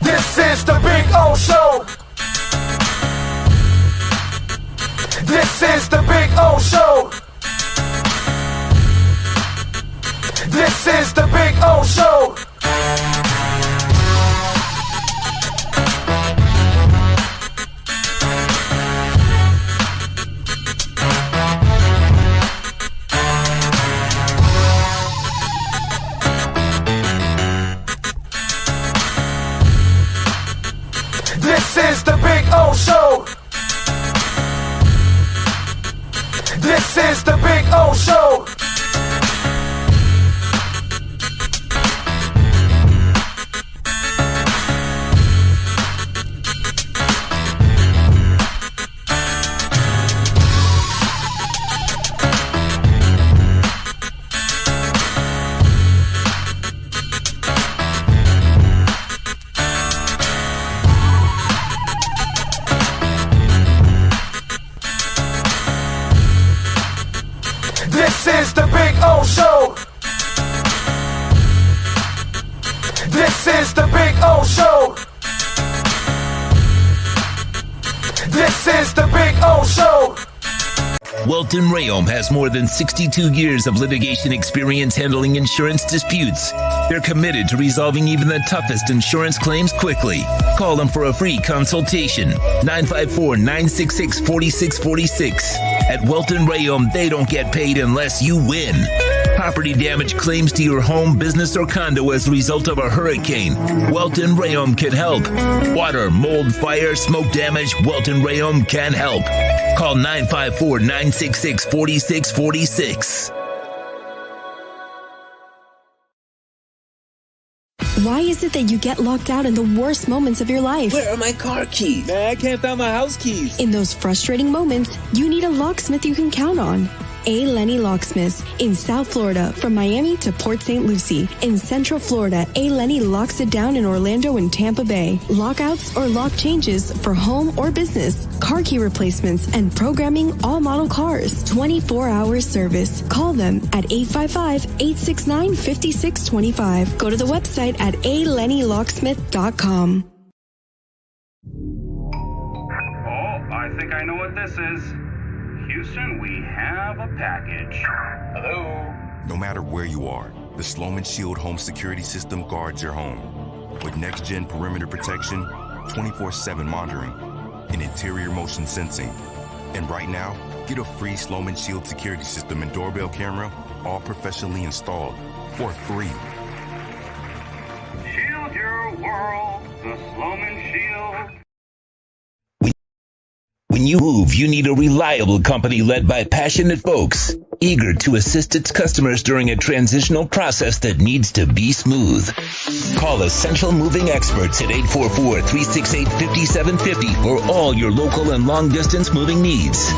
This is the Big O Show. This is the Big O Show. This is the Big O Show. This is the Big O Show. This is the Big O Show. This is the Big O Show. This is the Big O Show. This is the Big O Show. Welton Rayom has more than 62 years of litigation experience handling insurance disputes. They're committed to resolving even the toughest insurance claims quickly. Call them for a free consultation. 954-966-4646. At Welton Rayom, they don't get paid unless you win. Property damage claims to your home, business, or condo as a result of a hurricane. Welton Rayom can help. Water, mold, fire, smoke damage, Welton Rayom can help. Call 954-966-4646. Why is it that you get locked out in the worst moments of your life? Where are my car keys? Man, I can't find my house keys. In those frustrating moments, you need a locksmith you can count on. A. Lenny Locksmiths in South Florida, from Miami to Port St. Lucie. In Central Florida, A. Lenny locks it down in Orlando and Tampa Bay. Lockouts or lock changes for home or business. Car key replacements and programming all model cars. 24-hour service. Call them at 855-869-5625. Go to the website at alennylocksmith.com. Oh, I think I know what this is. Houston, we have a package. Hello? No matter where you are, the Sloman Shield home security system guards your home. With next-gen perimeter protection, 24/7 monitoring, and interior motion sensing. And right now, get a free Sloman Shield security system and doorbell camera, all professionally installed, for free. Shield your world, the Sloman Shield. When you move, you need a reliable company led by passionate folks, eager to assist its customers during a transitional process that needs to be smooth. Call Essential Moving Experts at 844-368-5750 for all your local and long-distance moving needs.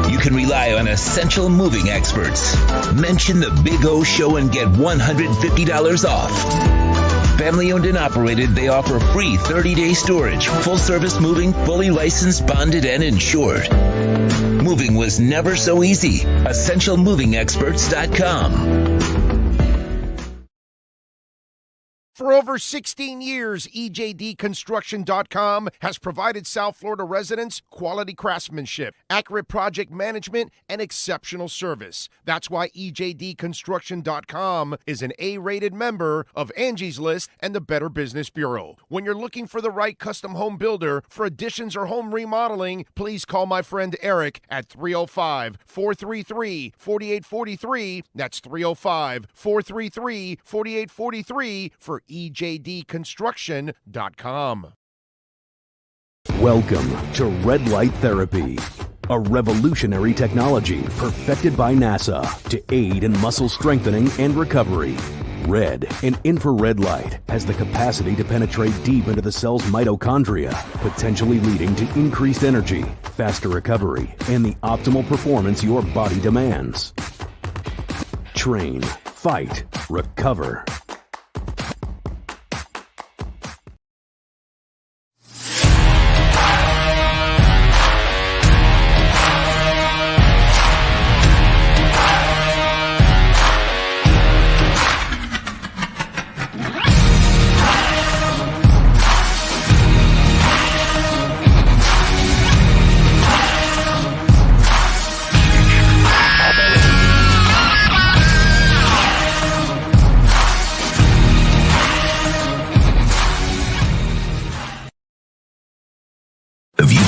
You can rely on Essential Moving Experts. Mention the Big O Show and get $150 off. Family owned and operated, they offer free 30-day storage, full-service moving, fully licensed, bonded, and insured. Moving was never so easy. EssentialMovingExperts.com. For over 16 years, EJDConstruction.com has provided South Florida residents quality craftsmanship, accurate project management, and exceptional service. That's why EJDConstruction.com is an A-rated member of Angie's List and the Better Business Bureau. When you're looking for the right custom home builder for additions or home remodeling, please call my friend Eric at 305-433-4843. That's 305-433-4843 for EJDConstruction.com. Welcome to Red Light Therapy, a revolutionary technology perfected by NASA to aid in muscle strengthening and recovery. Red and infrared light has the capacity to penetrate deep into the cell's mitochondria, potentially leading to increased energy, faster recovery, and the optimal performance your body demands. Train, fight, recover.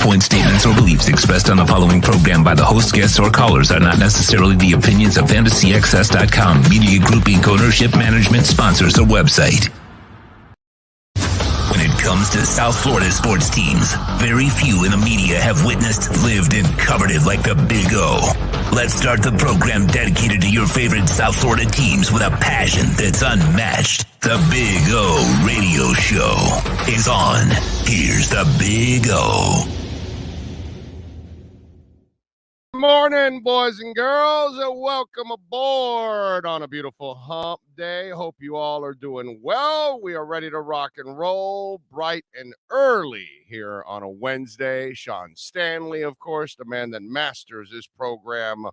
viewpoint statements or beliefs expressed on the following program by the host, guests, or callers are not necessarily the opinions of FantasyXS.com, Media Group Inc. ownership, management, sponsors, or website. When it comes to South Florida sports teams, very few in the media have witnessed, lived, and covered it like the Big O. Let's start the program dedicated to your favorite South Florida teams with a passion that's unmatched. The Big O Radio Show is on. Here's the Big O. Good morning, boys and girls, and welcome aboard on a beautiful hump day. Hope you all are doing well. We are ready to rock and roll bright and early here on a Wednesday. Sean Stanley, of course, the man that masters this program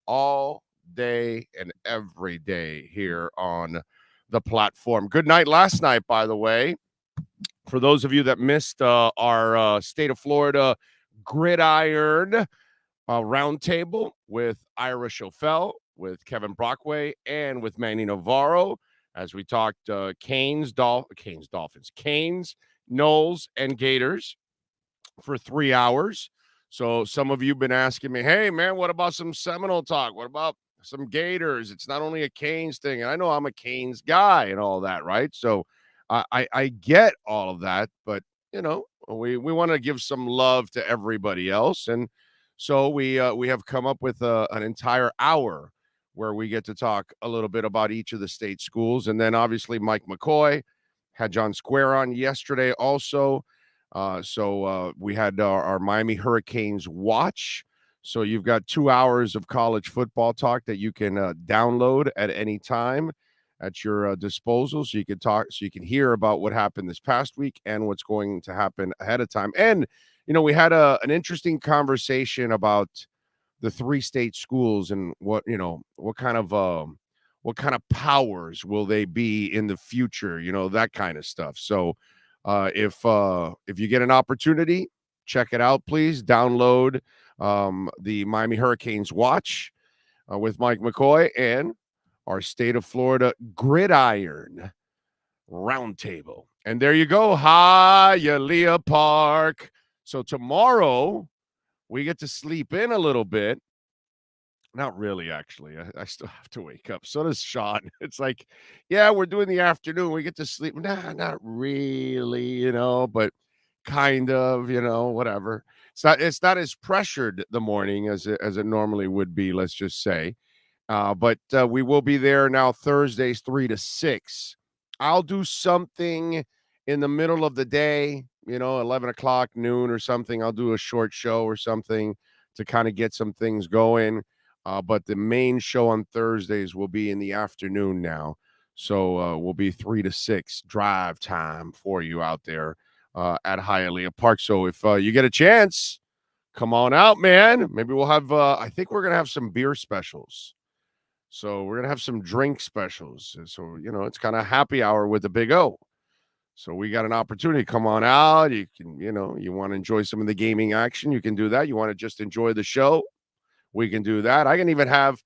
all day and every day here on the platform. Good night last night, by the way. For those of you that missed our state of Florida gridiron roundtable with Ira Schofel, with Kevin Brockway, and with Manny Navarro, as we talked Canes, Knowles, and Gators for 3 hours. So some of you have been asking me, hey, man, what about some Seminole talk? What about some Gators? It's not only a Canes thing. And I know I'm a Canes guy and all that, right? So I get all of that, but, you know, we want to give some love to everybody else. And so we have come up with an entire hour where we get to talk a little bit about each of the state schools. And then obviously Mike McCoy had John Square on yesterday also. So we had our Miami Hurricanes watch. So you've got 2 hours of college football talk that you can download at any time at your disposal. So you can talk, so you can hear about what happened this past week and what's going to happen ahead of time. And you know, we had an interesting conversation about the 3 state schools and what kind of powers will they be in the future, you know, that kind of stuff. So if you get an opportunity, check it out, please. Download the Miami Hurricanes watch with Mike McCoy and our state of Florida gridiron roundtable. And there you go. Hialeah Park. So tomorrow we get to sleep in a little bit. Not really, actually. I still have to wake up. So does Sean. It's like, yeah, we're doing the afternoon. We get to sleep. Nah, not really, you know, but kind of, you know, whatever. It's not as pressured the morning as it normally would be, let's just say. But we will be there now Thursdays 3 to 6. I'll do something in the middle of the day, you know, 11 o'clock, noon or something. I'll do a short show or something to kind of get some things going. But the main show on Thursdays will be in the afternoon now. So we'll be 3 to 6 drive time for you out there at Hialeah Park. So if you get a chance, come on out, man. Maybe we'll have, I think we're going to have some beer specials. So we're going to have some drink specials. So, you know, it's kind of happy hour with the Big O. So we got an opportunity. Come on out. You can, you know, you want to enjoy some of the gaming action, you can do that. You want to just enjoy the show, we can do that. I can even have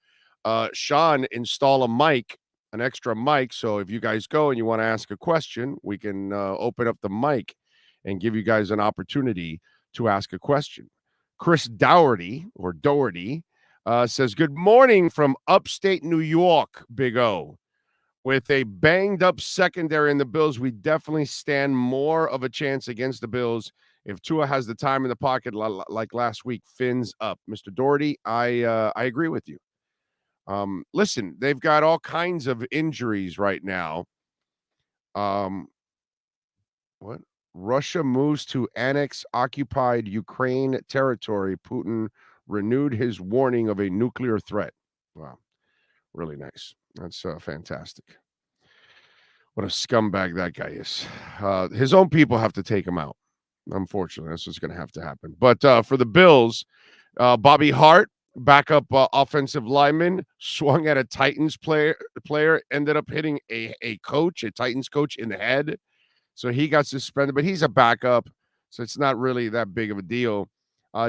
Sean install a mic, an extra mic. So if you guys go and you want to ask a question, we can open up the mic and give you guys an opportunity to ask a question. Chris Dougherty says, good morning from upstate New York, Big O. With a banged up secondary in the Bills, we definitely stand more of a chance against the Bills if Tua has the time in the pocket like last week. Fins up. Mr. Doherty, I agree with you. Listen, they've got all kinds of injuries right now. What? Russia moves to annex occupied Ukraine territory. Putin renewed his warning of a nuclear threat. Wow. Really nice. That's fantastic. What a scumbag that guy is. His own people have to take him out. Unfortunately, that's what's going to have to happen. But for the Bills, Bobby Hart, backup offensive lineman, swung at a Titans player, ended up hitting a Titans coach in the head. So he got suspended, but he's a backup, so it's not really that big of a deal.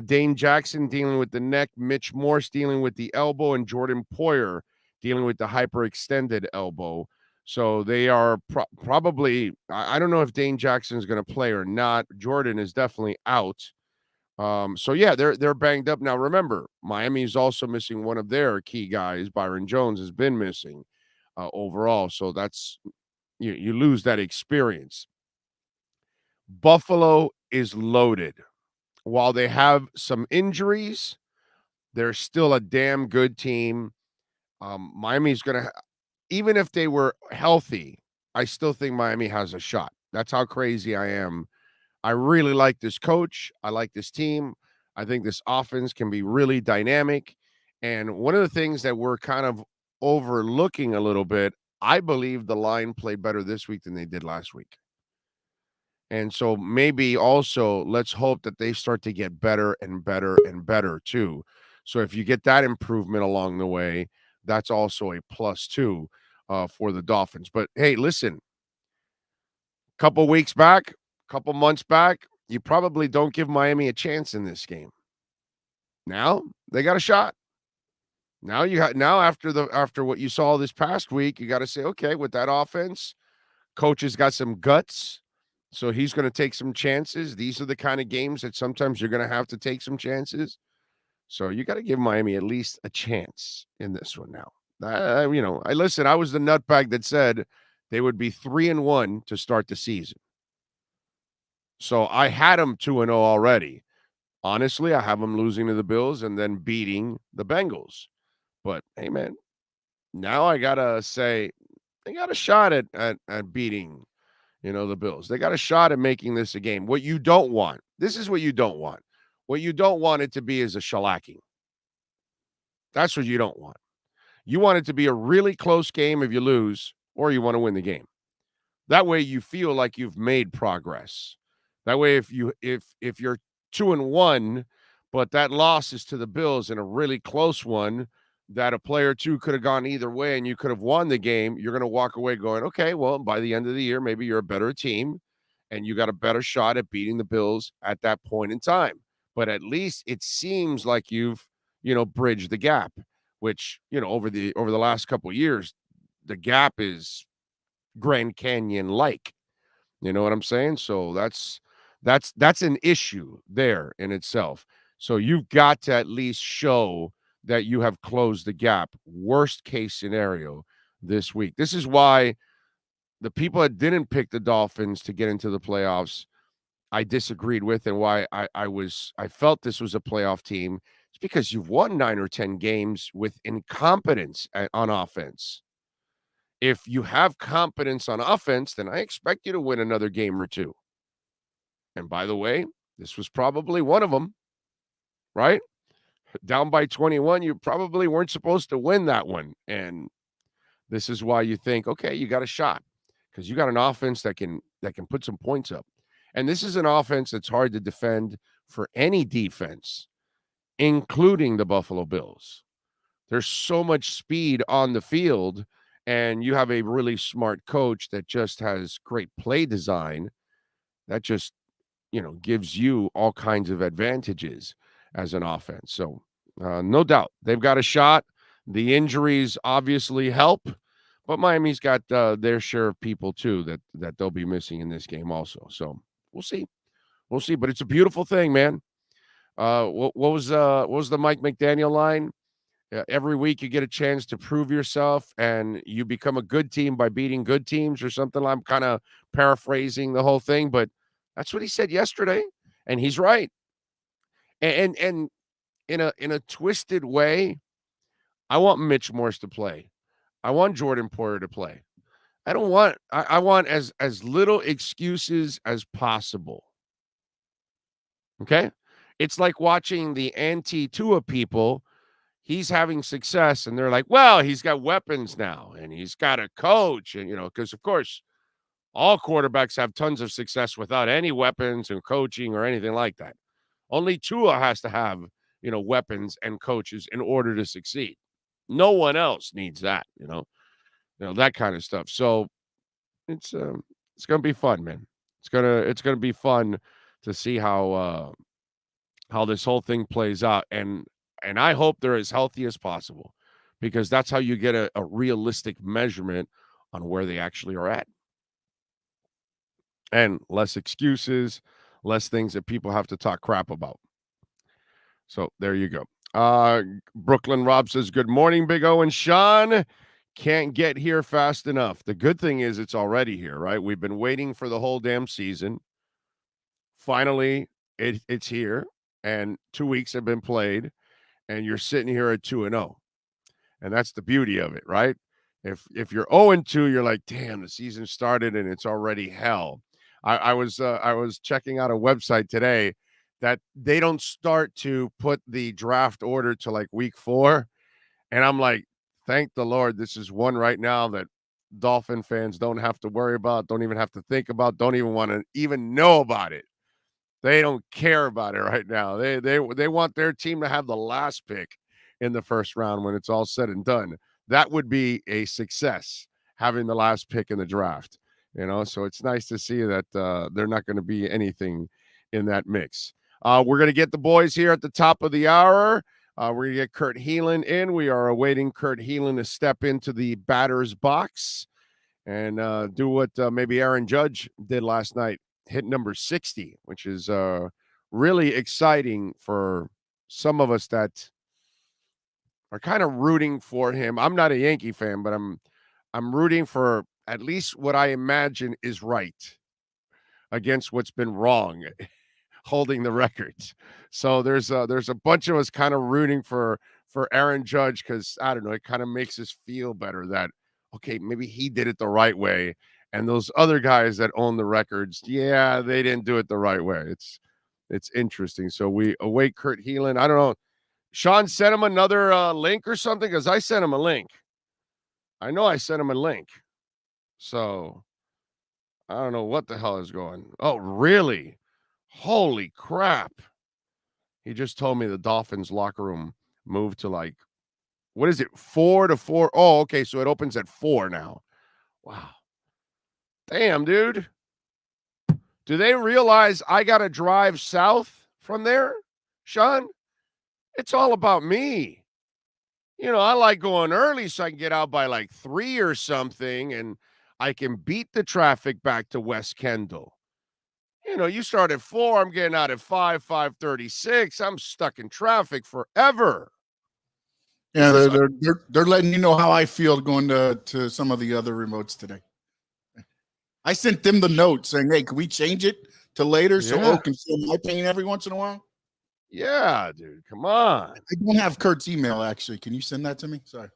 Dane Jackson dealing with the neck, Mitch Morse dealing with the elbow, and Jordan Poyer dealing with the hyperextended elbow. So they are probably, I don't know if Dane Jackson is going to play or not. Jordan is definitely out. So yeah, they're banged up now. Remember, Miami's also missing one of their key guys. Byron Jones has been missing overall, so that's you lose that experience. Buffalo is loaded. While they have some injuries, they're still a damn good team. Miami's going to, even if they were healthy, I still think Miami has a shot. That's how crazy I am. I really like this coach. I like this team. I think this offense can be really dynamic. And one of the things that we're kind of overlooking a little bit, I believe the line played better this week than they did last week. And so maybe also let's hope that they start to get better and better and better too. So if you get that improvement along the way, that's also a plus too for the Dolphins. But hey, listen, couple weeks back, couple months back, you probably don't give Miami a chance in this game. Now they got a shot. Now after what you saw this past week, you got to say, okay, with that offense, coach has got some guts. So he's going to take some chances. These are the kind of games that sometimes you're going to have to take some chances. So you got to give Miami at least a chance in this one now. I was the nutbag that said they would be 3-1 to start the season. So I had them 2-0 already. Honestly, I have them losing to the Bills and then beating the Bengals. But hey, man, now I gotta say they got a shot at beating the Bills. They got a shot at making this a game. What you don't want, this is what you don't want. What you don't want it to be is a shellacking. That's what you don't want. You want it to be a really close game if you lose, or you want to win the game. That way you feel like you've made progress. That way if you're 2-1, but that loss is to the Bills in a really close one that a player or two could have gone either way and you could have won the game, you're going to walk away going, okay, well, by the end of the year, maybe you're a better team and you got a better shot at beating the Bills at that point in time. But at least it seems like you've, bridged the gap, which, over the last couple of years, the gap is Grand Canyon like. You know what I'm saying? So that's an issue there in itself. So you've got to at least show that you have closed the gap. Worst case scenario this week. This is why the people that didn't pick the Dolphins to get into the playoffs, I disagreed with, and why I felt this was a playoff team. It's because you've won 9 or 10 games with incompetence on offense. If you have competence on offense, then I expect you to win another game or two. And by the way, this was probably one of them, right? Down by 21, you probably weren't supposed to win that one. And this is why you think, okay, you got a shot because you got an offense that can put some points up. And this is an offense that's hard to defend for any defense, including the Buffalo Bills. There's so much speed on the field, and you have a really smart coach that just has great play design that just, gives you all kinds of advantages as an offense. So no doubt they've got a shot. The injuries obviously help, but Miami's got their share of people too that they'll be missing in this game also. So we'll see. But it's a beautiful thing, man. What was the Mike McDaniel line? Every week you get a chance to prove yourself and you become a good team by beating good teams or something. I'm kind of paraphrasing the whole thing, but that's what he said yesterday. And he's right. And in a twisted way, I want Mitch Morse to play. I want Jordan Poyer to play. I want as little excuses as possible. Okay? It's like watching the anti-Tua people. He's having success, and they're like, well, he's got weapons now, and he's got a coach, and, because, of course, all quarterbacks have tons of success without any weapons and coaching or anything like that. Only Tua has to have, weapons and coaches in order to succeed. No one else needs that, that kind of stuff. So it's going to be fun, man. It's going to be fun to see how this whole thing plays out. And I hope they're as healthy as possible because that's how you get a realistic measurement on where they actually are at. And less excuses, less things that people have to talk crap about. So there you go. Brooklyn Rob says, good morning, Big O and Sean. Can't get here fast enough. The good thing is it's already here, right? We've been waiting for the whole damn season. Finally, it's here, and 2 weeks have been played, and you're sitting here at 2-0. And that's the beauty of it, right? If you're 0-2, you're like, damn, the season started and it's already hell. I was checking out a website today that they don't start to put the draft order to like week 4. And I'm like, thank the Lord, this is one right now that Dolphin fans don't have to worry about, don't even have to think about, don't even want to even know about it. They don't care about it right now. They want their team to have the last pick in the first round when it's all said and done. That would be a success, having the last pick in the draft. So it's nice to see that they're not going to be anything in that mix. We're going to get the boys here at the top of the hour. We're going to get Kurt Heelan in. We are awaiting Kurt Heelan to step into the batter's box and do what maybe Aaron Judge did last night, hit number 60, which is really exciting for some of us that are kind of rooting for him. I'm not a Yankee fan, but I'm rooting for at least what I imagine is right against what's been wrong, holding the records. So there's a bunch of us kind of rooting for Aaron Judge because, I don't know, it kind of makes us feel better that, okay, maybe he did it the right way. And those other guys that own the records, yeah, they didn't do it the right way. It's interesting. So we await Kurt Heelan. I don't know. Sean sent him another link or something because I sent him a link. I know I sent him a link. So I don't know what the hell is going. Oh, really? Holy crap. He just told me the Dolphins locker room moved to like, what is it? 4 to 4. Oh, okay. So it opens at 4 now. Wow. Damn, dude. Do they realize I got to drive south from there, Sean? It's all about me. I like going early so I can get out by like 3 or something, and I can beat the traffic back to West Kendall. You start at 4, I'm getting out at 5:36. I'm stuck in traffic forever. Yeah, they're letting you know how I feel going to some of the other remotes today. I sent them the note saying, hey, can we change it to later so O can feel my pain every once in a while? Yeah, dude, come on. I don't have Kurt's email, actually. Can you send that to me? Sorry.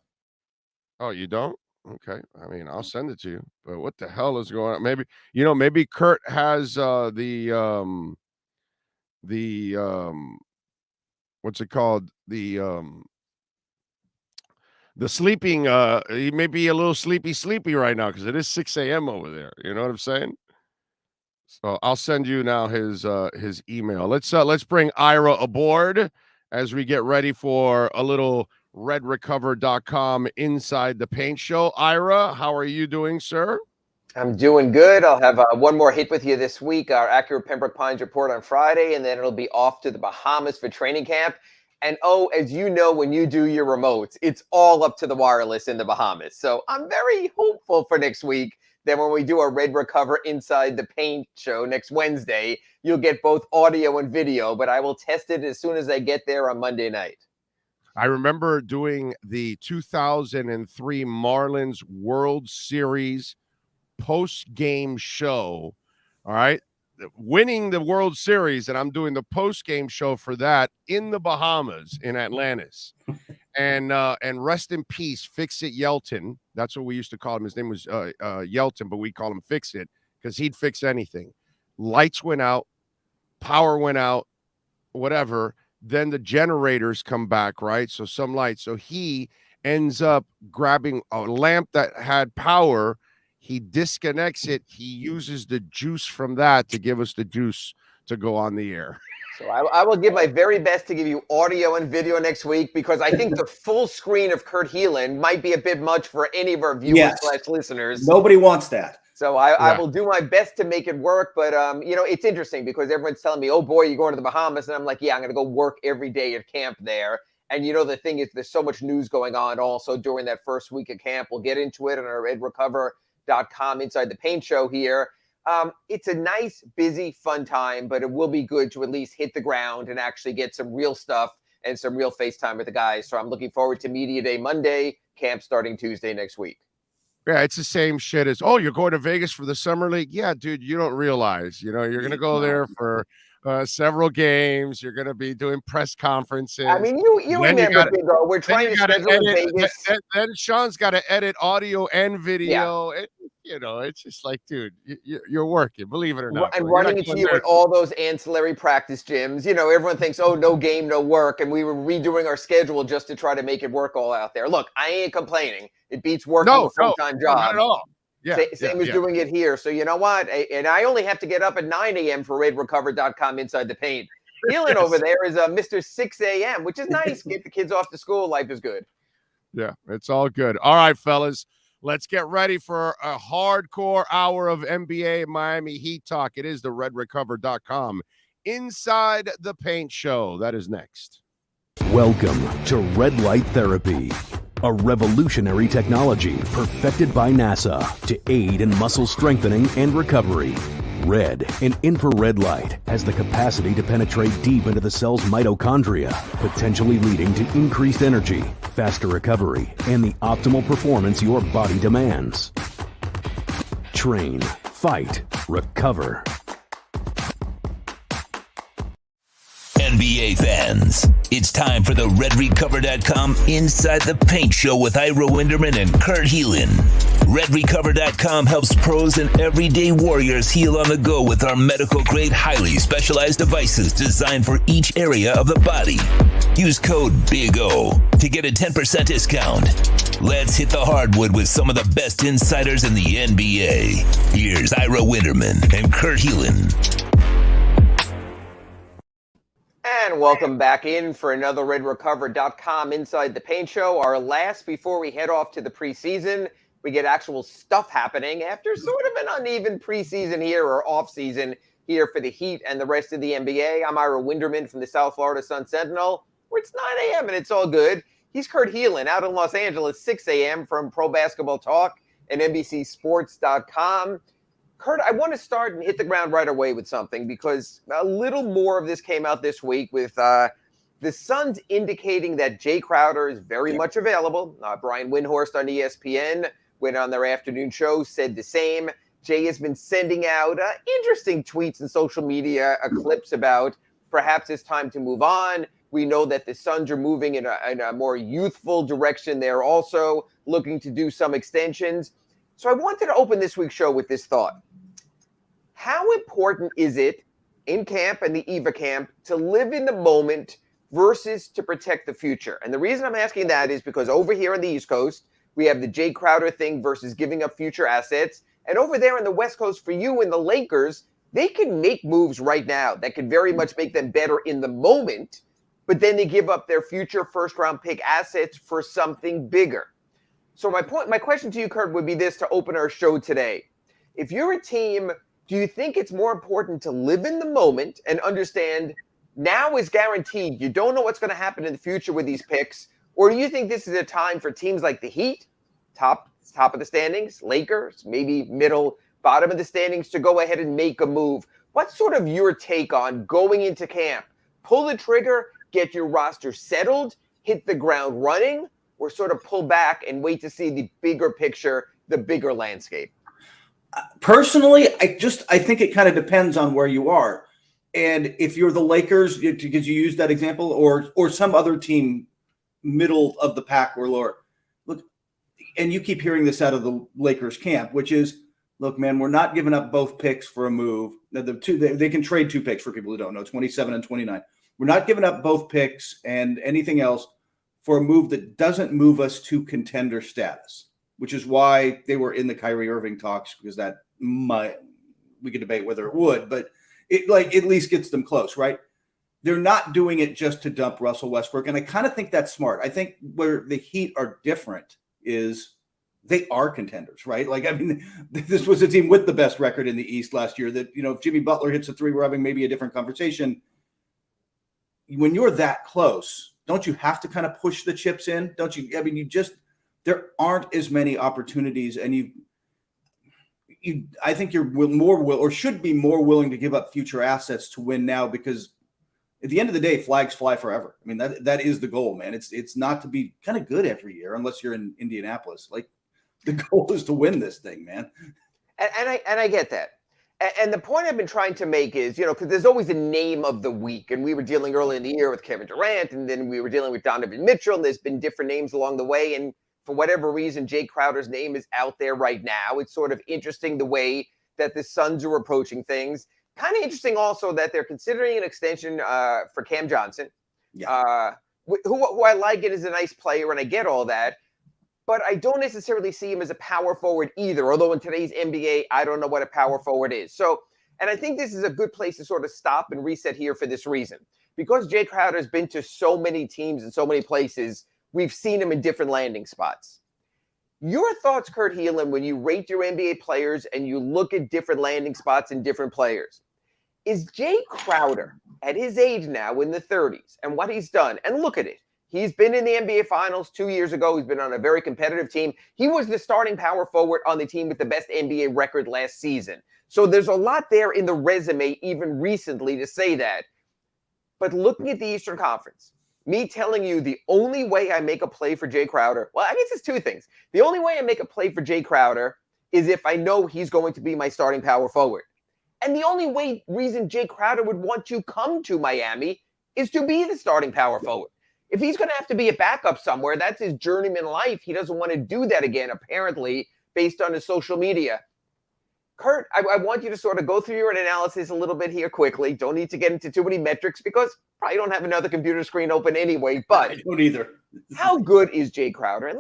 Oh, you don't? Okay. I mean, I'll send it to you. But what the hell is going on? Maybe Kurt has the what's it called? The sleeping, he may be a little sleepy right now because it is 6 a.m. over there. You know what I'm saying? So I'll send you now his email. Let's bring Ira aboard as we get ready for a little redrecover.com Inside the Paint show. Ira, how are you doing, sir? I'm doing good. I'll have one more hit with you this week, our accurate Pembroke Pines report on Friday, and then it'll be off to the Bahamas for training camp. And as you know, when you do your remotes, it's all up to the wireless in the Bahamas. So I'm very hopeful for next week that when we do a Red Recover Inside the Paint show next Wednesday, you'll get both audio and video, but I will test it as soon as I get there on Monday night. I remember doing the 2003 Marlins World Series post-game show, all right, winning the World Series, and I'm doing the post-game show for that in the Bahamas, in Atlantis. And rest in peace, Fix-It Yelton. That's what we used to call him. His name was Yelton, but we call him Fix-It because he'd fix anything. Lights went out, power went out, whatever. Then the generators come back, right? So some lights. So he ends up grabbing a lamp that had power. He disconnects it. He uses the juice from that to give us the juice to go on the air. So I will give my very best to give you audio and video next week because I think the full screen of Kurt Heelan might be a bit much for any of our viewers / listeners. Nobody wants that. So I will do my best to make it work. But, it's interesting because everyone's telling me, oh, boy, you're going to the Bahamas. And I'm like, yeah, I'm going to go work every day at camp there. And, the thing is, there's so much news going on also during that first week of camp. We'll get into it on our redrecover.com Inside the Paint show here. It's a nice, busy, fun time, but it will be good to at least hit the ground and actually get some real stuff and some real FaceTime with the guys. So I'm looking forward to Media Day Monday, camp starting Tuesday next week. Yeah, it's the same shit as, oh, you're going to Vegas for the Summer League? Yeah, dude, you don't realize, you're going to go there for several games. You're going to be doing press conferences. I mean, you remember, Big O, we're trying to schedule in Vegas. Then Sean's got to edit audio and video. Yeah. It's just like, dude, you're working, believe it or not. And running into you at all those ancillary practice gyms. Everyone thinks, oh, no game, no work. And we were redoing our schedule just to try to make it work all out there. Look, I ain't complaining. It beats working a full-time job. Not at all. Yeah, same as doing it here. So you know what? And I only have to get up at 9 a.m. for RedRecover.com Inside the Paint. Healing over there is Mr. 6 a.m., which is nice. Get the kids off to school. Life is good. Yeah, it's all good. All right, fellas. Let's get ready for a hardcore hour of NBA Miami Heat talk. It is the RedRecover.com Inside the Paint show. That is next. Welcome to Red Light Therapy, a revolutionary technology perfected by NASA to aid in muscle strengthening and recovery. Red and infrared light has the capacity to penetrate deep into the cell's mitochondria, potentially leading to increased energy, faster recovery, and the optimal performance your body demands. Train, fight, recover. NBA fans, it's time for the RedRecover.com Inside the Paint show with Ira Winderman and Kurt Heelan. RedRecover.com helps pros and everyday warriors heal on the go with our medical-grade, highly specialized devices designed for each area of the body. Use code BIG-O to get a 10% discount. Let's hit the hardwood with some of the best insiders in the NBA. Here's Ira Winderman and Kurt Heelan. And welcome back in for another RedRecover.com Inside the Paint show. Our last before we head off to the preseason. We get actual stuff happening after sort of an uneven preseason here or off-season here for the Heat and the rest of the NBA. I'm Ira Winderman from the South Florida Sun-Sentinel, where it's 9 a.m. and it's all good. He's Kurt Heelan out in Los Angeles, 6 a.m. from Pro Basketball Talk and NBCSports.com. Kurt, I want to start and hit the ground right away with something because a little more of this came out this week with the Suns indicating that Jay Crowder is very much available. Brian Windhorst on ESPN went on their afternoon show, said the same. Jay has been sending out interesting tweets and social media clips about perhaps it's time to move on. We know that the Suns are moving in a more youthful direction. They're also looking to do some extensions. So I wanted to open this week's show with this thought. How important is it in camp and the EVA camp to live in the moment versus to protect the future? And the reason I'm asking that is because over here on the East Coast, we have the Jay Crowder thing versus giving up future assets. And over there on the West Coast, for you and the Lakers, they can make moves right now that could very much make them better in the moment, but then they give up their future first-round pick assets for something bigger. So my question to you, Kurt, would be this to open our show today. If you're a team, do you think it's more important to live in the moment and understand now is guaranteed? You don't know what's going to happen in the future with these picks. Or do you think this is a time for teams like the Heat, top of the standings, Lakers, maybe middle, bottom of the standings, to go ahead and make a move? What's sort of your take on going into camp? Pull the trigger, get your roster settled, hit the ground running, or sort of pull back and wait to see the bigger picture, the bigger landscape? Personally, I think it kind of depends on where you are. And if you're the Lakers, because you used that example, or some other team middle of the pack or lower, look, and you keep hearing this out of the Lakers camp, which is, look, man, we're not giving up both picks for a move. They can trade 2 picks for people who don't know, 27 and 29. We're not giving up both picks and anything else for a move that doesn't move us to contender status, which is why they were in the Kyrie Irving talks, because we could debate whether it would, but it at least gets them close, right? They're not doing it just to dump Russell Westbrook. And I kind of think that's smart. I think where the Heat are different is they are contenders, right? This was a team with the best record in the East last year that, if Jimmy Butler hits a 3, we're having maybe a different conversation. When you're that close, don't you have to kind of push the chips in? Don't you? There aren't as many opportunities, and I think you're should be more willing to give up future assets to win now, because at the end of the day, flags fly forever. I mean, that is the goal, man. It's not to be kind of good every year unless you're in Indianapolis. Like, the goal is to win this thing, man. And I get that. And the point I've been trying to make is, because there's always a name of the week. And we were dealing early in the year with Kevin Durant, and then we were dealing with Donovan Mitchell, and there's been different names along the way. And for whatever reason, Jay Crowder's name is out there right now. It's sort of interesting the way that the Suns are approaching things. Kind of interesting also that they're considering an extension for Cam Johnson, who I like it as a nice player, and I get all that. But I don't necessarily see him as a power forward either, although in today's NBA, I don't know what a power forward is. So, and I think this is a good place to sort of stop and reset here for this reason. Because Jay Crowder has been to so many teams and so many places, we've seen him in different landing spots. Your thoughts, Kurt Heelan, when you rate your NBA players and you look at different landing spots and different players, is Jay Crowder at his age now in the 30s and what he's done, and look at it, he's been in the NBA Finals 2 years ago. He's been on a very competitive team. He was the starting power forward on the team with the best NBA record last season. So there's a lot there in the resume, even recently, to say that. But looking at the Eastern Conference, me telling you the only way I make a play for Jay Crowder, well, I guess it's two things. The only way I make a play for Jay Crowder is if I know he's going to be my starting power forward. And the only reason Jay Crowder would want to come to Miami is to be the starting power forward. If he's going to have to be a backup somewhere, that's his journeyman life. He doesn't want to do that again, apparently, based on his social media. Kurt, I want you to sort of go through your analysis a little bit here quickly. Don't need to get into too many metrics because probably don't have another computer screen open anyway. But I don't either. How good is Jay Crowder? And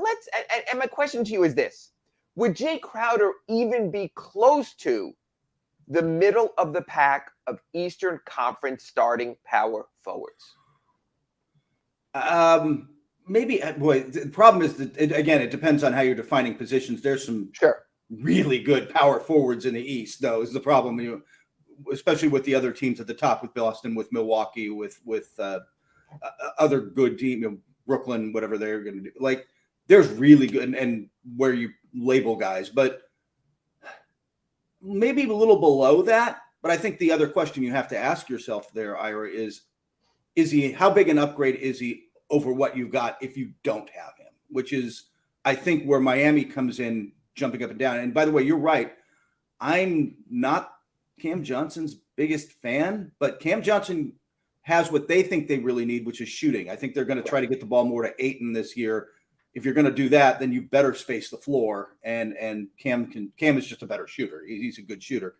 my question to you is this. Would Jay Crowder even be close to the middle of the pack of Eastern Conference starting power forwards? Maybe. Boy, the problem is that it depends on how you're defining positions. There's some really good power forwards in the East, though, is the problem. Especially with the other teams at the top, with Boston, with Milwaukee, with other good team, Brooklyn, whatever they're going to do. Like, there's really good and where you label guys, but maybe a little below that. But I think the other question you have to ask yourself there, Ira, is he, how big an upgrade is he over what you've got if you don't have him? Which is, I think, where Miami comes in, jumping up and down. And by the way, you're right. I'm not Cam Johnson's biggest fan, but Cam Johnson has what they think they really need, which is shooting. I think they're going to try to get the ball more to Ayton this year. If you're going to do that, then you better space the floor. And Cam is just a better shooter. He's a good shooter.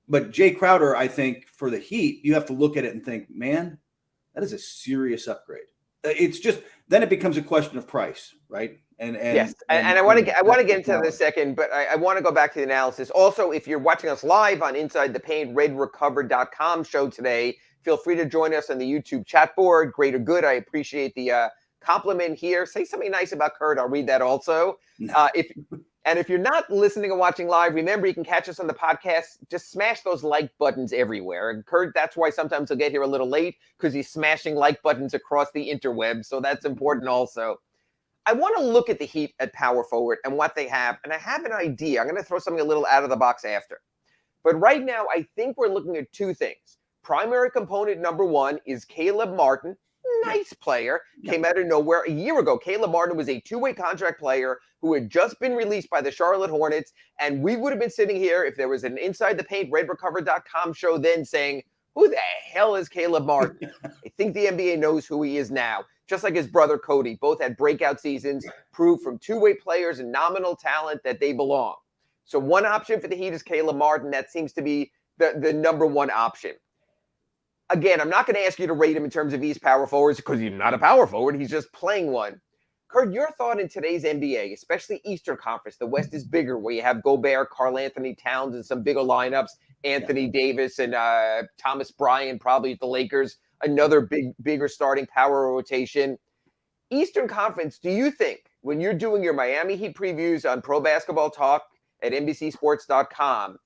But Jay Crowder, I think, for the Heat, you have to look at it and think, man, that is a serious upgrade. It's just, then it becomes a question of price, right? Yes, and I want to get into that in a second, but I want to go back to the analysis. Also, if you're watching us live on Inside the Paint, redrecover.com show today, feel free to join us on the YouTube chat board. Great or good, I appreciate the compliment here. Say something nice about Kurt. I'll read that also. If you're not listening and watching live, remember you can catch us on the podcast. Just smash those like buttons everywhere. And Kurt, that's why sometimes he'll get here a little late, because he's smashing like buttons across the interweb. So that's important also. I want to look at the Heat at power forward and what they have. And I have an idea. I'm going to throw something a little out of the box after. But right now, I think we're looking at two things. Primary component number one is Caleb Martin. Nice player. Came out of nowhere a year ago. Caleb Martin was a two-way contract player who had just been released by the Charlotte Hornets. And we would have been sitting here if there was an Inside the Paint, redrecover.com show then saying, who the hell is Caleb Martin? I think the NBA knows who he is now. Just like his brother Cody, both had breakout seasons, proved from two-way players and nominal talent that they belong. So one option for the Heat is Caleb Martin. That seems to be the number one option. Again, I'm not going to ask you to rate him in terms of East power forwards because he's not a power forward. He's just playing one. Kurt, your thought in today's NBA, especially Eastern Conference, the West is bigger, where you have Gobert, Karl Anthony Towns, and some bigger lineups, Anthony Davis and Thomas Bryant probably at the Lakers, another bigger starting power rotation. Eastern Conference, do you think, when you're doing your Miami Heat previews on Pro Basketball Talk at NBCSports.com,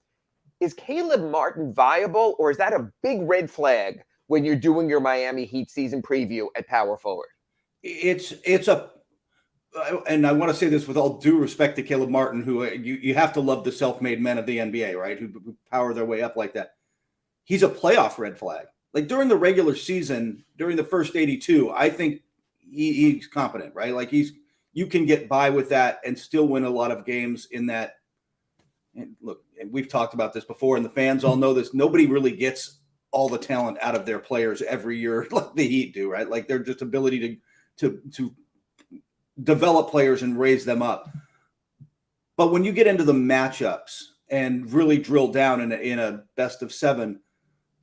is Caleb Martin viable, or is that a big red flag when you're doing your Miami Heat season preview at power forward? And I want to say this with all due respect to Caleb Martin, who you have to love the self-made men of the NBA, right? Who power their way up like that. He's a playoff red flag. like during the regular season, during the first 82, I think he's competent, right? Like you can get by with that and still win a lot of games in that. And look, and we've talked about this before, and the fans all know this. Nobody really gets all the talent out of their players every year like the Heat do, right? Like their just ability to develop players and raise them up. But when you get into the matchups and really drill down in a best of 7,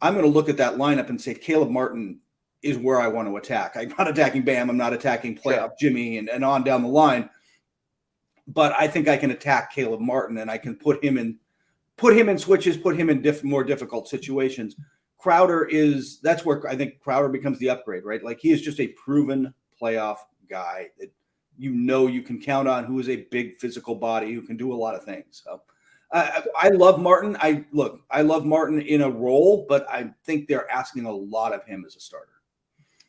I'm going to look at that lineup and say Caleb Martin is where I want to attack. I'm not attacking Bam. I'm not attacking playoff Jimmy and on down the line. But I think I can attack Caleb Martin, and I can put him in switches, put him in more difficult situations. That's where I think Crowder becomes the upgrade, right? Like he is just a proven playoff guy that you can count on, who is a big physical body who can do a lot of things. So I love Martin. I love Martin in a role, but I think they're asking a lot of him as a starter.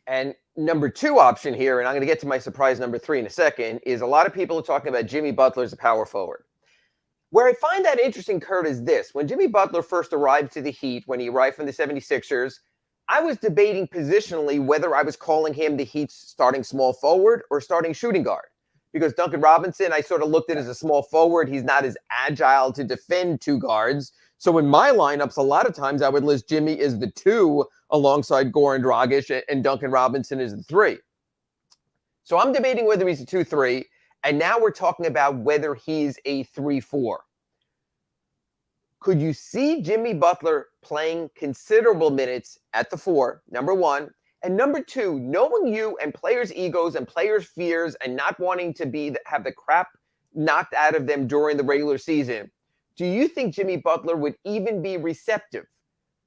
And number 2 option here, and I'm going to get to my surprise number 3 in a second, is a lot of people are talking about Jimmy Butler as a power forward. Where I find that interesting, Kurt, is this. When Jimmy Butler first arrived to the Heat, when he arrived from the 76ers, I was debating positionally whether I was calling him the Heat's starting small forward or starting shooting guard. Because Duncan Robinson, I sort of looked at as a small forward. He's not as agile to defend 2 guards. So in my lineups, a lot of times I would list Jimmy as the 2 alongside Goran Dragic and Duncan Robinson as the 3. So I'm debating whether he's a 2-3, and now we're talking about whether he's a 3-4. Could you see Jimmy Butler playing considerable minutes at the 4, number 1? And number 2, knowing you and players' egos and players' fears and not wanting to have the crap knocked out of them during the regular season, do you think Jimmy Butler would even be receptive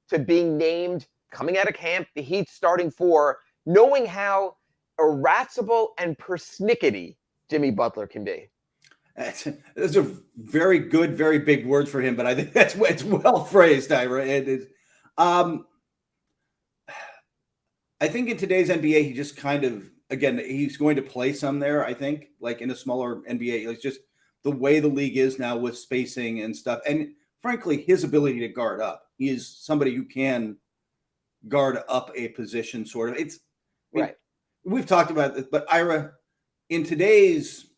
to being named coming out of camp, the Heat starting 4, knowing how irascible and persnickety Jimmy Butler can be? Those are very good, very big words for him, but I think it's well phrased, Ira. It is. I think in today's NBA, he just kind of, again, he's going to play some there, I think, like in a smaller NBA. It's just the way the league is now with spacing and stuff. And frankly, his ability to guard up. He is somebody who can guard up a position, sort of. It's right. We've talked about this, but Ira, in today's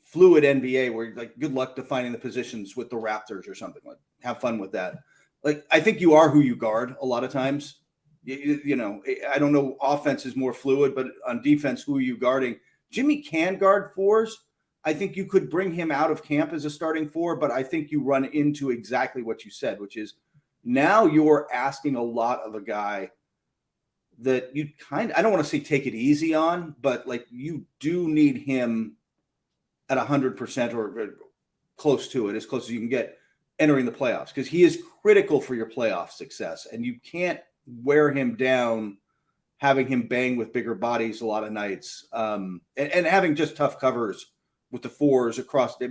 fluid NBA, where like good luck defining the positions with the Raptors or something, like have fun with that. Like I think you are who you guard a lot of times. You know, I don't know. Offense is more fluid, but on defense, who are you guarding? Jimmy can guard 4s. I think you could bring him out of camp as a starting 4, but I think you run into exactly what you said, which is now you're asking a lot of a guy that you I don't want to say take it easy on, but like you do need him at 100% or close to it, as close as you can get entering the playoffs, because he is critical for your playoff success, and you can't wear him down having him bang with bigger bodies a lot of nights, and having just tough covers with the 4s across the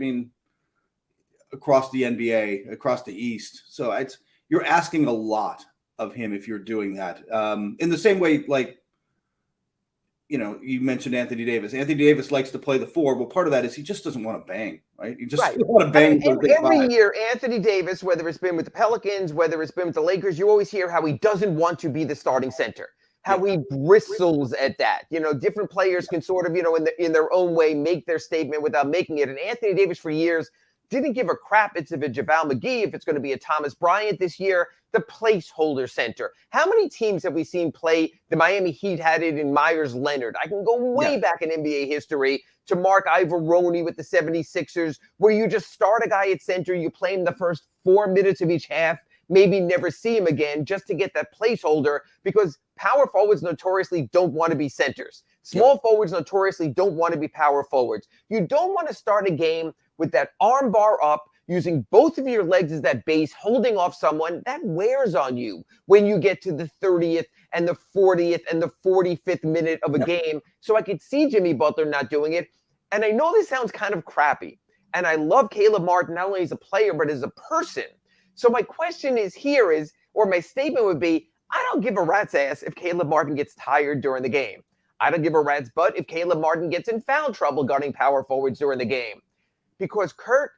NBA, across the East. So you're asking a lot of him if you're doing that. In the same way, like, you know, you mentioned Anthony Davis. Anthony Davis likes to play the 4. Well, part of that is he just doesn't want to bang, right? He just doesn't want to bang. Every year, Anthony Davis, whether it's been with the Pelicans, whether it's been with the Lakers, you always hear how he doesn't want to be the starting center, how he bristles at that. You know, different players can sort of, you know, in their own way, make their statement without making it. And Anthony Davis for years didn't give a crap if it's a JaVale McGee, if it's going to be a Thomas Bryant this year, the placeholder center. How many teams have we seen play? The Miami Heat had it in Myers Leonard. I can go way back in NBA history to Mark Ivoroni with the 76ers, where you just start a guy at center, you play him the first 4 minutes of each half, maybe never see him again just to get that placeholder, because power forwards notoriously don't want to be centers. Small forwards notoriously don't want to be power forwards. You don't want to start a game with that arm bar up, using both of your legs as that base, holding off someone. That wears on you when you get to the 30th and the 40th and the 45th minute of a game. So I could see Jimmy Butler not doing it. And I know this sounds kind of crappy. And I love Caleb Martin, not only as a player, but as a person. So my question is here is, or my statement would be, I don't give a rat's ass if Caleb Martin gets tired during the game. I don't give a rat's butt if Caleb Martin gets in foul trouble guarding power forwards during the game. Because, Kurt,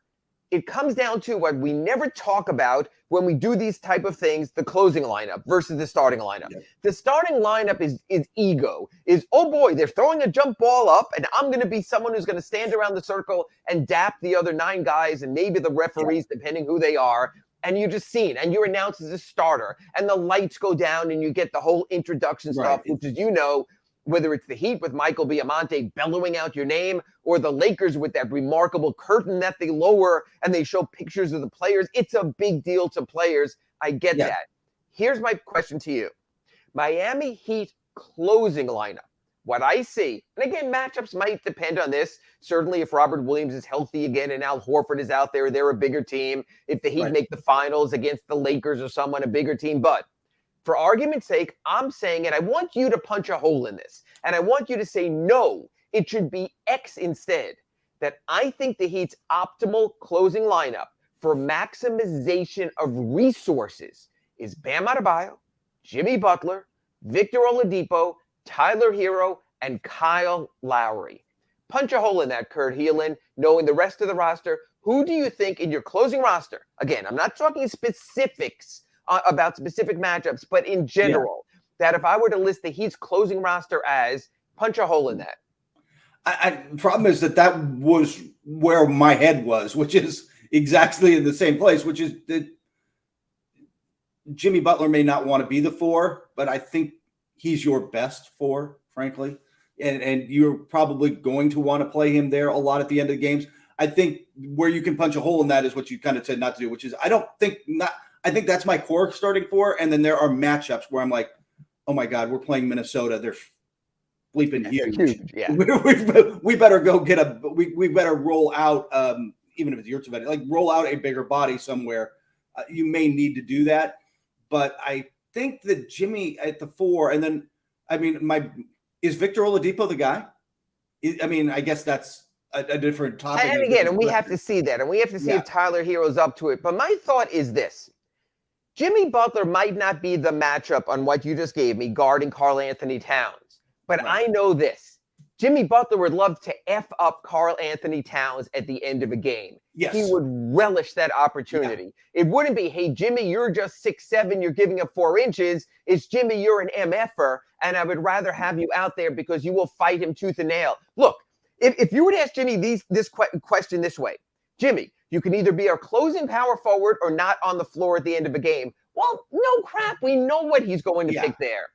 it comes down to what we never talk about when we do these type of things, the closing lineup versus the starting lineup. Yep. The starting lineup is ego, is, oh boy, they're throwing a jump ball up and I'm going to be someone who's going to stand around the circle and dap the other 9 guys and maybe the referees, depending who they are. And you're just seen and you're announced as a starter and the lights go down and you get the whole introduction stuff, which is, whether it's the Heat with Michael Biamonte bellowing out your name or the Lakers with that remarkable curtain that they lower and they show pictures of the players. It's a big deal to players. I get that. Here's my question to you. Miami Heat closing lineup. What I see, and again, matchups might depend on this. Certainly if Robert Williams is healthy again and Al Horford is out there, they're a bigger team. If the Heat make the finals against the Lakers or someone, a bigger team. But for argument's sake, I'm saying it. I want you to punch a hole in this. And I want you to say, no, it should be X instead. That I think the Heat's optimal closing lineup for maximization of resources is Bam Adebayo, Jimmy Butler, Victor Oladipo, Tyler Hero, and Kyle Lowry. Punch a hole in that, Kurt Heelan, knowing the rest of the roster. Who do you think in your closing roster? Again, I'm not talking specifics about specific matchups, but in general, that if I were to list the Heat's closing roster as, punch a hole in that. Problem is that was where my head was, which is exactly in the same place, which is that Jimmy Butler may not want to be the 4, but I think he's your best 4, frankly. And you're probably going to want to play him there a lot at the end of the games. I think where you can punch a hole in that is what you kind of said not to do, which is I think that's my core starting 4. And then there are matchups where I'm like, oh my God, we're playing Minnesota. They're bleeping huge. Yeah. We better go get we better roll out, even if it's Yurtseven, like roll out a bigger body somewhere. You may need to do that. But I think that Jimmy at the 4, and then, is Victor Oladipo the guy? I guess that's a different topic. And again, we have to see that. And we have to see if Tyler Hero's up to it. But my thought is this. Jimmy Butler might not be the matchup on what you just gave me, guarding Karl Anthony Towns. But I know this. Jimmy Butler would love to F up Karl Anthony Towns at the end of a game. Yes. He would relish that opportunity. It wouldn't be, hey, Jimmy, you're just 6'7", you're giving up 4 inches. It's Jimmy, you're an MFer, and I would rather have you out there because you will fight him tooth and nail. Look, if you were to ask Jimmy this question this way, Jimmy, you can either be our closing power forward or not on the floor at the end of a game. Well, no crap. We know what he's going to pick there.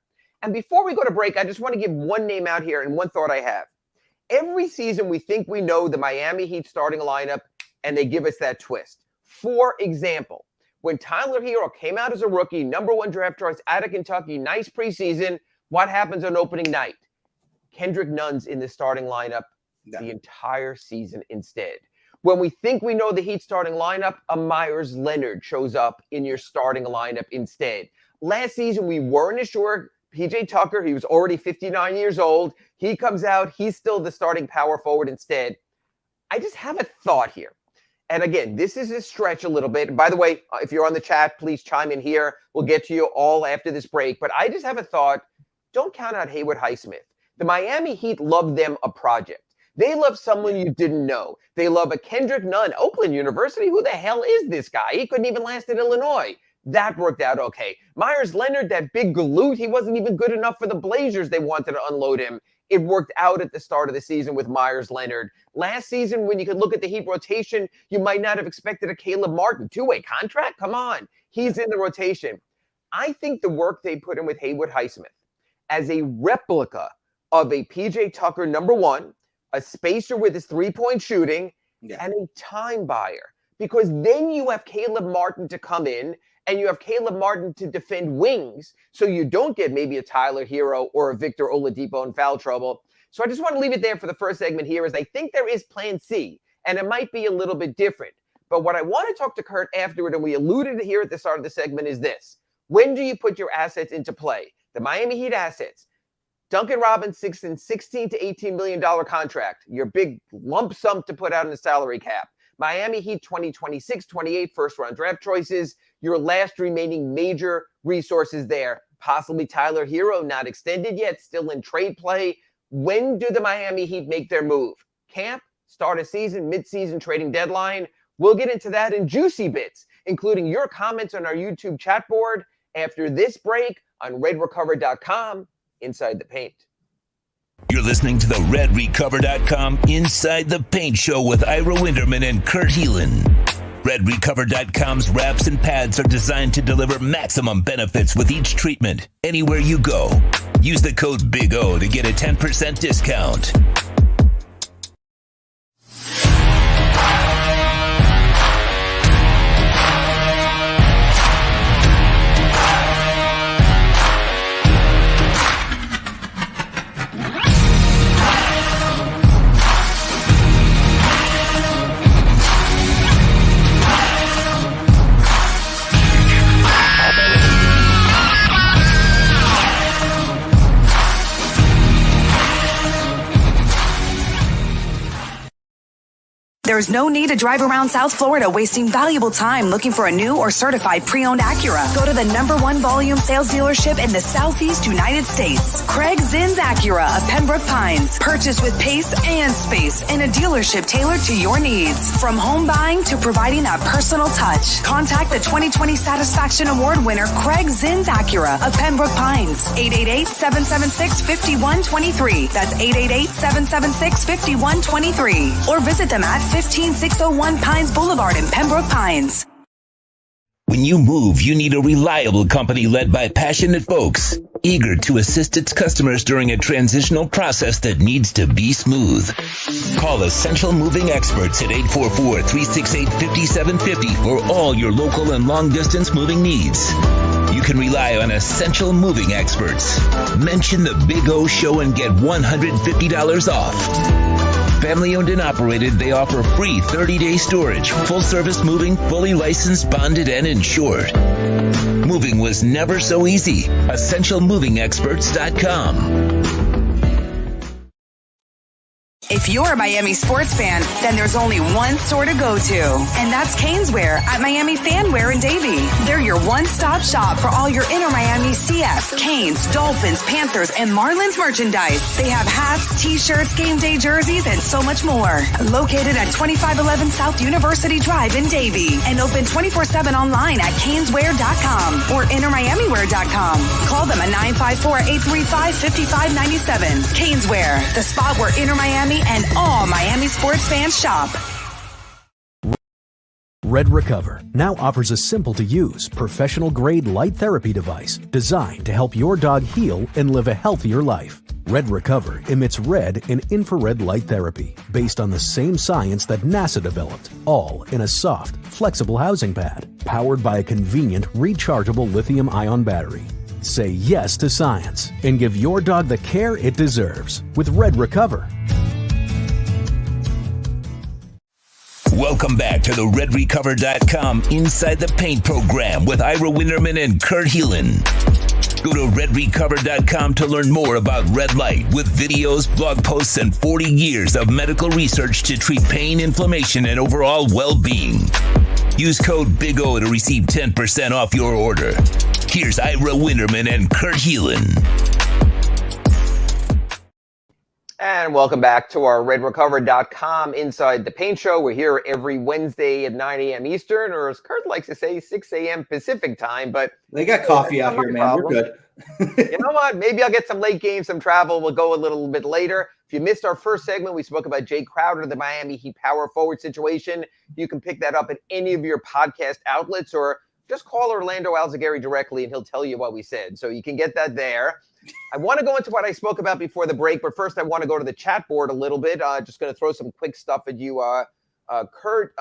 And before we go to break, I just want to give one name out here and one thought I have. Every season, we think we know the Miami Heat starting lineup, and they give us that twist. For example, when Tyler Hero came out as a rookie, #1 draft choice out of Kentucky, nice preseason, what happens on opening night? Kendrick Nunn's in the starting lineup the entire season instead. When we think we know the Heat starting lineup, a Myers Leonard shows up in your starting lineup instead. Last season, we weren't sure. PJ Tucker, he was already 59 years old. He comes out. He's still the starting power forward instead. I just have a thought here. And again, this is a stretch a little bit. And by the way, if you're on the chat, please chime in here. We'll get to you all after this break. But I just have a thought. Don't count out Haywood Highsmith. The Miami Heat love them a project. They love someone you didn't know. They love a Kendrick Nunn, Oakland University. Who the hell is this guy? He couldn't even last in Illinois. That worked out okay. Myers Leonard, that big galoot, he wasn't even good enough for the Blazers. They wanted to unload him. It worked out at the start of the season with Myers Leonard. Last season, when you could look at the Heat rotation, you might not have expected a Caleb Martin. 2-way contract? Come on. He's in the rotation. I think the work they put in with Haywood Highsmith as a replica of a PJ Tucker #1, a spacer with his three-point shooting, and a time buyer. Because then you have Caleb Martin to come in, and you have Caleb Martin to defend wings, so you don't get maybe a Tyler Hero or a Victor Oladipo in foul trouble. So I just want to leave it there for the first segment here, as I think there is plan C, and it might be a little bit different. But what I want to talk to Kurt afterward, and we alluded to here at the start of the segment, is this. When do you put your assets into play? The Miami Heat assets. Duncan Robinson, $16 to $18 million contract. Your big lump sum to put out in the salary cap. Miami Heat 2026-28 first-round draft choices. Your last remaining major resources there. Possibly Tyler Hero, not extended yet, still in trade play. When do the Miami Heat make their move? Camp, start of season, mid-season trading deadline, We'll get into that in juicy bits, including your comments on our YouTube chat board after this break on redrecover.com Inside the Paint. You're listening to the RedRecover.com Inside the Paint Show with Ira Winderman and Kurt Heelan. RedRecover.com's wraps and pads are designed to deliver maximum benefits with each treatment, anywhere you go. Use the code Big O to get a 10% discount. There's no need to drive around South Florida wasting valuable time looking for a new or certified pre-owned Acura. Go to the #1 volume sales dealership in the Southeast United States. Craig Zinn's Acura of Pembroke Pines. Purchase with pace and space in a dealership tailored to your needs. From home buying to providing that personal touch. Contact the 2020 Satisfaction Award winner Craig Zinn's Acura of Pembroke Pines. 888-776-5123. That's 888-776-5123. Or visit them at 15601 Pines Boulevard in Pembroke Pines. When you move, you need a reliable company led by passionate folks, eager to assist its customers during a transitional process that needs to be smooth. Call Essential Moving Experts at 844-368-5750 for all your local and long-distance moving needs. You can rely on Essential Moving Experts. Mention the Big O Show and get $150 off. Family owned and operated, they offer free 30-day storage, full service moving, fully licensed, bonded, and insured. Moving was never so easy. EssentialMovingExperts.com. If you're a Miami sports fan, then there's only one store to go to, and that's Caneswear at Miami Fanwear in Davie. They're your one-stop shop for all your inner Miami CF, Canes, Dolphins, Panthers, and Marlins merchandise. They have hats, t-shirts, game day jerseys, and so much more. Located at 2511 South University Drive in Davie, and open 24/7 online at Caneswear.com or InnerMiamiWear.com. Call them at 954-835-5597. Caneswear, the spot where Inner Miami and all Miami sports fans shop. Red Recover now offers a simple-to-use, professional-grade light therapy device designed to help your dog heal and live a healthier life. Red Recover emits red and infrared light therapy based on the same science that NASA developed, all in a soft, flexible housing pad powered by a convenient, rechargeable lithium-ion battery. Say yes to science and give your dog the care it deserves with Red Recover. Welcome back to the RedRecover.com Inside the Paint program with Ira Winderman and Kurt Heelan. Go to RedRecover.com to learn more about red light with videos, blog posts, and 40 years of medical research to treat pain, inflammation, and overall well-being. Use code Big O to receive 10% off your order. Here's Ira Winderman and Kurt Heelan. And welcome back to our RedRecover.com Inside the Paint Show. We're here every Wednesday at 9 a.m. Eastern, or as Kurt likes to say, 6 a.m. Pacific time. But they got coffee out here, man. Problem. We're good. You know what? Maybe I'll get some late games, some travel. We'll go a little bit later. If you missed our first segment, we spoke about Jay Crowder, the Miami Heat power forward situation. You can pick that up at any of your podcast outlets, or just call Orlando Alzagari directly and he'll tell you what we said. So you can get that there. I want to go into what I spoke about before the break, but first I want to go to the chat board a little bit. Just going to throw some quick stuff at you, Kurt.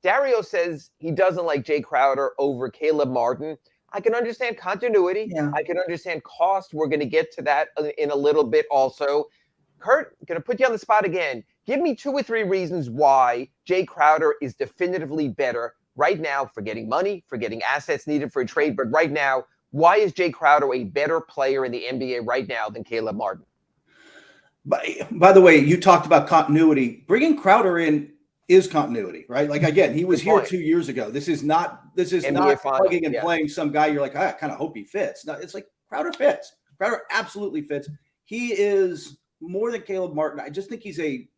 Dario says he doesn't like Jay Crowder over Caleb Martin. I can understand continuity. Yeah. I can understand cost. We're going to get to that in a little bit also. Kurt, going to put you on the spot again. Give me 2 or 3 reasons why Jay Crowder is definitively better right now for getting money, for getting assets needed for a trade. But right now, why is Jay Crowder a better player in the NBA right now than Caleb Martin? By the way, you talked about continuity. Bringing Crowder in is continuity, right? Like, again, he was here 2 years ago. This is not plugging and playing some guy. You're like, I kind of hope he fits. No, it's like Crowder fits. Crowder absolutely fits. He is more than Caleb Martin. I just think he's a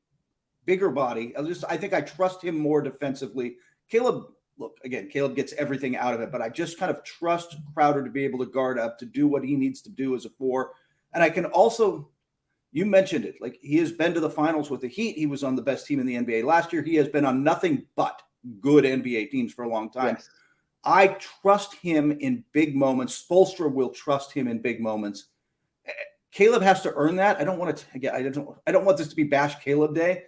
bigger body. I think I trust him more defensively Caleb, look, again, Caleb gets everything out of it, but I just kind of trust Crowder to be able to guard up, to do what he needs to do as a 4. And I can also, you mentioned it, like he has been to the finals with the Heat. He was on the best team in the NBA last year. He has been on nothing but good NBA teams for a long time. Yes. I trust him in big moments. Spoelstra will trust him in big moments. Caleb has to earn that. I don't want to, again, I don't want this to be Bash Caleb Day.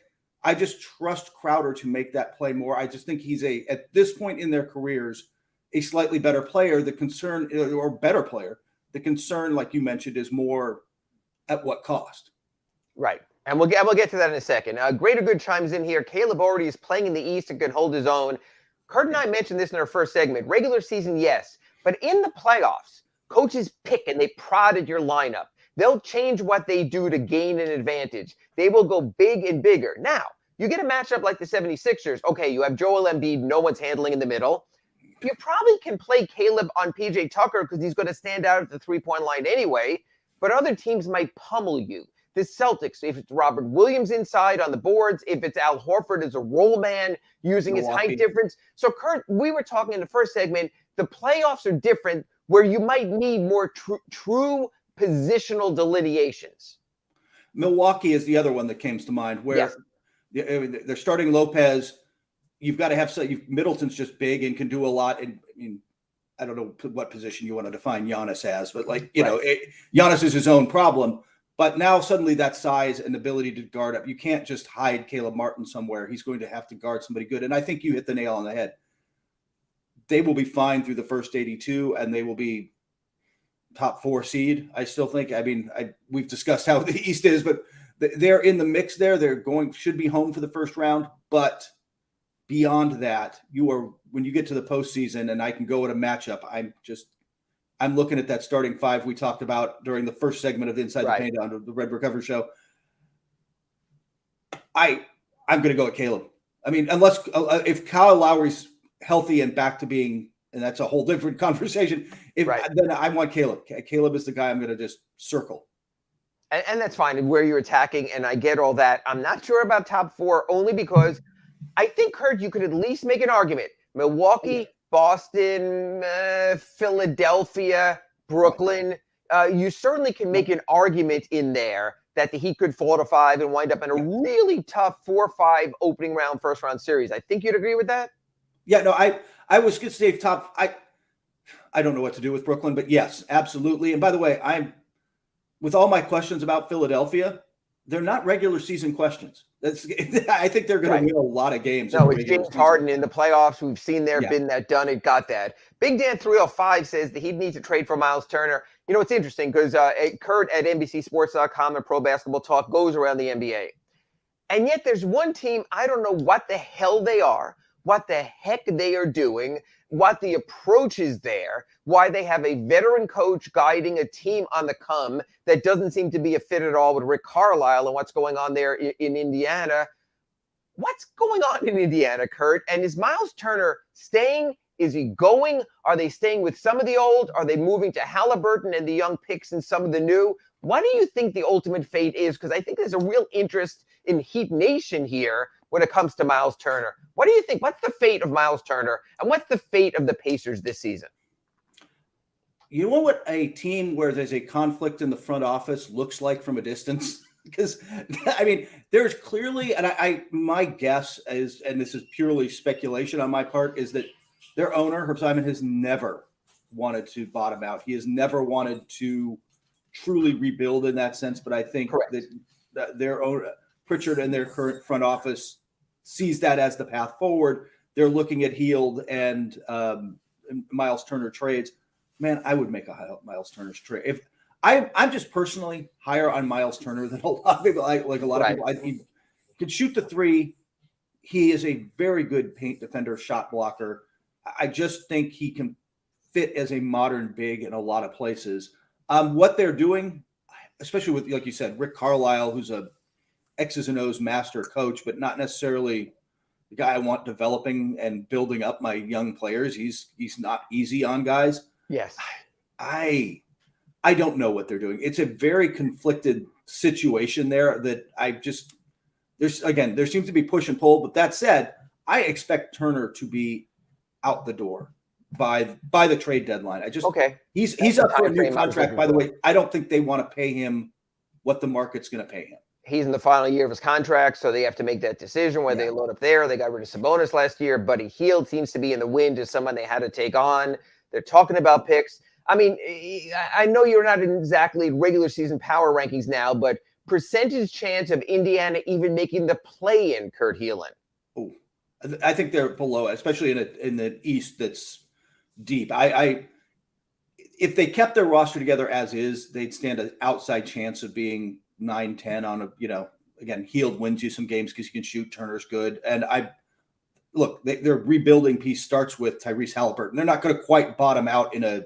I just trust Crowder to make that play more. I just think he's at this point in their careers, a slightly better player. The concern, or better player, the concern, like you mentioned, is more at what cost. Right. And we'll get to that in a second. Greater Good chimes in here. Caleb already is playing in the East and can hold his own. Kurt and I mentioned this in our first segment. Regular season, yes. But in the playoffs, coaches pick and they prod at your lineup. They'll change what they do to gain an advantage. They will go big and bigger. Now, you get a matchup like the 76ers. Okay, you have Joel Embiid. No one's handling in the middle. You probably can play Caleb on PJ Tucker because he's going to stand out at the three-point line anyway. But other teams might pummel you. The Celtics, if it's Robert Williams inside on the boards, if it's Al Horford as a roll man using his height difference. So, Kurt, we were talking in the first segment, the playoffs are different where you might need more true positional delineations. Milwaukee is the other one that comes to mind where they're starting Lopez. You've got to have Middleton's just big and can do a lot. And I mean, I don't know what position you want to define Giannis as, but Giannis is his own problem. But now suddenly that size and ability to guard up, you can't just hide Caleb Martin somewhere. He's going to have to guard somebody good. And I think you hit the nail on the head. They will be fine through the first 82 and they will be top 4 seed. I still think, we've discussed how the East is, but they're in the mix there. Should be home for the first round. But beyond that, when you get to the postseason and I can go at a matchup, I'm looking at that starting 5 we talked about during the first segment of Inside the Paint on the Red Recover Show. I'm going to go at Caleb. I mean, unless if Kyle Lowry's healthy and back to being, and that's a whole different conversation. Then I want Caleb. Caleb is the guy I'm going to just circle. And that's fine where you're attacking, and I get all that. I'm not sure about top 4 only because I think, Kurt, you could at least make an argument. Milwaukee, Boston, Philadelphia, Brooklyn. You certainly can make an argument in there that the Heat could fall to 5 and wind up in a really tough 4-5 opening round, first round series. I think you'd agree with that? Yeah, no, I was going to say top. I don't know what to do with Brooklyn, but yes, absolutely. And by the way, with all my questions about Philadelphia, they're not regular season questions. I think they're going to win a lot of games. No, it's James Harden in the playoffs. We've seen there, been that, done it, got that. Big Dan 305 says the Heat need to trade for Miles Turner. You know, it's interesting because Kurt at NBCSports.com and Pro Basketball Talk goes around the NBA. And yet there's one team, I don't know what the hell they are, what the heck they are doing, what the approach is there, why they have a veteran coach guiding a team on the come that doesn't seem to be a fit at all with Rick Carlisle and what's going on there in Indiana. What's going on in Indiana, Kurt? And is Miles Turner staying? Is he going? Are they staying with some of the old? Are they moving to Halliburton and the young picks and some of the new? What do you think the ultimate fate is? Because I think there's a real interest in Heat Nation here when it comes to Miles Turner. What do you think? What's the fate of Miles Turner? And what's the fate of the Pacers this season? You know what a team where there's a conflict in the front office looks like from a distance? Because, I mean, there's clearly, and my guess is, and this is purely speculation on my part, is that their owner, Herb Simon, has never wanted to bottom out. He has never wanted to truly rebuild in that sense. But I think that their owner, Pritchard, and their current front office sees that as the path forward. They're looking at Hield and Miles Turner trades. Man, I would make a Miles Turner's trade. If I'm just personally higher on Miles Turner than a lot of people. Like a lot of people, he can shoot the three. He is a very good paint defender, shot blocker. I just think he can fit as a modern big in a lot of places. What they're doing, especially with, like you said, Rick Carlisle, who's a X's and O's master coach, but not necessarily the guy I want developing and building up my young players. He's not easy on guys. Yes. I don't know what they're doing. It's a very conflicted situation there that there seems to be push and pull. But that said, I expect Turner to be out the door by the trade deadline. He's up for a new contract, by the way. I don't think they want to pay him what the market's going to pay him. He's in the final year of his contract, so they have to make that decision whether they load up there. They got rid of Sabonis last year. Buddy Hield seems to be in the wind as someone they had to take on. They're talking about picks. I mean, I know you're not in exactly regular season power rankings now, but percentage chance of Indiana even making the play-in, Kurt Heelan? Oh, I think they're below, especially in the East that's deep. If they kept their roster together as is, they'd stand an outside chance of being 9-10 on again, Hield wins you some games because you can shoot. Turner's good. And their rebuilding piece starts with Tyrese Halliburton. They're not going to quite bottom out in a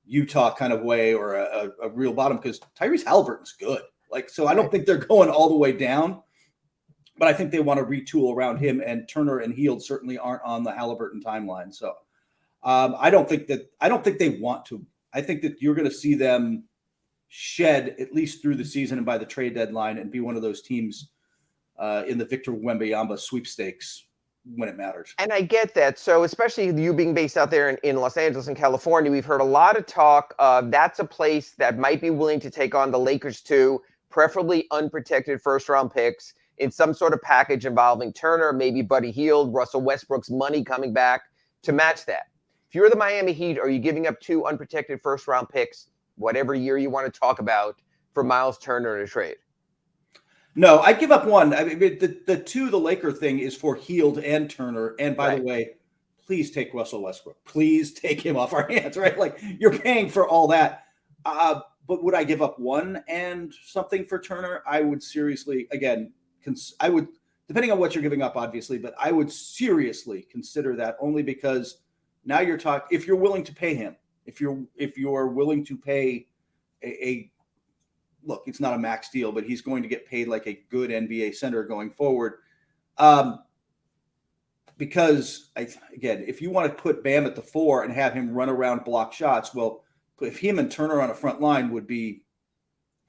Utah kind of way or a real bottom because Tyrese Halliburton's good. So I don't think they're going all the way down, but I think they want to retool around him, and Turner and Hield certainly aren't on the Halliburton timeline. So I don't think they want to. I think that you're going to see them shed at least through the season and by the trade deadline and be one of those teams in the Victor Wembanyama sweepstakes when it matters. And I get that. So especially you being based out there in Los Angeles and California, we've heard a lot of talk of that's a place that might be willing to take on the Lakers too, preferably unprotected first-round picks in some sort of package involving Turner, maybe Buddy Hield, Russell Westbrook's money coming back to match that. If you're the Miami Heat, are you giving up 2 unprotected first-round picks, whatever year you want to talk about, for Miles Turner in a trade? No, I'd give up 1. I mean, the Laker thing is for Hield and Turner. And by the way, please take Russell Westbrook. Please take him off our hands, right? You're paying for all that. But would I give up 1 and something for Turner? I would seriously, again, depending on what you're giving up, obviously, but I would seriously consider that only because now you're talking, if you're willing to pay him, if you're willing to pay look, it's not a max deal, but he's going to get paid like a good NBA center going forward. Because again, if you want to put Bam at the 4 and have him run around block shots, well, if him and Turner on a front line would be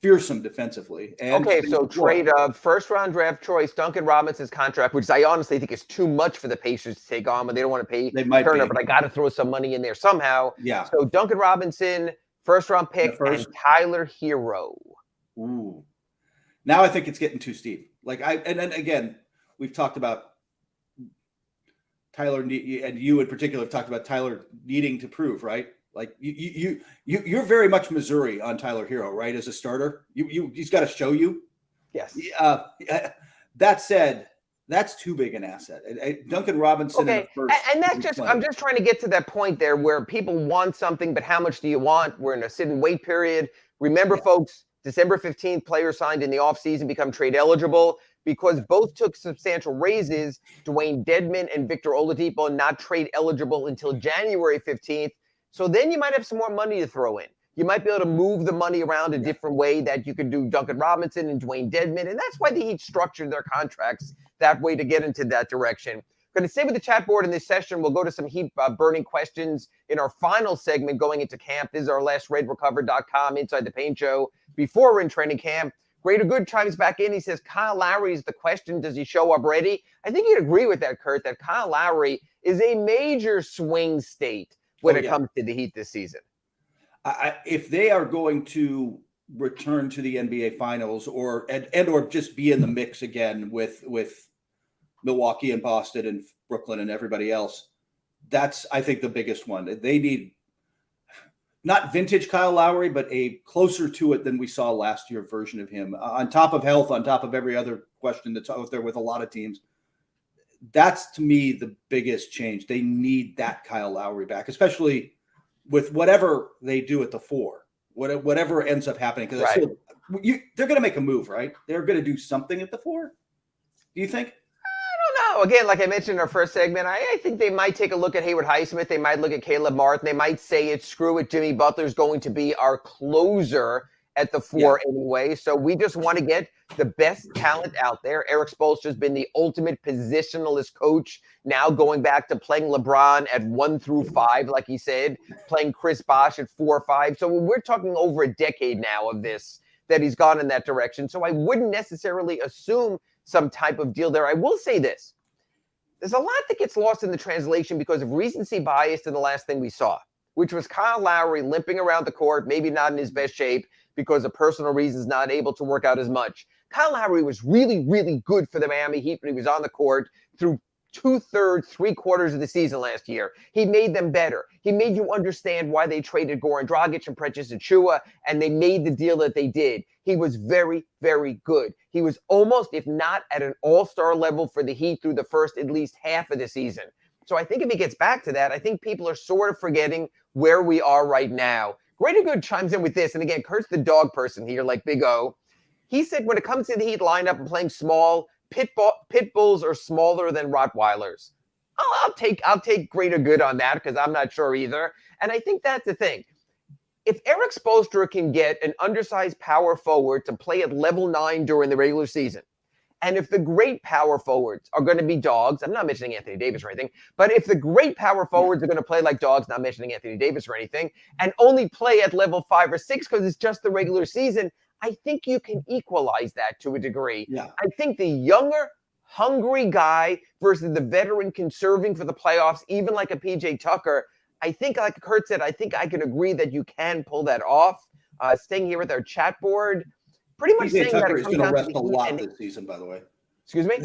fearsome defensively. And so trade of first-round draft choice, Duncan Robinson's contract, which I honestly think is too much for the Pacers to take on, but they don't want to pay Turner, but I got to throw some money in there somehow. Yeah. So Duncan Robinson, first-round pick, and Tyler Hero. Ooh. Now I think it's getting too steep. And then again, we've talked about Tyler, and you in particular have talked about Tyler needing to prove, right? You're very much Missouri on Tyler Hero, right? As a starter, he's got to show you. Yes. That said, that's too big an asset. Duncan Robinson. Okay, and that's just, I'm just trying to get to that point there where people want something, but how much do you want? We're in a sit and wait period. Remember, folks, December 15th, players signed in the offseason become trade eligible because both took substantial raises. Dwayne Dedmon and Victor Oladipo not trade eligible until January 15th. So then you might have some more money to throw in. You might be able to move the money around a different way that you could do Duncan Robinson and Dwayne Dedmon. And that's why the Heat structured their contracts that way to get into that direction. Going to stay with the chat board in this session. We'll go to some Heat burning questions in our final segment going into camp. This is our last RaidRecover.com Inside the Paint show before we're in training camp. Greater Good chimes back in. He says, Kyle Lowry is the question. Does he show up ready? I think you'd agree with that, Kurt, that Kyle Lowry is a major swing state when it comes to the Heat this season. If they are going to return to the NBA Finals or just be in the mix again with Milwaukee and Boston and Brooklyn and everybody else, that's, I think, the biggest one. They need not vintage Kyle Lowry, but a closer to it than we saw last year version of him. On top of health, on top of every other question that's out there with a lot of teams, that's, to me, the biggest change. They need that Kyle Lowry back, especially with whatever they do at the 4, whatever ends up happening. Because they're going to make a move, right? They're going to do something at the 4. Do you think? I don't know. Again, like I mentioned in our first segment, I think they might take a look at Haywood Highsmith. They might look at Caleb Martin. They might say screw it, Jimmy Butler's going to be our closer at the 4 anyway. So we just want to get the best talent out there. Eric Spoelstra has been the ultimate positionalist coach, now going back to playing LeBron at 1 through 5, like he said, playing Chris Bosh at 4 or 5. So we're talking over a decade now of this, that he's gone in that direction. So I wouldn't necessarily assume some type of deal there. I will say this. there's a lot that gets lost in the translation because of recency bias to the last thing we saw, which was Kyle Lowry limping around the court, maybe not in his best shape because of personal reasons, not able to work out as much. Kyle Lowry was really, really good for the Miami Heat when he was on the court through 2/3, 3/4 of the season last year. He made them better. He made you understand why they traded Goran Dragic and Precious Achiuwa, and they made the deal that they did. He was very, very good. He was almost, if not at an all-star level for the Heat through the first at least half of the season. So I think if he gets back to that, I think people are sort of forgetting where we are right now. Greater Good chimes in with this, and again, Kurt's the dog person here, like Big O. He said when it comes to the Heat lineup and playing small, pit bulls are smaller than Rottweilers. I'll take Greater Good on that because I'm not sure either. And I think that's the thing. If Eric Spoelstra can get an undersized power forward to play at level 9 during the regular season, and if the great power forwards are going to be dogs, I'm not mentioning Anthony Davis or anything, but if the great power forwards are going to play like dogs, not mentioning Anthony Davis or anything, and only play at level 5 or 6 because it's just the regular season, I think you can equalize that to a degree. Yeah. I think the younger, hungry guy versus the veteran conserving for the playoffs, even like a PJ Tucker, I think, like Kurt said, I think I can agree that you can pull that off. Staying here with our chat board, pretty much PJ saying Tucker that is going to rest a lot this season, by the way. Excuse me?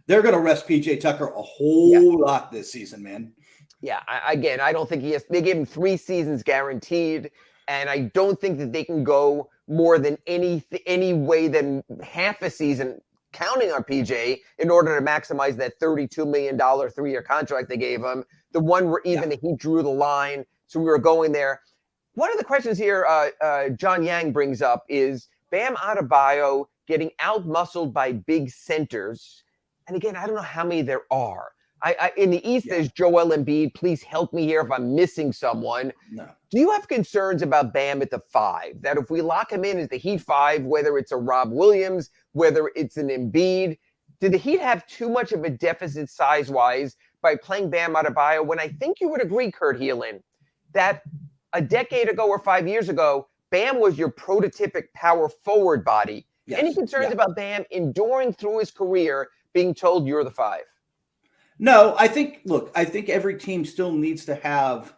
They're going to rest PJ Tucker a whole lot this season, man. Yeah, I don't think he has. They gave him 3 seasons guaranteed, and I don't think that they can go more than any way than half a season counting on PJ in order to maximize that $32 million 3-year contract they gave him, the one where even he drew the line. So we were going there. One of the questions here John Yang brings up is Bam Adebayo getting out-muscled by big centers. And again, I don't know how many there are. In the East, there's Joel Embiid. Please help me here if I'm missing someone. No. Do you have concerns about Bam at the 5? That if we lock him in as the Heat 5, whether it's a Rob Williams, whether it's an Embiid, do the Heat have too much of a deficit size-wise by playing Bam Adebayo when I think you would agree, Kurt Heelan, that a decade ago or 5 years ago, Bam was your prototypic power forward body. Yes. Any concerns about Bam enduring through his career being told you're the 5? No, I think every team still needs to have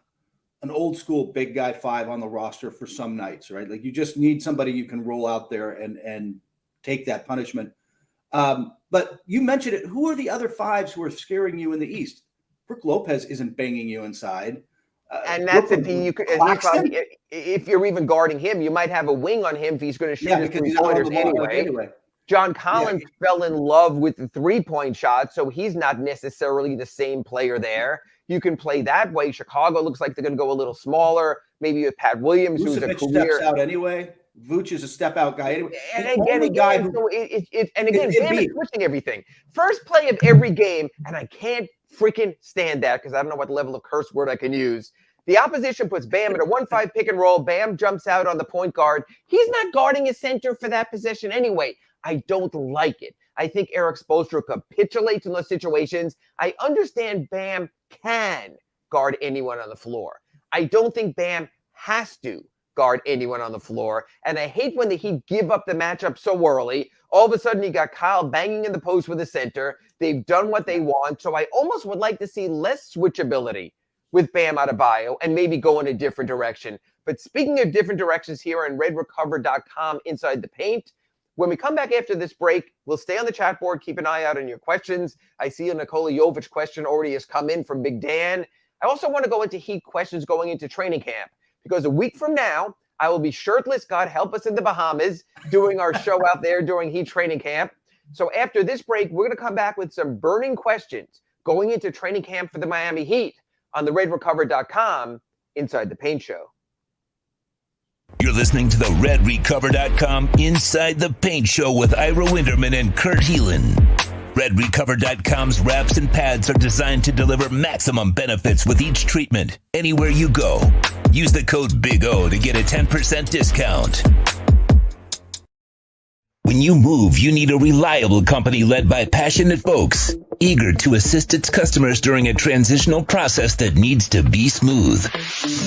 an old school big guy 5 on the roster for some nights, right? Like you just need somebody you can roll out there and take that punishment. But you mentioned it. Who are the other 5s who are scaring you in the East? Brook Lopez isn't banging you inside. And that's if you're even guarding him, you might have a wing on him if he's going to shoot his 3-pointers anyway. John Collins fell in love with the 3-point shot, so he's not necessarily the same player there. You can play that way. Chicago looks like they're going to go a little smaller, maybe with Pat Williams, who's a career. Steps out anyway. Vooch is a step-out guy anyway. And again, Bam is pushing everything. First play of every game, and I can't freaking stand that because I don't know what level of curse word I can use. The opposition puts Bam in a 1-5 pick and roll. Bam jumps out on the point guard. He's not guarding his center for that position anyway. I don't like it. I think Eric Spoelstra capitulates in those situations. I understand Bam can guard anyone on the floor. I don't think Bam has to guard anyone on the floor. And I hate when the Heat give up the matchup so early. All of a sudden, you got Kyle banging in the post with the center. They've done what they want. So I almost would like to see less switchability with Bam Adebayo and maybe go in a different direction. But speaking of different directions here on redrecover.com inside the paint, when we come back after this break, we'll stay on the chat board. Keep an eye out on your questions. I see a Nikola Jovic question already has come in from Big Dan. I also want to go into Heat questions going into training camp because a week from now, I will be shirtless, God help us, in the Bahamas doing our show out there during Heat training camp. So after this break, we're going to come back with some burning questions going into training camp for the Miami Heat on the redrecover.com Inside the Paint Show. You're listening to the redrecover.com Inside the Paint Show with Ira Winderman and Kurt Heelan. redrecover.com's wraps and pads are designed to deliver maximum benefits with each treatment anywhere you go. Use the code Big O to get a 10% discount. When you move, you need a reliable company led by passionate folks, eager to assist its customers during a transitional process that needs to be smooth.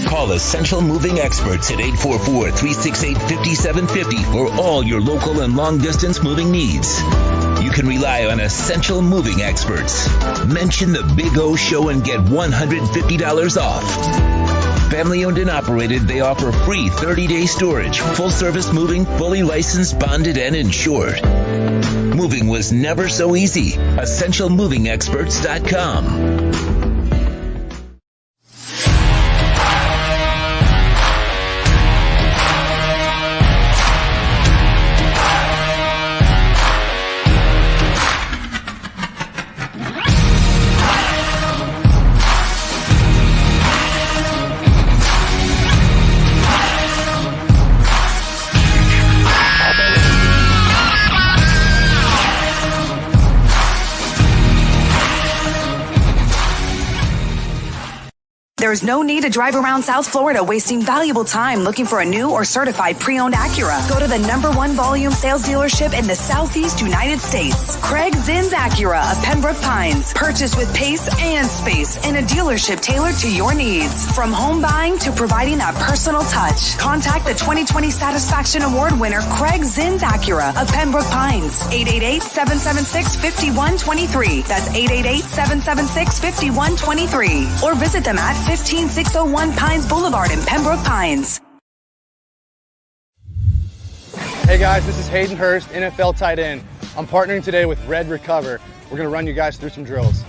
Call Essential Moving Experts at 844-368-5750 for all your local and long-distance moving needs. You can rely on essential moving experts. Mention the Big O Show and get $150 off. Family owned and operated, they offer free 30-day storage, full-service moving, fully licensed, bonded, and insured. Moving was never so easy. EssentialMovingExperts.com. There's no need to drive around South Florida wasting valuable time looking for a new or certified pre-owned Acura. Go to the #1 volume sales dealership in the Southeast United States. Craig Zinn's Acura of Pembroke Pines. Purchase with pace and space in a dealership tailored to your needs. From home buying to providing that personal touch. Contact the 2020 Satisfaction Award winner Craig Zinn's Acura of Pembroke Pines. 888-776-5123. That's 888-776-5123. Or visit them at 15601 Pines Boulevard in Pembroke Pines. Hey guys, this is Hayden Hurst, NFL tight end. I'm partnering today with Red Recover. We're going to run you guys through some drills.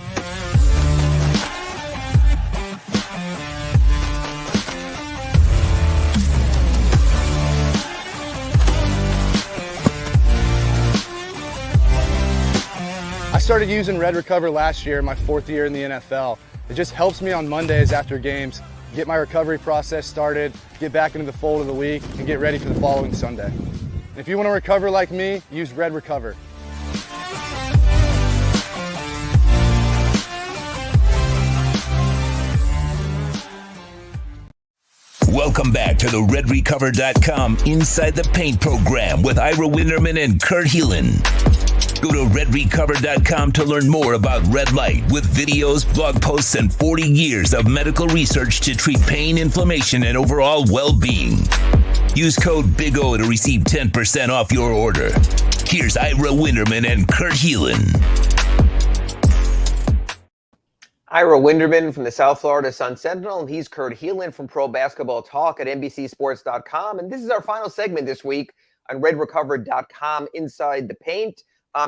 I started using Red Recover last year, my 4th year in the NFL. It just helps me on Mondays after games, get my recovery process started, get back into the fold of the week, and get ready for the following Sunday. And if you want to recover like me, use Red Recover. Welcome back to the RedRecover.com Inside the Paint program with Ira Winderman and Kurt Heelan. Go to RedRecover.com to learn more about red light with videos, blog posts, and 40 years of medical research to treat pain, inflammation, and overall well-being. Use code BIG-O to receive 10% off your order. Here's Ira Winderman and Kurt Heelan. Ira Winderman from the South Florida Sun-Sentinel, and he's Kurt Heelan from Pro Basketball Talk at NBCSports.com. And this is our final segment this week on RedRecover.com Inside the Paint.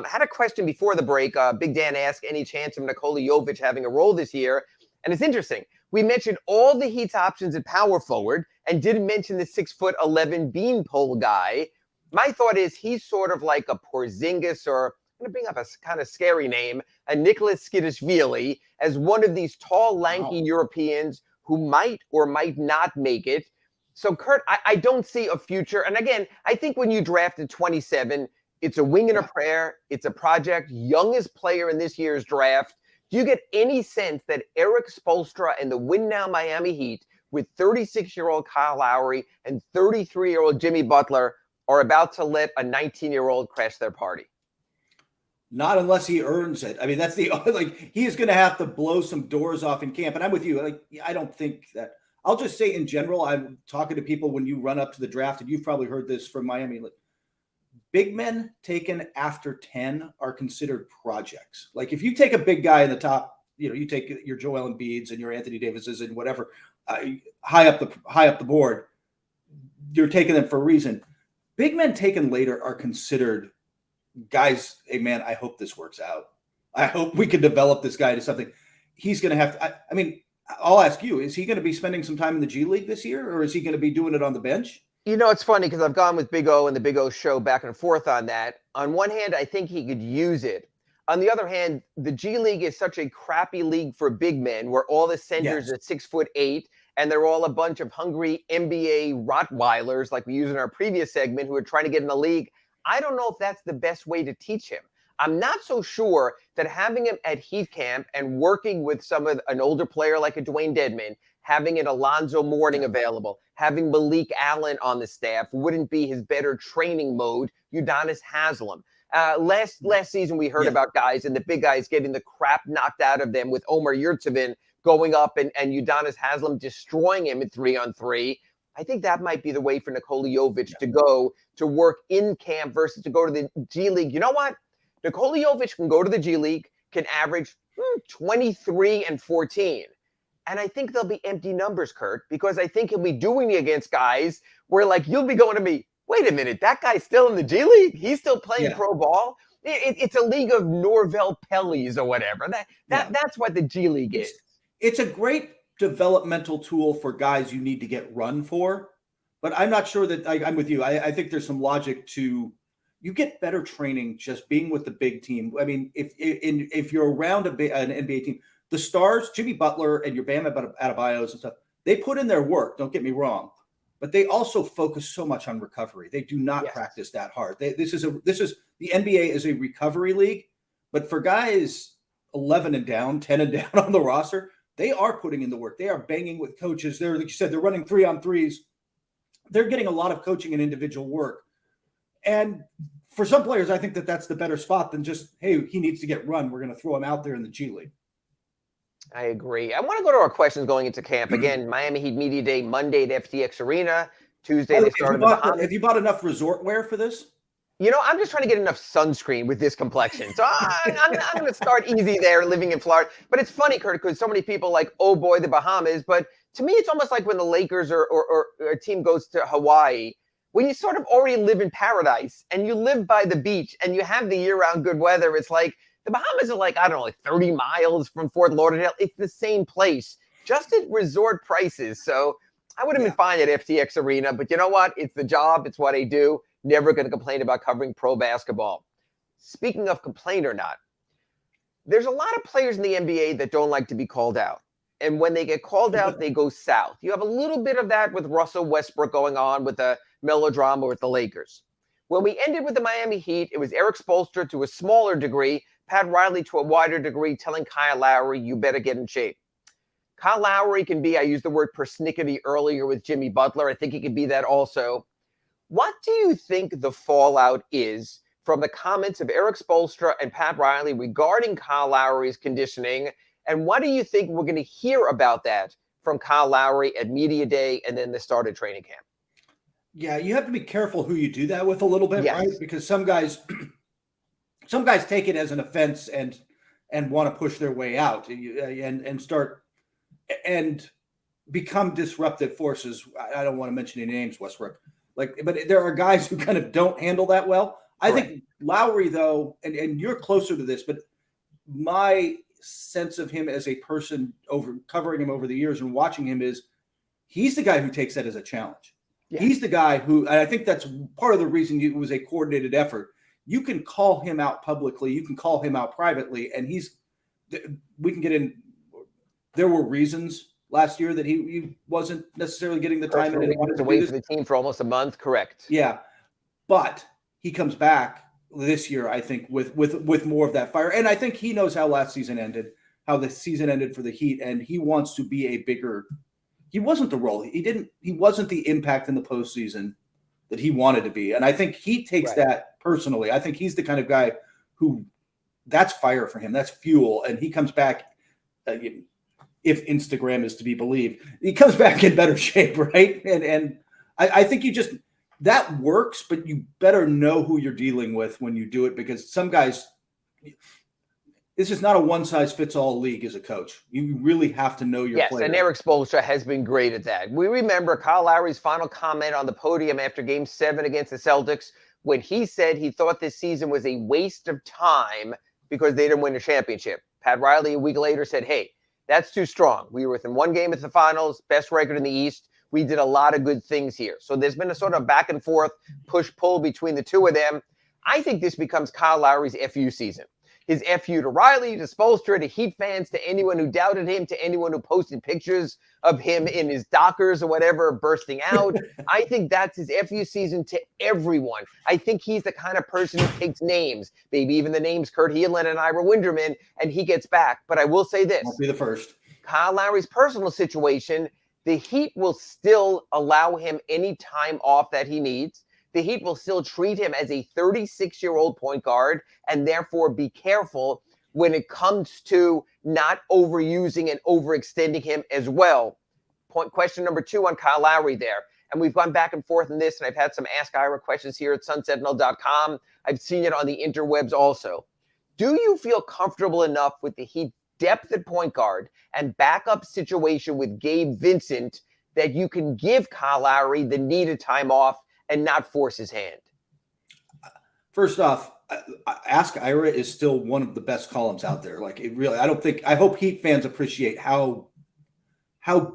Had a question before the break. Big Dan asked, any chance of Nikola Jovic having a role this year? And it's interesting. We mentioned all the Heat's options at power forward and didn't mention the 6'11" beanpole guy. My thought is he's sort of like a Porzingis, or I'm going to bring up a kind of scary name, a Nicholas Skidishvili, as one of these tall, lanky Europeans who might or might not make it. So, Kurt, I don't see a future. And again, I think when you drafted 27, it's a wing and a prayer. It's a project. Youngest player in this year's draft. Do you get any sense that Eric Spoelstra and the win now Miami Heat with 36-year-old Kyle Lowry and 33-year-old Jimmy Butler are about to let a 19-year-old crash their party? Not unless he earns it. I mean, that's the he's going to have to blow some doors off in camp. And I'm with you. I don't think that. I'll just say in general, I'm talking to people when you run up to the draft, and you've probably heard this from Miami. Big men taken after 10 are considered projects. Like if you take a big guy in the top, you take your Joel Embiids and your Anthony Davises and whatever high up the board, you're taking them for a reason. Big men taken later are considered guys. Hey man, I hope this works out. I hope we can develop this guy to something. He's going to have to. I mean, I'll ask you: is he going to be spending some time in the G League this year, or is he going to be doing it on the bench? It's funny because I've gone with Big O and the Big O show back and forth on that. On one hand, I think he could use it. On the other hand, the G League is such a crappy league for big men where all the centers are 6'8", and they're all a bunch of hungry NBA Rottweilers like we used in our previous segment who are trying to get in the league. I don't know if that's the best way to teach him. I'm not so sure that having him at Heat Camp and working with an older player like a Dwayne Dedmon, having an Alonzo Mourning available, having Malik Allen on the staff wouldn't be his better training mode. Udonis Haslem. Last season we heard about guys and the big guys getting the crap knocked out of them with Omer Yurtseven going up and Udonis Haslem destroying him at 3-on-3. I think that might be the way for Nikola Jovic to go to work in camp versus to go to the G League. You know what? Nikola Jovic can go to the G League, can average 23 and 14. And I think they'll be empty numbers, Kurt, because I think he'll be doing it against guys where, like, you'll be going to me, wait a minute, that guy's still in the G League? He's still playing pro ball? It's a league of Norvell Pellies or whatever. That's what the G League is. It's a great developmental tool for guys you need to get run for. But I'm not sure that I'm with you. I think there's some logic to you get better training just being with the big team. I mean, if you're around an NBA team, the stars, Jimmy Butler and your Bam Adebayos and stuff, they put in their work. Don't get me wrong, but they also focus so much on recovery. They do not practice that hard. This is the NBA is a recovery league, but for guys 11 and down, 10 and down on the roster, they are putting in the work. They are banging with coaches. They're, like you said, they're running 3-on-3s. They're getting a lot of coaching and individual work. And for some players, I think that that's the better spot than just, hey, he needs to get run. We're going to throw him out there in the G League. I agree. I want to go to our questions going into camp. Again, Miami Heat Media Day, Monday at FTX Arena. Tuesday, they started have you bought enough resort wear for this? You know, I'm just trying to get enough sunscreen with this complexion. So I'm going to start easy there living in Florida. But it's funny, Kurt, because so many people like, oh, boy, the Bahamas. But to me, it's almost like when the Lakers or a team goes to Hawaii, when you sort of already live in paradise and you live by the beach and you have the year-round good weather. It's like the Bahamas are like, I don't know, like 30 miles from Fort Lauderdale. It's the same place, just at resort prices. So I would have been fine at FTX Arena. But you know what? It's the job. It's what I do. Never going to complain about covering pro basketball. Speaking of complain or not, there's a lot of players in the NBA that don't like to be called out. And when they get called out, they go south. You have a little bit of that with Russell Westbrook going on with the melodrama with the Lakers. When we ended with the Miami Heat, it was Eric Spoelstra to a smaller degree, Pat Riley to a wider degree, telling Kyle Lowry, you better get in shape. Kyle Lowry can be, I used the word persnickety earlier with Jimmy Butler. I think he could be that also. What do you think the fallout is from the comments of Eric Spoelstra and Pat Riley regarding Kyle Lowry's conditioning? And what do you think we're going to hear about that from Kyle Lowry at Media Day and then the start of training camp? Yeah, you have to be careful who you do that with a little bit, right? Because some guys take it as an offense and want to push their way out and start and become disruptive forces. I don't want to mention any names, Westbrook. But there are guys who kind of don't handle that well. I think Lowry, though, and you're closer to this, but my sense of him as a person covering him over the years and watching him is he's the guy who takes that as a challenge. Yeah. He's the guy who, and I think that's part of the reason it was a coordinated effort. You can call him out publicly. You can call him out privately. And we can get in. There were reasons last year that he wasn't necessarily getting the time. And he wanted to wait for the team for almost a month. Correct. Yeah. But he comes back this year, I think, with more of that fire. And I think he knows how last season ended, how the season ended for the Heat. And he wants to be a bigger, he wasn't the role. He wasn't the impact in the postseason that he wanted to be. And I think he takes that personally. I think he's the kind of guy who that's fire for him. That's fuel. And he comes back, if Instagram is to be believed, he comes back in better shape, right? And I think that works, but you better know who you're dealing with when you do it, because some guys, this is not a one-size-fits-all league as a coach. You really have to know your player. Yes, and Eric Spoelstra has been great at that. We remember Kyle Lowry's final comment on the podium after Game 7 against the Celtics when he said he thought this season was a waste of time because they didn't win a championship. Pat Riley a week later said, hey, that's too strong. We were within one game at the finals, best record in the East. We did a lot of good things here. So there's been a sort of back and forth push-pull between the two of them. I think this becomes Kyle Lowry's FU season. His FU to Riley, to Spoelstra, to Heat fans, to anyone who doubted him, to anyone who posted pictures of him in his Dockers or whatever bursting out. I think that's his FU season to everyone. I think he's the kind of person who takes names, maybe even the names Kurt Heelan and Ira Winderman, and he gets back. But I will say this. Won't be the first. Kyle Lowry's personal situation, the Heat will still allow him any time off that he needs. The Heat will still treat him as a 36-year-old point guard and therefore be careful when it comes to not overusing and overextending him as well. Question number 2 on Kyle Lowry there. And we've gone back and forth on this, and I've had some Ask Ira questions here at sunsentinel.com. I've seen it on the interwebs also. Do you feel comfortable enough with the Heat depth at point guard and backup situation with Gabe Vincent that you can give Kyle Lowry the needed time off and not force his hand? First off, Ask Ira is still one of the best columns out there. Like, it really, I hope Heat fans appreciate how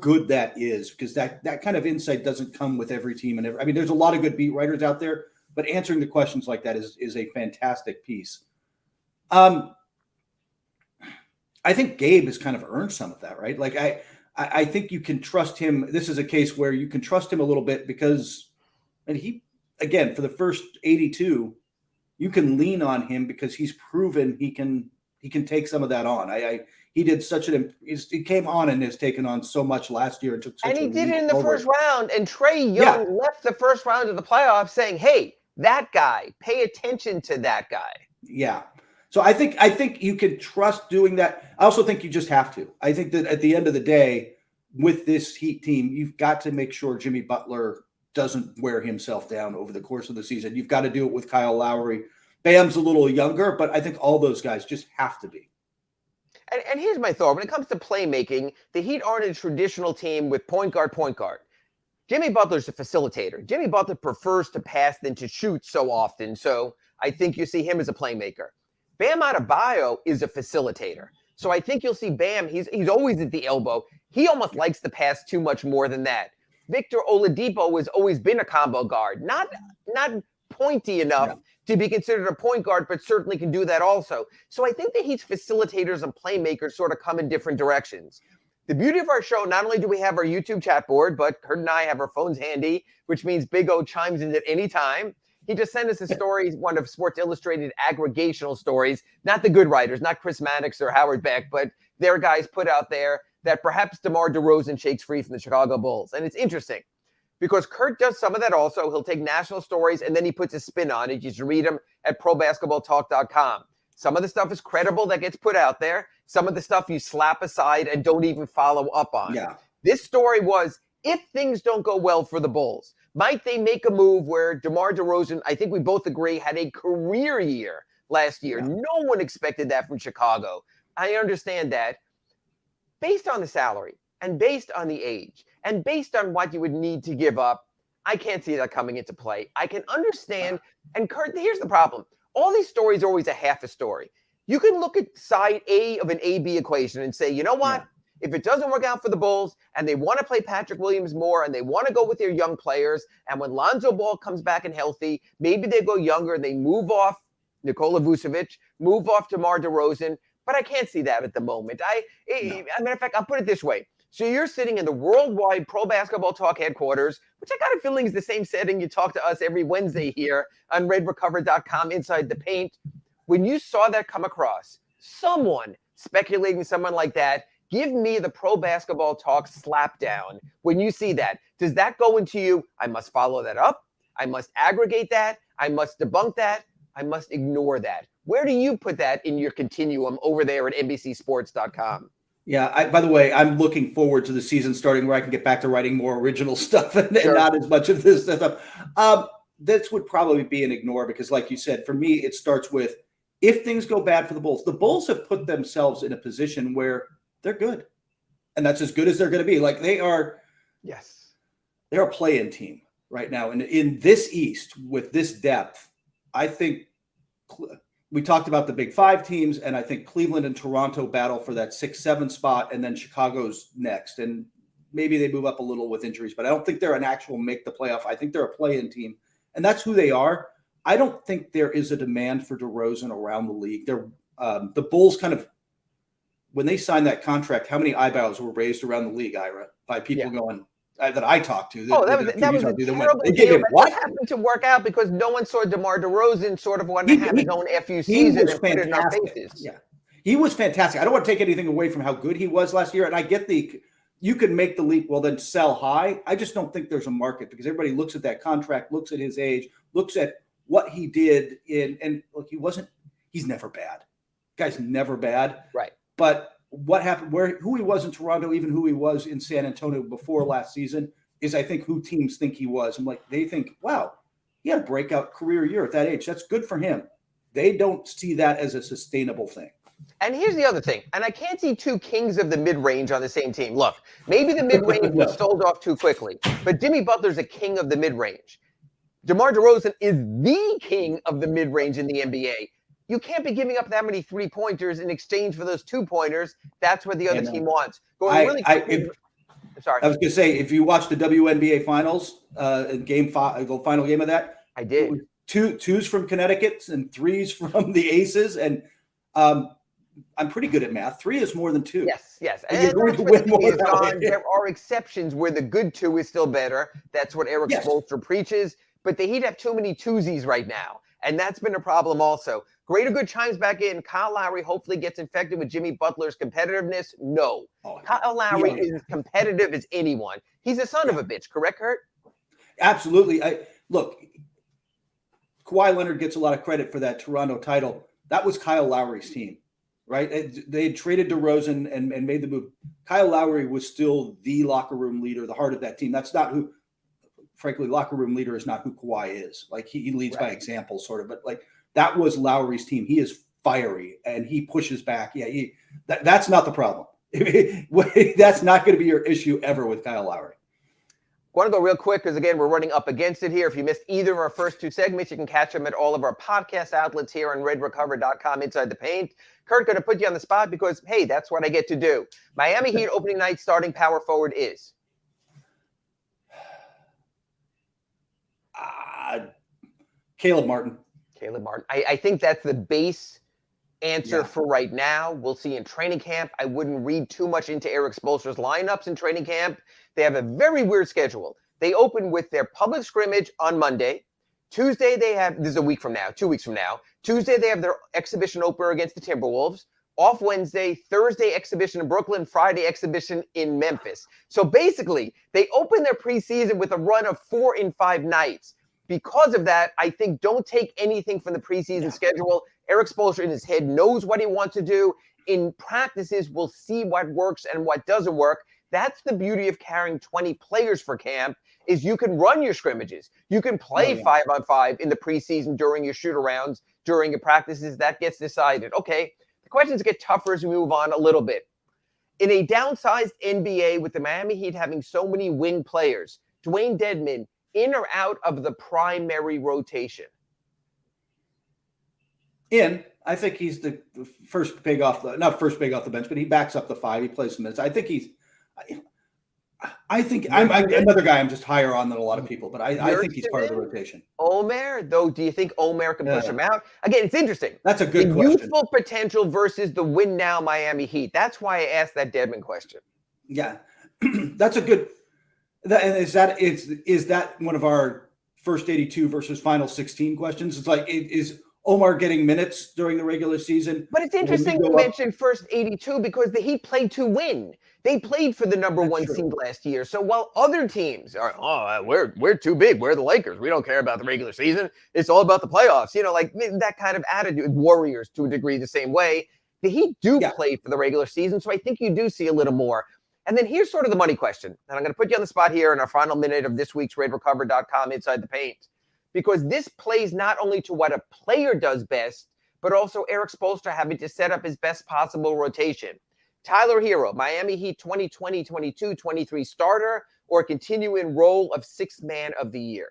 good that is, because that kind of insight doesn't come with every team. And I mean, there's a lot of good beat writers out there, but answering the questions like that is a fantastic piece. I think Gabe has kind of earned some of that, right? Like, I think you can trust him. This is a case where you can trust him a little bit because, and he, again, for the first 82, you can lean on him because he's proven he can take some of that on. He did such he came on and has taken on so much last year and took such. And he did it in the first round. And Trae Young left the first round of the playoffs saying, "Hey, that guy, pay attention to that guy." Yeah. So I think you can trust doing that. I also think you just have to. I think that at the end of the day, with this Heat team, you've got to make sure Jimmy Butler doesn't wear himself down over the course of the season. You've got to do it with Kyle Lowry. Bam's a little younger, but I think all those guys just have to be. And here's my thought. When it comes to playmaking, the Heat aren't a traditional team with point guard. Jimmy Butler's a facilitator. Jimmy Butler prefers to pass than to shoot so often. So I think you see him as a playmaker. Bam Adebayo is a facilitator. So I think you'll see Bam. He's always at the elbow. He almost likes to pass too much more than that. Victor Oladipo has always been a combo guard. Not pointy enough to be considered a point guard, but certainly can do that also. So I think that Heat's facilitators and playmakers sort of come in different directions. The beauty of our show, not only do we have our YouTube chat board, but Kurt and I have our phones handy, which means Big O chimes in at any time. He just sent us a story, one of Sports Illustrated aggregational stories, not the good writers, not Chris Mannix or Howard Beck, but their guys put out there that perhaps DeMar DeRozan shakes free from the Chicago Bulls. And it's interesting because Kurt does some of that also. He'll take national stories and then he puts a spin on it. You should read them at probasketballtalk.com. Some of the stuff is credible that gets put out there. Some of the stuff you slap aside and don't even follow up on. Yeah. This story was, if things don't go well for the Bulls, might they make a move where DeMar DeRozan, I think we both agree, had a career year last year. Yeah. No one expected that from Chicago. I understand that. Based on the salary and based on the age and based on what you would need to give up, I can't see that coming into play. I can understand. And Kurt, here's the problem. All these stories are always a half a story. You can look at side A of an A-B equation and say, you know what? Yeah. If it doesn't work out for the Bulls and they want to play Patrick Williams more and they want to go with their young players, and when Lonzo Ball comes back and healthy, maybe they go younger and they move off Nikola Vucevic, move off DeMar DeRozan. But I can't see that at the moment. As a matter of fact, I'll put it this way. So you're sitting in the worldwide Pro Basketball Talk headquarters, which I got a feeling is the same setting you talk to us every Wednesday here on redrecover.com inside the paint. When you saw that come across, someone speculating someone like that, give me the Pro Basketball Talk slap down. When you see that, does that go into you? I must follow that up. I must aggregate that. I must debunk that. I must ignore that. Where do you put that in your continuum over there at NBCSports.com? Yeah, by the way, I'm looking forward to the season starting where I can get back to writing more original stuff and not as much of this stuff. This would probably be an ignore because, like you said, for me, it starts with if things go bad for the Bulls. The Bulls have put themselves in a position where they're good, and that's as good as they're going to be. Like they are, they're a play-in team right now, and in this East with this depth, I think. We talked about the Big Five teams, and I think Cleveland and Toronto battle for that 6-7 spot, and then Chicago's next. And maybe they move up a little with injuries, but I don't think they're an actual make the playoff. I think they're a play-in team, and that's who they are. I don't think there is a demand for DeRozan around the league. They're the Bulls kind of, when they signed that contract, how many eyebrows were raised around the league, Ira, by people going, that I talked to. That was a terrible deal. What happened to work out because no one saw DeMar DeRozan sort of wanted to have his own FU season and put it in our faces. Yeah, he was fantastic. I don't want to take anything away from how good he was last year. And I get you can make the leap, well, then sell high. I just don't think there's a market because everybody looks at that contract, looks at his age, looks at what he did and look, he's never bad. Guy's never bad. Right. But what happened, who he was in Toronto, even who he was in San Antonio before last season, is I think who teams think he was. I'm like, they think, wow, he had a breakout career year at that age. That's good for him. they don't see that as a sustainable thing. And here's the other thing, and I can't see two kings of the mid-range on the same team. Look, maybe the mid-range was sold off too quickly, but Jimmy Butler's a king of the mid-range. DeMar DeRozan is the king of the mid-range in the NBA. You can't be giving up that many three-pointers in exchange for those two-pointers. That's what the other team wants. Going really quickly. Sorry. I was going to say, if you watch the WNBA Finals, Game 5, the final game of that, I did. Twos from Connecticut and threes from the Aces, and I'm pretty good at math. 3 is more than 2. Yes. And you're going to win more that way. There are exceptions where the good 2 is still better. That's what Eric Spoelstra preaches. But the Heat have too many twosies right now, and that's been a problem also. Greater Good chimes back in. Kyle Lowry hopefully gets infected with Jimmy Butler's competitiveness. No. Kyle Lowry is as competitive as anyone. He's a son of a bitch, correct, Kurt? Absolutely. Look, Kawhi Leonard gets a lot of credit for that Toronto title. That was Kyle Lowry's team, right? They had traded DeRozan and made the move. Kyle Lowry was still the locker room leader, the heart of that team. That's not who, frankly, locker room leader is not who Kawhi is. Like, he leads by example, sort of. But, like, that was Lowry's team. He is fiery, and he pushes back. Yeah, that's not the problem. That's not going to be your issue ever with Kyle Lowry. I want to go real quick because, again, we're running up against it here. If you missed either of our first 2 segments, you can catch them at all of our podcast outlets here on redrecover.com inside the paint. Kurt, going to put you on the spot because, hey, that's what I get to do. Miami Heat opening night starting power forward is? Caleb Martin. I think that's the base answer for right now. We'll see in training camp. I wouldn't read too much into Eric Spoelstra's lineups in training camp. They have a very weird schedule. They open with their public scrimmage on Monday. Tuesday, this is a week from now, 2 weeks from now. Tuesday, they have their exhibition opener against the Timberwolves. Off Wednesday, Thursday exhibition in Brooklyn, Friday exhibition in Memphis. So basically, they open their preseason with a run of 4 in 5 nights. Because of that, I think don't take anything from the preseason schedule. Eric Spoelstra in his head knows what he wants to do. In practices, we'll see what works and what doesn't work. That's the beauty of carrying 20 players for camp, is you can run your scrimmages. You can play 5-on-5 in the preseason during your shoot-arounds, during your practices. That gets decided. Okay, the questions get tougher as we move on a little bit. In a downsized NBA with the Miami Heat having so many wing players, Dwayne Dedmon, in or out of the primary rotation? In. I think he's the first big off the, not first big off the bench, but he backs up the 5. He plays some minutes. I think I'm another guy I'm just higher on than a lot of people, but I think he's part of the rotation. Omer, though, do you think Omer can push him out? Again, it's interesting. That's a good question. Youthful potential versus the win now Miami Heat. That's why I asked that Dedmon question. Yeah, that's a good. And is that one of our first 82 versus final 16 questions? It's like, is Omar getting minutes during the regular season? But it's interesting you mentioned first 82 because the Heat played to win. They played for the number 1 seed last year. So while other teams are, we're too big. We're the Lakers. We don't care about the regular season. It's all about the playoffs. You know, like that kind of attitude. Warriors to a degree the same way. The Heat do play for the regular season. So I think you do see a little more. And then here's sort of the money question. And I'm going to put you on the spot here in our final minute of this week's RedRecover.com Inside the Paint. Because this plays not only to what a player does best, but also Eric Spoelstra having to set up his best possible rotation. Tyler Hero, Miami Heat 2020, 22, 23 starter, or continuing role of 6th man of the year?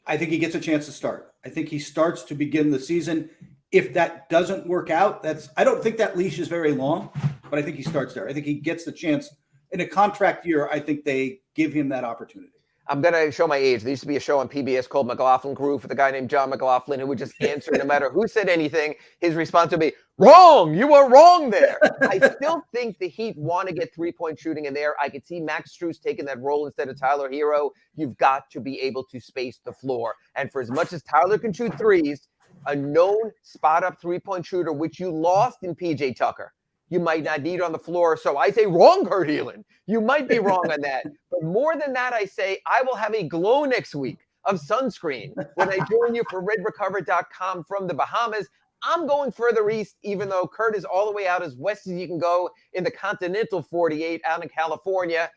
I think he gets a chance to start. I think he starts to begin the season. If that doesn't work out, I don't think that leash is very long, but I think he starts there. I think he gets the chance in a contract year. I think they give him that opportunity. I'm going to show my age. There used to be a show on PBS called McLaughlin Groove with a guy named John McLaughlin who would just answer no matter who said anything. His response would be, wrong. You were wrong there. I still think the Heat want to get 3-point shooting in there. I could see Max Strus taking that role instead of Tyler Hero. You've got to be able to space the floor. And for as much as Tyler can shoot threes, a known spot-up 3-point shooter, which you lost in P.J. Tucker, you might not need on the floor. So I say wrong, Kurt Heelan. You might be wrong on that. But more than that, I say I will have a glow next week of sunscreen when I join you for redrecover.com from the Bahamas. I'm going further east, even though Kurt is all the way out as west as you can go in the continental 48 out in California.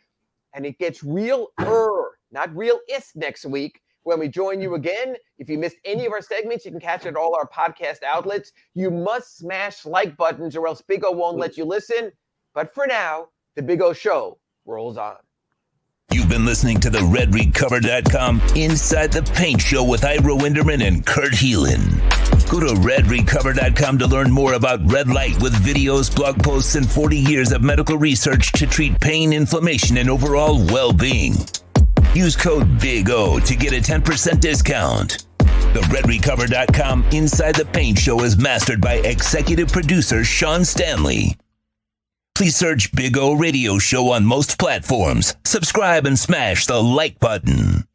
And it gets real not real-ist next week when we join you again. If you missed any of our segments, you can catch it at all our podcast outlets. You must smash like buttons or else Big O won't let you listen. But for now, the Big O Show rolls on. You've been listening to the RedRecover.com Inside the Paint Show with Ira Winderman and Kurt Heelan. Go to RedRecover.com to learn more about red light with videos, blog posts, and 40 years of medical research to treat pain, inflammation, and overall well-being. Use code BIG-O to get a 10% discount. The RedRecover.com Inside the Paint Show is mastered by executive producer Sean Stanley. Please search Big O Radio Show on most platforms. Subscribe and smash the like button.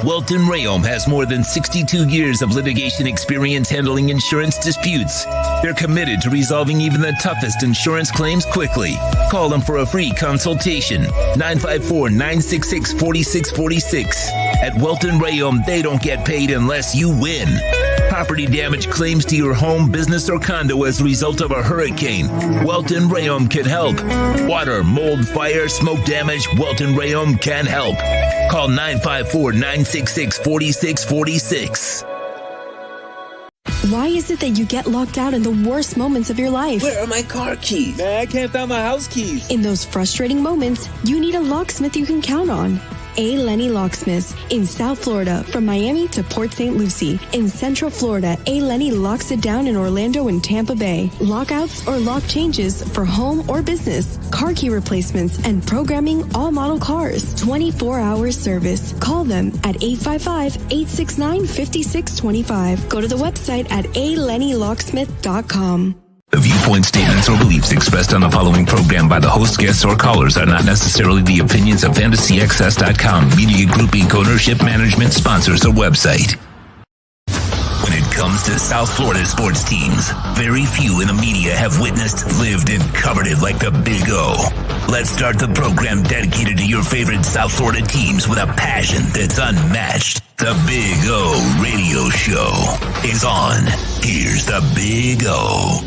Welton Rayom has more than 62 years of litigation experience handling insurance disputes. They're committed to resolving even the toughest insurance claims quickly. Call them for a free consultation. 954-966-4646. At Welton Rayom, they don't get paid unless you win. Property damage claims to your home, business, or condo as a result of a hurricane. Welton Rayom can help. Water, mold, fire, smoke damage, Welton Rayom can help. Call 954-966-4646. Why is it that you get locked out in the worst moments of your life? Where are my car keys? Man, I can't find my house keys. In those frustrating moments, you need a locksmith you can count on. A. Lenny Locksmiths in South Florida, from Miami to Port St. Lucie. In Central Florida, A. Lenny locks it down in Orlando and Tampa Bay. Lockouts or lock changes for home or business. Car key replacements and programming all model cars. 24-hour service. Call them at 855-869-5625. Go to the website at alennylocksmith.com. The viewpoint, statements, or beliefs expressed on the following program by the host, guests, or callers are not necessarily the opinions of FantasyXS.com, Media Group Inc., ownership, management, sponsors, or website. When it comes to South Florida sports teams, very few in the media have witnessed, lived, and covered it like the Big O. Let's start the program dedicated to your favorite South Florida teams with a passion that's unmatched. The Big O Radio Show is on. Here's the Big O.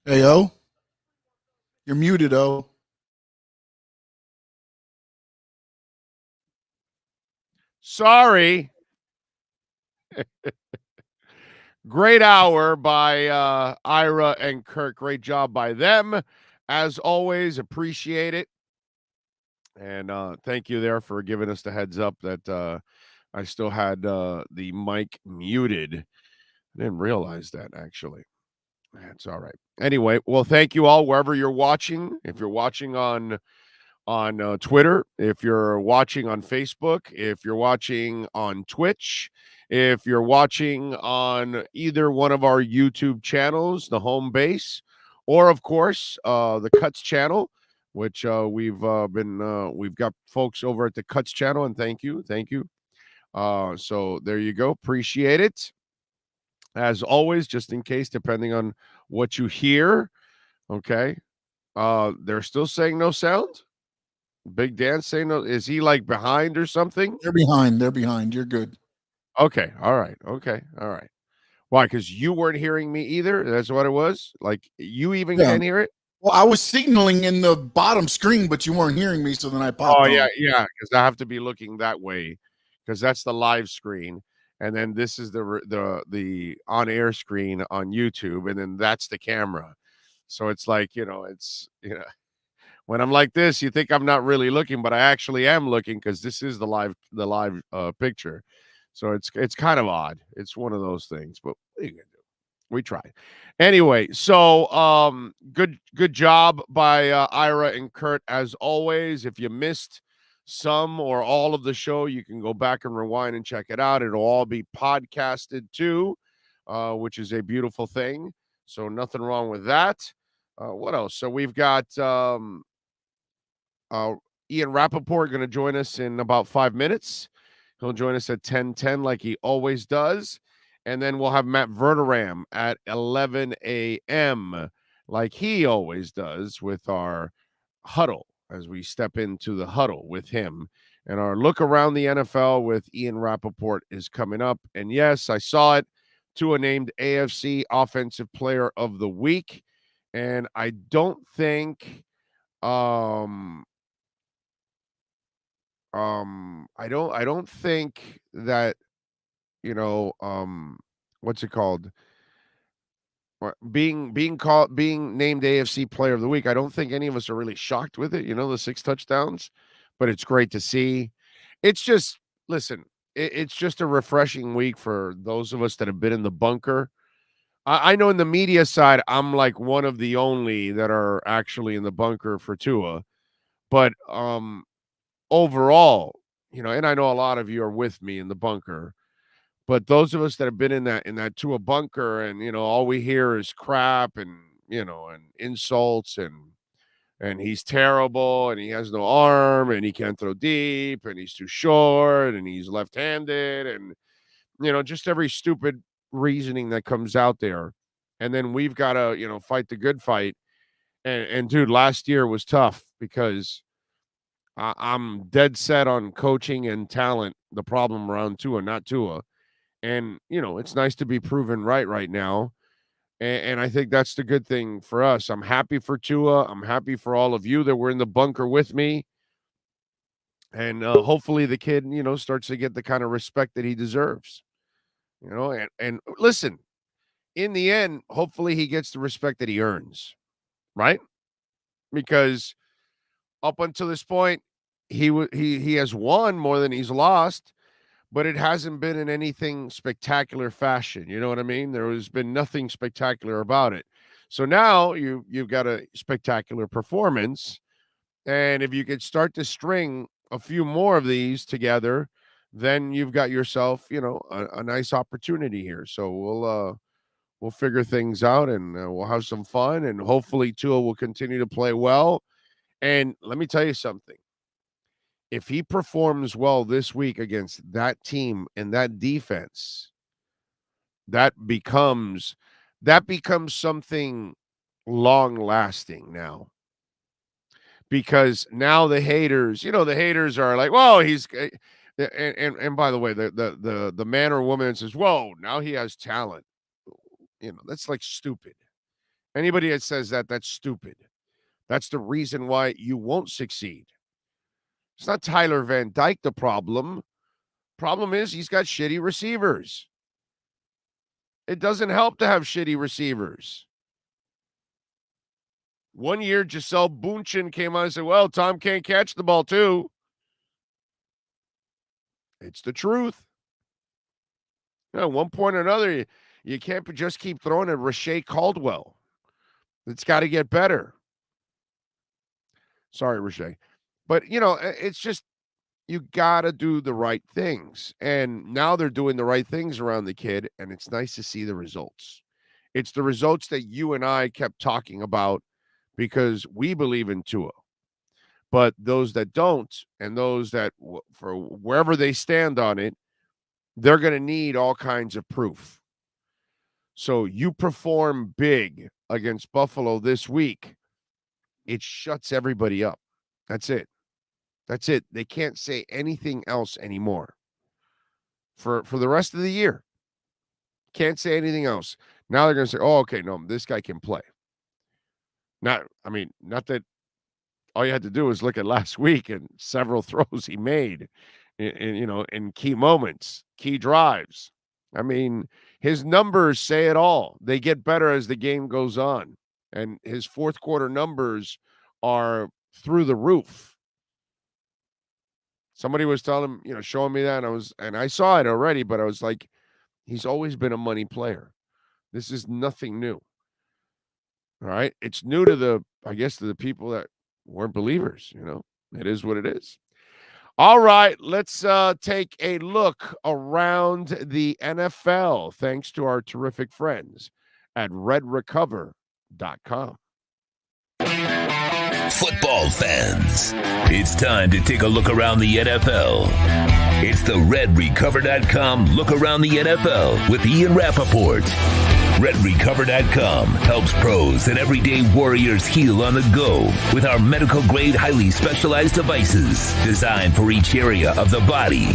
Hey, O. You're muted, O. Sorry. Great hour by Ira and Kurt. Great job by them. As always, appreciate it. And thank you there for giving us the heads up that I still had the mic muted. I didn't realize that, actually. That's all right. Anyway, well, thank you all wherever you're watching. If you're watching on Twitter, if you're watching on Facebook, if you're watching on Twitch, if you're watching on either one of our YouTube channels, the home base, or of course the Cuts channel, which we've got folks over at the Cuts channel, and thank you. So there you go. Appreciate it. As always, just in case, depending on what you hear, okay. They're still saying no sound. Big Dan saying no. Is he like behind or something? They're behind. You're good. Okay. All right. Why? Because you weren't hearing me either? That's what it was? Like, you even can't hear it? Well, I was signaling in the bottom screen, but you weren't hearing me, so then I popped on. Yeah, because I have to be looking that way, because that's the live screen. And then this is the on-air screen on YouTube, and then that's the camera. So it's like, when I'm like this, you think I'm not really looking, but I actually am looking, because this is the live picture. So it's kind of odd. It's one of those things, but what are you gonna do? We tried. Anyway, so good job by Ira and Kurt, as always. If you missed some or all of the show, you can go back and rewind and check it out. It'll all be podcasted too. which is a beautiful thing. So nothing wrong with that. What else? So we've got Ian Rappaport going to join us in about 5 minutes. He'll join us at 10:10 like he always does. And then we'll have Matt Verderam at 11 a.m. like he always does with our huddle as we step into the huddle with him. And our look around the NFL with Ian Rappaport is coming up. And yes, I saw it. Tua named AFC Offensive Player of the Week. And I don't think I don't think that, what's it called? Being named AFC Player of the Week. I don't think any of us are really shocked with it, the 6 touchdowns, but it's great to see. It's just, listen, it's just a refreshing week for those of us that have been in the bunker. I know in the media side, I'm like one of the only that are actually in the bunker for Tua, but overall, and I know a lot of you are with me in the bunker, but those of us that have been in that Tua bunker and, all we hear is crap and, and insults and he's terrible and he has no arm and he can't throw deep and he's too short and he's left-handed and, just every stupid reasoning that comes out there. And then we've got to, fight the good fight. And dude, last year was tough because I'm dead set on coaching and talent, the problem around Tua, not Tua. And, it's nice to be proven right now. And I think that's the good thing for us. I'm happy for Tua. I'm happy for all of you that were in the bunker with me. And hopefully the kid, starts to get the kind of respect that he deserves. And listen, in the end, hopefully he gets the respect that he earns, right? Because up until this point, he has won more than he's lost, but it hasn't been in anything spectacular fashion. You know what I mean? There has been nothing spectacular about it. So now you've got a spectacular performance, and if you could start to string a few more of these together, then you've got yourself, a nice opportunity here. So we'll figure things out and we'll have some fun, and hopefully Tua will continue to play well. And let me tell you something. If he performs well this week against that team and that defense, that becomes something long lasting now. Because now the haters are like, "Whoa, he's," and by the way, the man or woman that says, "Whoa, now he has talent." That's like stupid. Anybody that says that, that's stupid. That's the reason why you won't succeed. It's not Tyler Van Dyke the problem. Problem is he's got shitty receivers. It doesn't help to have shitty receivers. One year, Giselle Bundchen came on and said, "Well, Tom can't catch the ball too." It's the truth. At one point or another, you can't just keep throwing at Rashay Caldwell. It's got to get better. Sorry, Rashay. But, it's just, you got to do the right things. And now they're doing the right things around the kid, and it's nice to see the results. It's the results that you and I kept talking about because we believe in Tua. But those that don't, and those that, for wherever they stand on it, they're going to need all kinds of proof. So you perform big against Buffalo this week, it shuts everybody up. That's it. That's it. They can't say anything else anymore for the rest of the year. Can't say anything else. Now they're going to say, "Oh, okay, no, this guy can play." Not that all you had to do was look at last week and several throws he made in key moments, key drives. I mean, his numbers say it all. They get better as the game goes on. And his fourth quarter numbers are through the roof. Somebody was telling him, showing me that, and I saw it already, but I was like, he's always been a money player. This is nothing new. All right. It's new to the people that weren't believers, It is what it is. All right, let's take a look around the NFL thanks to our terrific friends at redrecover.com. Football fans, it's time to take a look around the NFL. It's the redrecover.com look around the NFL with Ian Rappaport. RedRecover.com helps pros and everyday warriors heal on the go with our medical-grade, highly specialized devices designed for each area of the body.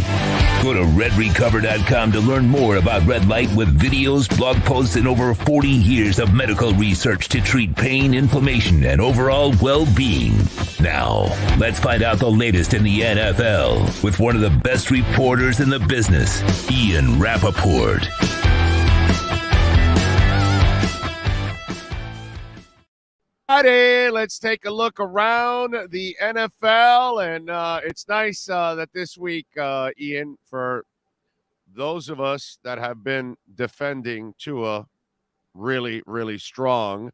Go to RedRecover.com to learn more about red light with videos, blog posts, and over 40 years of medical research to treat pain, inflammation, and overall well-being. Now, let's find out the latest in the NFL with one of the best reporters in the business, Ian Rappaport. Let's take a look around the NFL, and it's nice that this week, Ian, for those of us that have been defending Tua really, really strong,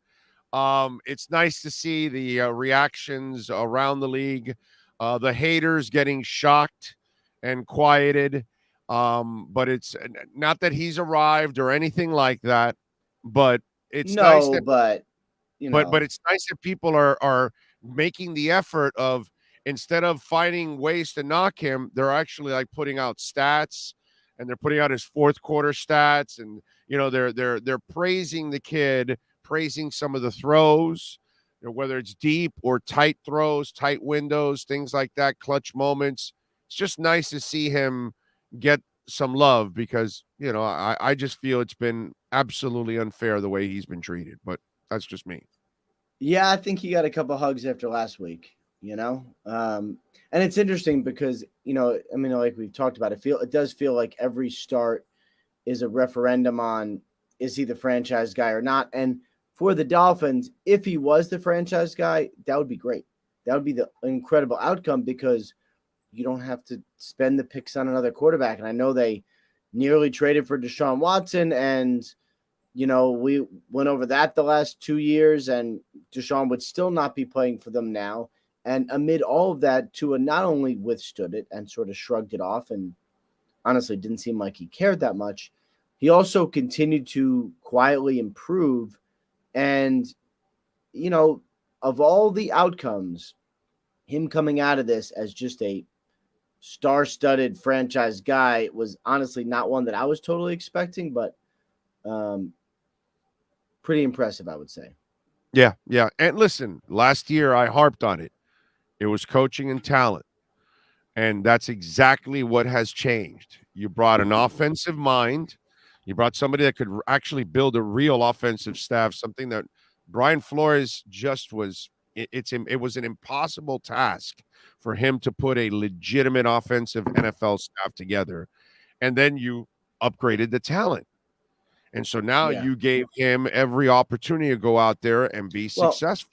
it's nice to see the reactions around the league, the haters getting shocked and quieted, but it's not that he's arrived or anything like that, but it's nice that but you know. But it's nice that people are making the effort of, instead of finding ways to knock him, they're actually like putting out stats, and they're putting out his fourth quarter stats, and they're praising the kid, praising some of the throws, whether it's deep or tight throws, tight windows, things like that, clutch moments. It's just nice to see him get some love because I just feel it's been absolutely unfair the way he's been treated, but that's just me. Yeah, I think he got a couple hugs after last week, and it's interesting because, like we've talked about, it does feel like every start is a referendum on, is he the franchise guy or not? And for the Dolphins, if he was the franchise guy, that would be great. That would be the incredible outcome because you don't have to spend the picks on another quarterback. And I know they nearly traded for Deshaun Watson, and we went over that the last 2 years, and Deshaun would still not be playing for them now. And amid all of that, Tua not only withstood it and sort of shrugged it off and honestly didn't seem like he cared that much, he also continued to quietly improve. And, of all the outcomes, him coming out of this as just a star-studded franchise guy was honestly not one that I was totally expecting, but pretty impressive, I would say. Yeah. And listen, last year I harped on it. It was coaching and talent. And that's exactly what has changed. You brought an offensive mind. You brought somebody that could actually build a real offensive staff, something that Brian Flores just was. It was an impossible task for him to put a legitimate offensive NFL staff together. And then you upgraded the talent. And so now you gave him every opportunity to go out there and be successful.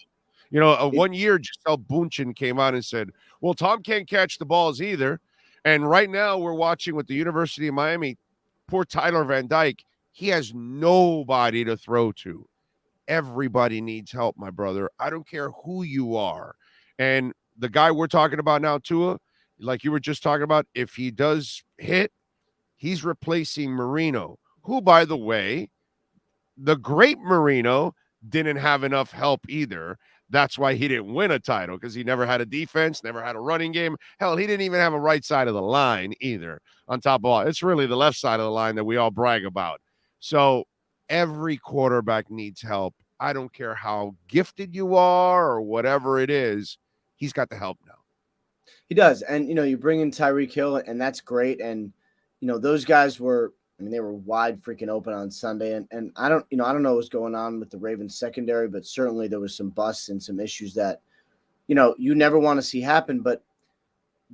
1 year, Giselle Bundchen came out and said, well, Tom can't catch the balls either. And right now we're watching with the University of Miami, poor Tyler Van Dyke. He has nobody to throw to. Everybody needs help, my brother. I don't care who you are. And the guy we're talking about now, Tua, like you were just talking about, if he does hit, he's replacing Marino, who, by the way, the great Marino didn't have enough help either. That's why he didn't win a title, because he never had a defense, never had a running game. Hell, he didn't even have a right side of the line either. On top of all, it's really the left side of the line that we all brag about. So every quarterback needs help. I don't care how gifted you are or whatever it is. He's got the help now. He does. And, you bring in Tyreek Hill, and that's great. And, those guys were, they were wide freaking open on Sunday. And I don't know what's going on with the Ravens secondary, but certainly there was some busts and some issues that, you never want to see happen. But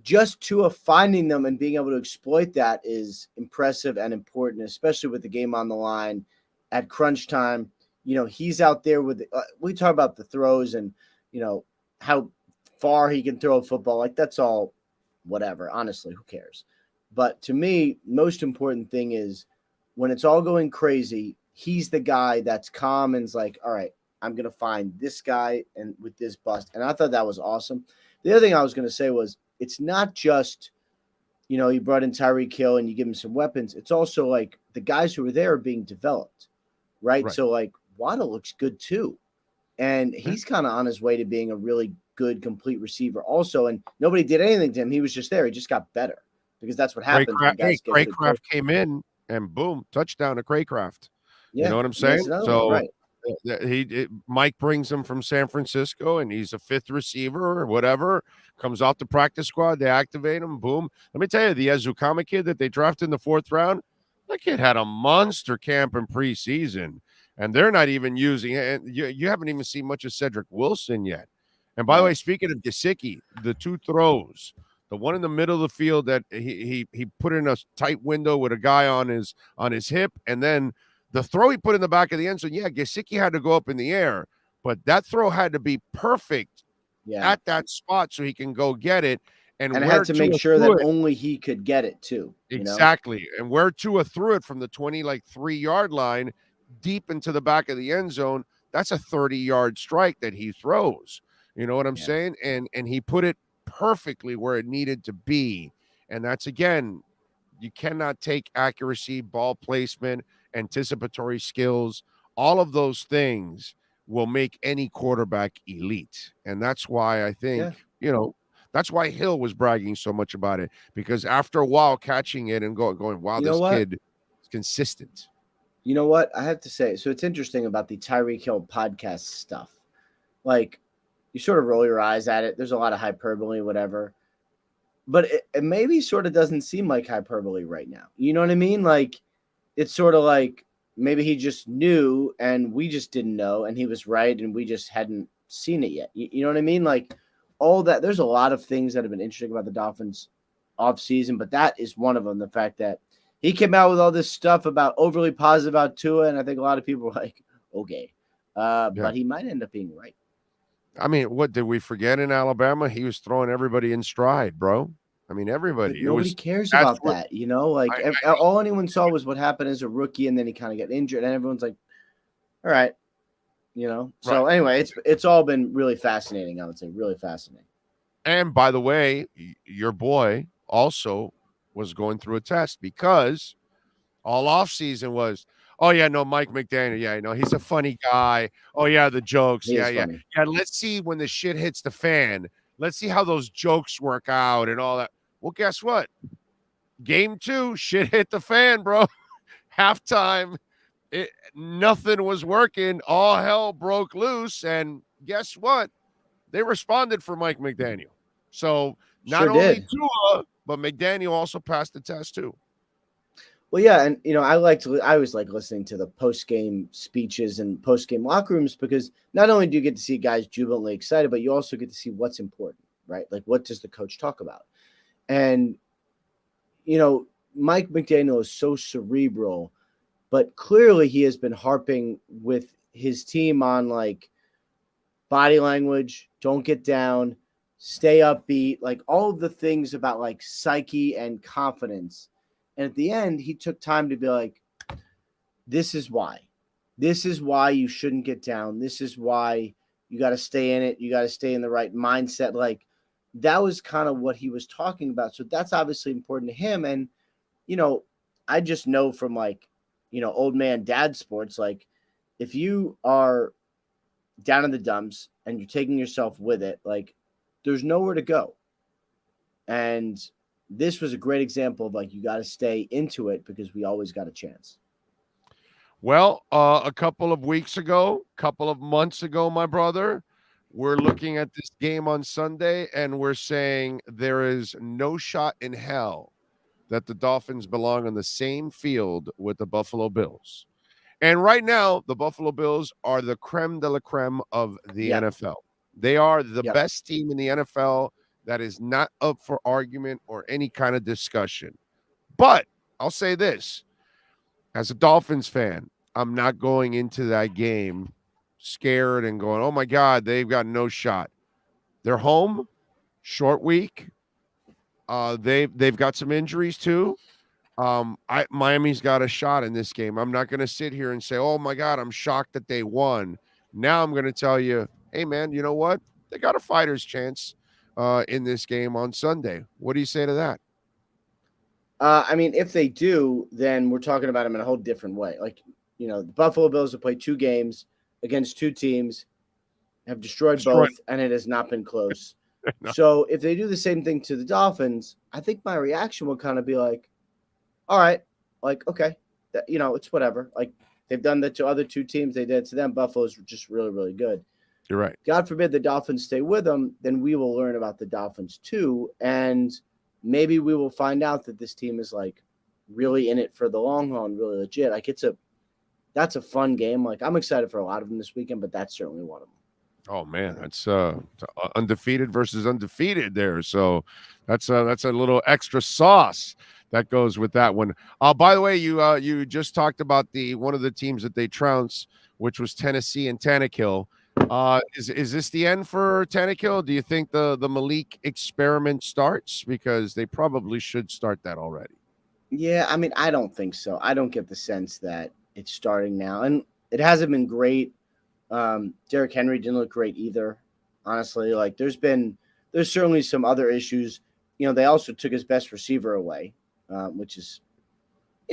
just Tua finding them and being able to exploit that is impressive and important, especially with the game on the line at crunch time. He's out there with, we talk about the throws and, how far he can throw a football. Like, that's all whatever. Honestly, who cares? But to me, most important thing is when it's all going crazy, he's the guy that's calm and is like, all right, I'm going to find this guy and with this bust. And I thought that was awesome. The other thing I was going to say was it's not just, you brought in Tyreek Hill and you give him some weapons. It's also like the guys who are there are being developed, right? So like Waddle looks good too. And he's kind of on his way to being a really good, complete receiver also. And nobody did anything to him. He was just there. He just got better because that's what happens when guys get good. Craycraft came in and boom, touchdown to Craycraft. Yeah, you know what I'm saying? So right. Mike brings him from San Francisco, and he's a fifth receiver or whatever. Comes off the practice squad, they activate him. Boom. Let me tell you, the Ezukama kid that they drafted in the 4th round, that kid had a monster camp in preseason, and they're not even using it. You haven't even seen much of Cedric Wilson yet. And by the way, speaking of Gesicki, the 2 throws, the one in the middle of the field that he put in a tight window with a guy on his hip, and then the throw he put in the back of the end zone, Gesicki had to go up in the air, but that throw had to be perfect at that spot so he can go get it. And had to make sure that only he could get it too. Exactly. And where Tua threw it from the 3-yard line deep into the back of the end zone, that's a 30-yard strike that he throws. You know what I'm saying? And he put it perfectly where it needed to be. And that's, again, you cannot take accuracy, ball placement, anticipatory skills, all of those things will make any quarterback elite. And that's why I think, that's why Hill was bragging so much about it, because after a while catching it and going, wow, this kid is consistent. You know what? I have to say, so it's interesting about the Tyreek Hill podcast stuff. Like, you sort of roll your eyes at it. There's a lot of hyperbole, whatever. But it maybe sort of doesn't seem like hyperbole right now. You know what I mean? Like, it's sort of like maybe he just knew and we just didn't know, and he was right and we just hadn't seen it yet. You know what I mean? Like, all that. There's a lot of things that have been interesting about the Dolphins offseason, but that is one of them. The fact that he came out with all this stuff about overly positive about Tua, and I think a lot of people were like, okay. But he might end up being right. I mean, what did we forget in Alabama? He was throwing everybody in stride, bro. I mean, everybody. Nobody cares about that, Like, all anyone saw was what happened as a rookie, and then he kind of got injured, and everyone's like, all right. So anyway, it's all been really fascinating, I would say. Really fascinating. And by the way, your boy also was going through a test, because all offseason was, oh, yeah, no, Mike McDaniel. Yeah, he's a funny guy. Oh, yeah, the jokes. Yeah. Yeah, let's see when the shit hits the fan. Let's see how those jokes work out and all that. Well, guess what? Game 2, shit hit the fan, bro. Halftime, nothing was working. All hell broke loose. And guess what? They responded for Mike McDaniel. So not only Tua, but McDaniel also passed the test too. Well, yeah, and I always like listening to the post-game speeches and post-game locker rooms, because not only do you get to see guys jubilantly excited, but you also get to see what's important, right? Like, what does the coach talk about? And Mike McDaniel is so cerebral, but clearly he has been harping with his team on like body language, don't get down, stay upbeat, like all of the things about like psyche and confidence. And at the end, he took time to be like, this is why. This is why you shouldn't get down. This is why you got to stay in it. You got to stay in the right mindset. Like, that was kind of what he was talking about. So that's obviously important to him. And, I just know from like, old man dad sports, like if you are down in the dumps and you're taking yourself with it, like there's nowhere to go. And this was a great example of like, you got to stay into it because we always got a chance. Well, a couple of weeks ago, couple of months ago, my brother, we're looking at this game on Sunday and we're saying there is no shot in hell that the Dolphins belong on the same field with the Buffalo Bills. And right now, the Buffalo Bills are the creme de la creme of the NFL. They are the best team in the NFL that is not up for argument or any kind of discussion. But I'll say this, as a Dolphins fan, I'm not going into that game scared and going, oh my God, they've got no shot. They're home, short week. They've got some injuries too. Miami's got a shot in this game. I'm not going to sit here and say, oh my God, I'm shocked that they won. Now I'm going to tell you, hey man, you know what? They got a fighter's chance. in this game on Sunday. What do you say to that? I mean, if they do, then we're talking about them in a whole different way. Like, the Buffalo Bills have played 2 games against 2 teams, have destroyed both, and it has not been close. No. So if they do the same thing to the Dolphins, I think my reaction will kind of be like, all right, like, okay, it's whatever. Like, they've done that to other 2 teams. They did it to them. Buffalo's just really, really good. You're right. God forbid the Dolphins stay with them, then we will learn about the Dolphins too. And maybe we will find out that this team is like really in it for the long haul and really legit. Like that's a fun game. Like, I'm excited for a lot of them this weekend, but that's certainly one of them. Oh man, that's undefeated versus undefeated there. So that's a little extra sauce that goes with that one. By the way, you just talked about one of the teams that they trounced, which was Tennessee and Tannehill. Is this the end for Tannehill? Do you think the Malik experiment starts? Because they probably should start that already. Yeah, I mean, I don't think so. I don't get the sense that it's starting now, and it hasn't been great. Derrick Henry didn't look great either, honestly. Like, there's certainly some other issues. They also took his best receiver away, which is,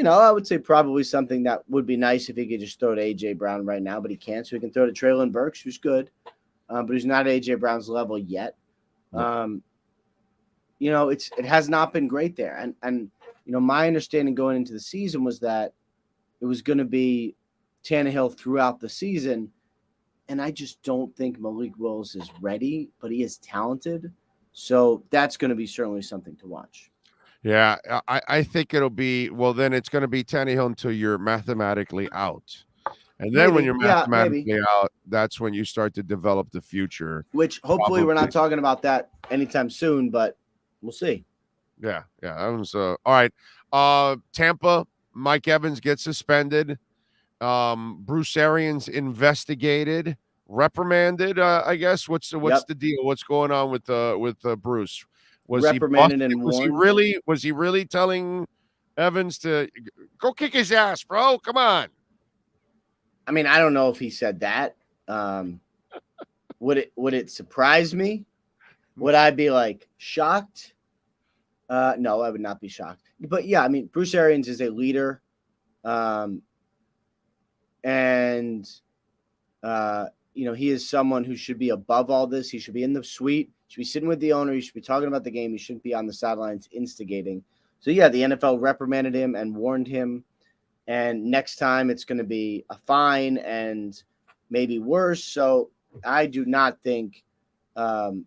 I would say probably something that would be nice if he could just throw to A.J. Brown right now, but he can't. So he can throw to Treylon Burks, who's good, but he's not A.J. Brown's level yet. It has not been great there. And my understanding going into the season was that it was going to be Tannehill throughout the season. And I just don't think Malik Willis is ready, but he is talented. So that's going to be certainly something to watch. Yeah, I think it'll be, well, then it's going to be Tannehill until you're mathematically out. And then when you're mathematically out, that's when you start to develop the future. Which hopefully we're not talking about that anytime soon, but we'll see. Yeah. That was all right. Tampa, Mike Evans gets suspended. Bruce Arians investigated, reprimanded. I guess what's the deal? What's going on with Bruce? Was reprimanded he and warned? Was he really telling Evans to go kick his ass, bro? Come on. I mean, I don't know if he said that. Would it surprise me? Would I be like shocked? No, I would not be shocked. But yeah, I mean, Bruce Arians is a leader. He is someone who should be above all this. He should be in the suite, should be sitting with the owner. He should be talking about the game. He shouldn't be on the sidelines instigating. So yeah, the NFL reprimanded him and warned him. And next time it's going to be a fine and maybe worse. So I do not think you'll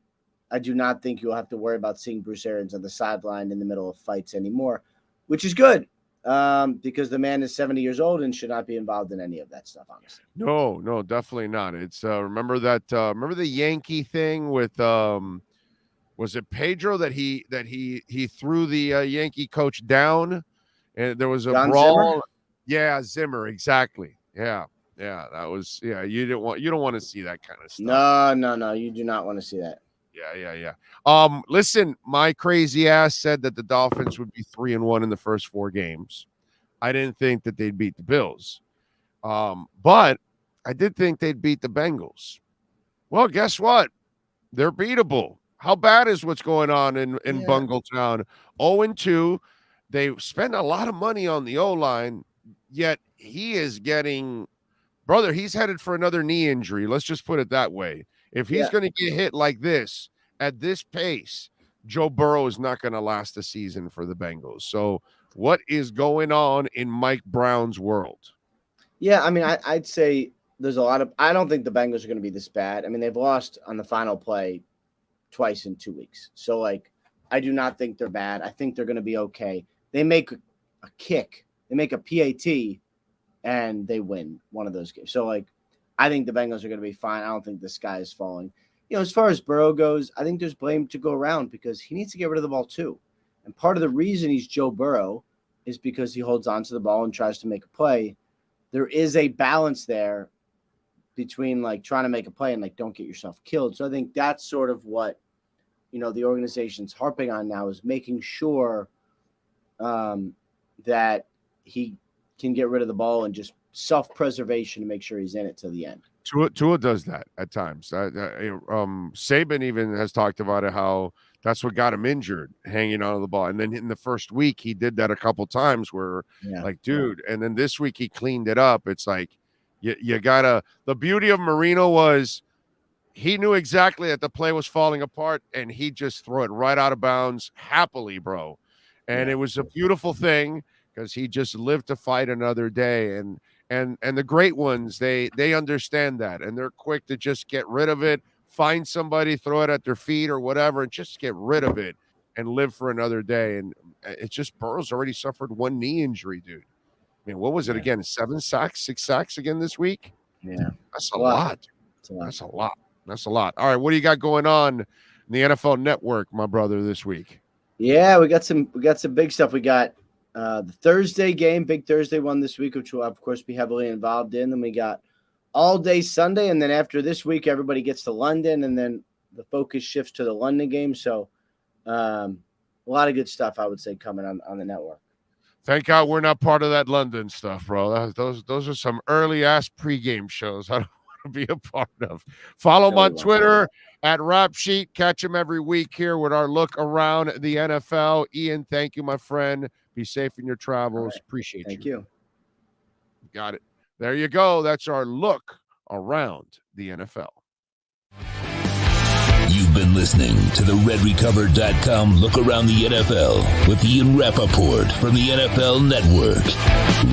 have to worry about seeing Bruce Arians on the sideline in the middle of fights anymore, which is good. Because the man is 70 years old and should not be involved in any of that stuff, honestly. No, definitely not. It's remember the Yankee thing with was it Pedro that he threw the Yankee coach down and there was a brawl. Zimmer? Yeah, Zimmer, exactly. Yeah, that was you don't want to see that kind of stuff. No, you do not want to see that. Yeah. Listen, my crazy ass said that the Dolphins would be 3-1 in the first 4 games. I didn't think that they'd beat the Bills. But I did think they'd beat the Bengals. Well, guess what? They're beatable. How bad is what's going on in Bungletown? 0-2. They spend a lot of money on the O-line, yet he is getting he's headed for another knee injury. Let's just put it that way. If he's going to get hit like this at this pace, Joe Burrow is not going to last the season for the Bengals. So what is going on in Mike Brown's world? Yeah, I mean, I'd say there's a lot of – I don't think the Bengals are going to be this bad. I mean, they've lost on the final play twice in 2 weeks. So, like, I do not think they're bad. I think they're going to be okay. They make a kick. They make a PAT, and they win one of those games. So, like, I think the Bengals are going to be fine. I don't think the sky is falling. As far as Burrow goes, I think there's blame to go around because he needs to get rid of the ball too. And part of the reason he's Joe Burrow is because he holds on to the ball and tries to make a play. There is a balance there between like trying to make a play and like don't get yourself killed. So I think that's sort of what, the organization's harping on now is making sure that he can get rid of the ball and just self-preservation to make sure he's in it till the end. Tua does that at times. Saban even has talked about it, how that's what got him injured, hanging on to the ball. And then in the first week, he did that a couple times where, dude, and then this week he cleaned it up. It's like, you gotta, the beauty of Marino was he knew exactly that the play was falling apart, and he just threw it right out of bounds happily, bro. And it was a beautiful thing because he just lived to fight another day. And the great ones, they understand that, and they're quick to just get rid of it, find somebody, throw it at their feet or whatever, and just get rid of it and live for another day. And it's just Burrow's already suffered one knee injury, dude. I mean, what was it again? 7 sacks, 6 sacks again this week? Yeah. That's a lot. That's a lot. That's a lot. All right, what do you got going on in the NFL Network, my brother, this week? Yeah, we got some big stuff. We got the Thursday game, big Thursday one this week, which we'll of course be heavily involved in. Then we got all day Sunday, and then after this week, everybody gets to London, and then the focus shifts to the London game. So a lot of good stuff, I would say, coming on the network. Thank God we're not part of that London stuff, bro. Those are some early ass pregame shows I don't want to be a part of. Follow him on Twitter at Rap Sheet. Catch him every week here with our look around the NFL. Ian, thank you, my friend. Be safe in your travels. Right. Appreciate you. Thank you. Got it. There you go. That's our look around the NFL. You've been listening to the RedRecover.com Look Around the NFL with Ian Rappaport from the NFL Network.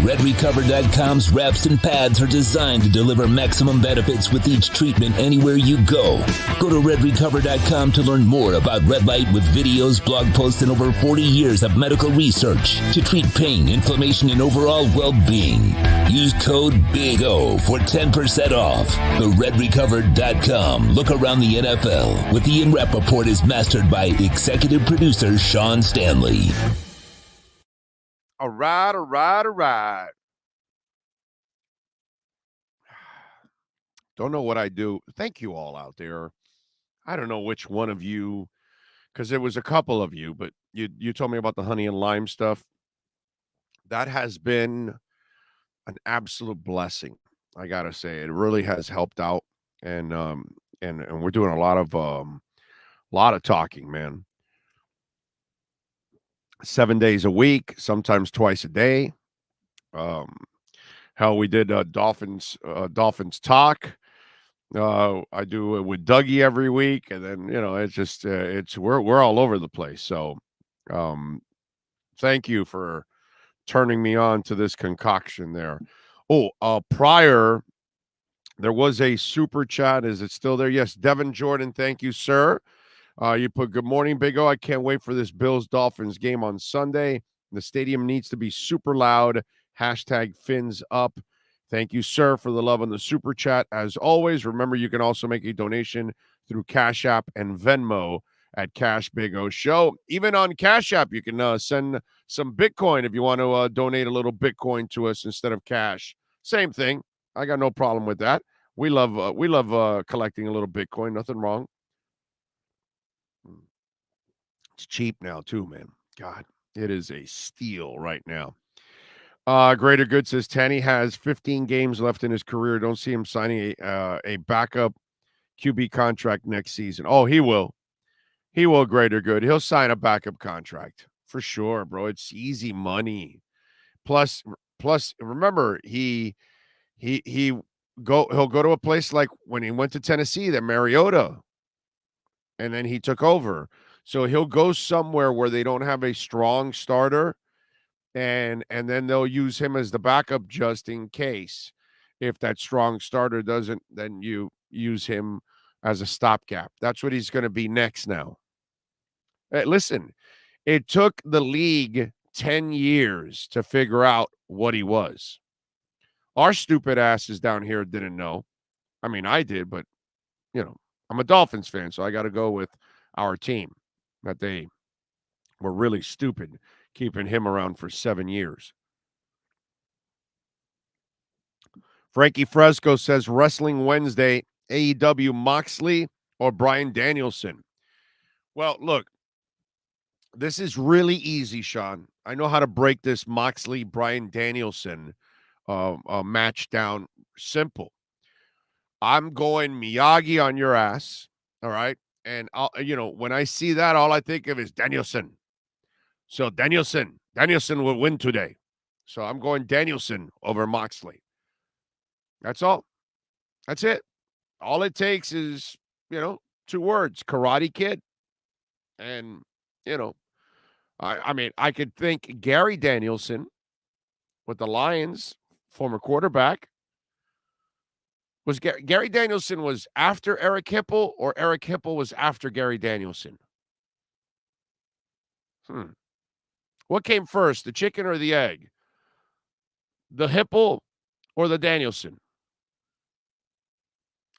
RedRecover.com's wraps and pads are designed to deliver maximum benefits with each treatment anywhere you go. Go to RedRecover.com to learn more about red light with videos, blog posts, and over 40 years of medical research to treat pain, inflammation, and overall well-being. Use code BIG-O for 10% off. The RedRecover.com Look Around the NFL with Ian Rappaport is mastered by executive producer Sean Stanley. All right. Don't know what I do. Thank you all out there. I don't know which one of you, because there was a couple of you, but you told me about the honey and lime stuff. That has been an absolute blessing. I gotta say, it really has helped out, and we're doing a lot of talking, man. 7 days a week, sometimes twice a day. How we did Dolphins talk. I do it with Dougie every week, and then it's just we're all over the place. So, thank you for turning me on to this concoction there. Prior, there was a super chat. Is it still there? Yes, Devin Jordan. Thank you, sir. You put, good morning, Big O. I can't wait for this Bills-Dolphins game on Sunday. The stadium needs to be super loud. Hashtag fins up. Thank you, sir, for the love on the super chat. As always, remember you can also make a donation through Cash App and Venmo at Cash Big O Show. Even on Cash App, you can send some Bitcoin if you want to donate a little Bitcoin to us instead of cash. Same thing. I got no problem with that. We love collecting a little Bitcoin. Nothing wrong. It's cheap now too, man. God, it is a steal right now. Greater Good says Tanny has 15 games left in his career. Don't see him signing a backup QB contract next season. Oh, he will. He will, Greater Good. He'll sign a backup contract for sure, bro. It's easy money. Plus, remember, he'll go to a place like when he went to Tennessee, that Mariota, and then he took over. So he'll go somewhere where they don't have a strong starter, and then they'll use him as the backup just in case. If that strong starter doesn't, then you use him as a stopgap. That's what he's going to be next now. Hey, listen, it took the league 10 years to figure out what he was. Our stupid asses down here didn't know. I mean, I did, but, I'm a Dolphins fan, so I got to go with our team. That they were really stupid keeping him around for 7 years. Frankie Fresco says Wrestling Wednesday, AEW Moxley or Bryan Danielson. Well, look, this is really easy, Sean. I know how to break this Moxley-Bryan Danielson match down simple. I'm going Miyagi on your ass. All right. And when I see that, all I think of is Danielson. So Danielson will win today. So I'm going Danielson over Moxley. That's all. That's it. All it takes is, 2 words, Karate Kid. And, I mean, I could think Gary Danielson with the Lions, former quarterback. Was Gary Danielson was after Eric Hipple, or Eric Hipple was after Gary Danielson? What came first, the chicken or the egg? The Hipple or the Danielson?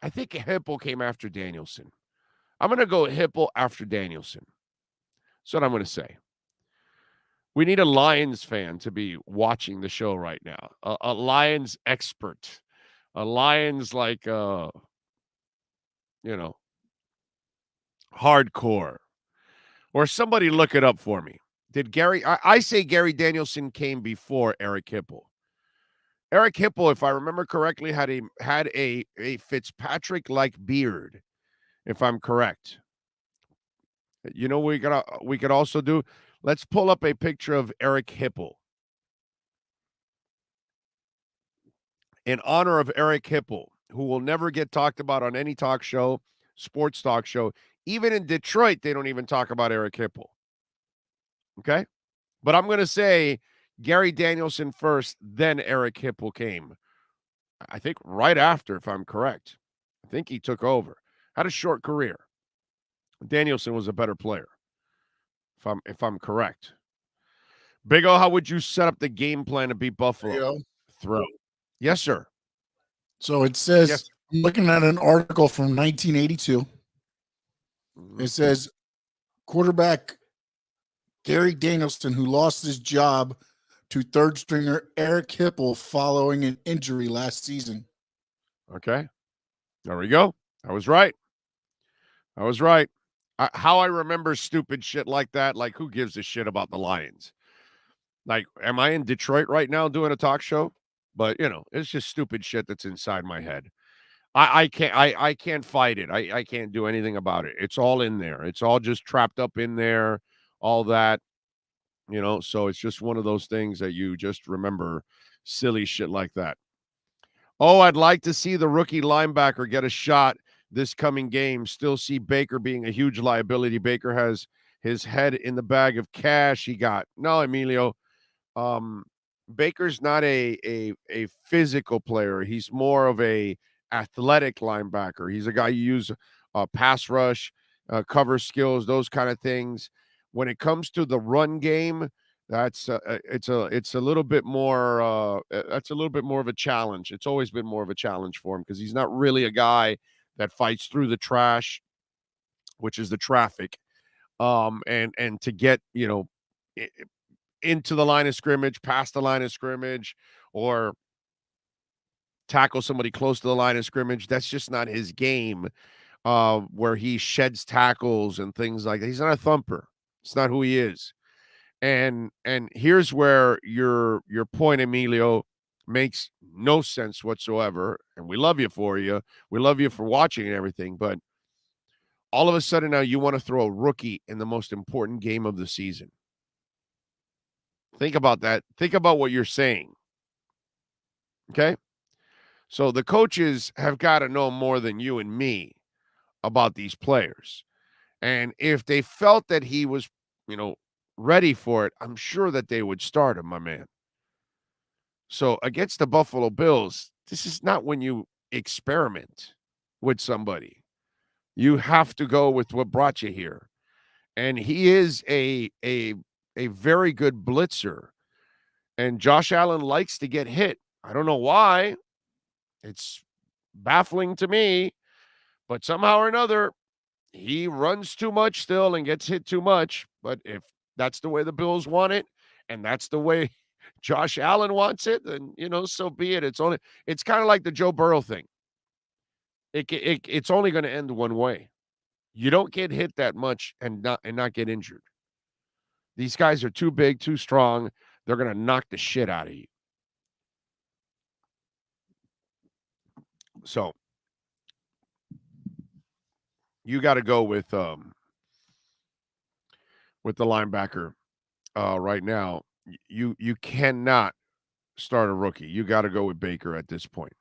I think Hipple came after Danielson. I'm going to go Hipple after Danielson. That's what I'm going to say. We need a Lions fan to be watching the show right now. A Lions expert. A Lions hardcore. Or somebody look it up for me. Did I say Gary Danielson came before Eric Hipple. Eric Hipple, if I remember correctly, had a Fitzpatrick-like beard, if I'm correct. You know what we could also do? Let's pull up a picture of Eric Hipple. In honor of Eric Hipple, who will never get talked about on any talk show, sports talk show. Even in Detroit, they don't even talk about Eric Hipple. Okay? But I'm going to say Gary Danielson first, then Eric Hipple came. I think right after, if I'm correct. I think he took over. Had a short career. Danielson was a better player, if I'm correct. Big O, how would you set up the game plan to beat Buffalo? Throw. Yes, sir. So it says, I'm looking at an article from 1982. It says, quarterback Gary Danielson, who lost his job to third stringer Eric Hipple following an injury last season. Okay. There we go. I was right. How I remember stupid shit like that, like who gives a shit about the Lions? Like, am I in Detroit right now doing a talk show? But, it's just stupid shit that's inside my head. I can't fight it. I can't do anything about it. It's all in there. It's all just trapped up in there, all that, so it's just one of those things that you just remember silly shit like that. Oh, I'd like to see the rookie linebacker get a shot this coming game. Still see Baker being a huge liability. Baker has his head in the bag of cash he got. No, Emilio. Baker's not a physical player. He's more of a athletic linebacker. He's a guy you use pass rush, cover skills, those kind of things. When it comes to the run game, that's it's a little bit more that's a little bit more of a challenge. It's always been more of a challenge for him because he's not really a guy that fights through the trash, which is the traffic, and to get into the line of scrimmage, past the line of scrimmage, or tackle somebody close to the line of scrimmage. That's just not his game, where he sheds tackles and things like that. He's not a thumper. It's not who he is. And here's where your point, Emilio, makes no sense whatsoever. And we love you for you. We love you for watching and everything. But all of a sudden now you want to throw a rookie in the most important game of the season. Think about that. Think about what you're saying. Okay? So the coaches have got to know more than you and me about these players. And if they felt that he was, ready for it, I'm sure that they would start him, my man. So against the Buffalo Bills, this is not when you experiment with somebody. You have to go with what brought you here. And he is a very good blitzer. And Josh Allen likes to get hit. I don't know why. It's baffling to me. But somehow or another, he runs too much still and gets hit too much. But if that's the way the Bills want it, and that's the way Josh Allen wants it, then, so be it. It's kind of like the Joe Burrow thing. It's only going to end one way. You don't get hit that much and not get injured. These guys are too big, too strong. They're going to knock the shit out of you. So you got to go with the linebacker right now. You cannot start a rookie. You got to go with Baker at this point.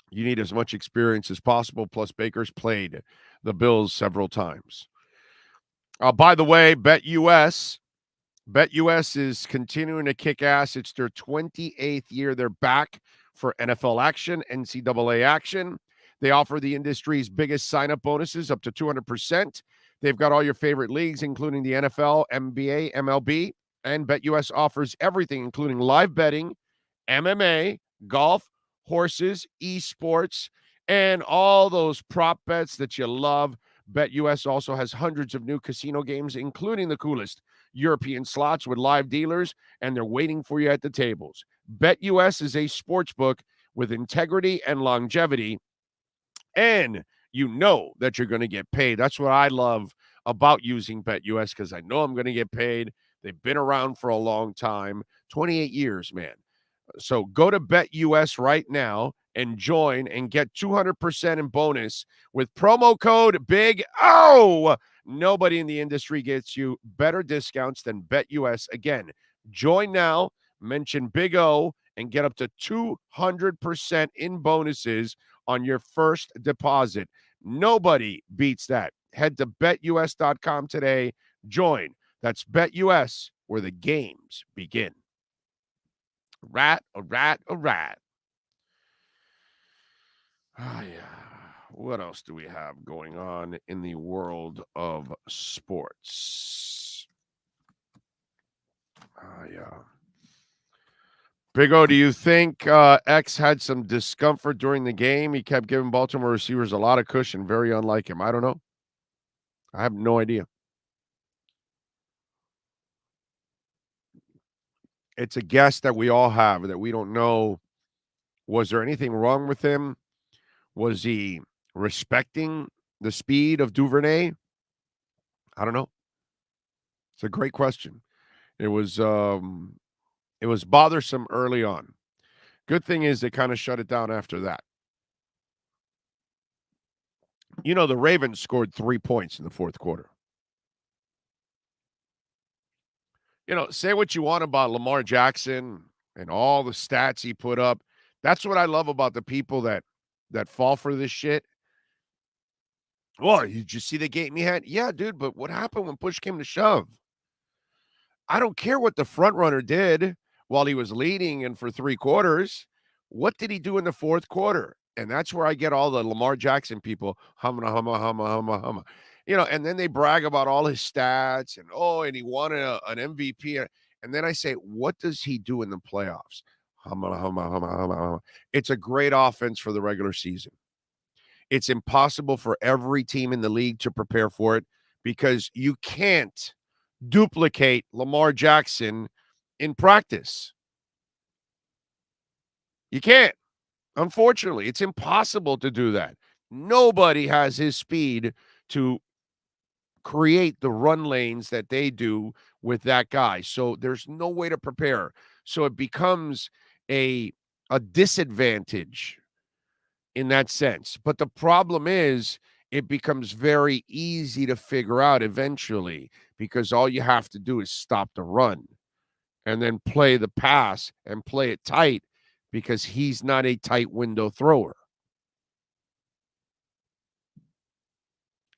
You need as much experience as possible. Plus, Baker's played the Bills several times. By the way, BetUS is continuing to kick ass. It's their 28th year. They're back for NFL action, NCAA action. They offer the industry's biggest sign-up bonuses, up to 200%. They've got all your favorite leagues, including the NFL, NBA, MLB, and BetUS offers everything, including live betting, MMA, golf, horses, esports, and all those prop bets that you love. BetUS also has hundreds of new casino games, including the coolest European slots with live dealers, and they're waiting for you at the tables. BetUS is a sports book with integrity and longevity, and you know that you're going to get paid. That's what I love about using BetUS, because I know I'm going to get paid. They've been around for a long time, 28 years, man. So go to BetUS right now and join and get 200% in bonus with promo code Big O. Nobody in the industry gets you better discounts than BetUS. Again, join now, mention Big O, and get up to 200% in bonuses on your first deposit. Nobody beats that. Head to BetUS.com today. Join. That's BetUS, where the games begin. All right. Oh, yeah. What else do we have going on in the world of sports? Oh, yeah. Big O, do you think X had some discomfort during the game? He kept giving Baltimore receivers a lot of cushion, very unlike him. I don't know. I have no idea. It's a guess that we all have, that we don't know. Was there anything wrong with him? Was he respecting the speed of Duvernay? I don't know. It's a great question. It was bothersome early on. Good thing is they kind of shut it down after that. You know, the Ravens scored 3 points in the fourth quarter. You know, say what you want about Lamar Jackson and all the stats he put up. That's what I love about the people that fall for this shit. Well, you just see the game he had? Yeah, dude, but what happened when push came to shove? I don't care what the front runner did while he was leading and for 3 quarters. What did he do in the fourth quarter? And that's where I get all the Lamar Jackson people, humma. You know, and then they brag about all his stats and, and he won an MVP. And then I say, what does he do in the playoffs? Humma. It's a great offense for the regular season. It's impossible for every team in the league to prepare for it because you can't duplicate Lamar Jackson in practice. You can't. Unfortunately, it's impossible to do that. Nobody has his speed to create the run lanes that they do with that guy. So there's no way to prepare. So it becomes a disadvantage in that sense. But the problem is it becomes very easy to figure out eventually because all you have to do is stop the run and then play the pass and play it tight because he's not a tight window thrower.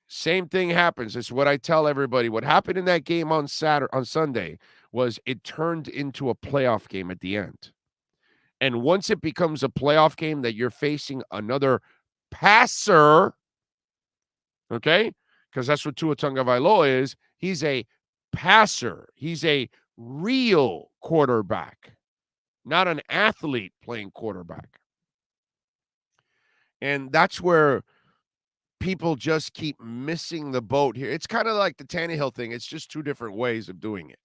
Same thing happens. It's what I tell everybody. What happened in that game on Sunday was it turned into a playoff game at the end. And once it becomes a playoff game that you're facing another passer, okay? Because that's what Tua Tagovailoa is. He's a passer. He's a real quarterback, not an athlete playing quarterback. And that's where people just keep missing the boat here. It's kind of like the Tannehill thing. It's just 2 different ways of doing it.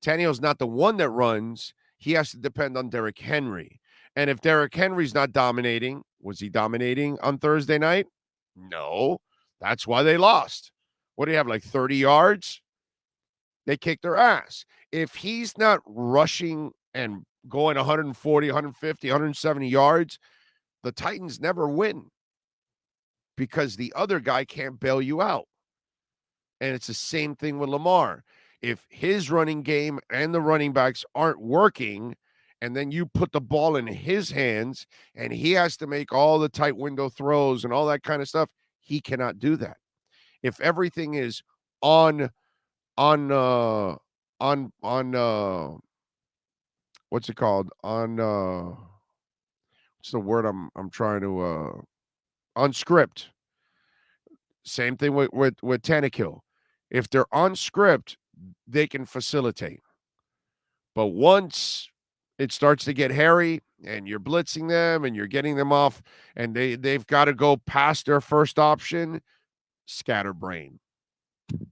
Tannehill's not the one that runs. He has to depend on Derrick Henry. And if Derrick Henry's not dominating, was he dominating on Thursday night? No. That's why they lost. What do you have, like 30 yards? They kicked their ass. If he's not rushing and going 140, 150, 170 yards, the Titans never win. because the other guy can't bail you out. And it's the same thing with Lamar. If his running game and the running backs aren't working, and then you put the ball in his hands and he has to make all the tight window throws and all that kind of stuff, he cannot do that. If everything is on what's it called? What's the word I'm trying to on script. Same thing with Tannehill. If they're on script, they can facilitate. But once it starts to get hairy and you're blitzing them and you're getting them off and they've got to go past their first option, scatterbrain.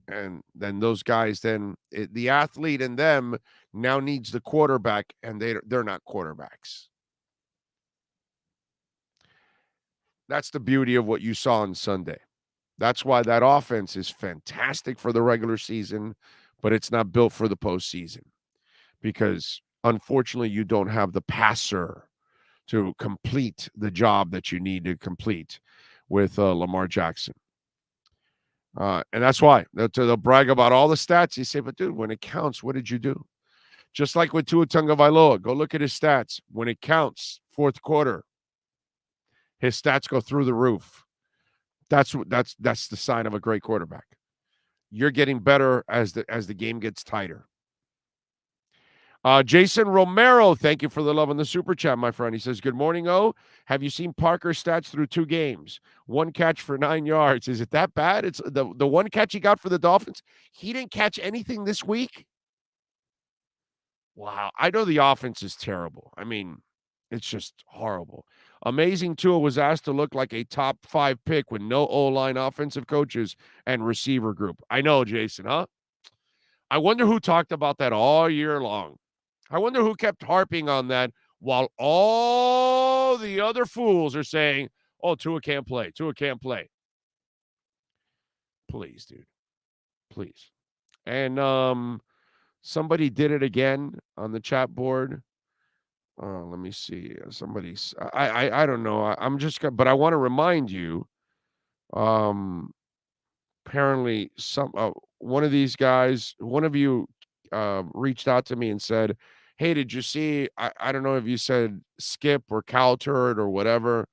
And then those guys, the athlete in them now needs the quarterback, and they're not quarterbacks. That's the beauty of what you saw on Sunday. That's why that offense is fantastic for the regular season, but it's not built for the postseason. Because, unfortunately, you don't have the passer to complete the job that you need to complete with Lamar Jackson. And that's why they'll brag about all the stats. You say, but dude, when it counts, what did you do? Just like with Tua Tagovailoa, go look at his stats. When it counts, fourth quarter, his stats go through the roof. That's the sign of a great quarterback. You're getting better as the game gets tighter. Jason Romero, thank you for the love on the super chat, my friend. He says, good morning, O. Have you seen Parker's stats through 2 games? 1 catch for 9 yards. Is it that bad? It's the 1 catch he got for the Dolphins. He didn't catch anything this week. Wow. I know the offense is terrible. I mean, it's just horrible. Amazing Tua was asked to look like a top 5 pick with no O-line offensive coaches and receiver group. I know, Jason, huh? I wonder who talked about that all year long. I wonder who kept harping on that while all the other fools are saying, oh, Tua can't play. Tua can't play. Please, dude. Please. And somebody did it again on the chat board. Let me see. Somebody's I don't know. I'm just but I want to remind you. Apparently one of these guys, one of you reached out to me and said, hey, did you see, I don't know if you said Skip or Calturd or whatever.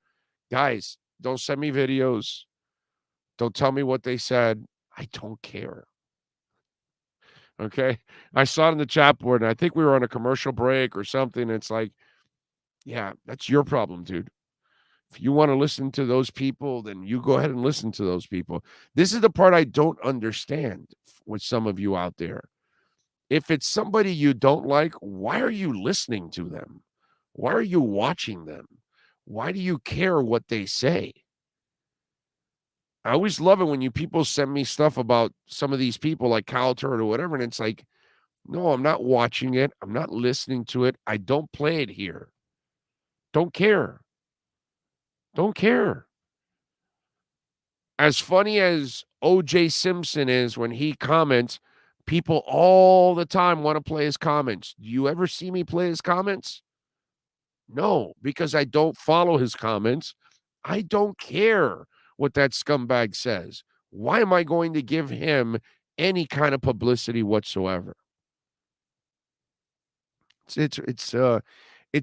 Guys, don't send me videos. Don't tell me what they said. I don't care. Okay? I saw it in the chat board, and I think we were on a commercial break or something. It's like, yeah, that's your problem, dude. If you want to listen to those people, then you go ahead and listen to those people. This is the part I don't understand with some of you out there. If it's somebody you don't like, why are you listening to them? Why are you watching them? Why do you care what they say? I always love it when you people send me stuff about some of these people like Kyle Turner or whatever, and it's like, no, I'm not watching it. I'm not listening to it. I don't play it here. Don't care. Don't care. As funny as O.J. Simpson is when he comments, people all the time want to play his comments. Do you ever see me play his comments? No, because I don't follow his comments. I don't care what that scumbag says. Why am I going to give him any kind of publicity whatsoever? It's a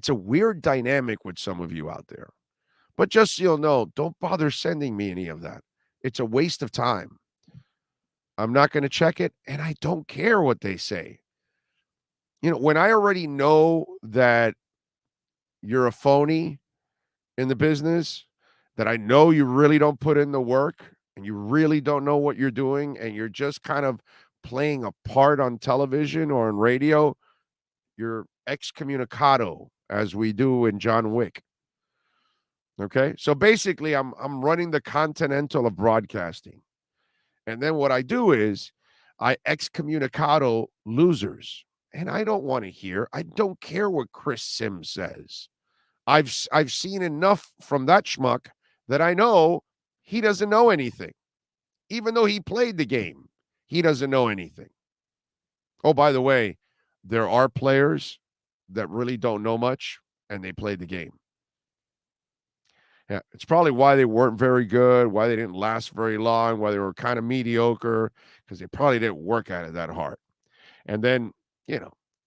weird dynamic with some of you out there. But just so you'll know, don't bother sending me any of that. It's a waste of time. I'm not going to check it, and I don't care what they say. You know, when I already know that you're a phony in the business, that I know you really don't put in the work and you really don't know what you're doing and you're just kind of playing a part on television or on radio, you're excommunicado, as we do in John Wick. Okay? So basically, I'm running the Continental of broadcasting. And then what I do is I excommunicado losers. And I don't want to hear. I don't care what Chris Sims says. I've seen enough from that schmuck that I know he doesn't know anything. Even though he played the game, he doesn't know anything. Oh, by the way, there are players that really don't know much, and they played the game. Yeah, it's probably why they weren't very good, why they didn't last very long, why they were kind of mediocre, because they probably didn't work at it that hard. And then,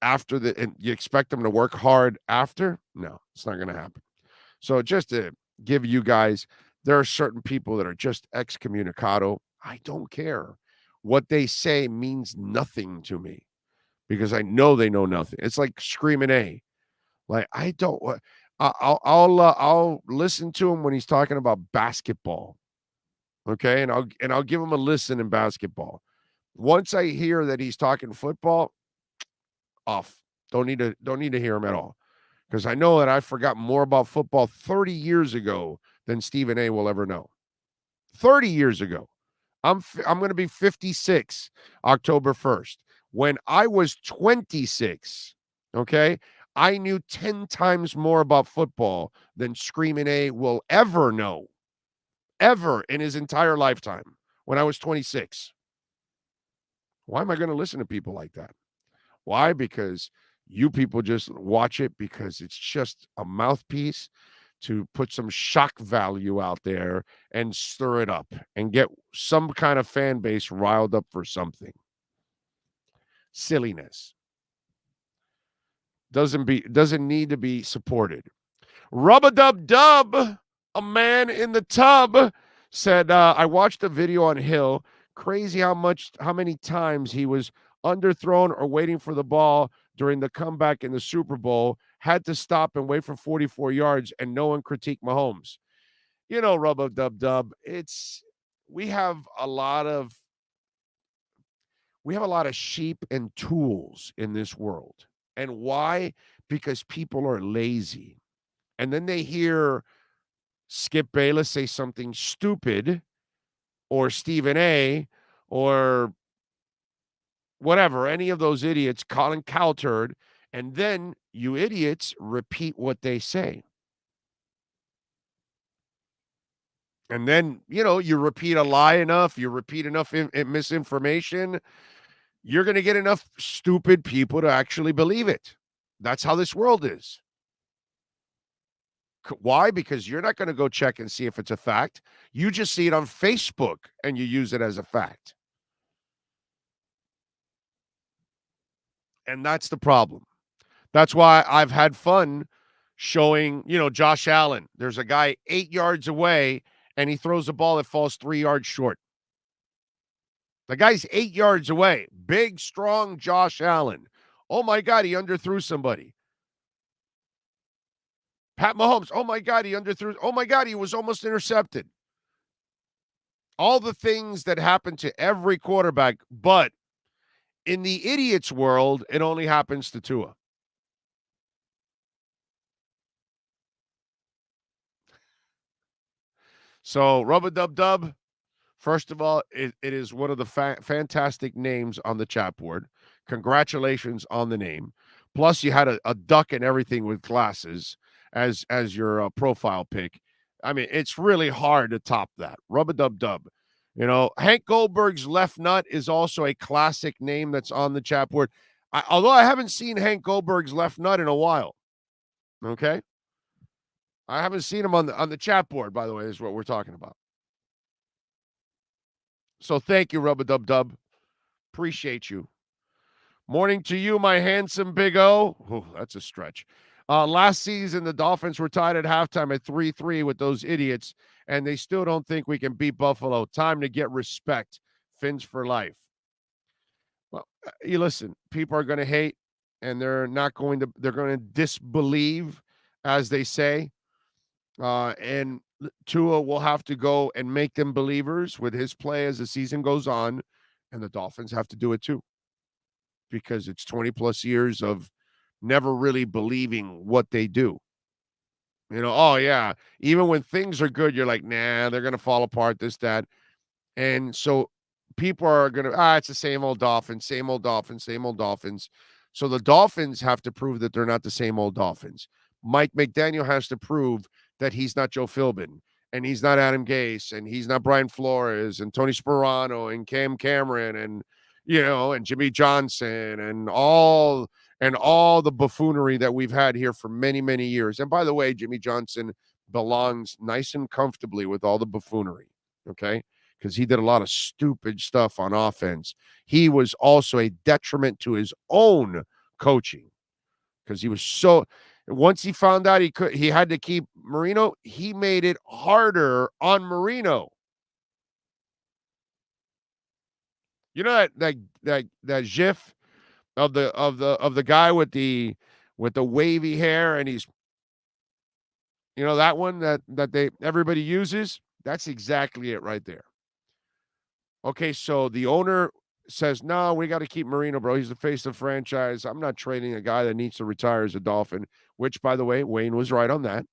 after and you expect them to work hard after? No, it's not going to happen. So just to give you guys, there are certain people that are just excommunicado. I don't care. What they say means nothing to me because I know they know nothing. It's like screaming A. Like I don't. I'll listen to him when he's talking about basketball. Okay, and I'll give him a listen in basketball. Once I hear that he's talking football, off. Don't need to hear him at all. Because I know that I forgot more about football 30 years ago than Stephen A will ever know. 30 years ago. I'm going to be 56 October 1st. When I was 26, okay, I knew 10 times more about football than Screaming A will ever know, ever in his entire lifetime when I was 26. Why am I going to listen to people like that? Why? Because you people just watch it because it's just a mouthpiece to put some shock value out there and stir it up and get some kind of fan base riled up for something. Silliness. Doesn't need to be supported. Rub-a-dub-dub, a man in the tub, said, I watched a video on Hill. Crazy how many times he was underthrown or waiting for the ball during the comeback in the Super Bowl, had to stop and wait for 44 yards, and no one critiqued Mahomes. Rub-a-dub-dub, we have a lot of sheep and tools in this world. And why? Because people are lazy. And then they hear Skip Bayless say something stupid, or Stephen A, or whatever, any of those idiots, Colin Cowherd, and then you idiots repeat what they say. And then, you repeat a lie enough, you repeat enough misinformation, you're going to get enough stupid people to actually believe it. That's how this world is. Why? Because you're not going to go check and see if it's a fact. You just see it on Facebook and you use it as a fact. And that's the problem. That's why I've had fun showing, Josh Allen. There's a guy 8 yards away and he throws a ball that falls 3 yards short. The guy's 8 yards away. Big, strong Josh Allen. Oh my God, he underthrew somebody. Pat Mahomes, oh my God, he underthrew. Oh my God, he was almost intercepted. All the things that happen to every quarterback, but in the idiot's world, it only happens to Tua. So, Rub-a-dub-dub, first of all, it is one of the fantastic names on the chat board. Congratulations on the name. Plus, you had a duck and everything with glasses as your profile pic. I mean, it's really hard to top that. Rub-a-dub-dub. Hank Goldberg's left nut is also a classic name that's on the chat board. Although I haven't seen Hank Goldberg's left nut in a while. Okay? I haven't seen him on the chat board, by the way, is what we're talking about. So thank you, Rub-a-dub-dub. Appreciate you. Morning to you, my handsome Big O. Ooh, that's a stretch. Last season, the Dolphins were tied at halftime at 3-3 with those idiots, and they still don't think we can beat Buffalo. Time to get respect. Fins for life. Well, you listen, people are going to hate, and they're going to disbelieve, as they say. And Tua will have to go and make them believers with his play as the season goes on, and the Dolphins have to do it too, because it's 20 plus years of never really believing what they do. Oh yeah, even when things are good, you're like, nah, they're gonna fall apart, this, that. And so people are gonna, it's the same old Dolphins, same old Dolphins, same old Dolphins. So the Dolphins have to prove that they're not the same old Dolphins. Mike McDaniel has to prove that he's not Joe Philbin, and he's not Adam Gase, and he's not Brian Flores, and Tony Sperano, and Cam Cameron, and and Jimmy Johnson, and all the buffoonery that we've had here for many, many years. And by the way, Jimmy Johnson, belongs nice and comfortably with all the buffoonery, okay? Because he did a lot of stupid stuff on offense. He was also a detriment to his own coaching because he was so. Once he found out he had to keep Marino, he made it harder on Marino. You know that gif of the guy with the wavy hair, and he's, you know, that one that everybody uses? That's exactly it right there. Okay, so the owner says, no, we got to keep Marino, bro. He's the face of the franchise. I'm not trading a guy that needs to retire as a Dolphin, which, by the way, Wayne was right on that.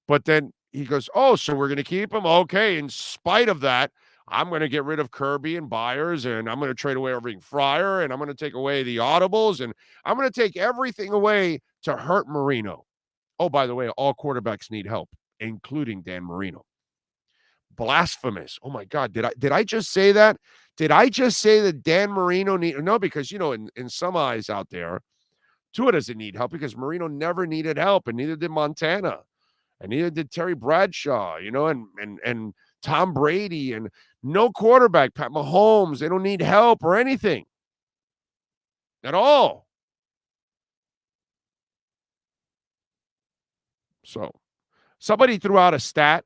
But then he goes, oh, so we're going to keep him? Okay, in spite of that, I'm going to get rid of Kirby and Byers, and I'm going to trade away everything Fryer, and I'm going to take away the audibles, and I'm going to take everything away to hurt Marino. Oh, by the way, all quarterbacks need help, including Dan Marino. Blasphemous. Oh my God. Did I just say that? Did I just say that Dan Marino no, because in some eyes out there, Tua doesn't need help because Marino never needed help, and neither did Montana, and neither did Terry Bradshaw, and Tom Brady, and no quarterback, Pat Mahomes, they don't need help or anything at all. So somebody threw out a stat.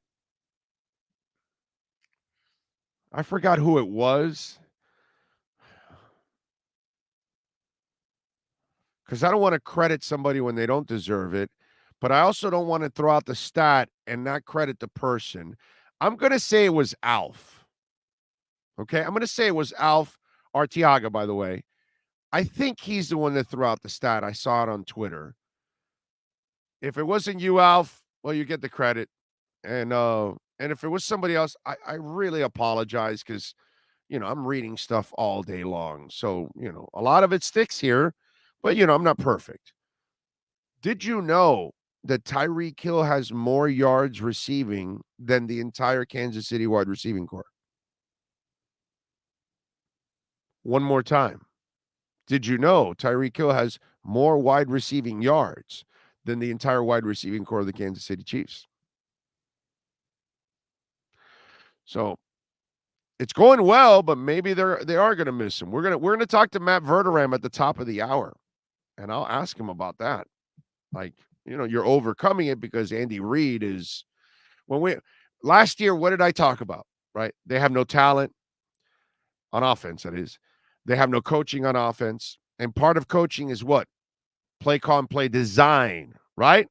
I forgot who it was, because I don't want to credit somebody when they don't deserve it, but I also don't want to throw out the stat and not credit the person. I'm going to say it was Alf. Okay, I'm going to say it was Alf Artiaga, by the way. I think he's the one that threw out the stat. I saw it on Twitter. If it wasn't you, Alf, well, you get the credit. And if it was somebody else, I really apologize because, I'm reading stuff all day long. So, a lot of it sticks here, but, I'm not perfect. Did you know that Tyreek Hill has more yards receiving than the entire Kansas City wide receiving corps? One more time. Did you know Tyreek Hill has more wide receiving yards than the entire wide receiving corps of the Kansas City Chiefs? So it's going well, but maybe they are going to miss him. We're going to talk to Matt Verderam at the top of the hour, and I'll ask him about that. Like, you're overcoming it because Andy Reid is last year, what did I talk about? Right? They have no talent on offense, that is. They have no coaching on offense. And part of coaching is what? Play call and play design, right?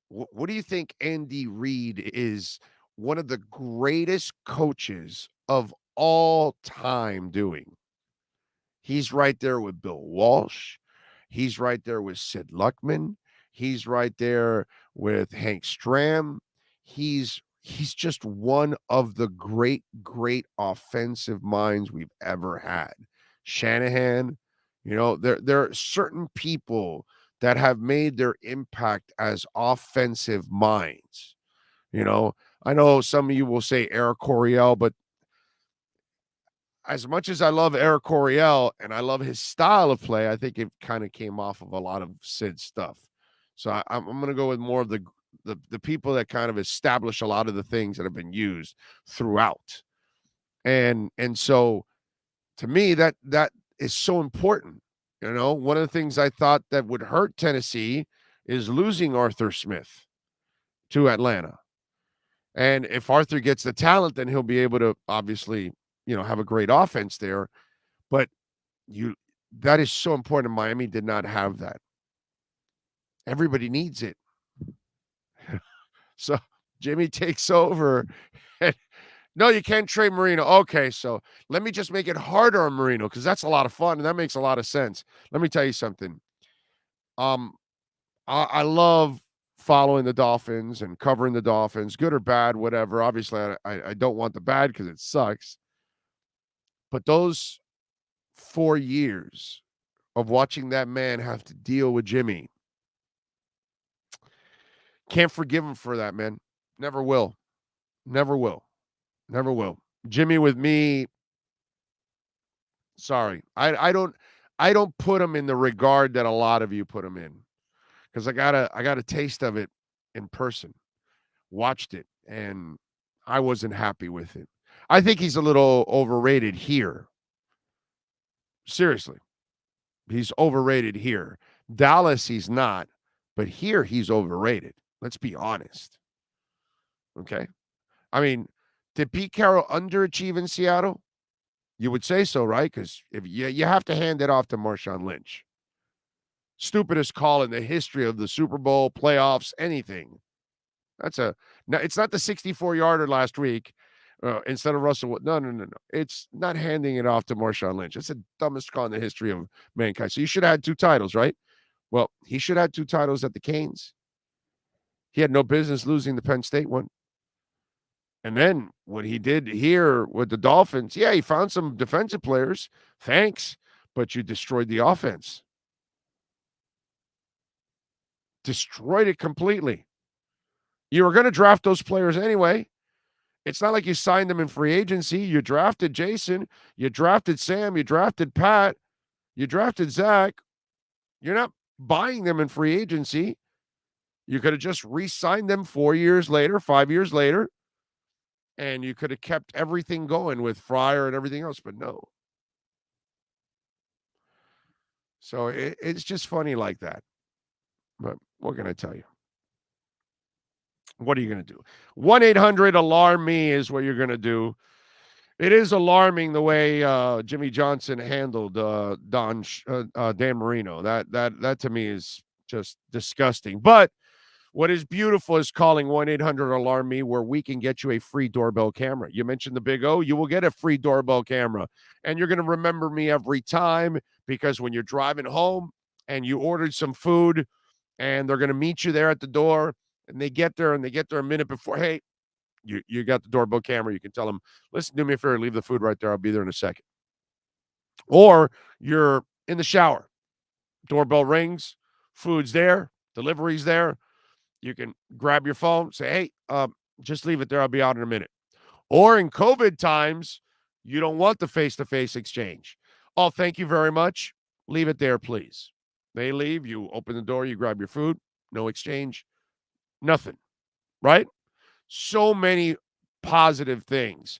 What do you think Andy Reid is one of the greatest coaches of all time doing? He's right there with Bill Walsh. He's right there with Sid Luckman. He's right there with Hank Stram. He's just one of the great offensive minds we've ever had. Shanahan, there are certain people that have made their impact as offensive minds. I know some of you will say Eric Coryell, but as much as I love Eric Coryell and I love his style of play, I think it kind of came off of a lot of Sid's stuff. So I'm going to go with more of the people that kind of establish a lot of the things that have been used throughout. And so to me, that is so important. One of the things I thought that would hurt Tennessee is losing Arthur Smith to Atlanta. And if Arthur gets the talent, then he'll be able to obviously, have a great offense there. But that is so important. Miami did not have that. Everybody needs it. So Jimmy takes over. No, you can't trade Marino. Okay, so let me just make it harder on Marino because that's a lot of fun and that makes a lot of sense. Let me tell you something. I love following the Dolphins and covering the Dolphins, good or bad, whatever. Obviously, I don't want the bad because it sucks. But those 4 years of watching that man have to deal with Jimmy, can't forgive him for that, man. Never will. Never will. Never will. Jimmy with me, sorry. I don't put him in the regard that a lot of you put him in because I got a taste of it in person, watched it, and I wasn't happy with it. I think he's a little overrated here. Seriously, he's overrated here. Dallas, he's not, but here he's overrated. Let's be honest. Okay. I mean, did Pete Carroll underachieve in Seattle? You would say so, right? Because if you have to hand it off to Marshawn Lynch. Stupidest call in the history of the Super Bowl, playoffs, anything. It's not the 64-yarder last week instead of Russell. No. It's not handing it off to Marshawn Lynch. It's the dumbest call in the history of mankind. So you should have had 2 titles, right? Well, he should have had 2 titles at the Canes. He had no business losing the Penn State one. And then what he did here with the Dolphins, yeah, he found some defensive players. Thanks. But you destroyed the offense. Destroyed it completely. You were going to draft those players anyway. It's not like you signed them in free agency. You drafted Jason. You drafted Sam. You drafted Pat. You drafted Zach. You're not buying them in free agency. You could have just re-signed them 4 years later, 5 years later, and you could have kept everything going with Fryer and everything else, but no. So it's just funny like that. But what can I tell you? What are you going to do? 1-800-ALARM-ME is what you're going to do. It is alarming the way Jimmy Johnson handled Dan Marino. That to me is just disgusting. But what is beautiful is calling 1-800-ALARM-ME, where we can get you a free doorbell camera. You mentioned the Big O, you will get a free doorbell camera. And you're going to remember me every time, because when you're driving home and you ordered some food and they're going to meet you there at the door, and they get there a minute before, hey, you got the doorbell camera. You can tell them, listen, do me a favor, leave the food right there. I'll be there in a second. Or you're in the shower. Doorbell rings, food's there, delivery's there. You can grab your phone, say, hey, just leave it there. I'll be out in a minute. Or in COVID times, you don't want the face-to-face exchange. Oh, thank you very much. Leave it there, please. They leave. You open the door. You grab your food. No exchange. Nothing. Right? So many positive things.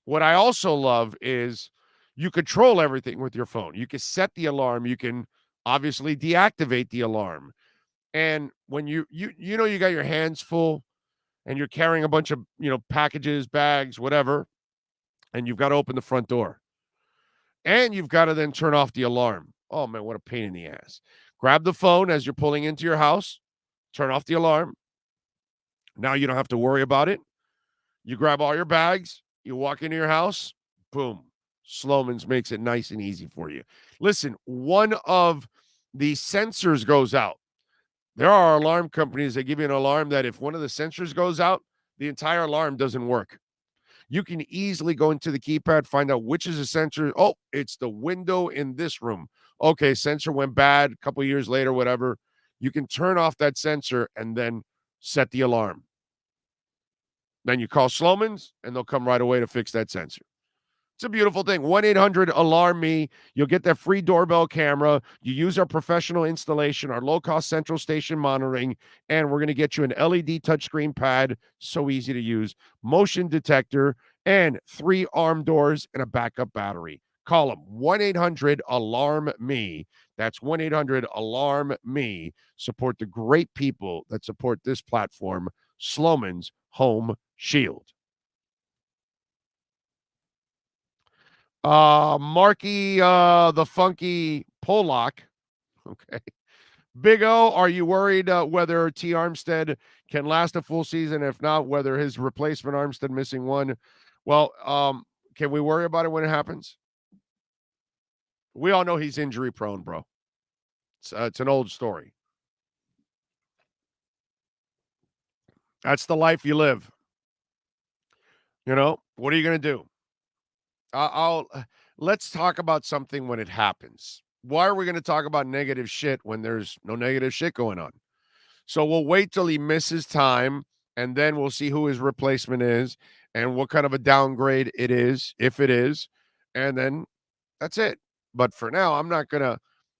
What I also love is you control everything with your phone. You can set the alarm. You can obviously deactivate the alarm. And when you got your hands full and you're carrying a bunch of, packages, bags, whatever, and you've got to open the front door. And you've got to then turn off the alarm. Oh, man, what a pain in the ass. Grab the phone as you're pulling into your house. Turn off the alarm. Now you don't have to worry about it. You grab all your bags. You walk into your house. Boom. Sloman's makes it nice and easy for you. Listen, one of the sensors goes out. There are alarm companies that give you an alarm that if one of the sensors goes out, the entire alarm doesn't work. You can easily go into the keypad, find out which is a sensor. Oh, it's the window in this room. Okay, sensor went bad a couple of years later, whatever. You can turn off that sensor and then set the alarm. Then you call Sloman's, and they'll come right away to fix that sensor. It's a beautiful thing. 1-800-ALARM-ME. You'll get that free doorbell camera. You use our professional installation, our low-cost central station monitoring, and we're going to get you an LED touchscreen pad, so easy to use, motion detector, and 3 arm doors and a backup battery. Call them, 1-800-ALARM-ME. That's 1-800-ALARM-ME. Support the great people that support this platform, Sloman's Home Shield. Marky, the funky Pollock. Okay. Big O, are you worried whether T. Armstead can last a full season? If not, whether his replacement Armstead missing one? Well, can we worry about it when it happens? We all know he's injury prone, bro. It's an old story. That's the life you live. What are you going to do? Let's talk about something when it happens. Why are we going to talk about negative shit when there's no negative shit going on? So we'll wait till he misses time, and then we'll see who his replacement is and what kind of a downgrade it is, if it is, and then that's it. But for now, I'm not going to,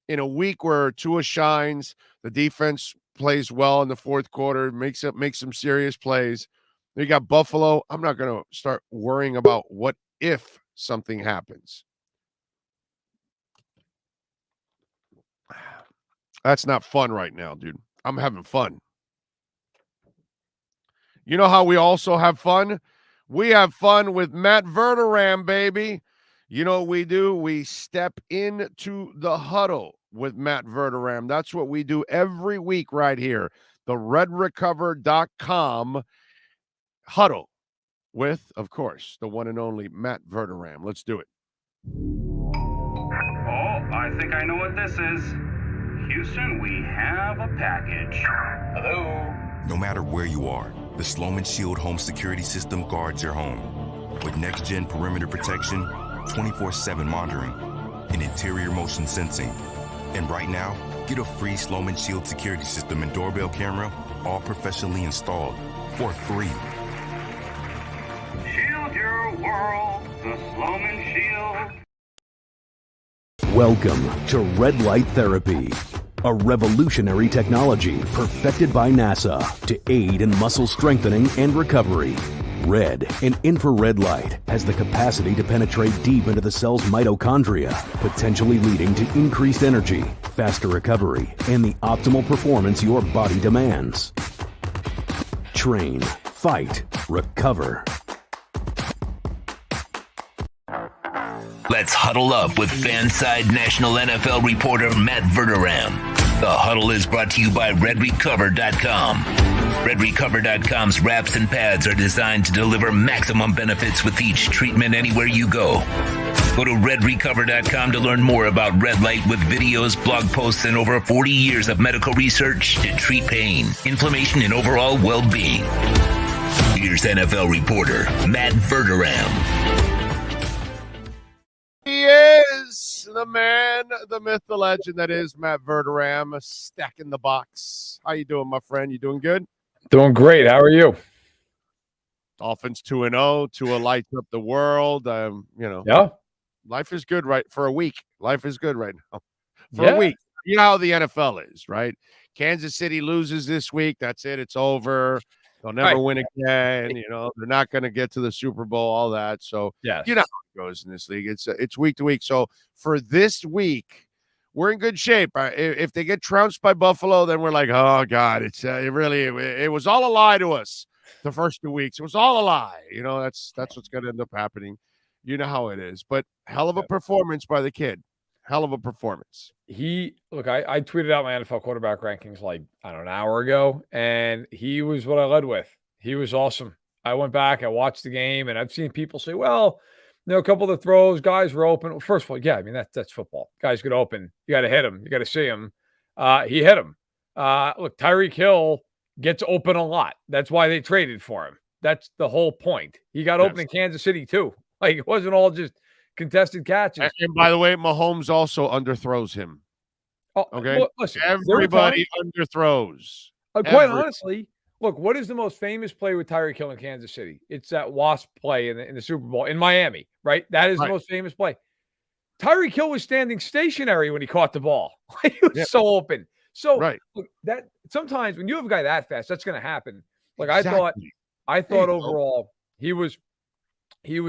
in a week where Tua shines, the defense plays well in the fourth quarter, makes some serious plays. You got Buffalo. I'm not going to start worrying about what if something happens. That's not fun right now, dude. I'm having fun. You know how we also have fun? We have fun with Matt Verderam, baby. You know what we do? We step into the huddle with Matt Verderam. That's what we do every week right here. The redrecover.com huddle with, of course, the one and only Matt Verderam. Let's do it. Oh, I think I know what this is. Houston, we have a package. Hello? No matter where you are, the Sloman Shield home security system guards your home. With next-gen perimeter protection, 24/7 monitoring, and interior motion sensing. And right now, get a free Sloman Shield security system and doorbell camera, all professionally installed, for free. Shield your world, the Sloman Shield. Welcome to Red Light Therapy, a revolutionary technology perfected by NASA to aid in muscle strengthening and recovery. Red and infrared light has the capacity to penetrate deep into the cell's mitochondria, potentially leading to increased energy, faster recovery, and the optimal performance your body demands. Train, fight, recover. Let's huddle up with Fanside National NFL reporter Matt Verderam. The huddle is brought to you by RedRecover.com. RedRecover.com's wraps and pads are designed to deliver maximum benefits with each treatment anywhere you go. Go to RedRecover.com to learn more about red light with videos, blog posts, and over 40 years of medical research to treat pain, inflammation, and overall well-being. Here's NFL reporter Matt Verderam. He is the man, the myth, the legend that is Matt Verderam, stacking the box. How you doing, my friend? You doing good? Doing great. How are you? Dolphins 2-0. Tua lights up the world. Yeah. Life is good for a week. Life is good right now. For a week. You know how the NFL is, right? Kansas City loses this week. That's it. It's over. They'll never win again. You know, they're not going to get to the Super Bowl, all that. So, you know how it goes in this league. It's week to week. So, for this week, we're in good shape. If they get trounced by Buffalo, then we're like, oh, God, it was all a lie to us the first 2 weeks. It was all a lie. You know, that's what's going to end up happening. You know how it is. But hell of a performance by the kid. Hell of a performance. I tweeted out my NFL quarterback rankings an hour ago, and he was what I led with. He was awesome. I went back, I watched the game, and I've seen people say, well, a couple of the throws, guys were open. Well, first of all, yeah, I mean, that's football. Guys get open. You got to hit him. You got to see him. He hit him. Look, Tyreek Hill gets open a lot. That's why they traded for him. That's the whole point. He got open in Kansas City, too. It wasn't all just contested catches. And by the way, Mahomes also underthrows him. Oh, okay. Well, listen, everybody underthrows. Quite honestly, look, what is the most famous play with Tyreek Hill in Kansas City? It's that wasp play in the Super Bowl in Miami, right? That is the most famous play. Tyreek Hill was standing stationary when he caught the ball. He was so open. So look, that sometimes when you have a guy that fast, that's going to happen. Like I thought overall he was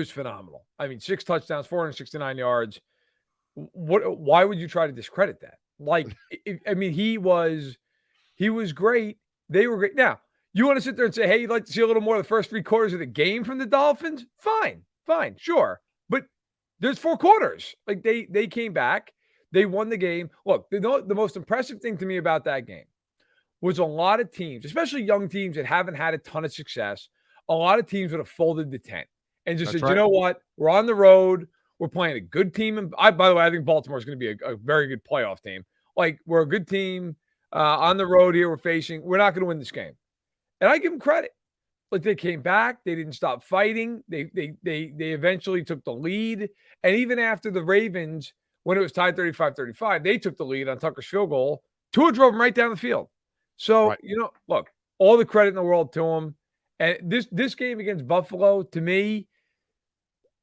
phenomenal. I mean, 6 touchdowns, 469 yards. Why would you try to discredit that? He was great. They were great. Now, you want to sit there and say, hey, you'd like to see a little more of the first 3 quarters of the game from the Dolphins? Fine, sure. But there's 4 quarters. They came back. They won the game. Look, the most impressive thing to me about that game was a lot of teams, especially young teams that haven't had a ton of success, a lot of teams would have folded the tent and just said, you know what? We're on the road. We're playing a good team. And by the way, I think Baltimore is going to be a very good playoff team. We're a good team on the road here. We're not going to win this game. And I give them credit. They came back. They didn't stop fighting. They eventually took the lead. And even after the Ravens, when it was tied 35-35, they took the lead on Tucker's field goal. Tua drove them right down the field. So, look, all the credit in the world to them. And this game against Buffalo, to me,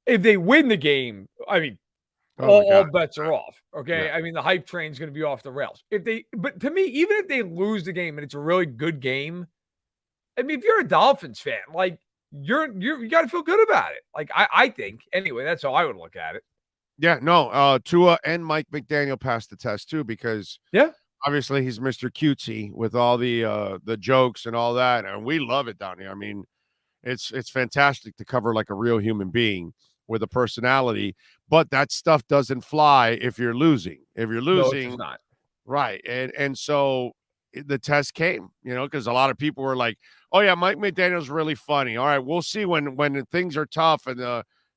if they win the game, I mean, all bets are off. Okay. Yeah. I mean, the hype train's going to be off the rails. But to me, even if they lose the game and it's a really good game, I mean, if you're a Dolphins fan, like you got to feel good about it. Like I think anyway, that's how I would look at it. Yeah, no, Tua and Mike McDaniel passed the test too because obviously he's Mr. Cutesy with all the jokes and all that, and we love it down here. I mean, it's fantastic to cover like a real human being with a personality, but that stuff doesn't fly if you're losing. If you're losing, no, it's not. Right. And so the test came, because a lot of people were like, "Oh yeah, Mike McDaniel's really funny." All right, we'll see when things are tough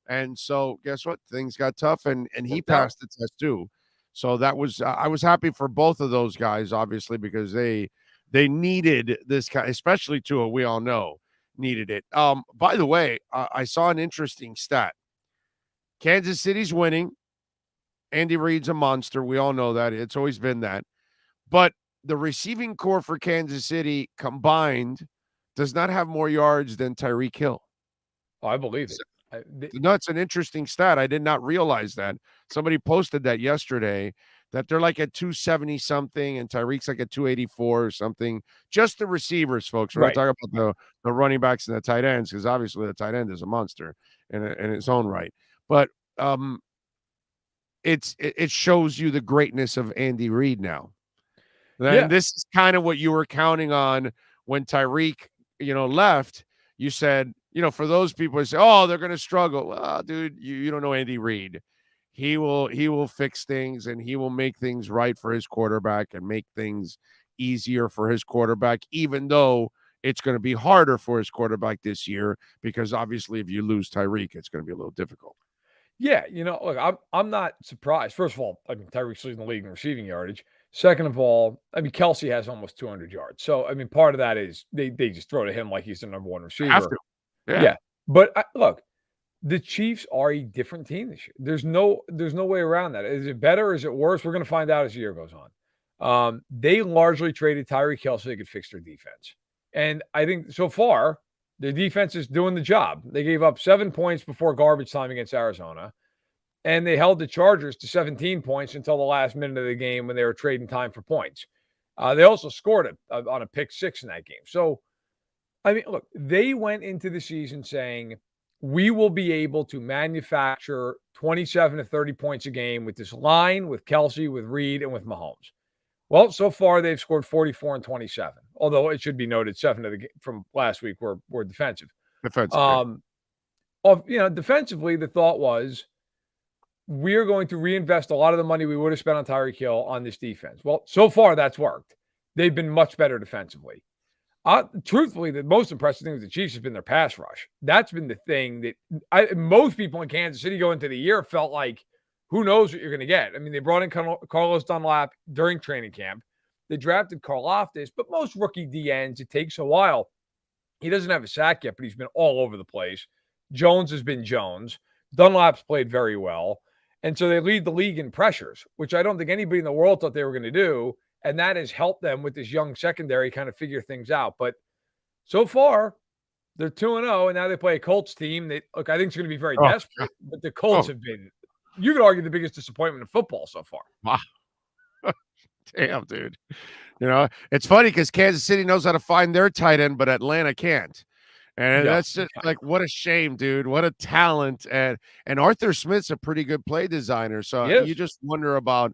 and so guess what? Things got tough and he passed the test too. So that was I was happy for both of those guys, obviously, because they needed this kind, especially Tua, we all know, needed it. By the way, I saw an interesting stat. Kansas City's winning. Andy Reid's a monster. We all know that. It's always been that. But the receiving core for Kansas City combined does not have more yards than Tyreek Hill. Oh, I believe it. No, it's an interesting stat. I did not realize that. Somebody posted that yesterday, that they're like at 270 something and Tyreek's like at 284 or something. Just the receivers, folks. We're not talking about the running backs and the tight ends, because obviously the tight end is a monster in its own right. But it shows you the greatness of Andy Reid now. And this is kind of what you were counting on when Tyreek, left. You said, for those people who say, "Oh, they're going to struggle." Well, dude, you don't know Andy Reid. He will fix things and he will make things right for his quarterback and make things easier for his quarterback, even though it's going to be harder for his quarterback this year, because obviously if you lose Tyreek, it's going to be a little difficult. Yeah, look, I'm not surprised. First of all, I mean, Tyreek's leading the league in receiving yardage. Second of all, I mean, Kelsey has almost 200 yards. So, I mean, part of that is they just throw to him like he's the number one receiver. Have to. Yeah. But look, the Chiefs are a different team this year. There's no way around that. Is it better? Is it worse? We're going to find out as the year goes on. They largely traded Tyreek Hill so they could fix their defense. And I think so far, the defense is doing the job. They gave up 7 points before garbage time against Arizona, and they held the Chargers to 17 points until the last minute of the game when they were trading time for points. They also scored on a pick six in that game. So, I mean, look, they went into the season saying, we will be able to manufacture 27 to 30 points a game with this line, with Kelsey, with Reed, and with Mahomes. Well, so far they've scored 44 and 27. Although it should be noted, 7 of the from last week were defensive. Defensively, the thought was we're going to reinvest a lot of the money we would have spent on Tyreek Hill on this defense. Well, so far that's worked. They've been much better defensively. Truthfully, the most impressive thing with the Chiefs has been their pass rush. That's been the thing that most people in Kansas City going into the year felt like, who knows what you're going to get? I mean, they brought in Carlos Dunlap during training camp. They drafted Karlaftis, but most rookie DNs, it takes a while. He doesn't have a sack yet, but he's been all over the place. Jones has been Jones. Dunlap's played very well. And so they lead the league in pressures, which I don't think anybody in the world thought they were going to do. And that has helped them with this young secondary kind of figure things out. But so far, they're 2-0, and now they play a Colts team that, look, I think is going to be very desperate. But the Colts have been, you could argue, the biggest disappointment in football so far. Wow. Damn, dude. It's funny because Kansas City knows how to find their tight end, but Atlanta can't. And that's just like, what a shame, dude. What a talent. And Arthur Smith's a pretty good play designer. So you just wonder about,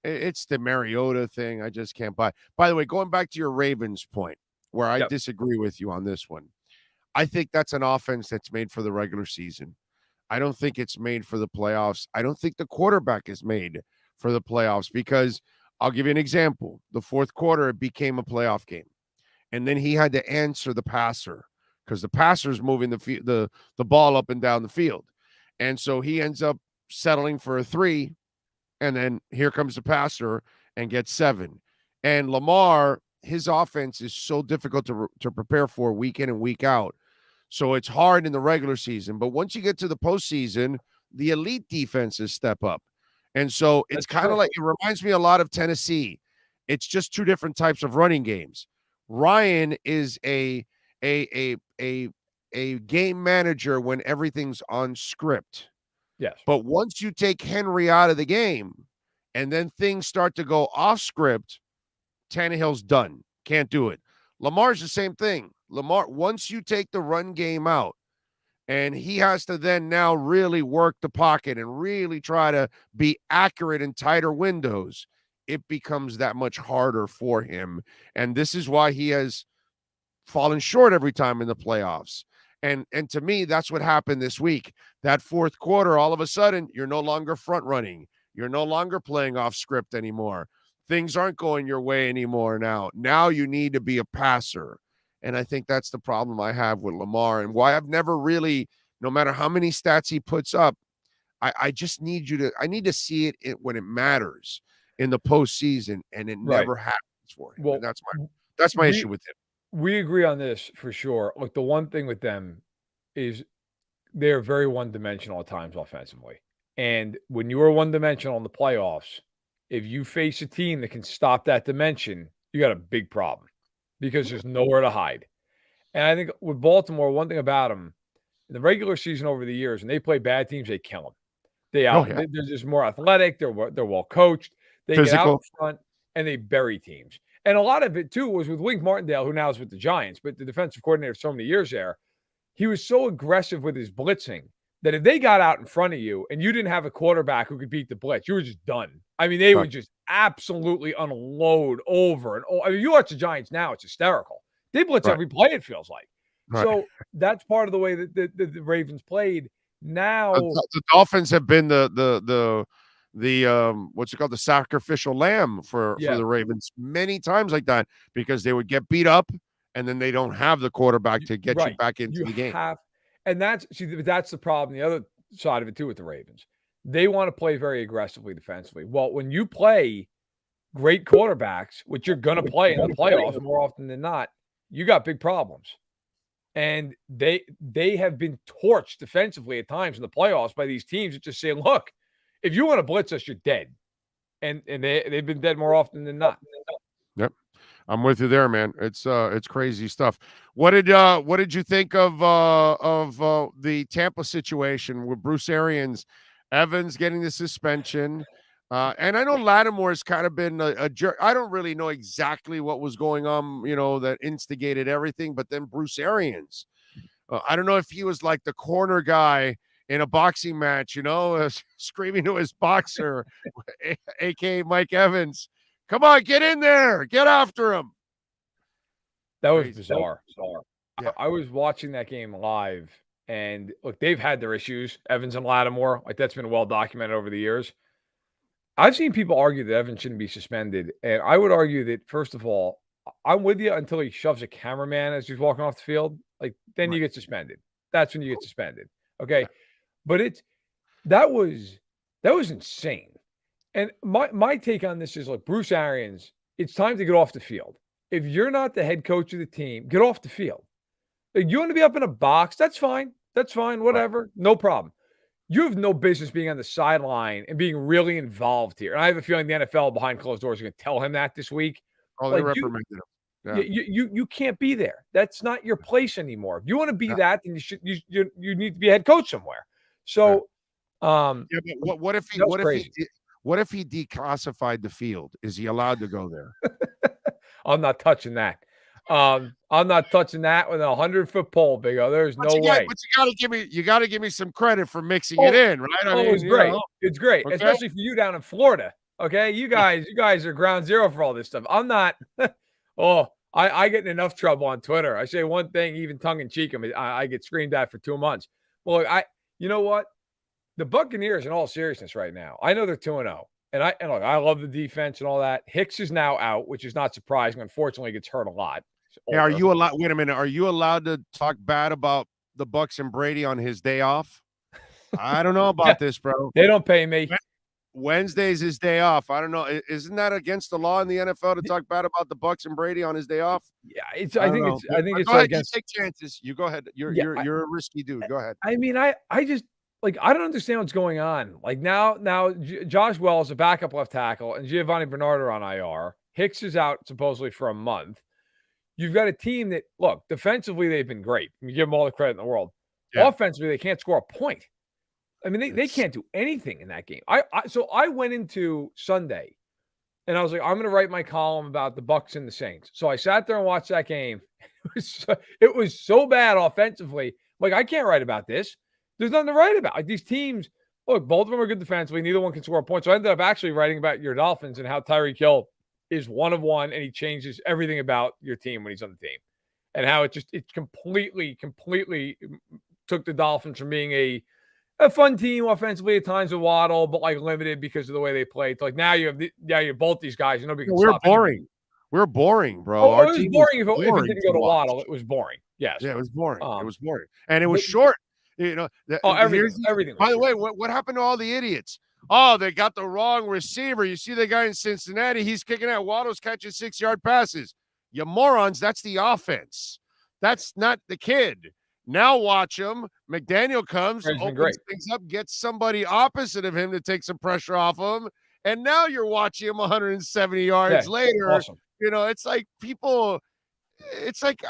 it's the Mariota thing. I just can't buy. By the way, going back to your Ravens point, where I disagree with you on this one, I think that's an offense that's made for the regular season. I don't think it's made for the playoffs. I don't think the quarterback is made for the playoffs, because I'll give you an example. The fourth quarter, it became a playoff game. And then he had to answer the passer because the passer's moving the ball up and down the field. And so he ends up settling for a 3. And then here comes the passer and gets 7. And Lamar, his offense is so difficult to prepare for week in and week out. So it's hard in the regular season. But once you get to the postseason, the elite defenses step up. And so it's kind of like, it reminds me a lot of Tennessee. It's just two different types of running games. Ryan is a game manager when everything's on script. Yes. But once you take Henry out of the game and then things start to go off script, Tannehill's done. Can't do it. Lamar's the same thing. Lamar, once you take the run game out, and he has to then now really work the pocket and really try to be accurate in tighter windows, it becomes that much harder for him. And this is why he has fallen short every time in the playoffs. And to me, that's what happened this week. That fourth quarter, all of a sudden, you're no longer front running. You're no longer playing off script anymore. Things aren't going your way anymore now. Now you need to be a passer. And I think that's the problem I have with Lamar and why I've never really, no matter how many stats he puts up, I just need I need to see it when it matters in the postseason, and it never happens for him. Well, and that's my issue with him. We agree on this for sure. Look, the one thing with them is they're very one-dimensional at times offensively. And when you are one-dimensional in the playoffs, if you face a team that can stop that dimension, you got a big problem because there's nowhere to hide. And I think with Baltimore, one thing about them, in the regular season over the years, when they play bad teams, they kill them. They're just more athletic. They're well coached. They Physical. get out front and they bury teams. And a lot of it, too, was with Wink Martindale, who now is with the Giants, but the defensive coordinator for so many years there. He was so aggressive with his blitzing that if they got out in front of you and you didn't have a quarterback who could beat the blitz, you were just done. I mean, they would just absolutely unload over and over. I mean, you watch the Giants now, it's hysterical. They blitz every play, it feels like. So that's part of the way that the Ravens played. Now the Dolphins have been the what's it called, the sacrificial lamb for the Ravens many times like that, because they would get beat up and then they don't have the quarterback to get you back into the game. And that's the problem. The other side of it too with the Ravens, they want to play very aggressively defensively. Well, when you play great quarterbacks, which you're going to play in the playoffs more often than not, you got big problems. And they have been torched defensively at times in the playoffs by these teams that just say, look, if you want to blitz us, you're dead. And they've been dead more often than not. Yep. I'm with you there, man. It's crazy stuff. What did you think of the Tampa situation with Bruce Arians, Evans getting the suspension? And I know Lattimore's kind of been a jerk. I don't really know exactly what was going on, that instigated everything. But then Bruce Arians, I don't know if he was like the corner guy in a boxing match, screaming to his boxer, a.k.a. Mike Evans, come on, get in there, get after him. That was bizarre. Yeah. I was watching that game live, and look, they've had their issues, Evans and Lattimore. Like, that's been well documented over the years. I've seen people argue that Evans shouldn't be suspended, and I would argue that, first of all, I'm with you until he shoves a cameraman as he's walking off the field. Like, then you get suspended. That's when you get suspended. Okay. Yeah. But that was insane. And my take on this is, like, Bruce Arians, it's time to get off the field. If you're not the head coach of the team, get off the field. Like, you want to be up in a box, that's fine. That's fine, whatever. No problem. You have no business being on the sideline and being really involved here. And I have a feeling the NFL behind closed doors are going to tell him that this week. Oh, they reprimanded him. Yeah. You can't be there. That's not your place anymore. If you want to be that, then you need to be a head coach somewhere. So, but what if he declassified the field? Is he allowed to go there? I'm not touching that. I'm not touching that with a 100-foot pole, Big O. There's no way. But you gotta give me some credit for mixing it in, right? I mean, it's great. It's great, especially for you down in Florida. Okay, you guys are ground zero for all this stuff. I'm not. I get in enough trouble on Twitter. I say one thing, even tongue in cheek, I get screamed at for 2 months. Well, look, you know what? The Buccaneers, in all seriousness, right now, I know they're 2-0. And look, I love the defense and all that. Hicks is now out, which is not surprising. Unfortunately, he gets hurt a lot. Hey, are you allowed? Wait a minute. Are you allowed to talk bad about the Bucs and Brady on his day off? I don't know about this, bro. They don't pay me. Wednesday's his day off. I don't know. Isn't that against the law in the NFL to talk bad about the Bucs and Brady on his day off? Yeah, I think it's go against. Ahead, you take chances. You go ahead. You're a risky dude. Go ahead. I mean, I just. Like, I don't understand what's going on. Like, now Josh Wells, a backup left tackle, and Giovanni Bernard are on IR. Hicks is out supposedly for a month. You've got a team that, look, defensively, they've been great. You give them all the credit in the world. Yeah. Offensively, they can't score a point. I mean, they can't do anything in that game. So I went into Sunday and I was like, I'm going to write my column about the Bucs and the Saints. So I sat there and watched that game. It was so bad offensively. Like, I can't write about this. There's nothing to write about. Like, these teams, look, both of them are good defensively. Neither one can score a point. So I ended up actually writing about your Dolphins and how Tyreek Hill is one of one, and he changes everything about your team when he's on the team. And how it completely took the Dolphins from being a fun team offensively at times with Waddle, but like limited because of the way they played. Like now you have both these guys. Nobody can we're stop boring. anybody. We're boring, bro. It was boring if it didn't go to Waddle. It was boring. Yes. Yeah, it was boring. It was boring, and it was short. Everything. By the way, what happened to all the idiots? Oh, they got the wrong receiver. You see the guy in Cincinnati? He's kicking out. Waddle's catching 6-yard passes. You morons! That's the offense. That's not the kid. Now watch him. McDaniel comes, opens things up, gets somebody opposite of him to take some pressure off him, and now you're watching him 170 yards later. Awesome. It's like people. It's like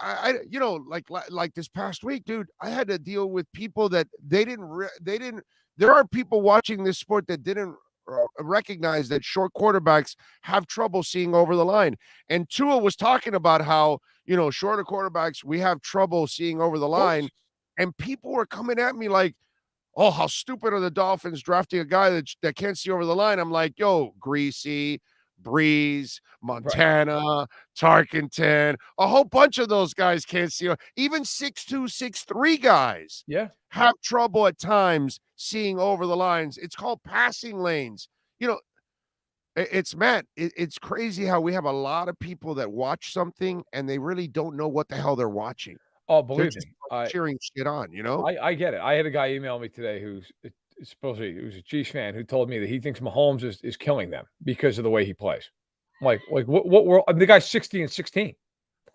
like this past week, dude. I had to deal with people that they didn't. There are people watching this sport that didn't recognize that short quarterbacks have trouble seeing over the line. And Tua was talking about how, shorter quarterbacks, we have trouble seeing over the line. And people were coming at me like, oh, how stupid are the Dolphins drafting a guy that can't see over the line? I'm like, yo, Greasy, Breeze, Montana, Tarkenton, a whole bunch of those guys can't see. Even 6'2", 6'3" guys have trouble at times seeing over the lines. It's called passing lanes. It's crazy how we have a lot of people that watch something and they really don't know what the hell they're watching. Oh, believe me, cheering shit on. I get it. I had a guy email me today who's who's a Chiefs fan who told me that he thinks Mahomes is killing them because of the way he plays. Like what world? I mean, the guy's 60-16.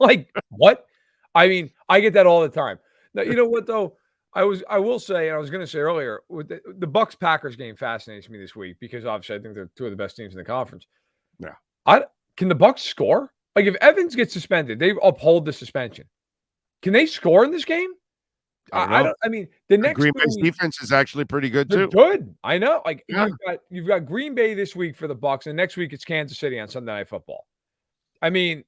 Like what? I mean, I get that all the time. Now, you know what though? I will say, and I was going to say earlier, with the Bucs Packers game fascinates me this week because obviously I think they're two of the best teams in the conference. Yeah. Can the Bucs score? Like if Evans gets suspended, they uphold the suspension. Can they score in this game? I mean, the next Green Bay's defense is actually pretty good too. Good. I know. Like you've got Green Bay this week for the Bucs, and next week it's Kansas City on Sunday Night Football. I mean,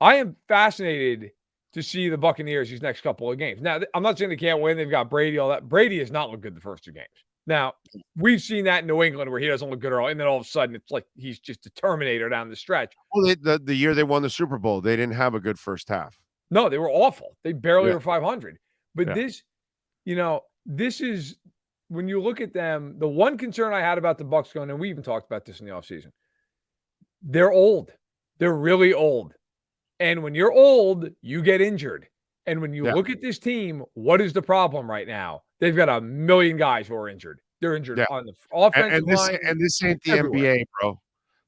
I am fascinated to see the Buccaneers these next couple of games. Now, I'm not saying they can't win. They've got Brady, all that. Brady has not looked good the first two games. Now, we've seen that in New England where he doesn't look good early, and then all of a sudden it's like he's just a Terminator down the stretch. Well, the year they won the Super Bowl, they didn't have a good first half. No, they were awful. They barely were 500. But this is when you look at them, the one concern I had about the Bucs going, and we even talked about this in the offseason, they're old. They're really old. And when you're old, you get injured. And when you look at this team, what is the problem right now? They've got a million guys who are injured. They're injured on the offensive line. And this ain't the NBA, bro.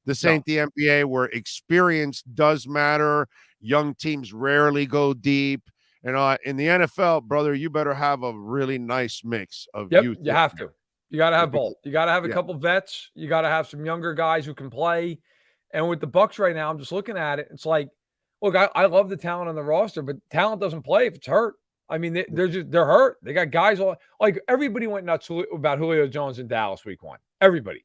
This ain't the NBA where experience does matter. Young teams rarely go deep. In the NFL, brother, you better have a really nice mix of youth. You have to. You got to have both. You got to have a couple vets. You got to have some younger guys who can play. And with the Bucs right now, I'm just looking at it. It's like, look, I love the talent on the roster, but talent doesn't play if it's hurt. I mean, they're hurt. They got guys like everybody went nuts about Julio Jones in Dallas week 1. Everybody.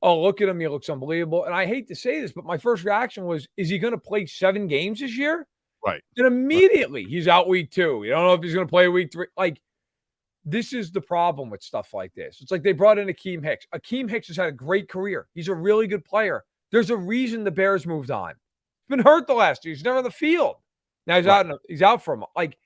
Oh, look at him. He looks unbelievable. And I hate to say this, but my first reaction was, is he going to play 7 games this year? Right. And immediately he's out week 2. You don't know if he's going to play week 3. Like, this is the problem with stuff like this. It's like they brought in Akeem Hicks. Akeem Hicks has had a great career. He's a really good player. There's a reason the Bears moved on. He's been hurt the last 2 years. He's never on the field. Now he's out. He's out for him. Like,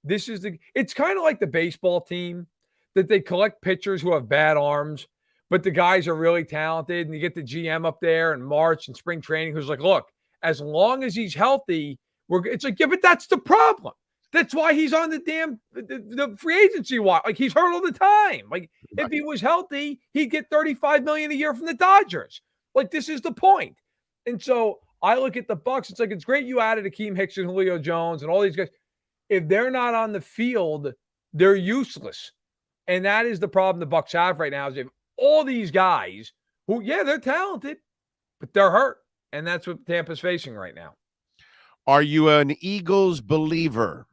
it's kind of like the baseball team that they collect pitchers who have bad arms, but the guys are really talented. And you get the GM up there in March and spring training who's like, look, as long as he's healthy, it's like, yeah, but that's the problem. That's why he's on the damn the free agency watch. Like, he's hurt all the time. Like, if he was healthy, he'd get $35 million a year from the Dodgers. Like, this is the point. And so I look at the Bucs. It's like, it's great you added Akeem Hicks and Julio Jones and all these guys. If they're not on the field, they're useless. And that is the problem the Bucs have right now. Is they have all these guys who, they're talented, but they're hurt. And that's what Tampa's facing right now. Are you an Eagles believer?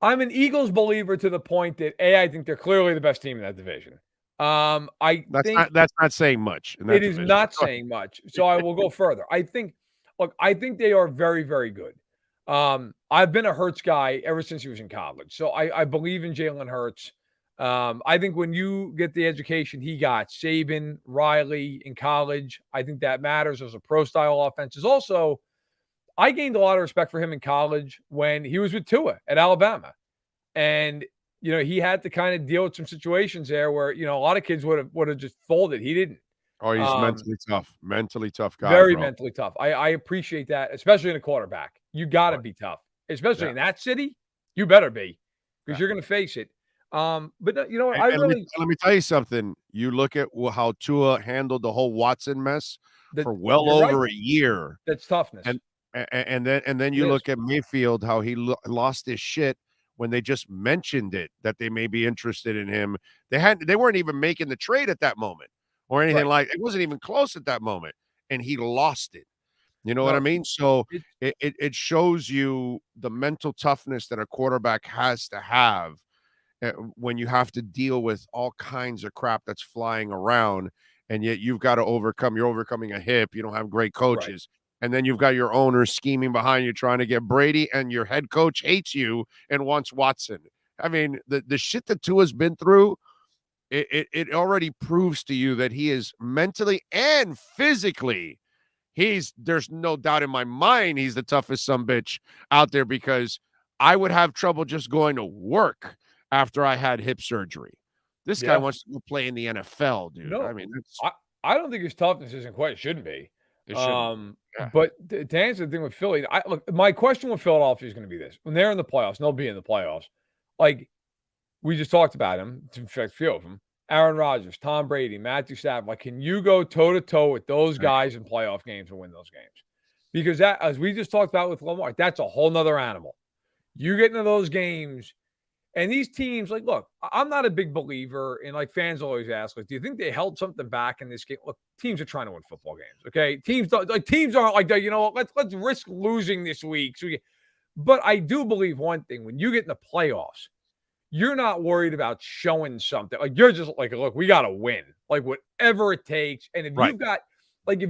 I'm an Eagles believer to the point that I think they're clearly the best team in that division. That's not saying much in that it is division. not saying much. So I will go further. I think they are very, very good. I've been a Hurts guy ever since he was in college. So I believe in Jalen Hurts. I think when you get the education he got, Saban, Riley in college, I think that matters as a pro style offense. Also, I gained a lot of respect for him in college when he was with Tua at Alabama. And, he had to kind of deal with some situations there where, a lot of kids would have just folded. He didn't. Oh, he's mentally tough guy. Very bro. mentally tough. I appreciate that, especially in a quarterback. You got to be tough, especially in that city. You better be, because you're going to face it. But you know what? Let me tell you something. You look at how Tua handled the whole Watson mess for well over a year. That's toughness. And then you look at Mayfield, how he lost his shit when they just mentioned it, that they may be interested in him. They weren't even making the trade at that moment or anything like it. Wasn't even close at that moment, and he lost it. You know what I mean? So it shows you the mental toughness that a quarterback has to have when you have to deal with all kinds of crap that's flying around, and yet you've got to overcome. You're overcoming a hip. You don't have great coaches. And then you've got your owner scheming behind you, trying to get Brady, and your head coach hates you and wants Watson. I mean, the shit that Tua's been through, it already proves to you that he is mentally and physically, there's no doubt in my mind he's the toughest sumbitch out there, because I would have trouble just going to work after I had hip surgery. This guy wants to play in the NFL, dude. No, I mean, I don't think his toughness isn't quite, shouldn't be. But to answer the thing with Philly, my question with Philadelphia is going to be this: when they're in the playoffs, and they'll be in the playoffs. Like we just talked about him, in fact, a few of them: Aaron Rodgers, Tom Brady, Matthew Stafford. Like, can you go toe to toe with those guys in playoff games and win those games? Because that, as we just talked about with Lamar, that's a whole nother animal. You get into those games. And these teams, like, look, I'm not a big believer in, like, fans always ask, like, do you think they held something back in this game? Look, teams are trying to win football games, okay? Teams aren't like, let's risk losing this week. But I do believe one thing: when you get in the playoffs, you're not worried about showing something. Like, you're just like, look, we got to win, like, whatever it takes. And if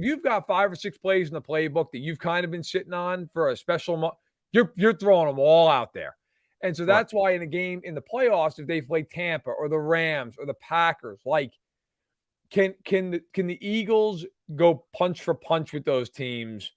you've got 5 or 6 plays in the playbook that you've kind of been sitting on for a special, you're throwing them all out there. And so that's why in a game in the playoffs, if they play Tampa or the Rams or the Packers, like, can the Eagles go punch for punch with those teams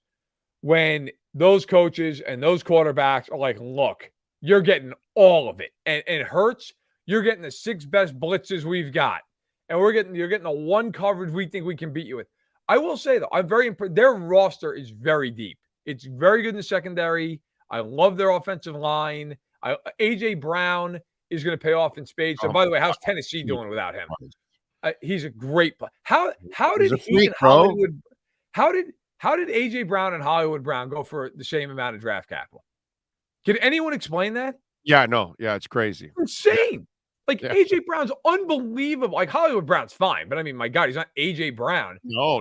when those coaches and those quarterbacks are like, look, you're getting all of it. And it hurts. You're getting the 6 best blitzes we've got. And you're getting the one coverage we think we can beat you with. I will say, though, I'm very impressed. Their roster is very deep. It's very good in the secondary. I love their offensive line. A.J. Brown is going to pay off in spades. So, by the way, how's Tennessee doing without him? He's a great player. How did he and Hollywood? How did A.J. Brown and Hollywood Brown go for the same amount of draft capital? Can anyone explain that? Yeah, no, yeah, it's crazy. Insane. Like, A.J. Brown's unbelievable. Like, Hollywood Brown's fine, but I mean, my God, he's not A.J. Brown. No.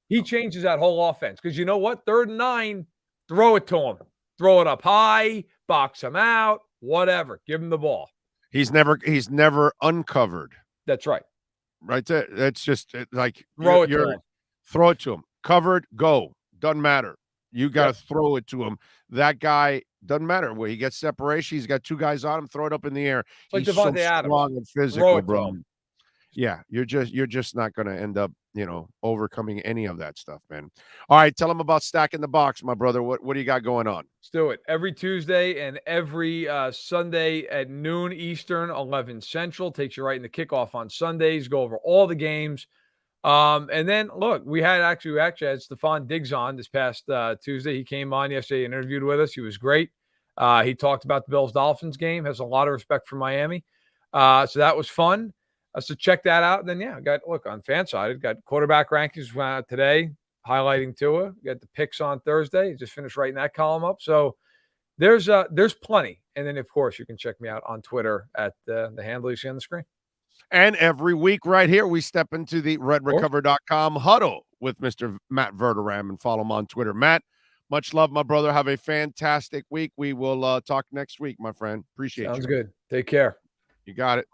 He changes that whole offense, because you know what? 3rd and 9, throw it to him. Throw it up high, box him out, whatever. Give him the ball. He's never uncovered. That's right. Right there. That's just like throw it to him. Throw it to him. Covered, go. Doesn't matter. You got to throw it to him. That guy doesn't matter where he gets separation. He's got 2 guys on him. Throw it up in the air. Like he's Devontae so Adams. Strong and physical, bro. Yeah, you're just not going to end up, overcoming any of that stuff, man. All right, tell them about Stacking the Box, my brother. What do you got going on? Let's do it. Every Tuesday and every Sunday at noon Eastern, 11 Central. Takes you right in the kickoff on Sundays. Go over all the games. And then, look, we actually had Stephon Diggs on this past Tuesday. He came on yesterday and interviewed with us. He was great. He talked about the Bills-Dolphins game. Has a lot of respect for Miami. So that was fun. So check that out. And then, on FanSided, got quarterback rankings today, highlighting Tua. Got the picks on Thursday. Just finished writing that column up. So there's plenty. And then, of course, you can check me out on Twitter at the handle you see on the screen. And every week right here, we step into the redrecover.com huddle with Mr. Matt Verderam and follow him on Twitter. Matt, Much love, my brother. Have a fantastic week. We will talk next week, my friend. Appreciate you. Sounds good. Take care. You got it.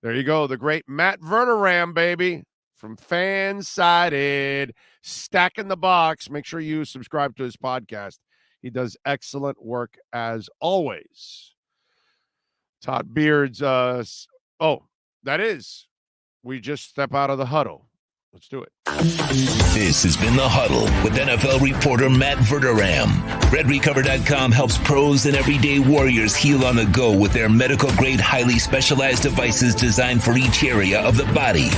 There you go. The great Matt Verderam, baby, from Fansided, Stacking the Box. Make sure you subscribe to his podcast. He does excellent work as always. Todd Beard's, that is, we just step out of the huddle. Let's do it. This has been The Huddle with NFL reporter Matt Verderam. RedRecover.com helps pros and everyday warriors heal on the go with their medical-grade, highly specialized devices designed for each area of the body.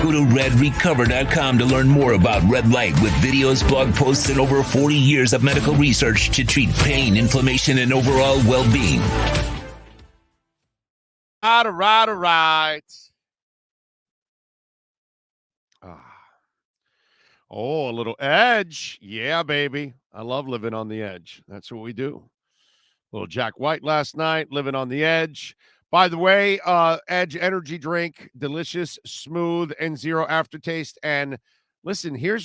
Go to RedRecover.com to learn more about red light with videos, blog posts, and over 40 years of medical research to treat pain, inflammation, and overall well-being. All right. Oh, a little edge. Yeah, baby. I love living on the edge. That's what we do. Little Jack White last night, living on the edge. By the way, Edge energy drink, delicious, smooth, and zero aftertaste. And listen, here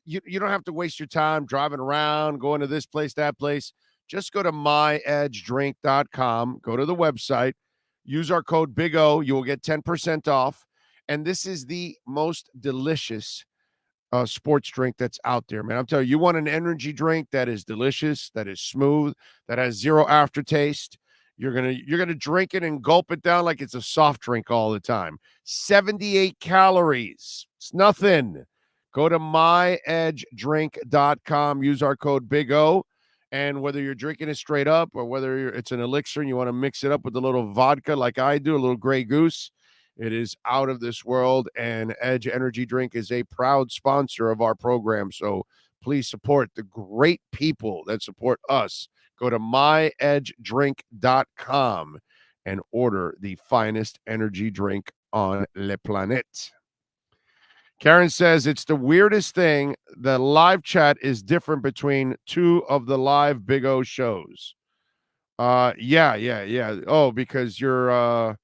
you don't have to waste your time driving around, going to this place, that place. Just go to myedgedrink.com. Go to the website. Use our code Big O. You will get 10% off. And this is the most delicious sports drink that's out there, man. I'm telling you, you want an energy drink that is delicious, that is smooth, that has zero aftertaste. You're gonna drink it and gulp it down like it's a soft drink all the time. 78 calories. It's nothing. Go to myedgedrink.com. Use our code Big O. And whether you're drinking it straight up or whether it's an elixir and you want to mix it up with a little vodka like I do, a little Grey Goose, it is out of this world, and Edge Energy Drink is a proud sponsor of our program. So please support the great people that support us. Go to myedgedrink.com and order the finest energy drink on le planète. Karen says it's the weirdest thing. The live chat is different between two of the live Big O shows. Yeah. Oh, because you're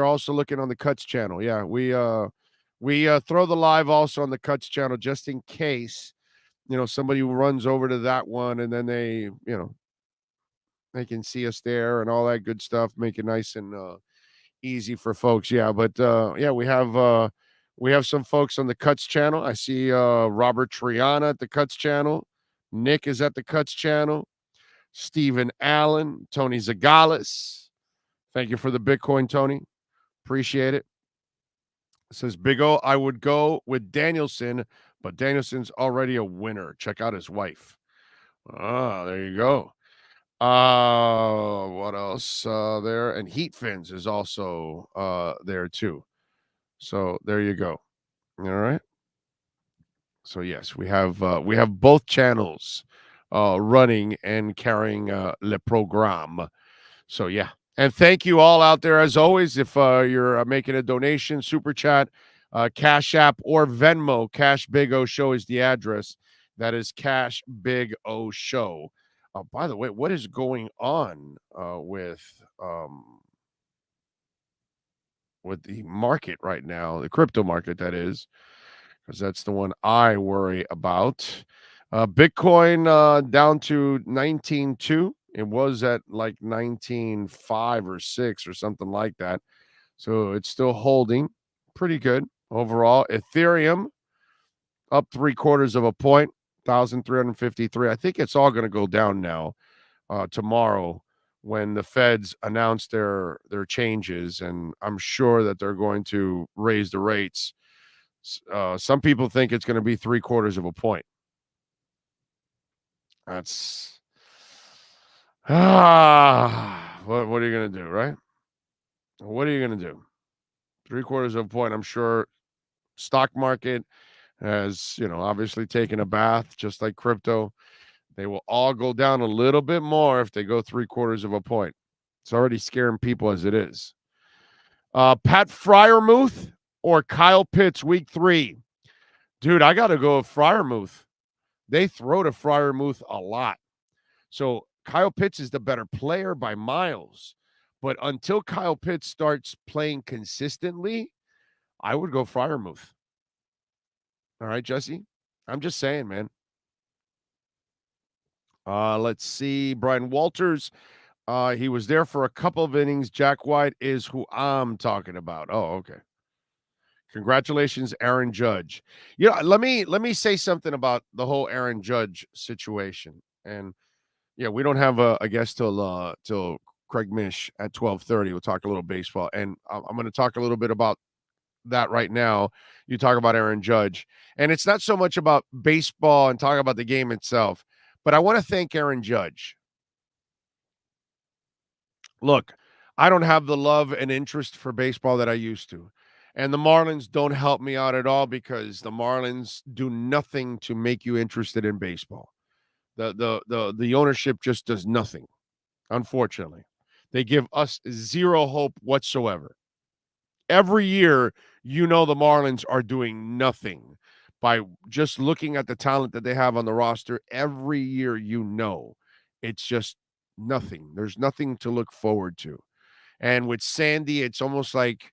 also looking on the Cuts channel. Yeah, we throw the live also on the Cuts channel just in case, somebody runs over to that one and then they can see us there and all that good stuff, make it nice and easy for folks. Yeah, but we have some folks on the Cuts channel. I see Robert Triana at the Cuts channel. Nick is at the Cuts channel. Stephen Allen, Tony Zagalis. Thank you for the Bitcoin, Tony. Appreciate it. It says, Big O, I would go with Danielson, but Danielson's already a winner. Check out his wife. Ah, there you go. What else there? And Heat Fins is also there too. So there you go. All right. So yes, we have both channels running and carrying le programme. So yeah. And thank you all out there, as always. If you're making a donation, Super Chat, Cash App, or Venmo, Cash Big O Show is the address. That is Cash Big O Show. By the way, what is going on with the market right now, the crypto market, that is, because that's the one I worry about. Bitcoin down to 19.2. It was at like 19.5 or 6 or something like that. So it's still holding pretty good overall. Ethereum up 0.75 of a point, 1,353. I think it's all going to go down now tomorrow when the feds announce their changes, and I'm sure that they're going to raise the rates. Some people think it's going to be 0.75 of a point. That's what are you going to do, right? What are you going to do? 0.75 of a point. I'm sure stock market has, obviously taken a bath, just like crypto. They will all go down a little bit more if they go 0.75 of a point. It's already scaring people as it is. Pat Freiermuth or Kyle Pitts, week 3. Dude, I got to go with Freiermuth. They throw to Freiermuth a lot. So Kyle Pitts is the better player by miles. But until Kyle Pitts starts playing consistently, I would go Freiermuth. All right, Jesse? I'm just saying, man. Let's see. Brian Walters. He was there for a couple of innings. Jack White is who I'm talking about. Oh, okay. Congratulations, Aaron Judge. Let me say something about the whole Aaron Judge situation. And yeah, we don't have a guest till Craig Mish at 12:30. We'll talk a little baseball, and I'm going to talk a little bit about that right now. You talk about Aaron Judge, and it's not so much about baseball and talk about the game itself, but I want to thank Aaron Judge. Look, I don't have the love and interest for baseball that I used to. And the Marlins don't help me out at all because the Marlins do nothing to make you interested in baseball. The ownership just does nothing, unfortunately. They give us zero hope whatsoever. Every year, the Marlins are doing nothing by just looking at the talent that they have on the roster. Every year, it's just nothing. There's nothing to look forward to. And with Sandy, it's almost like,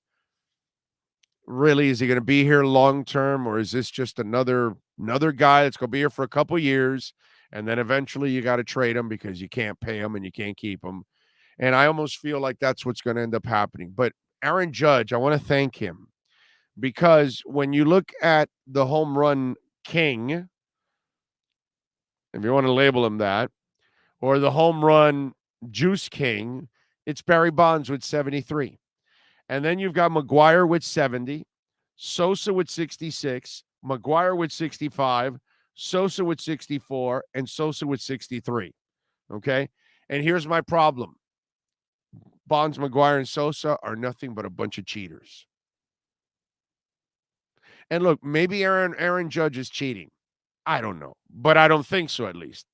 really, is he going to be here long term, or is this just another guy that's going to be here for a couple years, and then eventually you got to trade him because you can't pay him and you can't keep him? And I almost feel like that's what's going to end up happening. But Aaron Judge, I want to thank him because when you look at the home run king, if you want to label him that, or the home run juice king, it's Barry Bonds with 73. And then you've got McGuire with 70, Sosa with 66, McGuire with 65, Sosa with 64, and Sosa with 63. Okay? And here's my problem. Bonds, McGuire, and Sosa are nothing but a bunch of cheaters. And look, maybe Aaron Judge is cheating. I don't know. But I don't think so, at least.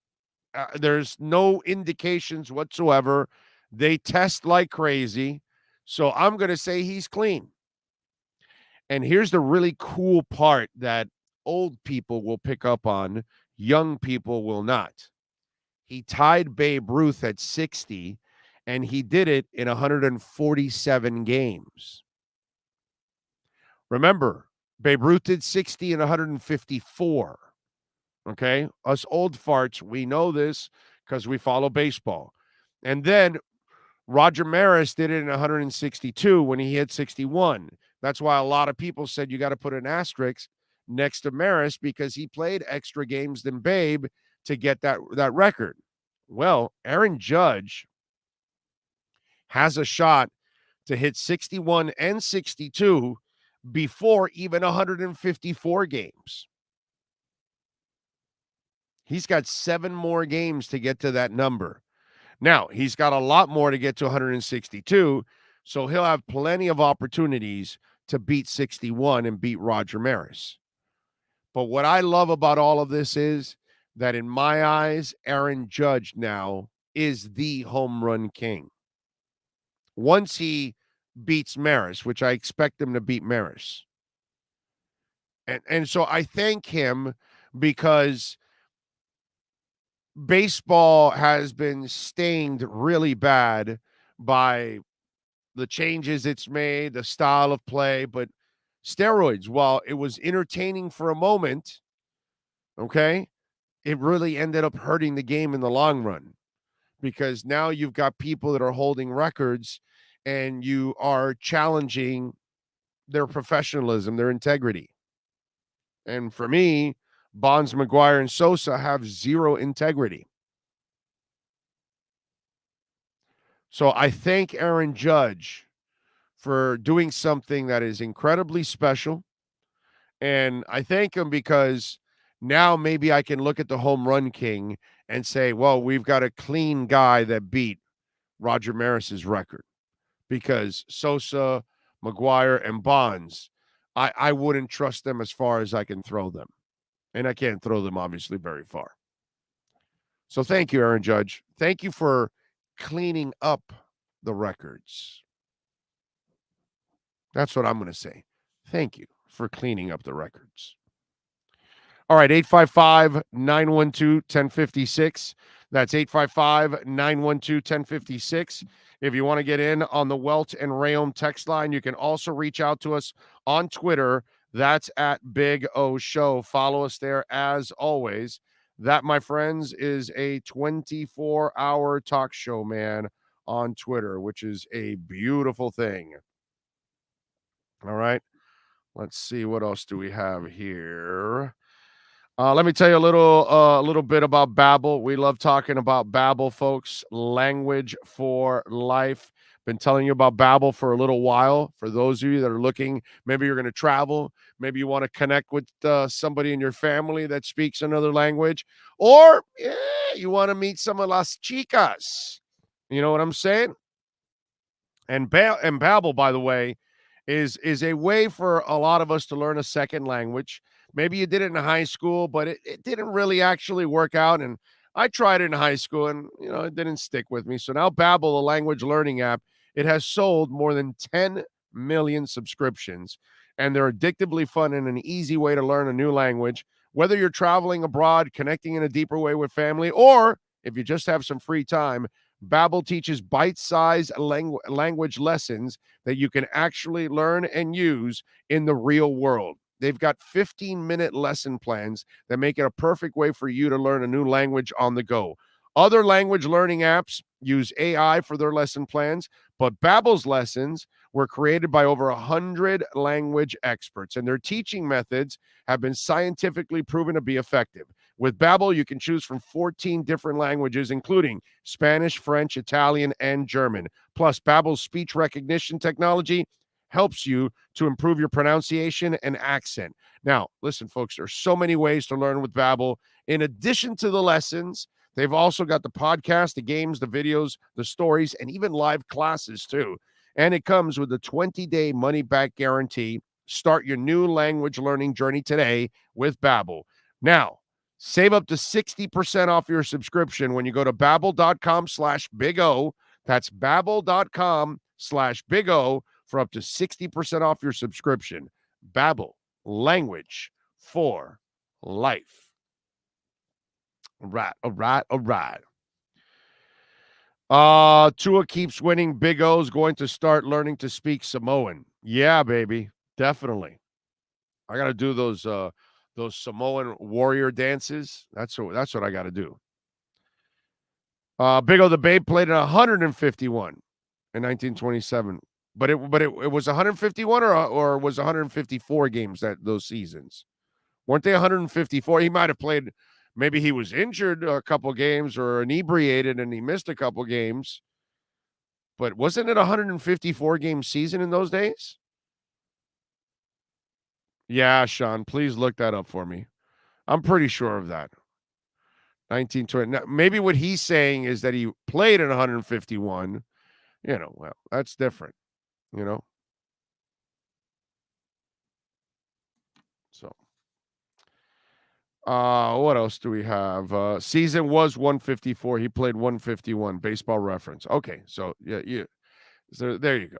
There's no indications whatsoever. They test like crazy. So I'm going to say he's clean. And here's the really cool part that old people will pick up on, young people will not. He tied Babe Ruth at 60, and he did it in 147 games. Remember, Babe Ruth did 60 in 154. Okay? Us old farts, we know this because we follow baseball. And then Roger Maris did it in 162 when he hit 61. That's why a lot of people said you got to put an asterisk next to Maris because he played extra games than Babe to get that record. Well, Aaron Judge has a shot to hit 61 and 62 before even 154 games. He's got 7 more games to get to that number. Now, he's got a lot more to get to 162, so he'll have plenty of opportunities to beat 61 and beat Roger Maris. But what I love about all of this is that in my eyes, Aaron Judge now is the home run king. Once he beats Maris, which I expect him to beat Maris. And so I thank him because baseball has been stained really bad by the changes it's made, the style of play, but steroids, while it was entertaining for a moment, okay, it really ended up hurting the game in the long run because now you've got people that are holding records and you are challenging their professionalism, their integrity. And for me, Bonds, McGuire, and Sosa have zero integrity. So I thank Aaron Judge for doing something that is incredibly special. And I thank him because now maybe I can look at the home run king and say, well, we've got a clean guy that beat Roger Maris's record. Because Sosa, McGuire, and Bonds, I wouldn't trust them as far as I can throw them. And I can't throw them, obviously, very far. So thank you, Aaron Judge. Thank you for cleaning up the records. That's what I'm going to say. Thank you for cleaning up the records. All right, 855-912-1056. That's 855-912-1056. If you want to get in on the Welt and Rayom text line, you can also reach out to us on Twitter. That's at Big O Show. Follow us there as always. That, my friends, is a 24-hour talk show, man, on Twitter, which is a beautiful thing. All right. Let's see, what else do we have here? Let me tell you a little bit about Babbel. We love talking about Babbel, folks. Language for life. Been telling you about Babbel for a little while. For those of you that are looking, maybe you're going to travel, maybe you want to connect with somebody in your family that speaks another language, or you want to meet some of las chicas. You know what I'm saying? And Babbel, by the way, is a way for a lot of us to learn a second language. Maybe you did it in high school, but it didn't really actually work out. And I tried it in high school, and it didn't stick with me. So now Babbel, the language learning app, it has sold more than 10 million subscriptions, and they're addictively fun and an easy way to learn a new language. Whether you're traveling abroad, connecting in a deeper way with family, or if you just have some free time, Babbel teaches bite-sized language lessons that you can actually learn and use in the real world. They've got 15-minute lesson plans that make it a perfect way for you to learn a new language on the go. Other language learning apps use AI for their lesson plans, but Babbel's lessons were created by over 100 language experts, and their teaching methods have been scientifically proven to be effective. With Babbel, you can choose from 14 different languages, including Spanish, French, Italian, and German. Plus, Babbel's speech recognition technology helps you to improve your pronunciation and accent. Now, listen, folks, there's so many ways to learn with Babbel. In addition to the lessons, they've also got the podcast, the games, the videos, the stories, and even live classes, too. And it comes with a 20-day money-back guarantee. Start your new language learning journey today with Babbel. Now, save up to 60% off your subscription when you go to Babbel.com/Big O. That's Babbel.com/Big O for up to 60% off your subscription. Babbel, language for life. All right. Tua keeps winning. Big O's going to start learning to speak Samoan. Yeah, baby, definitely. I got to do those Samoan warrior dances. That's what I got to do. Big O the Babe played in 151 in 1927, but it was 151 or was 154 games those seasons. Weren't they 154? He might have played. Maybe he was injured a couple games or inebriated and he missed a couple games. But wasn't it a 154 game season in those days? Yeah, Sean, please look that up for me. I'm pretty sure of that. 1920. Now, maybe what he's saying is that he played in 151. Well, that's different, So, what else do we have? Season was 154. He played 151. Baseball Reference. Okay, so yeah. So there you go.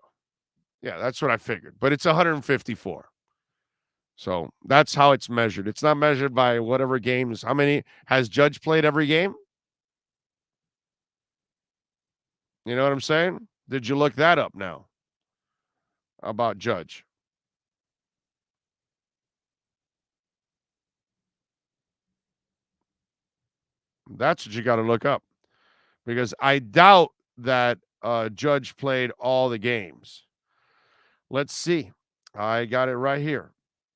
Yeah, that's what I figured. But it's 154. So that's how it's measured. It's not measured by whatever games. How many has Judge played every game? You know what I'm saying? Did you look that up now about Judge? That's what you got to look up, because I doubt that Judge played all the games. Let's see. I got it right here.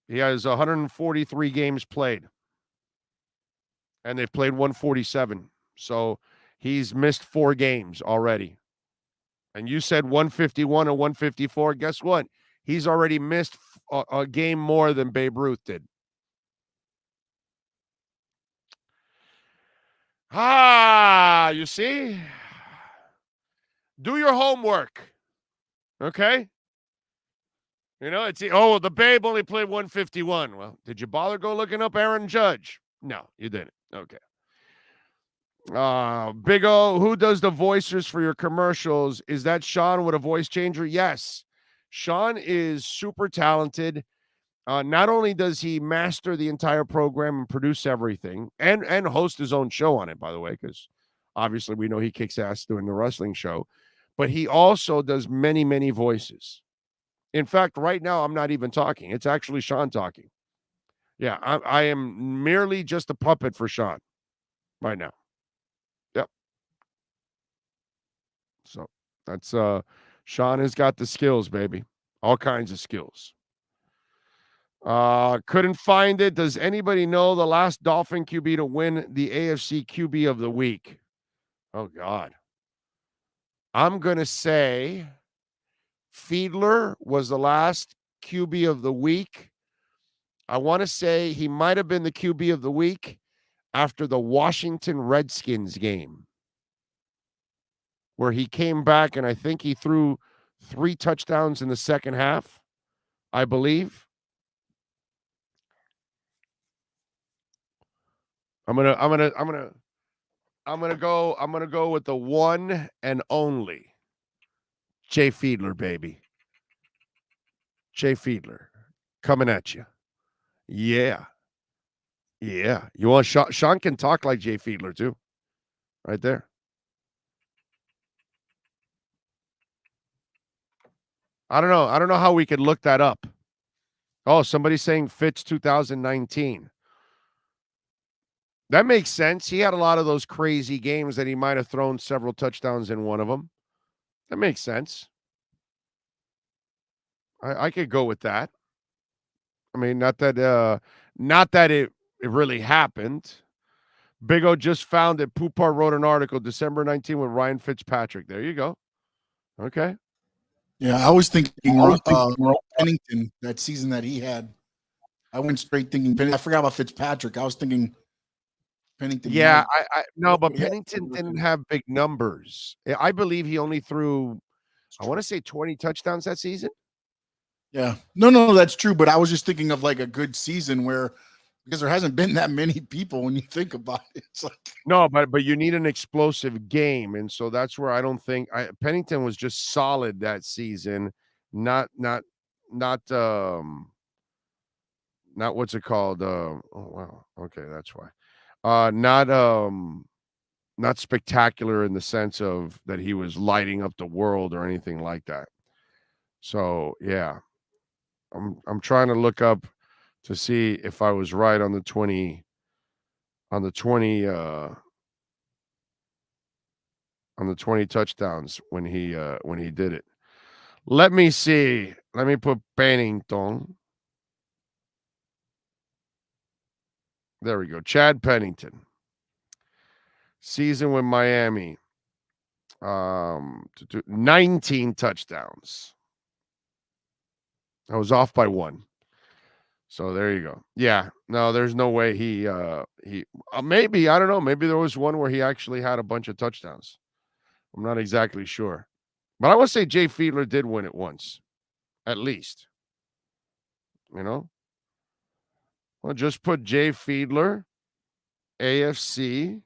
He has 143 games played, and they've played 147. So he's missed 4 games already. And you said 151 and 154. Guess what? He's already missed a game more than Babe Ruth did. You see? Do your homework. Okay? It's the Babe only played 151. Well, did you bother go looking up Aaron Judge? No, you didn't. Okay. Big O, who does the voices for your commercials? Is that Sean with a voice changer? Yes. Sean is super talented. Not only does he master the entire program and produce everything and host his own show on it, by the way, because obviously we know he kicks ass doing the wrestling show, but he also does many, many voices. In fact, right now, I'm not even talking. It's actually Sean talking. Yeah, I am merely just a puppet for Sean. right now. Yep. So that's Sean has got the skills, baby. All kinds of skills. Couldn't find it. Does anybody know the last Dolphin QB to win the AFC QB of the week? Oh, God. I'm going to say Fiedler was the last QB of the week. I want to say he might have been the QB of the week after the Washington Redskins game, where he came back and I think he threw 3 touchdowns in the second half, I believe. I'm gonna go with the one and only Jay Fiedler, baby. Jay Fiedler coming at you. Yeah. Yeah. You want Sean can talk like Jay Fiedler too. Right there. I don't know. I don't know how we could look that up. Oh, somebody's saying Fitz 2019. That makes sense. He had a lot of those crazy games that he might have thrown several touchdowns in one of them. That makes sense. I could go with that. I mean, not that it really happened. Big O just found it. Poupart wrote an article December 19 with Ryan Fitzpatrick. There you go. Okay. Yeah, I was thinking Pennington, that season that he had. I went straight thinking I forgot about Fitzpatrick. I was thinking Pennington. Yeah, no, but Pennington didn't have big numbers. I believe he only threw, I want to say 20 touchdowns that season. Yeah. No, that's true. But I was just thinking of like a good season where, because there hasn't been that many people when you think about it. It's like, no, but you need an explosive game. And so that's where I don't think Pennington was just solid that season. Not what's it called? Oh wow. Okay, that's why. Not spectacular in the sense of that he was lighting up the world or anything like that. So yeah. I'm trying to look up to see if I was right on the 20 touchdowns when he did it. Let me see. Let me put Pennington. There we go. Chad Pennington. Season with Miami. 19 touchdowns. I was off by 1. So there you go. Yeah. No, there's no way he maybe, I don't know. Maybe there was one where he actually had a bunch of touchdowns. I'm not exactly sure. But I would say Jay Fiedler did win it once. At least. You know? Well, just put Jay Fiedler, AFC.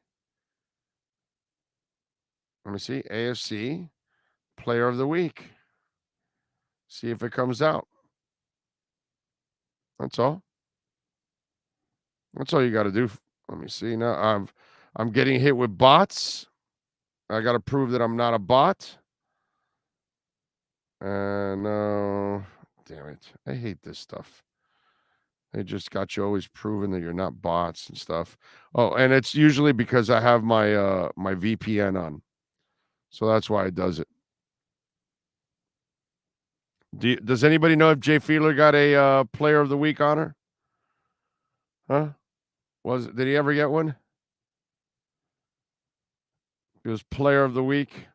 Let me see. AFC Player of the Week. See if it comes out. That's all. That's all you got to do. Let me see. Now I'm getting hit with bots. I got to prove that I'm not a bot. And damn it. I hate this stuff. They just got you always proving that you're not bots and stuff. Oh, and it's usually because I have my my VPN on. So that's why it does it. Does anybody know if Jay Fiedler got a Player of the Week honor? Huh? Did he ever get one? He was Player of the Week.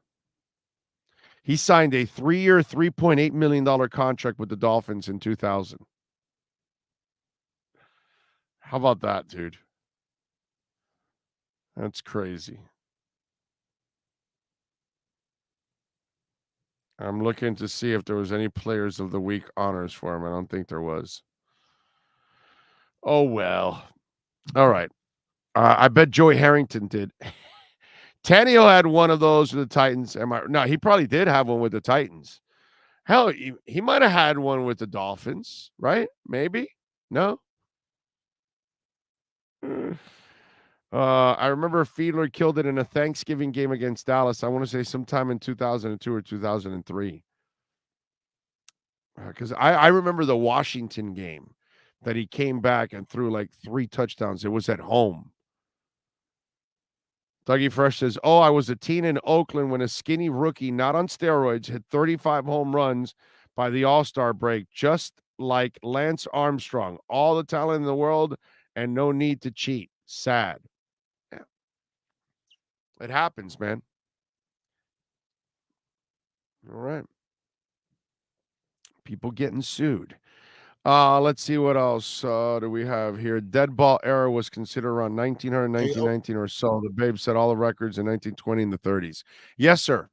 He signed a 3-year, $3.8 million contract with the Dolphins in 2000. How about that, dude? That's crazy. I'm looking to see if there was any Players of the Week honors for him. I don't think there was. Oh, well. All right. I bet Joey Harrington did. Tannehill had one of those with the Titans. No, he probably did have one with the Titans. Hell, he might have had one with the Dolphins, right? Maybe? No? I remember Fiedler killed it in a Thanksgiving game against Dallas. I want to say sometime in 2002 or 2003. Because I remember the Washington game that he came back and threw like 3 touchdowns. It was at home. Dougie Fresh says, "Oh, I was a teen in Oakland when a skinny rookie, not on steroids, hit 35 home runs by the All-Star break, just like Lance Armstrong. All the talent in the world and no need to cheat. Sad." Yeah. It happens, man. All right. People getting sued. Let's see what else do we have here. Dead ball era was considered around 1900, 1919 or so. The Babe set all the records in 1920 and the 30s. Yes, sir.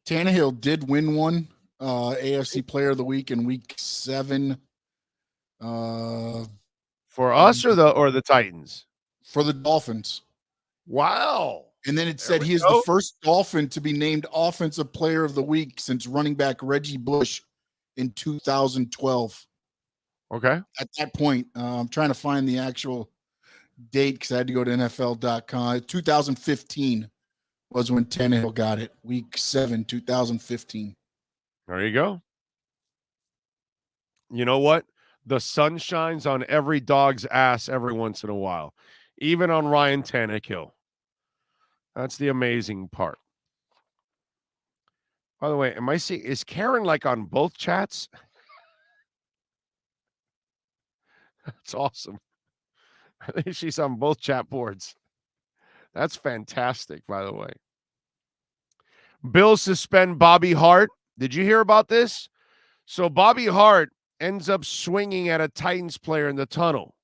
Tannehill did win one AFC Player of the Week in Week 7. For us or the Titans? For the Dolphins. Wow. And then it said he is the first Dolphin to be named Offensive Player of the Week since running back Reggie Bush in 2012. Okay. At that point, I'm trying to find the actual date because I had to go to NFL.com. 2015 was when Tannehill got it. Week 7, 2015. There you go. You know what? The sun shines on every dog's ass every once in a while, even on Ryan Tannehill. That's the amazing part. By the way, is Karen like on both chats? That's awesome. I think she's on both chat boards. That's fantastic, by the way. Bills suspend Bobby Hart. Did you hear about this? So Bobby Hart ends up swinging at a Titans player in the tunnel.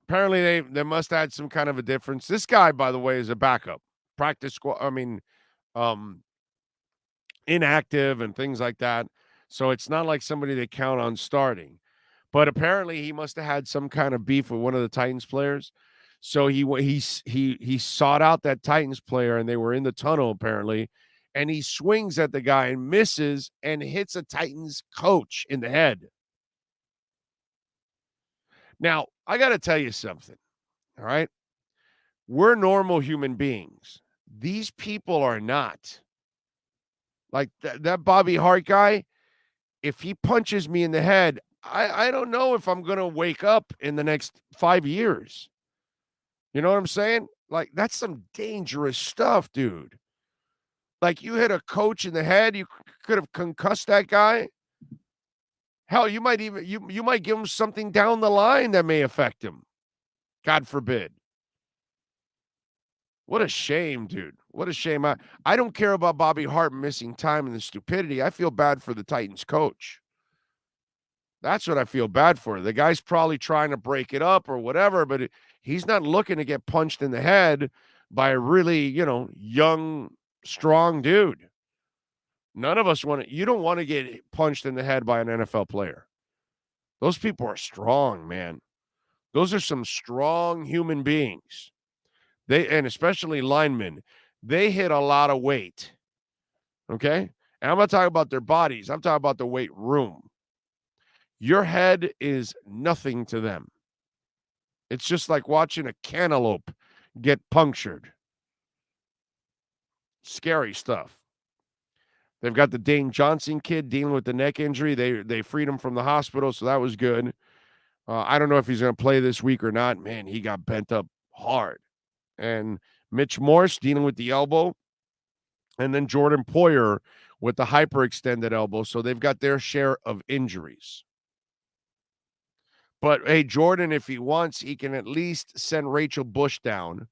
Apparently, they must have had some kind of a difference. This guy, by the way, is a backup. Practice squad, inactive and things like that. So it's not like somebody they count on starting. But apparently he must have had some kind of beef with one of the Titans players. So he sought out that Titans player, and they were in the tunnel apparently, and he swings at the guy and misses and hits a Titans coach in the head. Now, I got to tell you something, all right? We're normal human beings. These people are not. Like that Bobby Hart guy, if he punches me in the head, I don't know if I'm going to wake up in the next 5 years. You know what I'm saying? Like, that's some dangerous stuff, dude. Like, you hit a coach in the head, you could have concussed that guy. Hell, you might even you might give him something down the line that may affect him. God forbid. What a shame, dude. What a shame. I don't care about Bobby Hart missing time and the stupidity. I feel bad for the Titans coach. That's what I feel bad for. The guy's probably trying to break it up or whatever, but he's not looking to get punched in the head by a really, young, strong dude. None of us want to. You don't want to get punched in the head by an NFL player. Those people are strong, man. Those are some strong human beings. And especially linemen, they hit a lot of weight. Okay? And I'm not talking about their bodies. I'm talking about the weight room. Your head is nothing to them. It's just like watching a cantaloupe get punctured. Scary stuff. They've got the Dane Johnson kid dealing with the neck injury. They freed him from the hospital, so that was good. I don't know if he's going to play this week or not. Man, he got bent up hard. And Mitch Morse dealing with the elbow. And then Jordan Poyer with the hyperextended elbow. So they've got their share of injuries. But, hey, Jordan, if he wants, he can at least send Rachel Bush down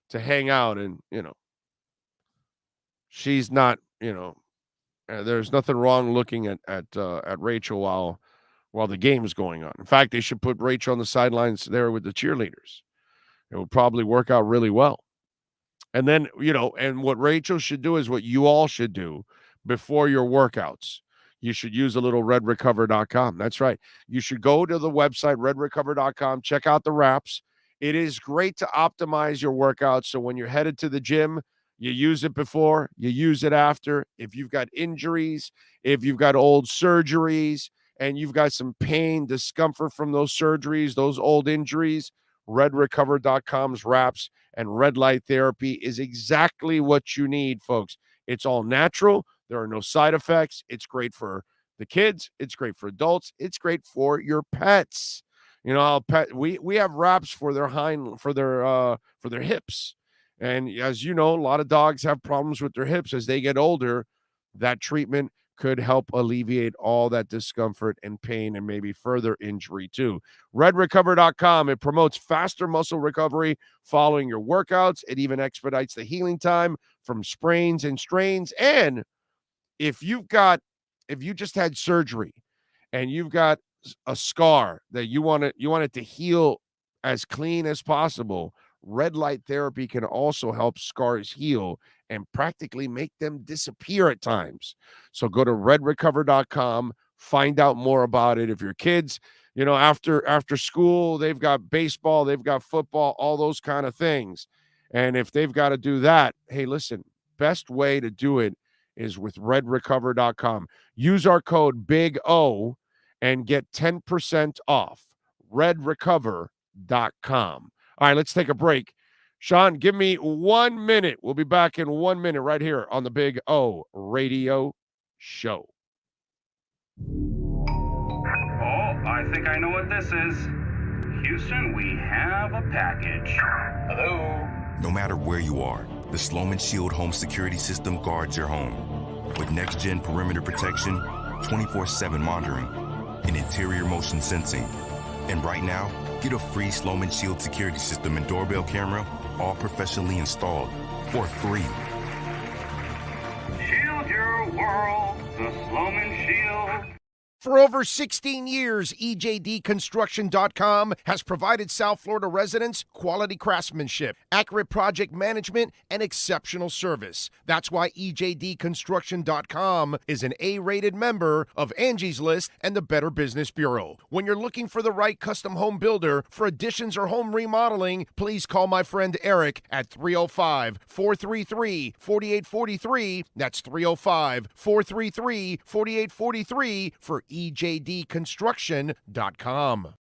to hang out. And, she's not, there's nothing wrong looking at Rachel while the game's going on. In fact, they should put Rachel on the sidelines there with the cheerleaders. It would probably work out really well. And then, and what Rachel should do is what you all should do before your workouts. You should use a little redrecover.com. That's right. You should go to the website, redrecover.com, check out the wraps. It is great to optimize your workouts. So when you're headed to the gym, you use it before, you use it after. If you've got injuries, if you've got old surgeries, and you've got some pain, discomfort from those surgeries, those old injuries, redrecover.com's wraps and red light therapy is exactly what you need, folks. It's all natural. There are no side effects. It's great for the kids. It's great for adults. It's great for your pets. You know, we have wraps for their hips. And as you know, a lot of dogs have problems with their hips as they get older. That treatment could help alleviate all that discomfort and pain and maybe further injury too. RedRecover.com, it promotes faster muscle recovery following your workouts. It even expedites the healing time from sprains and strains. And if you just had surgery and you've got a scar that you want it to heal as clean as possible, red light therapy can also help scars heal and practically make them disappear at times. So go to redrecover.com, find out more about it. If your kids, after school, they've got baseball, they've got football, all those kind of things. And if they've got to do that, hey, listen, best way to do it is with redrecover.com. Use our code Big O and get 10% off. redrecover.com. All right, let's take a break. Sean, give me 1 minute. We'll be back in 1 minute right here on the Big O Radio Show. Oh, I think I know what this is. Houston, we have a package. Hello? No matter where you are, the Sloman Shield home security system guards your home. With next-gen perimeter protection, 24/7 monitoring, and interior motion sensing. And right now, get a free Sloman Shield security system and doorbell camera, all professionally installed, for free. Shield your world, the Sloman Shield. For over 16 years, EJDconstruction.com has provided South Florida residents quality craftsmanship, accurate project management, and exceptional service. That's why EJDconstruction.com is an A-rated member of Angie's List and the Better Business Bureau. When you're looking for the right custom home builder for additions or home remodeling, please call my friend Eric at 305-433-4843. That's 305-433-4843 for EJDconstruction.com.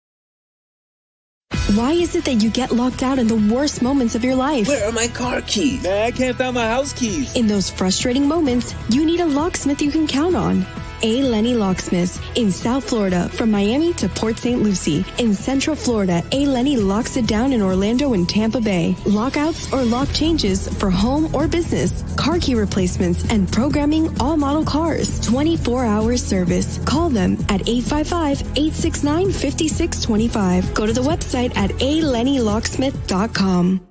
Why is it that you get locked out in the worst moments of your life? Where are my car keys? Man, I can't find my house keys. In those frustrating moments, you need a locksmith you can count on. A. Lenny Locksmiths in South Florida, from Miami to Port St. Lucie. In Central Florida, A. Lenny locks it down in Orlando and Tampa Bay. Lockouts or lock changes for home or business. Car key replacements and programming all model cars. 24-hour service. Call them at 855-869-5625. Go to the website at alennylocksmith.com.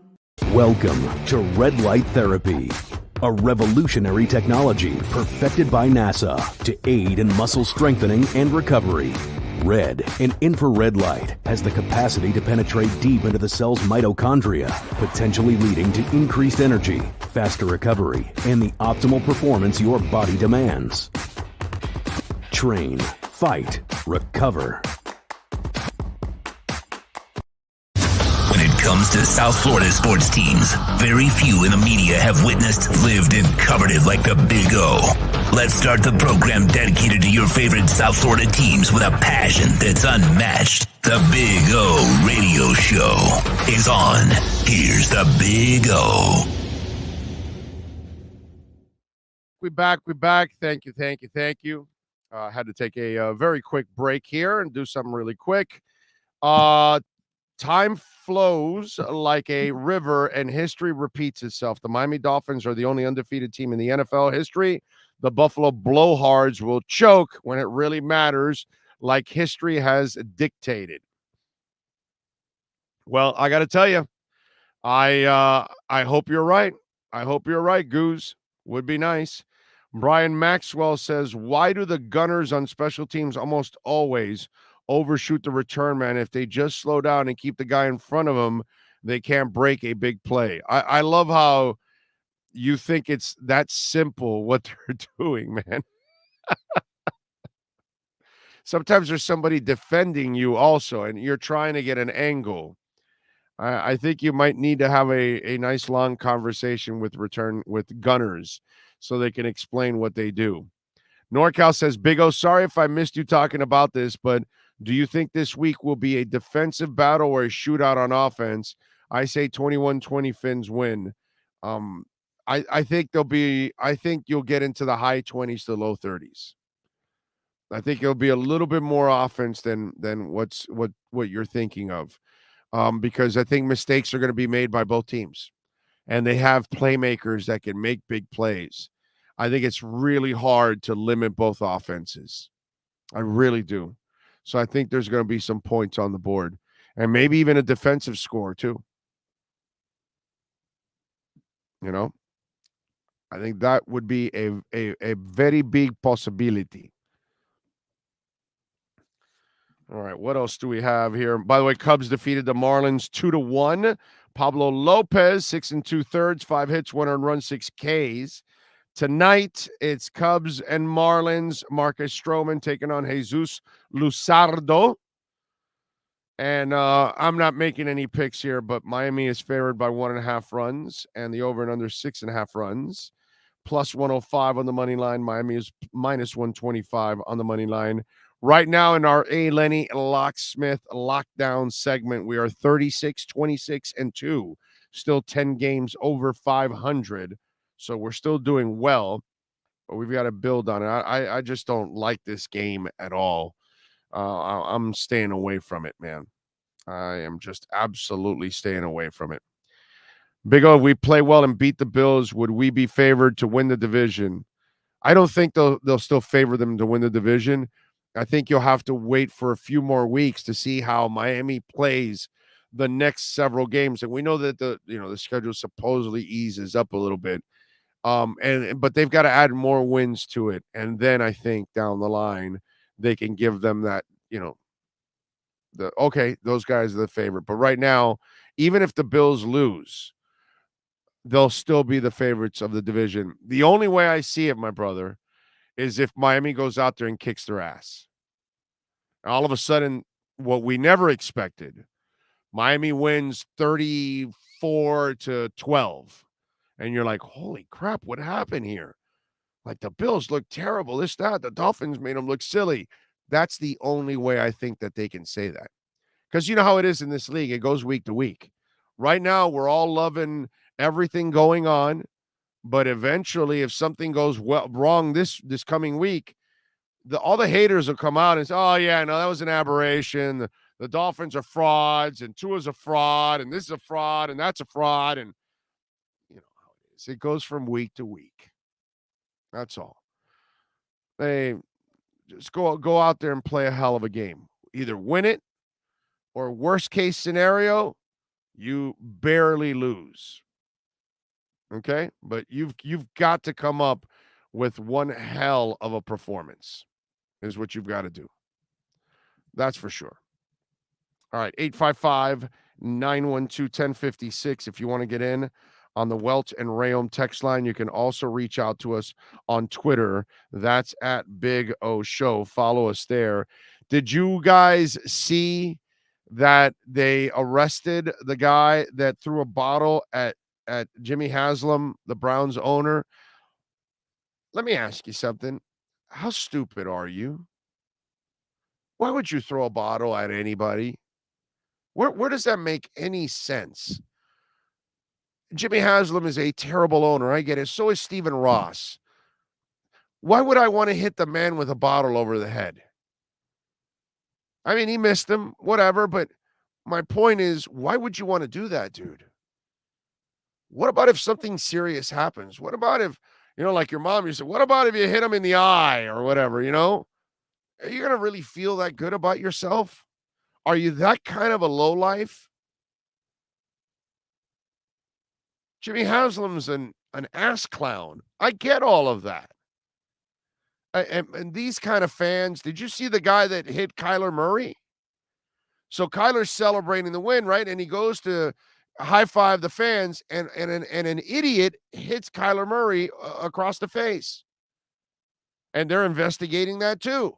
Welcome to Red Light Therapy, a revolutionary technology perfected by NASA to aid in muscle strengthening and recovery. Red and infrared light has the capacity to penetrate deep into the cell's mitochondria, potentially leading to increased energy, faster recovery, and the optimal performance your body demands. Train, fight, recover. When it comes to South Florida sports teams, very few in the media have witnessed, lived, and covered it like the Big O. Let's start the program dedicated to your favorite South Florida teams with a passion that's unmatched. The Big O Radio Show is on. Here's the Big O. We're back. Thank you. Had to take a very quick break here and do something really quick. Time flows like a river and history repeats itself. The Miami Dolphins are the only undefeated team in the NFL history. The Buffalo Blowhards will choke when it really matters, like history has dictated. Well, I got to tell you, I hope you're right. I hope you're right, Goose. Would be nice. Brian Maxwell says, why do the gunners on special teams almost always overshoot the return man? If they just slow down and keep the guy in front of them, they can't break a big play. I love how you think it's that simple what they're doing, man. Sometimes there's somebody defending you also, and you're trying to get an angle. I think you might need to have a nice long conversation with gunners so they can explain what they do. NorCal says, Big O, sorry if I missed you talking about this, but do you think this week will be a defensive battle or a shootout on offense? I say 21-20 Fins win. I think you'll get into the high 20s to low 30s. I think it'll be a little bit more offense than what you're thinking of, because I think mistakes are going to be made by both teams, and they have playmakers that can make big plays. I think it's really hard to limit both offenses. I really do. So I think there's going to be some points on the board, and maybe even a defensive score too. You know, I think that would be a very big possibility. All right, what else do we have here? By the way, Cubs defeated the Marlins 2-1. Pablo Lopez, 6 2/3, 5 hits, 1 earned run, 6 Ks. Tonight, it's Cubs and Marlins. Marcus Stroman taking on Jesus Luzardo. And I'm not making any picks here, but Miami is favored by 1.5 runs, and the over and under 6.5 runs. Plus 105 on the money line. Miami is minus 125 on the money line. Right now in our A. Lenny Locksmith lockdown segment, we are 36, 26, and 2. Still 10 games over 500. So we're still doing well, but we've got to build on it. I just don't like this game at all. I'm staying away from it, man. I am just absolutely staying away from it. Big O, if we play well and beat the Bills, would we be favored to win the division? I don't think they'll still favor them to win the division. I think you'll have to wait for a few more weeks to see how Miami plays the next several games. And we know that the schedule supposedly eases up a little bit. But they've got to add more wins to it. And then I think down the line, they can give them that, those guys are the favorite. But right now, even if the Bills lose, they'll still be the favorites of the division. The only way I see it, my brother, is if Miami goes out there and kicks their ass. And all of a sudden, what we never expected, Miami wins 34-12. And you're like, holy crap, what happened here? Like, the Bills look terrible. The Dolphins made them look silly. That's the only way I think that they can say that. Because you know how it is in this league. It goes week to week. Right now, we're all loving everything going on. But eventually, if something goes wrong this coming week, all the haters will come out and say, oh, yeah, no, that was an aberration. The Dolphins are frauds, and Tua's a fraud, and this is a fraud, and that's a fraud. And you know how it is. It goes from week to week. That's all. They just go out there and play a hell of a game. Either win it, or worst case scenario, you barely lose. Okay? But you've got to come up with one hell of a performance is what you've got to do. That's for sure. All right, 855-912-1056 if you want to get in on the Welch and Rayom text line. You can also reach out to us on Twitter. That's at Big O Show. Follow us there. Did you guys see that they arrested the guy that threw a bottle at Jimmy Haslam, the Browns owner? Let me ask you something. How stupid are you? Why would you throw a bottle at anybody? Where does that make any sense? Jimmy Haslam is a terrible owner. I get it. So is Stephen Ross. Why would I want to hit the man with a bottle over the head? I mean, he missed him, whatever, but my point is, why would you want to do that, dude? What about if something serious happens? What about if, like your mom, you said, what about if you hit him in the eye or whatever, Are you going to really feel that good about yourself? Are you that kind of a lowlife? Jimmy Haslam's an ass clown. I get all of that. And these kind of fans, did you see the guy that hit Kyler Murray? So Kyler's celebrating the win, right? And he goes to high five the fans, and an idiot hits Kyler Murray across the face. And they're investigating that too.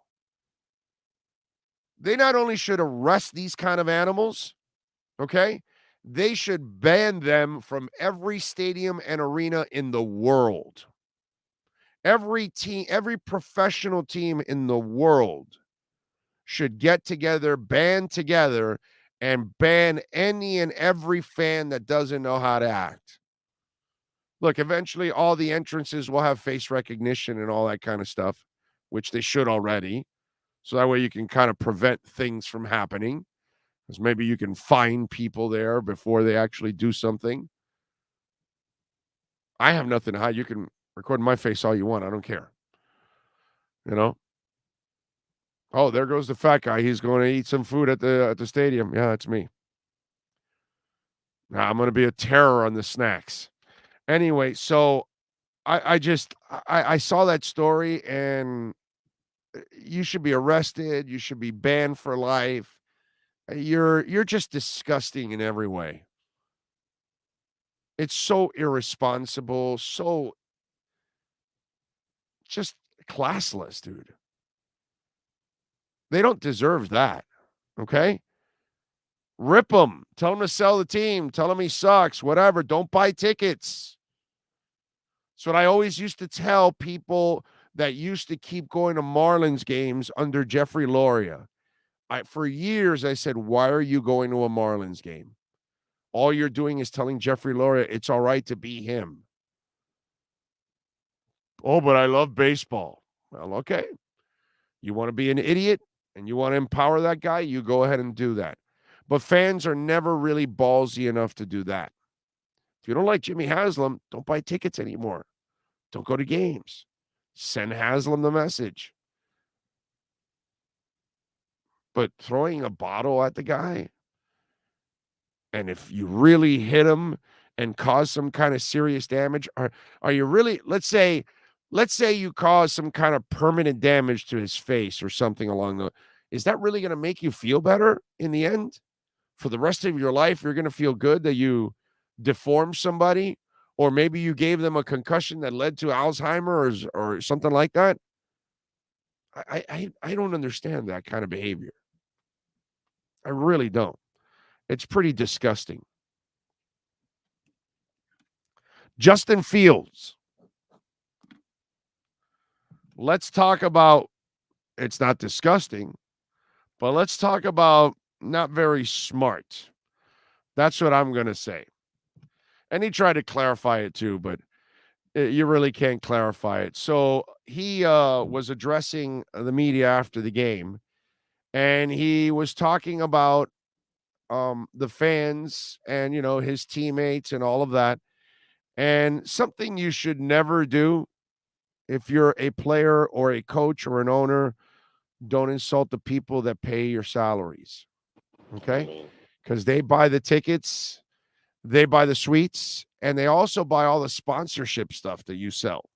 They not only should arrest these kind of animals, okay? They should ban them from every stadium and arena in the world. Every team, every professional team in the world should get together, band together, and ban any and every fan that doesn't know how to act. Look, eventually all the entrances will have face recognition and all that kind of stuff, which they should already. So that way you can kind of prevent things from happening. Because maybe you can find people there before they actually do something. I have nothing to hide. You can record my face all you want. I don't care. You know? Oh, there goes the fat guy. He's going to eat some food at the stadium. Yeah, that's me. Now I'm going to be a terror on the snacks. Anyway, so I saw that story, and you should be arrested. You should be banned for life. You're just disgusting in every way. It's so irresponsible, so just classless, dude. They don't deserve that. Okay? Rip him. Tell him to sell the team. Tell him he sucks. Whatever. Don't buy tickets. That's what I always used to tell people that used to keep going to Marlins games under Jeffrey Loria. For years, I said, why are you going to a Marlins game? All you're doing is telling Jeffrey Loria it's all right to be him. Oh, but I love baseball. Well, okay. You want to be an idiot and you want to empower that guy, you go ahead and do that. But fans are never really ballsy enough to do that. If you don't like Jimmy Haslam, don't buy tickets anymore. Don't go to games. Send Haslam the message. But throwing a bottle at the guy, and if you really hit him and cause some kind of serious damage, are you really, let's say you cause some kind of permanent damage to his face or something along the, is that really going to make you feel better in the end? For the rest of your life, you're going to feel good that you deformed somebody, or maybe you gave them a concussion that led to Alzheimer's or something like that. I don't understand that kind of behavior. I really don't. It's pretty disgusting. Justin Fields. Let's talk about, it's not disgusting, but let's talk about not very smart. That's what I'm going to say. And he tried to clarify it too, but you really can't clarify it. So he was addressing the media after the game, and he was talking about the fans and, his teammates and all of that. And something you should never do if you're a player or a coach or an owner, don't insult the people that pay your salaries. Okay? Because they buy the tickets, they buy the suites, and they also buy all the sponsorship stuff that you sell.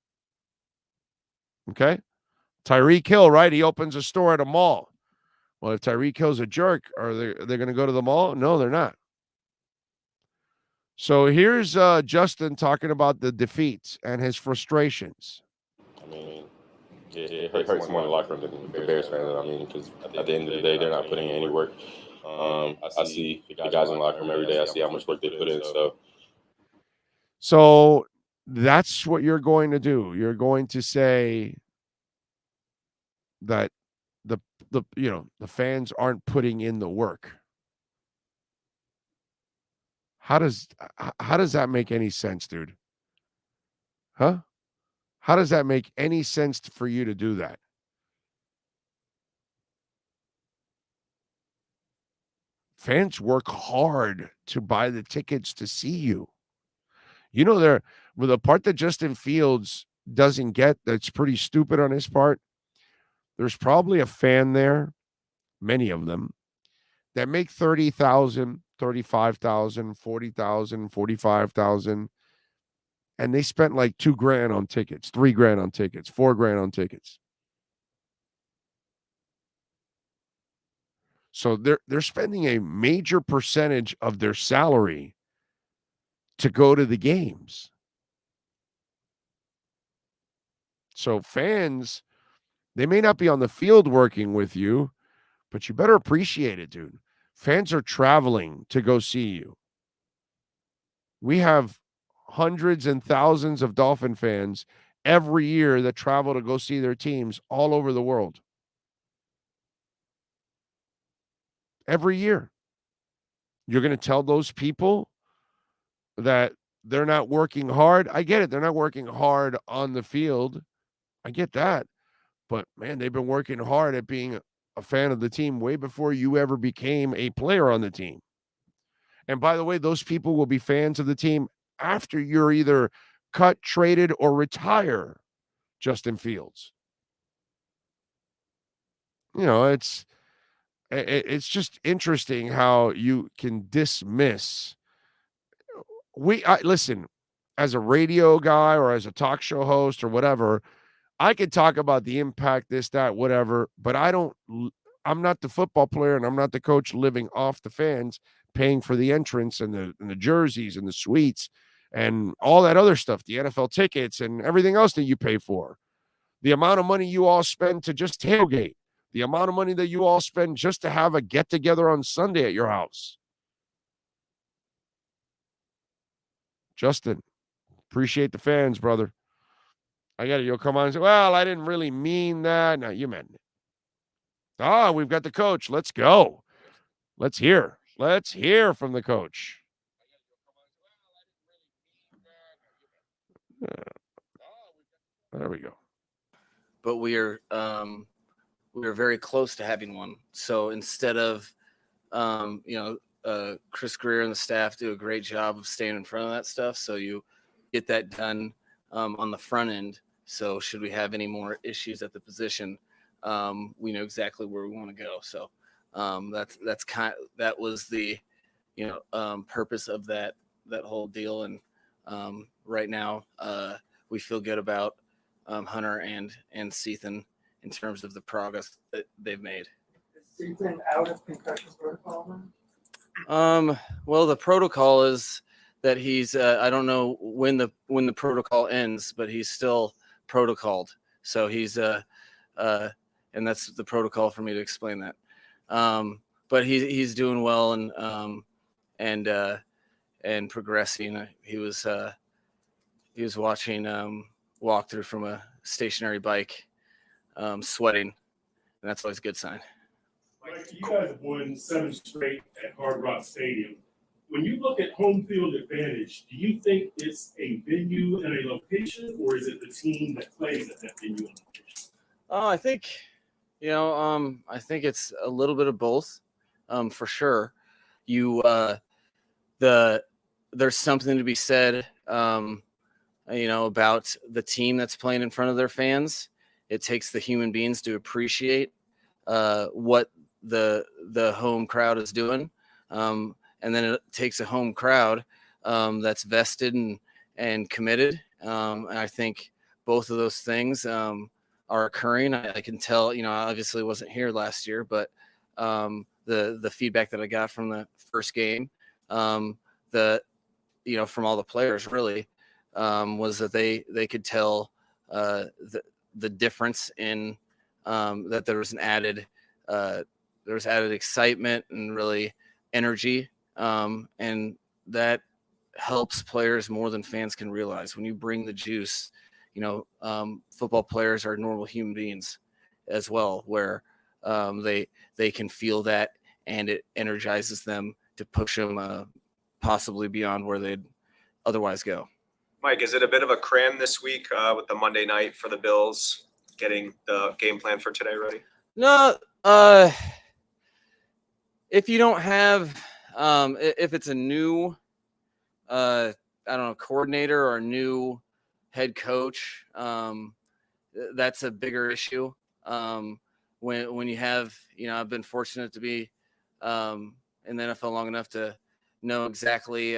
Okay? Tyreek Hill, right? He opens a store at a mall. Well, if Tyreek Hill's a jerk, are they going to go to the mall? No, they're not. So here's Justin talking about the defeats and his frustrations. I mean, it hurts more in the locker room than the Bears fans. I mean, because at the end of the day, they're not putting in any work. I see the guys in the locker room every day. I see how much work they put in. So that's what you're going to do. You're going to say that the fans aren't putting in the work. How does that make any sense, dude? Huh? How does that make any sense for you to do that? Fans work hard to buy the tickets to see you. The part that Justin Fields doesn't get, that's pretty stupid on his part, there's probably a fan there, many of them, that make $30,000, $35,000, $40,000, $45,000, and they spent like $2,000 on tickets, $3,000 on tickets, $4,000 on tickets. So they're spending a major percentage of their salary to go to the games. So fans, they may not be on the field working with you, but you better appreciate it, dude. Fans are traveling to go see you. We have hundreds and thousands of Dolphin fans every year that travel to go see their teams all over the world. Every year. You're going to tell those people that they're not working hard. I get it. They're not working hard on the field. I get that. But, man, they've been working hard at being a fan of the team way before you ever became a player on the team. And by the way, those people will be fans of the team after you're either cut, traded, or retire Justin Fields. You know, it's just interesting how you can dismiss. Listen, as a radio guy or as a talk show host or whatever, I could talk about the impact, this, that, whatever, but I'm not the football player and I'm not the coach living off the fans, paying for the entrance and the jerseys and the suites and all that other stuff, the NFL tickets and everything else that you pay for. The amount of money you all spend to just tailgate, the amount of money that you all spend just to have a get together on Sunday at your house. Justin, appreciate the fans, brother. I got it. You'll come on and say, well, I didn't really mean that. No, you meant it. We've got the coach. Let's go. Let's hear from the coach. There we go. But we are very close to having one. So instead of, Chris Greer and the staff do a great job of staying in front of that stuff. So you get that done on the front end. So should we have any more issues at the position, we know exactly where we want to go. So that was the, purpose of that whole deal. And right now we feel good about Hunter and Seathan in terms of the progress that they've made. Is Seathan out of concussion protocol? Well, the protocol is that he's I don't know when the protocol ends, but he's still protocoled. So he's and that's the protocol for me to explain that. But he's doing well and progressing. He was watching walkthrough from a stationary bike, sweating, and that's always a good sign. Like, you guys have won 7 straight at Hard Rock Stadium. When you look at home field advantage, do you think it's a venue and a location, or is it the team that plays at that venue and location? I think, I think it's a little bit of both, for sure. There's something to be said, about the team that's playing in front of their fans. It takes the human beings to appreciate what the home crowd is doing. And then it takes a home crowd that's vested and committed. And I think both of those things are occurring. I can tell, I obviously wasn't here last year, but the feedback that I got from the first game, from all the players really, was that they could tell the difference in that there was added excitement and really energy. And that helps players more than fans can realize. When you bring the juice, football players are normal human beings as well, where they can feel that, and it energizes them to push them possibly beyond where they'd otherwise go. Mike, is it a bit of a cram this week with the Monday night for the Bills, getting the game plan for today ready? No, if you don't have, if it's a new, coordinator or a new head coach, that's a bigger issue. When you have, I've been fortunate to be in the NFL long enough to know exactly,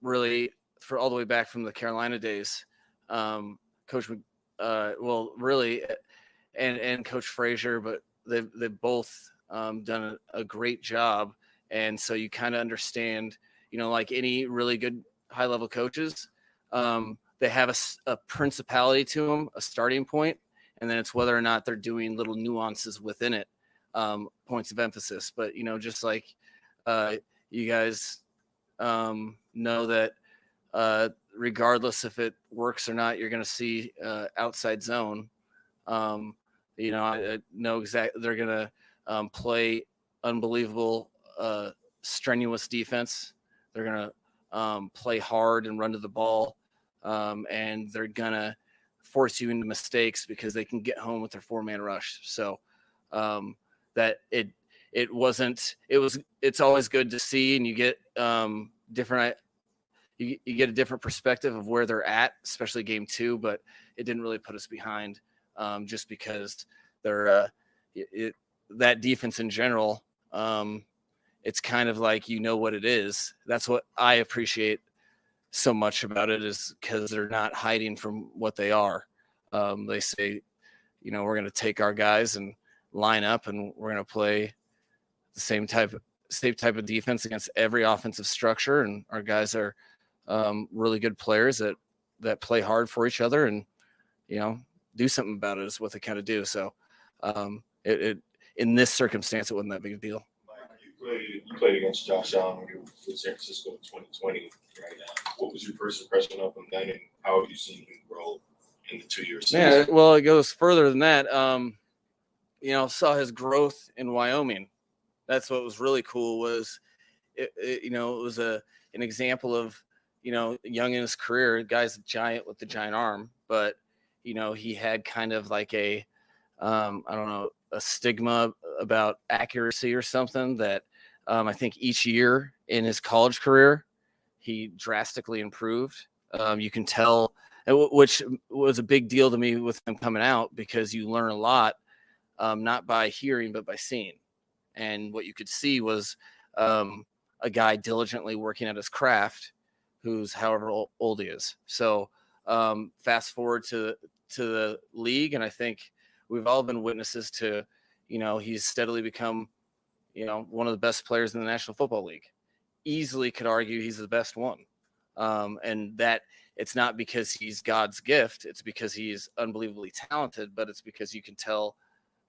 really for all the way back from the Carolina days, Coach, really, and Coach Frazier, but they've both done a great job. And so you kind of understand, like any really good high level coaches, they have a principality to them, a starting point, and then it's whether or not they're doing little nuances within it, points of emphasis. But, just like you guys know that regardless if it works or not, you're going to see outside zone. I know exactly they're going to play unbelievable, strenuous defense. They're going to play hard and run to the ball, and they're going to force you into mistakes because they can get home with their 4-man rush. So it's always good to see, and you get different. You get a different perspective of where they're at, especially game 2, but it didn't really put us behind just because they're that defense in general. It's kind of like, what it is. That's what I appreciate so much about it, is because they're not hiding from what they are. They say, we're going to take our guys and line up, and we're going to play the same type of defense against every offensive structure. And our guys are really good players that play hard for each other, and do something about it is what they kind of do. So it in this circumstance, it wasn't that big a deal. You played against Josh Allen when you were with San Francisco in 2020. Right now, what was your first impression of him then, and how have you seen him grow in the 2 years? Yeah, well, it goes further than that. Saw his growth in Wyoming. That's what was really cool. Was it was an example of young in his career. The guy's a giant with the giant arm, but he had kind of like a a stigma about accuracy or something that I think each year in his college career he drastically improved. You can tell, which was a big deal to me with him coming out, because you learn a lot, not by hearing but by seeing. And what you could see was a guy diligently working at his craft, who's however old he is. So fast forward to the league, and I think we've all been witnesses to, he's steadily become, one of the best players in the National Football League. Easily could argue he's the best one. And that it's not because he's God's gift. It's because he's unbelievably talented, but it's because you can tell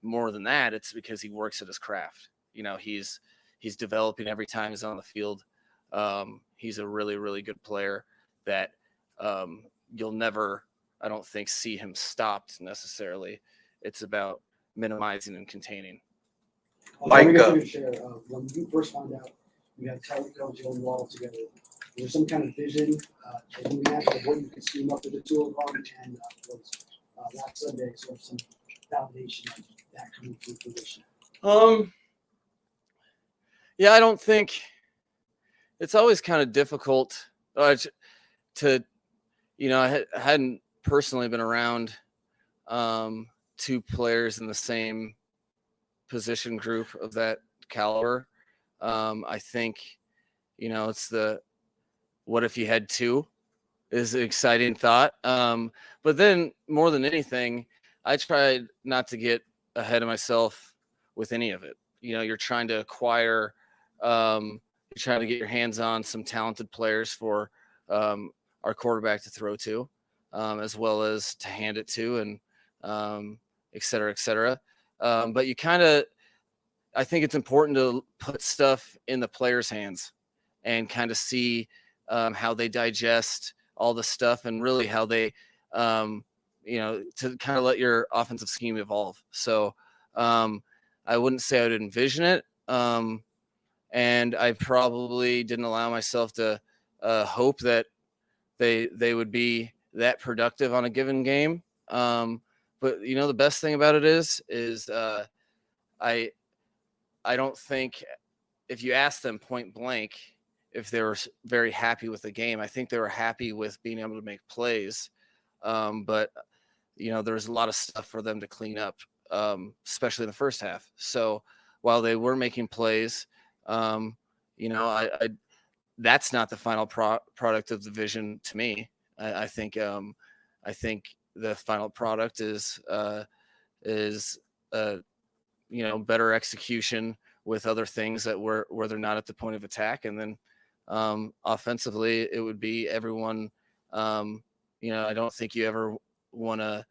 more than that. It's because he works at his craft. He's developing every time he's on the field. He's a really, really good player that you'll never, I don't think, see him stopped necessarily. It's about minimizing and containing. Mike, when you first found out you had Tyreek Hill and Jalen Waddle together, was there some kind of vision that you had of what you could scheme up with the two of them, and was last Sunday sort of some validation of that coming to fruition? Yeah, I don't think it's always kind of difficult to, I hadn't personally been around two players in the same position group of that caliber. I think, it's the what if you had two is an exciting thought. But then more than anything, I tried not to get ahead of myself with any of it. You're trying to acquire, you're trying to get your hands on some talented players for our quarterback to throw to, as well as to hand it to, and et cetera, et cetera. But I think it's important to put stuff in the players' hands and kind of see how they digest all the stuff, and really how they, to kind of let your offensive scheme evolve. So I wouldn't say I would envision it. And I probably didn't allow myself to hope that they would be that productive on a given game. But the best thing about it is I don't think, if you ask them point blank if they were very happy with the game, I think they were happy with being able to make plays. But there was a lot of stuff for them to clean up, especially in the first half. So while they were making plays, that's not the final product of the vision to me. I think the final product is better execution with other things that where they're not at the point of attack. And then offensively, it would be everyone. I don't think you ever want to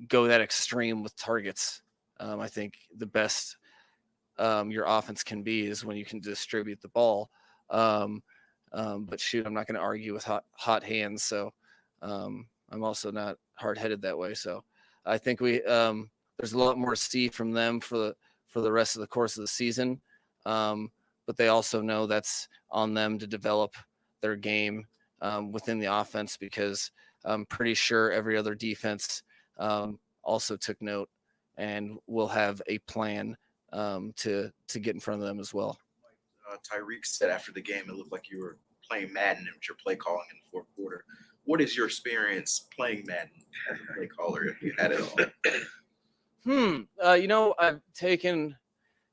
go that extreme with targets. I think the best your offense can be is when you can distribute the ball. But shoot, I'm not going to argue with hot hands. So I'm also not hard-headed that way. So I think there's a lot more to see from them for the rest of the course of the season. But they also know that's on them to develop their game within the offense, because I'm pretty sure every other defense also took note and will have a plan to get in front of them as well. Tyreek said after the game, it looked like you were playing Madden with your play calling in the fourth quarter. What is your experience playing Madden as a play caller, if you had it all? You know, I've taken,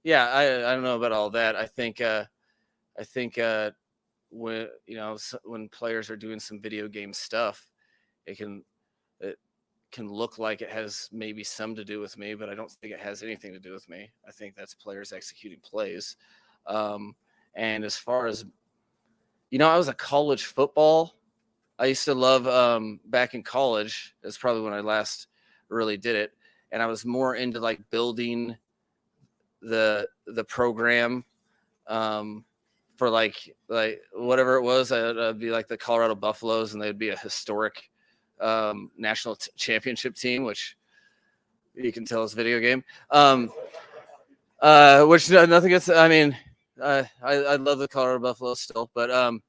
I don't know about all that. I think when, you know, when players are doing some video game stuff, it can look like it has maybe some to do with me, but I don't think it has anything to do with me. I think that's players executing plays. And as far as, you know, I was a college football. I used to love back in college. That's probably when I last really did it. And I was more into like building the program for like whatever it was. I'd be like the Colorado Buffaloes, and they'd be a historic national championship team, which you can tell is a video game. Which nothing gets. I mean, I love the Colorado Buffaloes still, but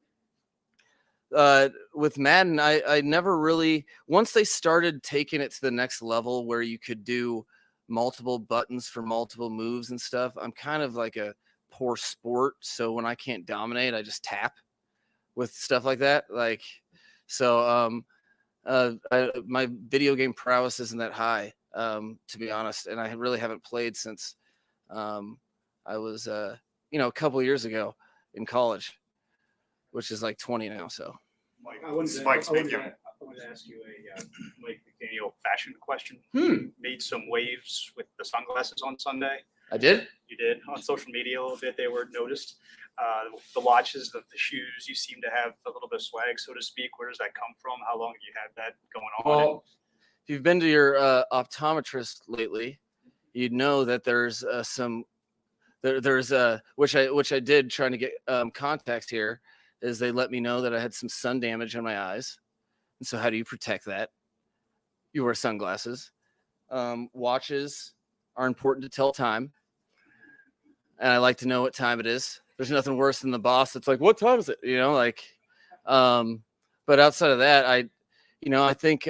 with Madden, I never really, once they started taking it to the next level where you could do multiple buttons for multiple moves and stuff, I'm kind of like a poor sport. So when I can't dominate, I just tap with stuff like that. Like, so my video game prowess isn't that high, to be honest. And I really haven't played since I was, you know, a couple of years ago in college, which is like 20 now. So Mike, I wanted to ask you a Mike McDaniel fashion question. You made some waves with the sunglasses on Sunday. I did? You did. On social media a little bit, they were noticed. The watches, the shoes, you seem to have a little bit of swag, so to speak. Where does that come from? How long have you had that going on? Well, if you've been to your optometrist lately, you'd know that there's which I did trying to get contacts here, is they let me know that I had some sun damage on my eyes. And so how do you protect that? You wear sunglasses. Watches are important to tell time. And I like to know what time it is. There's nothing worse than the boss that's like, what time is it? You know, like, but outside of that, I think,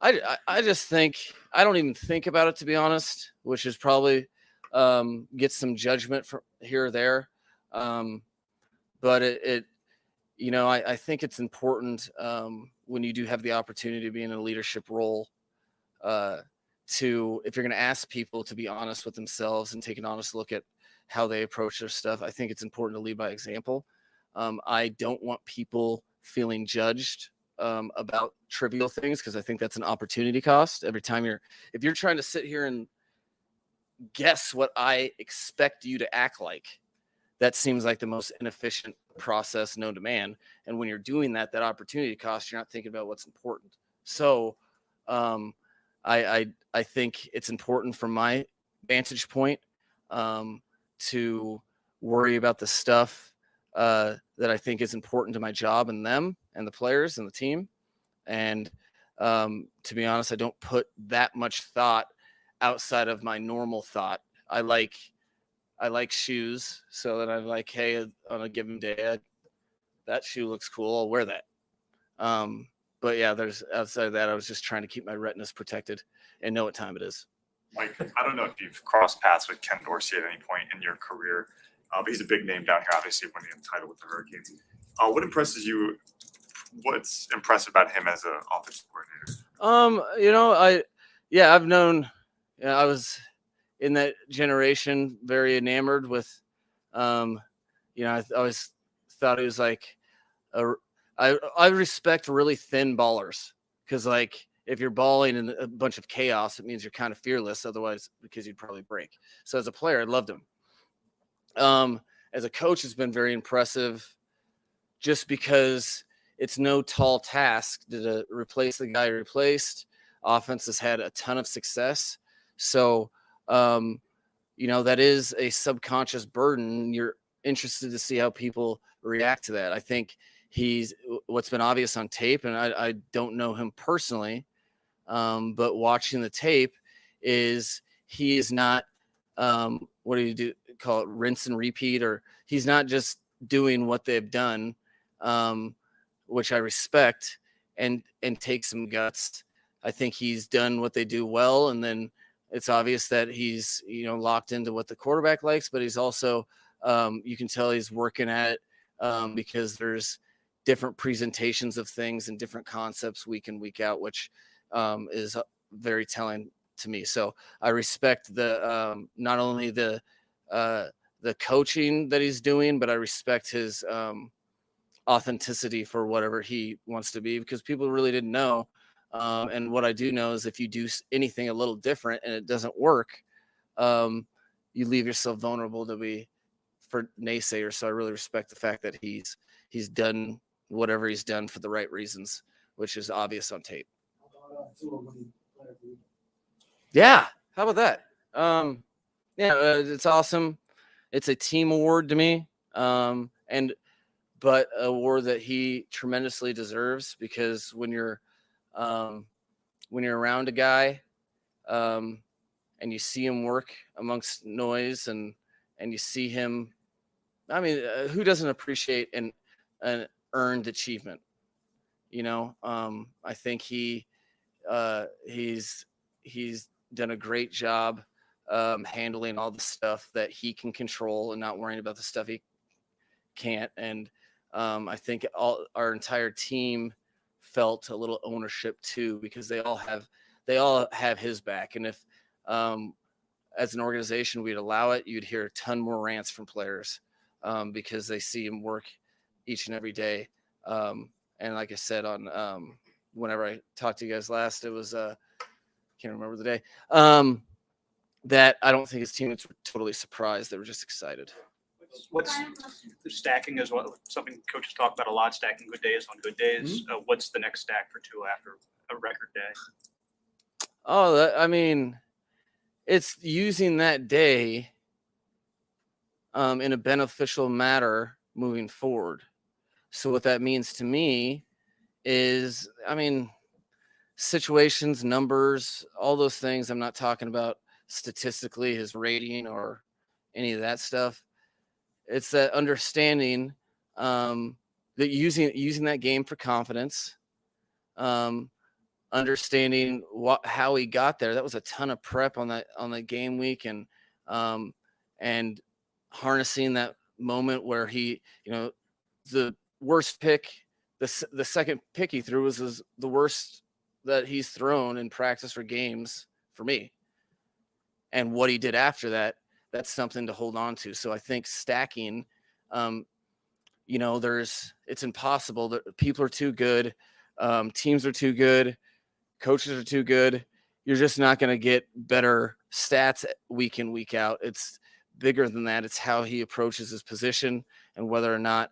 I just think, I don't even think about it, to be honest, which is probably, get some judgment from here or there. But I think it's important when you do have the opportunity to be in a leadership role, if you're going to ask people to be honest with themselves and take an honest look at how they approach their stuff, I think it's important to lead by example. I don't want people feeling judged about trivial things, because I think that's an opportunity cost. Every time if you're trying to sit here and guess what I expect you to act like, that seems like the most inefficient process known to man. And when you're doing that opportunity cost, you're not thinking about what's important. So I think it's important from my vantage point to worry about the stuff that I think is important to my job and them and the players and the team. And to be honest, I don't put that much thought outside of my normal thought. I like shoes, so that I'm like, hey, on a given day, that shoe looks cool, I'll wear that. But yeah, outside of that, I was just trying to keep my retinas protected and know what time it is. Mike, I don't know if you've crossed paths with Ken Dorsey at any point in your career, but he's a big name down here, obviously winning the title with the Hurricanes. What impresses you? What's impressive about him as an offensive coordinator? I've known. I was in that generation, very enamored with. I always thought he was like I respect really thin ballers, because like if you're balling in a bunch of chaos, it means you're kind of fearless. Otherwise, because you'd probably break. So as a player, I loved him. As a coach, it's been very impressive, just because it's no tall task to replace the guy he replaced. Offense has had a ton of success. So, that is a subconscious burden. You're interested to see how people react to that. I think what's been obvious on tape, and I don't know him personally, but watching the tape, is he is not, what do you do? Call it rinse and repeat, or he's not just doing what they've done, which I respect. and take some guts. I think he's done what they do well, and then it's obvious that he's locked into what the quarterback likes, but he's also you can tell he's working at it because there's different presentations of things and different concepts week in, week out, which is very telling to me. So I respect the not only the coaching that he's doing, but I respect his authenticity for whatever he wants to be, because people really didn't know. And what I do know is if you do anything a little different and it doesn't work, you leave yourself vulnerable for naysayers. So I really respect the fact that he's done whatever he's done for the right reasons, which is obvious on tape. Yeah. How about that? It's awesome. It's a team award to me. But an award that he tremendously deserves, because when you're around a guy and you see him work amongst noise and you see him, who doesn't appreciate an earned achievement? I think he's done a great job handling all the stuff that he can control and not worrying about the stuff he can't. And I think our entire team felt a little ownership too, because they all have his back. And if as an organization we'd allow it, you'd hear a ton more rants from players because they see him work each and every day. And like I said, on whenever I talked to you guys last, it was can't remember the day, that I don't think his teammates were totally surprised. They were just excited. What's the stacking is something coaches talk about a lot, stacking good days on good days. Mm-hmm. What's the next stack for Tua after a record day? Oh, it's using that day in a beneficial manner moving forward. So what that means to me is, situations, numbers, all those things. I'm not talking about statistically his rating or any of that stuff. It's that understanding that using that game for confidence, understanding how he got there. That was a ton of prep on the game week, and harnessing that moment where he, the worst pick, the second pick he threw was the worst that he's thrown in practice or games for me. And what he did after that, that's something to hold on to. So I think stacking, it's impossible. People are too good. Teams are too good. Coaches are too good. You're just not going to get better stats week in, week out. It's bigger than that. It's how he approaches his position and whether or not,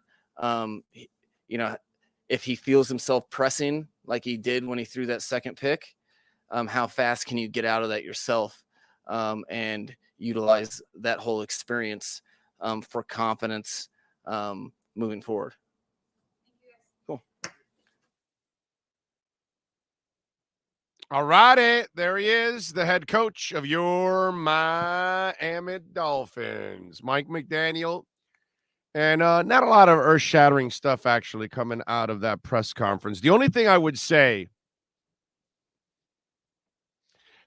if he feels himself pressing like he did when he threw that second pick, how fast can you get out of that yourself and utilize that whole experience for confidence moving forward. Cool. All righty, there he is, the head coach of your Miami Dolphins, Mike McDaniel. And not a lot of earth-shattering stuff actually coming out of that press conference. The only thing I would say,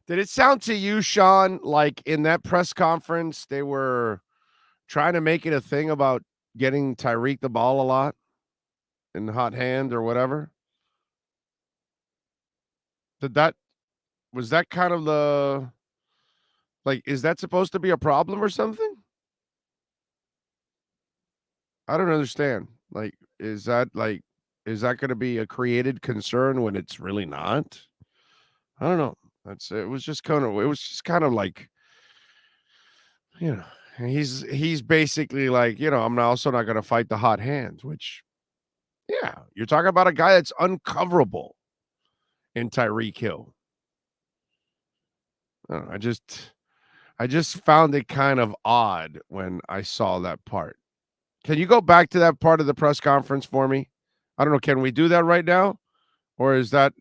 did it sound to you, Sean, like in that press conference they were trying to make it a thing about getting Tyreek the ball a lot in hot hand or whatever? Was that kind of the, like, is that supposed to be a problem or something? I don't understand. Like, is that going to be a created concern when it's really not? I don't know. It was just kind of like, he's basically like, I'm also not going to fight the hot hand, which, yeah, you're talking about a guy that's uncoverable in Tyreek Hill. I don't know, I just found it kind of odd when I saw that part. Can you go back to that part of the press conference for me? I don't know. Can we do that right now? Or is it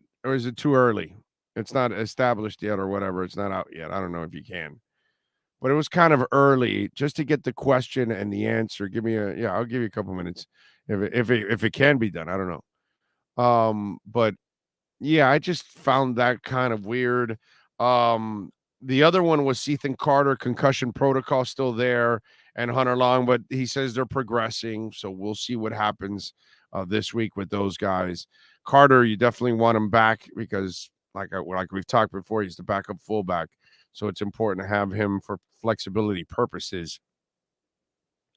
too early? It's not established yet or whatever. It's not out yet. I don't know if you can. But it was kind of early just to get the question and the answer. I'll give you a couple minutes if it can be done. I don't know. But Yeah, I just found that kind of weird. The other one was Ethan Carter, concussion protocol still there, and Hunter Long, but he says they're progressing, so we'll see what happens this week with those guys. Carter, you definitely want him back because, like we've talked before, he's the backup fullback, so it's important to have him for flexibility purposes.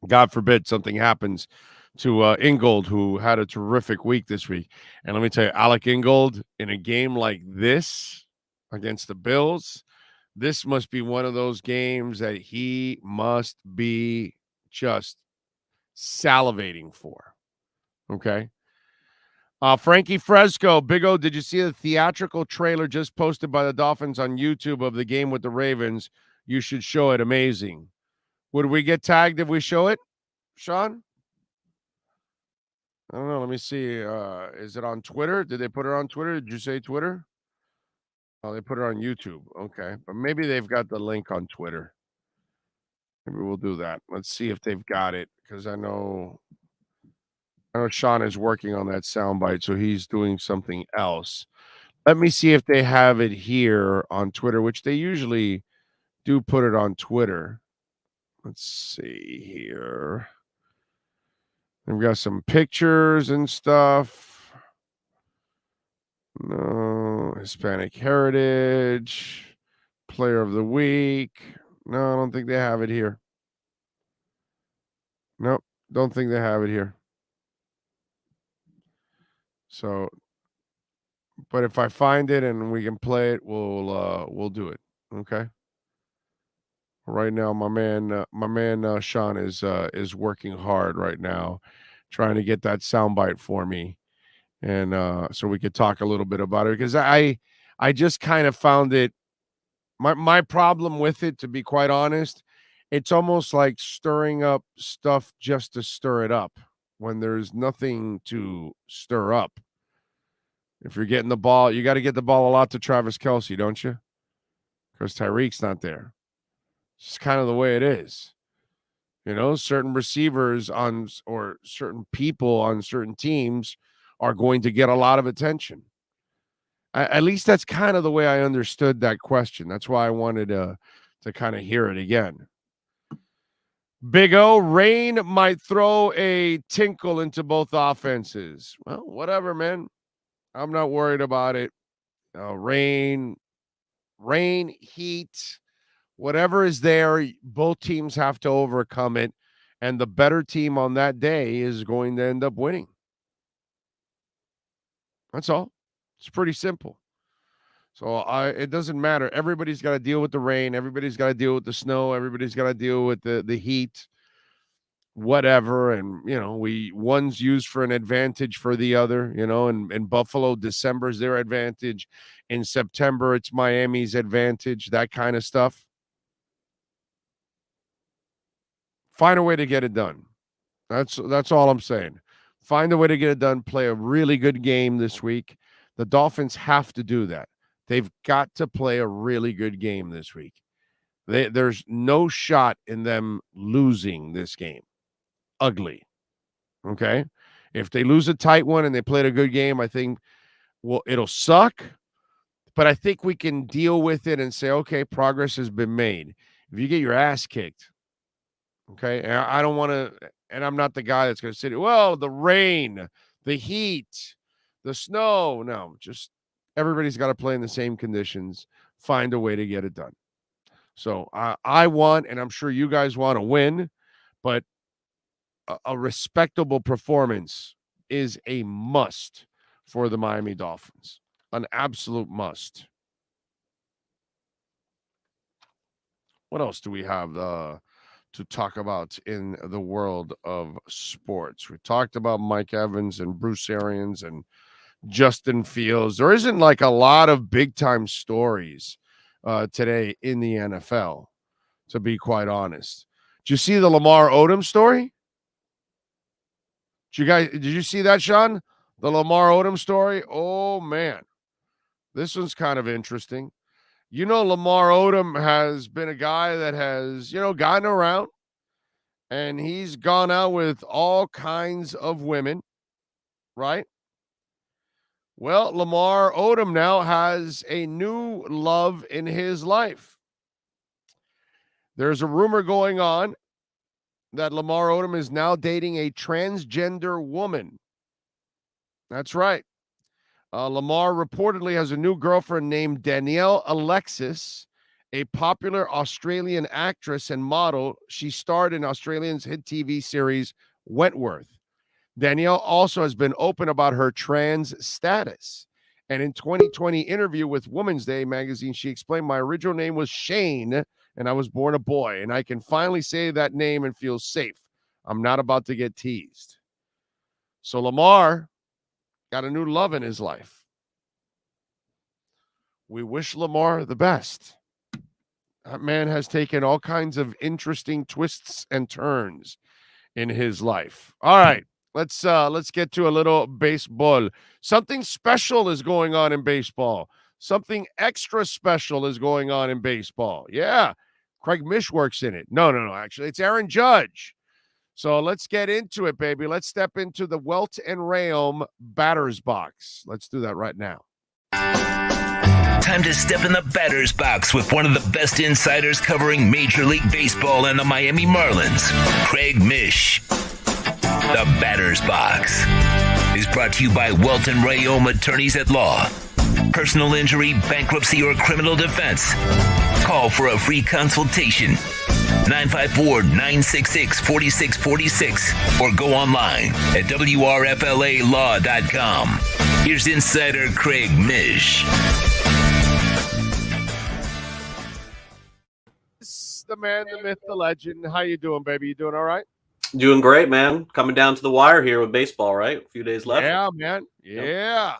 God forbid something happens to Ingold, who had a terrific week this week. And let me tell you, Alec Ingold, in a game like this against the Bills, this must be one of those games that he must be just salivating for. Okay. Frankie Fresco, Big O, did you see the theatrical trailer just posted by the Dolphins on YouTube of the game with the Ravens? You should show it. Amazing. Would we get tagged if we show it, Sean? I don't know. Let me see. Is it on Twitter? Did they put it on Twitter? Did you say Twitter? Oh, they put it on YouTube. Okay. But maybe they've got the link on Twitter. Maybe we'll do that. Let's see if they've got it. Because I know Sean is working on that soundbite, so he's doing something else. Let me see if they have it here on Twitter, which they usually do put it on Twitter. Let's see here. We've got some pictures and stuff. No, Hispanic Heritage, Player of the Week. No, I don't think they have it here. Nope, don't think they have it here. So, but if I find it and we can play it, we'll do it. Okay. Right now, my man Sean is working hard right now, trying to get that soundbite for me, and so we could talk a little bit about it because I just kind of found it. My problem with it, to be quite honest, it's almost like stirring up stuff just to stir it up when there's nothing to stir up. If you're getting the ball, you got to get the ball a lot to Travis Kelce, don't you? Because Tyreek's not there. It's kind of the way it is. You know, certain receivers or certain people on certain teams are going to get a lot of attention. At least that's kind of the way I understood that question. That's why I wanted to kind of hear it again. Big O, rain might throw a tinkle into both offenses. Well, whatever, man. I'm not worried about it. Rain, heat, whatever is there, both teams have to overcome it. And the better team on that day is going to end up winning. That's all. It's pretty simple. So it doesn't matter. Everybody's got to deal with the rain. Everybody's got to deal with the snow. Everybody's got to deal with the heat, whatever. And, you know, one's used for an advantage for the other, you know, and in Buffalo, December's their advantage. In September, it's Miami's advantage, that kind of stuff. Find a way to get it done. That's all I'm saying. Find a way to get it done. Play a really good game this week. The Dolphins have to do that. They've got to play a really good game this week. There's no shot in them losing this game. Ugly. Okay? If they lose a tight one and they played a good game, I think, well, it'll suck. But I think we can deal with it and say, okay, progress has been made. If you get your ass kicked, okay, and I don't want to, and I'm not the guy that's going to sit, well, the rain, the heat, the snow. No, just everybody's got to play in the same conditions, find a way to get it done. So I want, and I'm sure you guys want to win, but a respectable performance is a must for the Miami Dolphins. An absolute must. What else do we have to talk about in the world of sports? We talked about Mike Evans and Bruce Arians and Justin Fields. There isn't like a lot of big time stories today in the NFL, to be quite honest. Did you see the Lamar Odom story? Did you see that, Sean? The Lamar Odom story? Oh, man. This one's kind of interesting. You know, Lamar Odom has been a guy that has, you know, gotten around, and he's gone out with all kinds of women, right? Well, Lamar Odom now has a new love in his life. There's a rumor going on that Lamar Odom is now dating a transgender woman. That's right. Lamar reportedly has a new girlfriend named Danielle Alexis, a popular Australian actress and model. She starred in Australian's hit TV series Wentworth. Danielle also has been open about her trans status. And in 2020 interview with Women's Day magazine, she explained, my original name was Shane, and I was born a boy, and I can finally say that name and feel safe. I'm not about to get teased. So Lamar got a new love in his life. We wish Lamar the best. That man has taken all kinds of interesting twists and turns in his life. All right, let's get to a little baseball. Something special is going on in baseball. Something extra special is going on in baseball. Yeah, Craig Mish works in it. No, actually, it's Aaron Judge. So let's get into it, baby. Let's step into the Welt and Rheaume batter's box. Let's do that right now. Time to step in the batter's box with one of the best insiders covering Major League Baseball and the Miami Marlins, Craig Mish. The batter's box is brought to you by Welt and Rheaume Attorneys at Law. Personal injury, bankruptcy, or criminal defense. Call for a free consultation. 954-966-4646 or go online at WRFLAlaw.com. Here's insider Craig Mish. The man, the myth, the legend. How you doing, baby? You doing all right? Doing great, man. Coming down to the wire here with baseball, right? A few days left. Yeah, man. Yeah.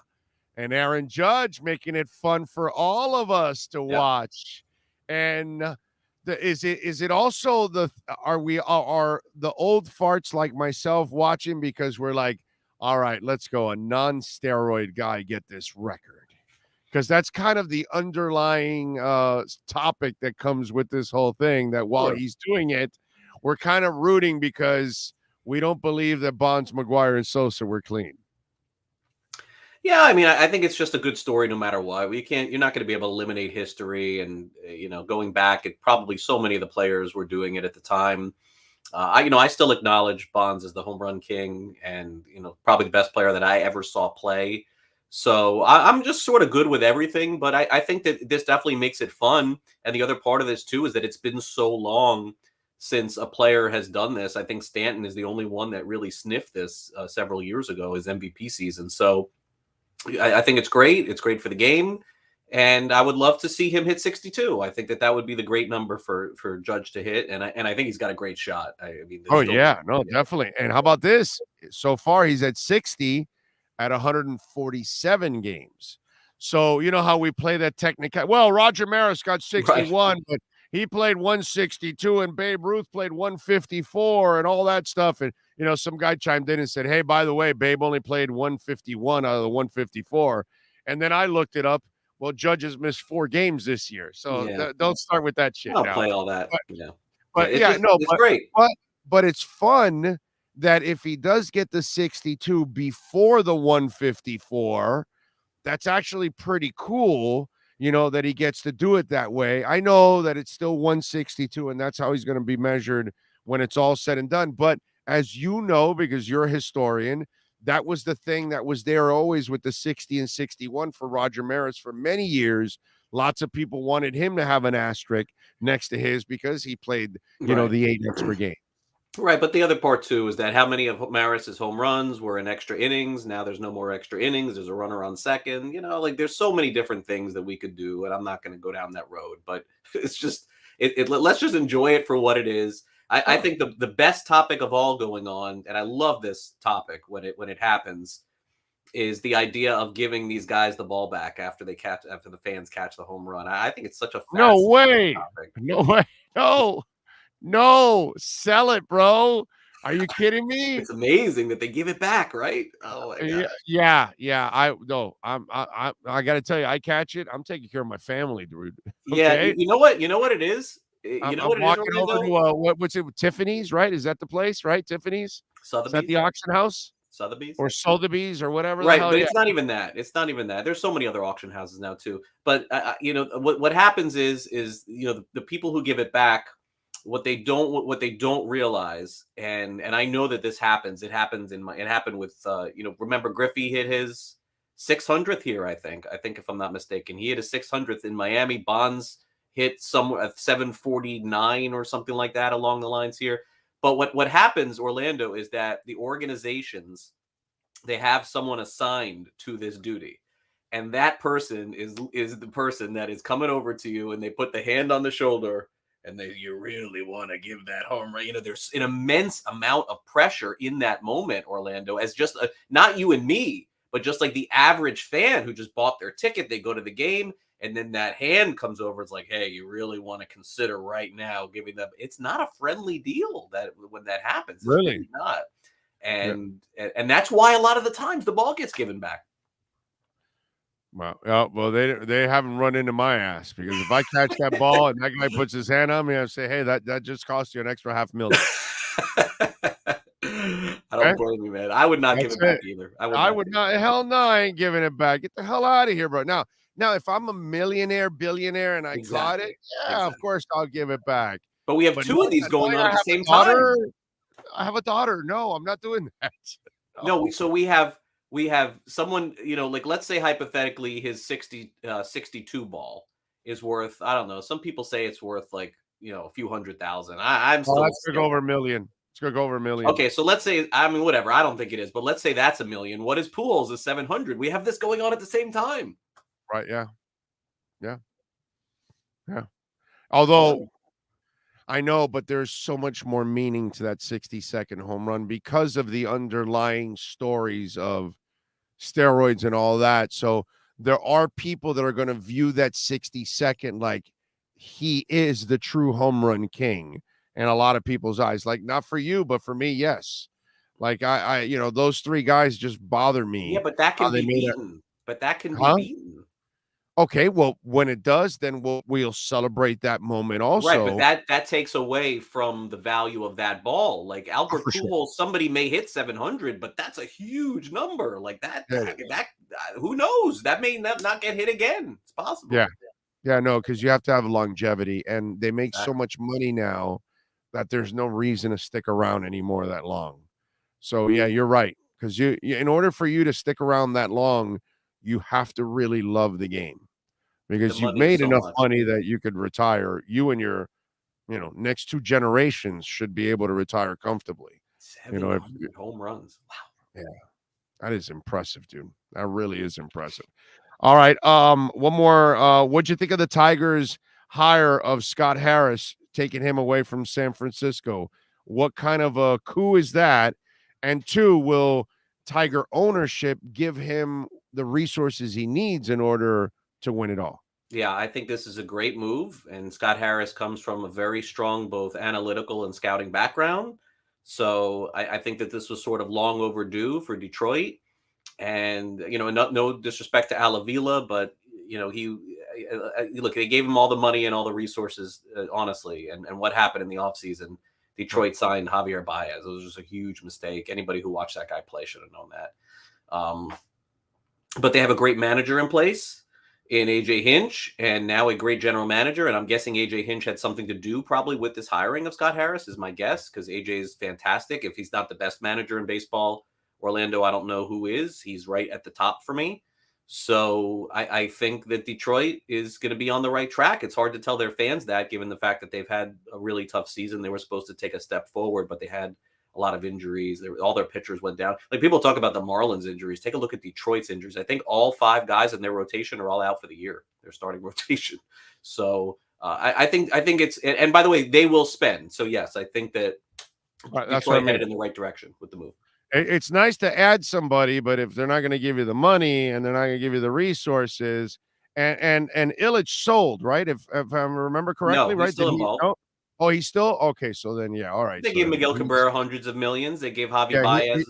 And Aaron Judge making it fun for all of us to watch. And is it also are the old farts like myself watching because we're like, all right, let's go, a non-steroid guy get this record? Because that's kind of the underlying topic that comes with this whole thing, that while he's doing it, we're kind of rooting because we don't believe that Bonds, McGuire, and Sosa were clean. Yeah, I mean, I think it's just a good story no matter what. You're not going to be able to eliminate history, and going back, probably so many of the players were doing it at the time. I still acknowledge Bonds as the home run king, and probably the best player that I ever saw play. So I'm just sort of good with everything, but I think that this definitely makes it fun. And the other part of this too is that it's been so long since a player has done this. I think Stanton is the only one that really sniffed this several years ago, his MVP season. So I think it's great. It's great for the game. And I would love to see him hit 62. I think that would be the great number for Judge to hit. And I think he's got a great shot. Definitely. And how about this? So far, he's at 60 at 147 games. So you know how we play that technical. Well, Roger Maris got 61, but he played 162, and Babe Ruth played 154 and all that stuff. And, some guy chimed in and said, hey, by the way, Babe only played 151 out of the 154. And then I looked it up. Well, Judge has missed 4 games this year. So don't start with that shit. I'll play all that. But it's great. But it's fun that if he does get the 62 before the 154, that's actually pretty cool. That he gets to do it that way. I know that it's still 162, and that's how he's going to be measured when it's all said and done. But as you know, because you're a historian, that was the thing that was there always with the 60 and 61 for Roger Maris for many years. Lots of people wanted him to have an asterisk next to his because he played, the 8 extra games. Right, but the other part too is that how many of Maris's home runs were in extra innings? Now there's no more extra innings. There's a runner on second. There's so many different things that we could do, and I'm not going to go down that road. But it's just let's just enjoy it for what it is. I think the best topic of all going on, and I love this topic when it happens, is the idea of giving these guys the ball back after the fans catch the home run. I think it's such a no way, topic. No way, No, sell it, bro. Are you kidding me? It's amazing that they give it back, right? Oh my God. Yeah. I got to tell you, I catch it. I'm taking care of my family, dude. Okay? Yeah, you know what it is. I'm walking over to what's it? Tiffany's, right? Is that the place, right? Tiffany's. Sotheby's? Is that the auction house? Sotheby's or Sotheby's or whatever the right, hell. but Yeah. it's not even that. It's not even that. There's so many other auction houses now too. But what happens is the people who give it back, what they don't realize, and I know that this happens. It happened with remember Griffey hit his 600th here. I think if I'm not mistaken, he hit his 600th in Miami. Bonds hit somewhere at 749 or something like that along the lines here. But what happens, Orlando, is that the organizations, they have someone assigned to this duty, and that person is the person that is coming over to you, and they put the hand on the shoulder, and you really want to give that home run. There's an immense amount of pressure in that moment, Orlando, as just not you and me, but just like the average fan who just bought their ticket. They go to the game, and then that hand comes over. It's like, hey, you really want to consider right now giving them. It's not a friendly deal that when that happens. It's Really not. And that's why a lot of the times the ball gets given back. Well, they haven't run into my ass, because if I catch that ball and that guy puts his hand on me, I say, hey, that just cost you an extra $500,000. I don't blame you, man. I would not give it back either. I would not. Hell no, I ain't giving it back. Get the hell out of here, bro. Now, if I'm a millionaire, billionaire, and I caught it, of course I'll give it back. But we have two of these going on at the same time. I have a daughter. No, I'm not doing that. No, so we have someone, like let's say hypothetically his 62 ball is worth, I don't know. Some people say it's worth like, a few $100,000. I'm still let's go over $1 million. It's gonna go over $1 million. Okay, so let's say, whatever. I don't think it is, but let's say that's $1 million. What is Pools is 700. We have this going on at the same time. Right? Yeah. Although I know, but there's so much more meaning to that 60-second home run because of the underlying stories of steroids and all that. So there are people that are going to view that 60-second like he is the true home run king in a lot of people's eyes. Like, not for you, but for me, yes. Like I those three guys just bother me. Yeah, but that can be beaten. Beaten. Okay, well, when it does, then we'll celebrate that moment also. Right, but that takes away from the value of that ball. Like Albert Pujols, somebody may hit 700, but that's a huge number. Like that who knows? That may not get hit again. It's possible. Yeah, no, because you have to have longevity, and they make so much money now that there's no reason to stick around anymore that long. So yeah, you're right. Because you in order for you to stick around that long, you have to really love the game. Because you've made enough money that you could retire. You and your, next two generations should be able to retire comfortably. 700 home runs. Wow. Yeah, that is impressive, dude. That really is impressive. All right. One more. What'd you think of the Tigers' hire of Scott Harris, taking him away from San Francisco? What kind of a coup is that? And two, will Tiger ownership give him the resources he needs in order to win it all? Yeah, I think this is a great move. And Scott Harris comes from a very strong, both analytical and scouting background. So I think that this was sort of long overdue for Detroit. And, no disrespect to Alavila, but, they gave him all the money and all the resources, honestly. And what happened in the offseason? Detroit signed Javier Baez. It was just a huge mistake. Anybody who watched that guy play should have known that. But they have a great manager in place in AJ Hinch, and now a great general manager. And I'm guessing AJ Hinch had something to do probably with this hiring of Scott Harris, is my guess, because AJ is fantastic. If he's not the best manager in baseball, Orlando, I don't know who is. He's right at the top for me. So I think that Detroit is going to be on the right track. It's hard to tell their fans that, given the fact that they've had a really tough season. They were supposed to take a step forward, but they had a lot of injuries. All their pitchers went down. Like, people talk about the Marlins injuries. Take a look at Detroit's injuries. I think all 5 guys in their rotation are all out for the year. Their starting rotation. So I think it's, and by the way, they will spend. So yes, I think that that's what I mean. Headed in the right direction with the move. It's nice to add somebody, but if they're not going to give you the money and they're not going to give you the resources, and Illich sold, right? If I remember correctly, no, right? He's still involved. Oh, he's still okay. So then, yeah, all right. They gave Miguel Cabrera hundreds of millions. They gave Javi Baez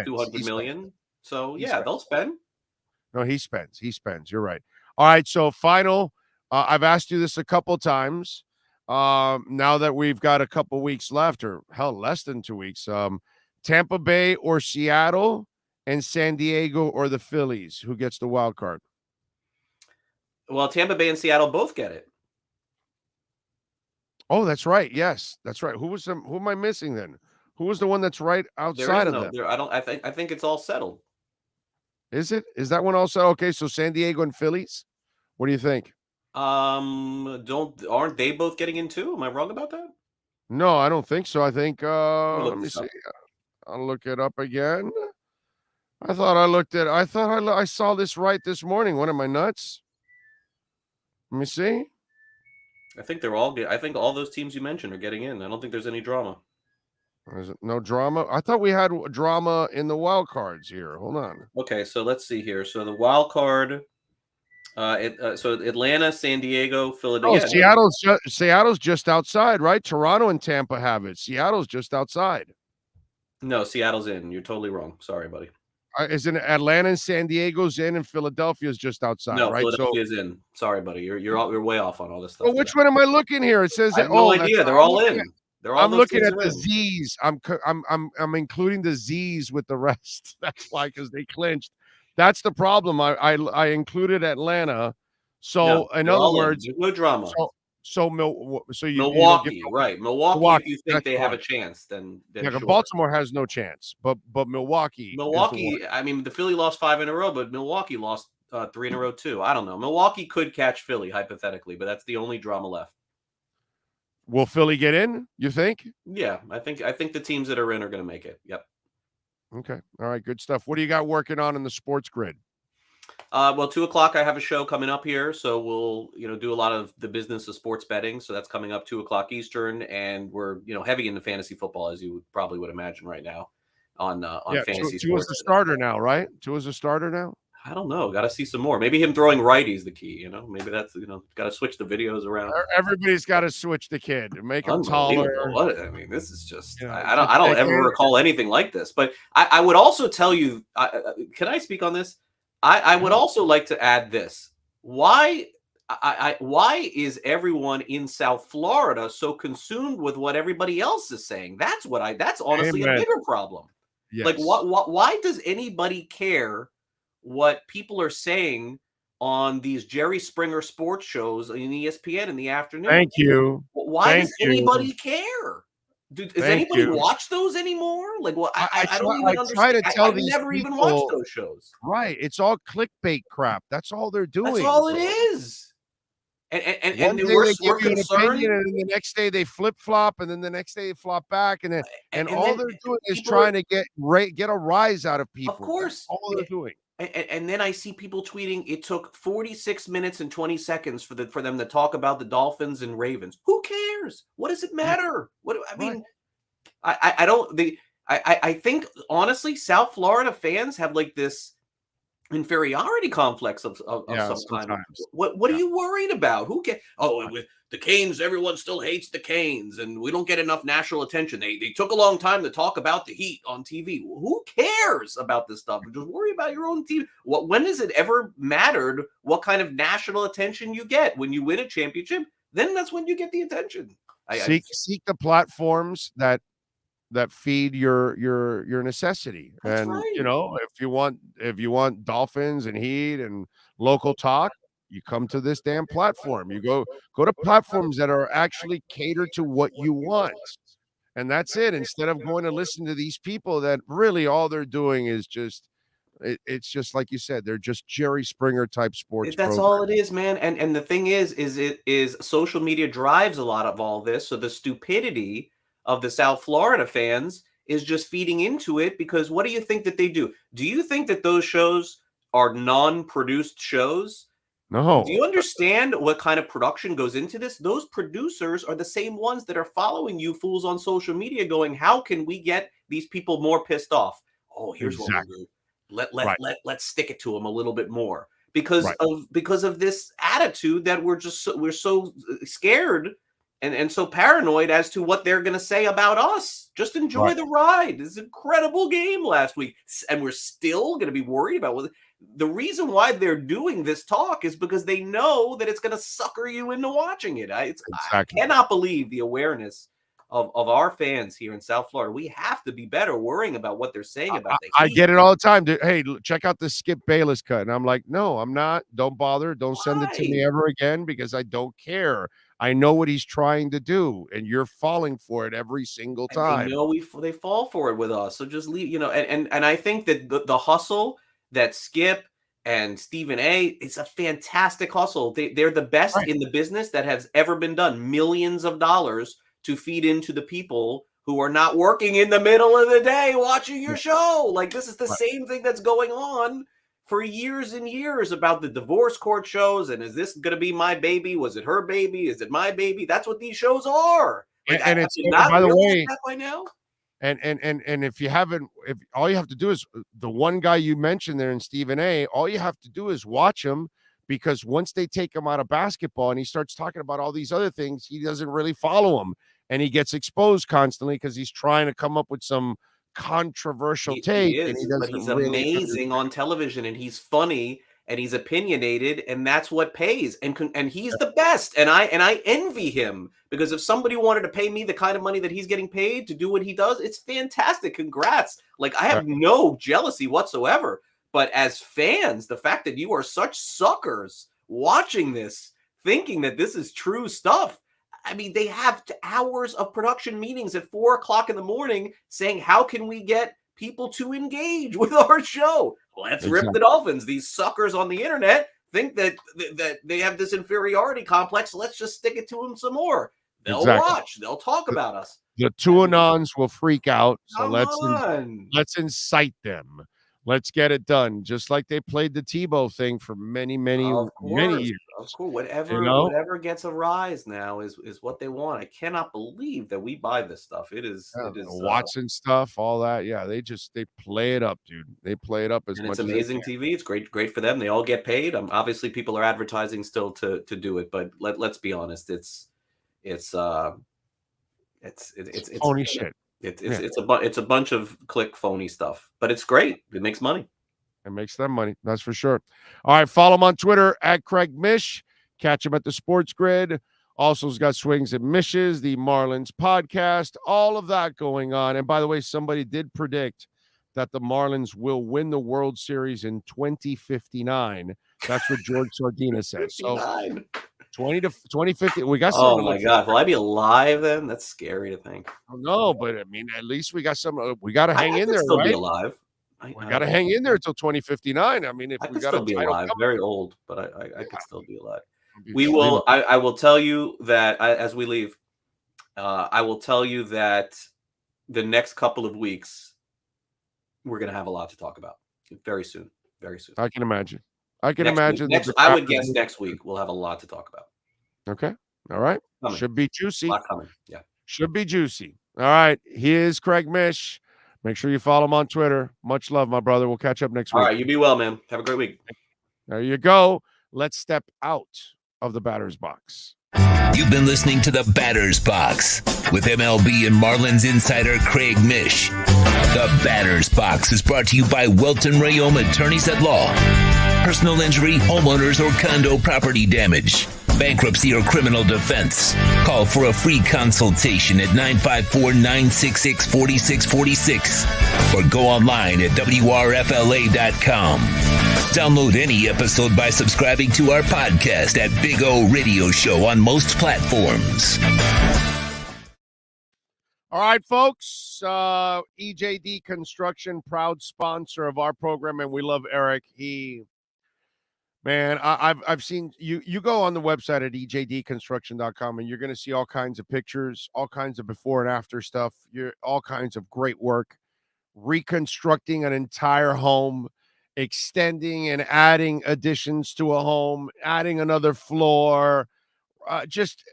200 million. So yeah, they'll spend. No, he spends. You're right. All right. So final. I've asked you this a couple times. Now that we've got a couple weeks left, or hell, less than 2 weeks. Tampa Bay or Seattle and San Diego or the Phillies? Who gets the wild card? Well, Tampa Bay and Seattle both get it. Oh, that's right. Yes, that's right. Who am I missing then? Who was the one that's right There outside is of no. them? There. I think it's all settled. Is it? Is that one also okay? So San Diego and Phillies. What do you think? Aren't they both getting in too? Am I wrong about that? No, I don't think so. I think Look let me this see. up. I'll look it up again. I saw this right this morning. What am I nuts? Let me see. I think they're all. I think all those teams you mentioned are getting in. I don't think there's any drama. Is it no drama? I thought we had drama in the wild cards here. Hold on. Okay, so let's see here. So the wild card. So Atlanta, San Diego, Philadelphia. Oh, Seattle's just outside, right? Toronto and Tampa have it. Seattle's just outside. No, Seattle's in. You're totally wrong. Sorry, buddy. Isn't Atlanta and San Diego's in, and Philadelphia's just outside, No, right? Philadelphia's in. Sorry, buddy. You're way off on all this stuff. Well, which one am I looking here? It says I have no idea. They're all in. I'm looking at the Z's. I'm including the Z's with the rest. That's why, because they clinched. That's the problem. I included Atlanta. So in other words, there's no drama. So Milwaukee, right? Milwaukee. If you think they have a chance, then sure. Baltimore has no chance. But Milwaukee. I mean, the Philly lost 5 in a row, but Milwaukee lost 3 in a row too. I don't know. Milwaukee could catch Philly hypothetically, but that's the only drama left. Will Philly get in? You think? Yeah, I think the teams that are in are going to make it. Yep. Okay. All right. Good stuff. What do you got working on in the sports grid? Well, 2:00 I have a show coming up here, so we'll do a lot of the business of sports betting. So that's coming up 2:00 Eastern, and we're heavy into fantasy football, as you probably would imagine right now on fantasy. Two is the starter now, right? Two is a starter now. I don't know. Got to see some more. Maybe him throwing righty is the key. Maybe that's got to switch the videos around. Everybody's got to switch the kid and make him taller. I mean, this is just. I don't ever recall anything like this. But I would also tell you. Can I speak on this? I would also like to add this. Why is everyone in South Florida so consumed with what everybody else is saying? That's honestly a bigger problem. Yes. Like why does anybody care what people are saying on these Jerry Springer sports shows in ESPN in the afternoon? Thank you. Why does anybody care? Does anybody watch those anymore? Like, well, I don't even understand. I try to tell these never even people, watched those shows. Right. It's all clickbait crap. That's all they're doing. That's all it is. And we're concerned. And then the next day they flip flop, and then the next day they flop back, and all they're doing is trying to get a rise out of people. Of course, that's all they're doing. And then I see people tweeting, it took 46 minutes and 20 seconds for them to talk about the Dolphins and Ravens. Who cares? What does it matter? I think honestly, South Florida fans have like this inferiority complex of some kind. What are you worried about? Who cares? The Canes, everyone still hates the Canes, and we don't get enough national attention. They took a long time to talk about the Heat on TV. Who cares about this stuff? Just worry about your own team. When has it ever mattered what kind of national attention you get? When you win a championship, then that's when you get the attention. Seek the platforms that feed your necessity. That's and right. if you want Dolphins and Heat and local talk, you come to this damn platform. You go to platforms that are actually catered to what you want. And that's it. Instead of going to listen to these people that really all they're doing is just it's just like you said, they're just Jerry Springer type sports. That's all it is, man. And the thing is social media drives a lot of all this. So the stupidity of the South Florida fans is just feeding into it, because what do you think that they do? Do you think that those shows are non-produced shows? No. Do you understand what kind of production goes into this? Those producers are the same ones that are following you fools on social media going, how can we get these people more pissed off? Oh, here's what we'll do. Let's stick it to them a little bit more because of this attitude that we're so scared and so paranoid as to what they're going to say about us. Just enjoy the ride. This is an incredible game last week, and we're still going to be worried about what. The reason why they're doing this talk is because they know that it's going to sucker you into watching it. I cannot believe the awareness of our fans here in South Florida. We have to be better worrying about what they're saying about the I Heat. get it all the time. Dude. Hey, check out the Skip Bayless cut. And I'm like, no, I'm not. Don't bother. Don't send it to me ever again because I don't care. I know what he's trying to do, and you're falling for it every single And they time. know they fall for it with us. So just leave, and I think that the hustle that Skip and Stephen A, it's a fantastic hustle. They're the best in the business that has ever been done. Millions of dollars to feed into the people who are not working in the middle of the day watching your show. Like, this is the same thing that's going on for years and years about the divorce court shows. And is this going to be my baby? Was it her baby? Is it my baby? That's what these shows are. Like, And have it's, you not by the realized way, that by now? and if you haven't, if all you have to do is the one guy you mentioned there in Stephen A, all you have to do is watch him, because once they take him out of basketball and he starts talking about all these other things, he doesn't really follow them, and he gets exposed constantly because he's trying to come up with some controversial take, He and is, he but doesn't he's really amazing on television, and he's funny, and he's opinionated, and that's what pays. And he's the best, and I envy him, because if somebody wanted to pay me the kind of money that he's getting paid to do what he does, it's fantastic. Congrats! Like, I have no jealousy whatsoever. But as fans, the fact that you are such suckers watching this, thinking that this is true stuff. I mean, they have hours of production meetings at 4 o'clock in the morning saying, how can we get people to engage with our show? Let's rip the Dolphins. These suckers on the internet think that they have this inferiority complex. Let's just stick it to them some more. They'll watch. They'll talk about us. The two-anons will freak out. So Come on. let's incite them. Let's get it done. Just like they played the Tebow thing for many years. Of course. Whatever, You know? whatever gets a rise now is what they want. I cannot believe that we buy this stuff. It is Watson stuff, all that. Yeah, they play it up, dude. They play it up as and much it's amazing as they can. TV. It's great for them. They all get paid. Obviously, people are advertising still to do it, but let's be honest. It's phony shit. It's a bunch of click phony stuff, but it's great. It makes money. It makes them money. That's for sure. All right. Follow him on Twitter at Craig Mish. Catch him at the Sports Grid. Also, has got Swings and Mishes, the Marlins podcast, all of that going on. And by the way, somebody did predict that the Marlins will win the World Series in 2059. That's what George Sardina said. So 2050. We got some. Oh my God! Will I be alive then? That's scary to think. No, but I mean, at least we got some. We got to hang in there. Still right? be alive. We got to hang in there until 2059. I mean, if I we could got still to be alive. Very old, but I could still be alive. We will- will. I will tell you that as we leave, I will tell you that the next couple of weeks we're going to have a lot to talk about. Very soon. Very soon. I can imagine. I can Next imagine. week- that I would the- guess next week we'll have a lot to talk about. Okay. All right. Coming. Should be juicy. A lot coming. Yeah. Should be juicy. All right. He is Craig Mish. Make sure you follow him on Twitter. Much love, my brother. We'll catch up next week. All right. You be well, man. Have a great week. There you go. Let's step out of the batter's box. You've been listening to the Batter's Box with MLB and Marlins insider Craig Mish. The Batter's Box is brought to you by Welton Rayom Attorneys at Law. Personal injury, homeowners, or condo property damage, bankruptcy, or criminal defense. Call for a free consultation at 954-966-4646 or go online at WRFLA.com. Download any episode by subscribing to our podcast at Big O Radio Show on most platforms. All right, folks. EJD Construction, proud sponsor of our program, and we love Eric. I've seen you go on the website at ejdconstruction.com and you're going to see all kinds of pictures, all kinds of before and after stuff. All kinds of great work, reconstructing an entire home, extending and adding additions to a home, adding another floor, just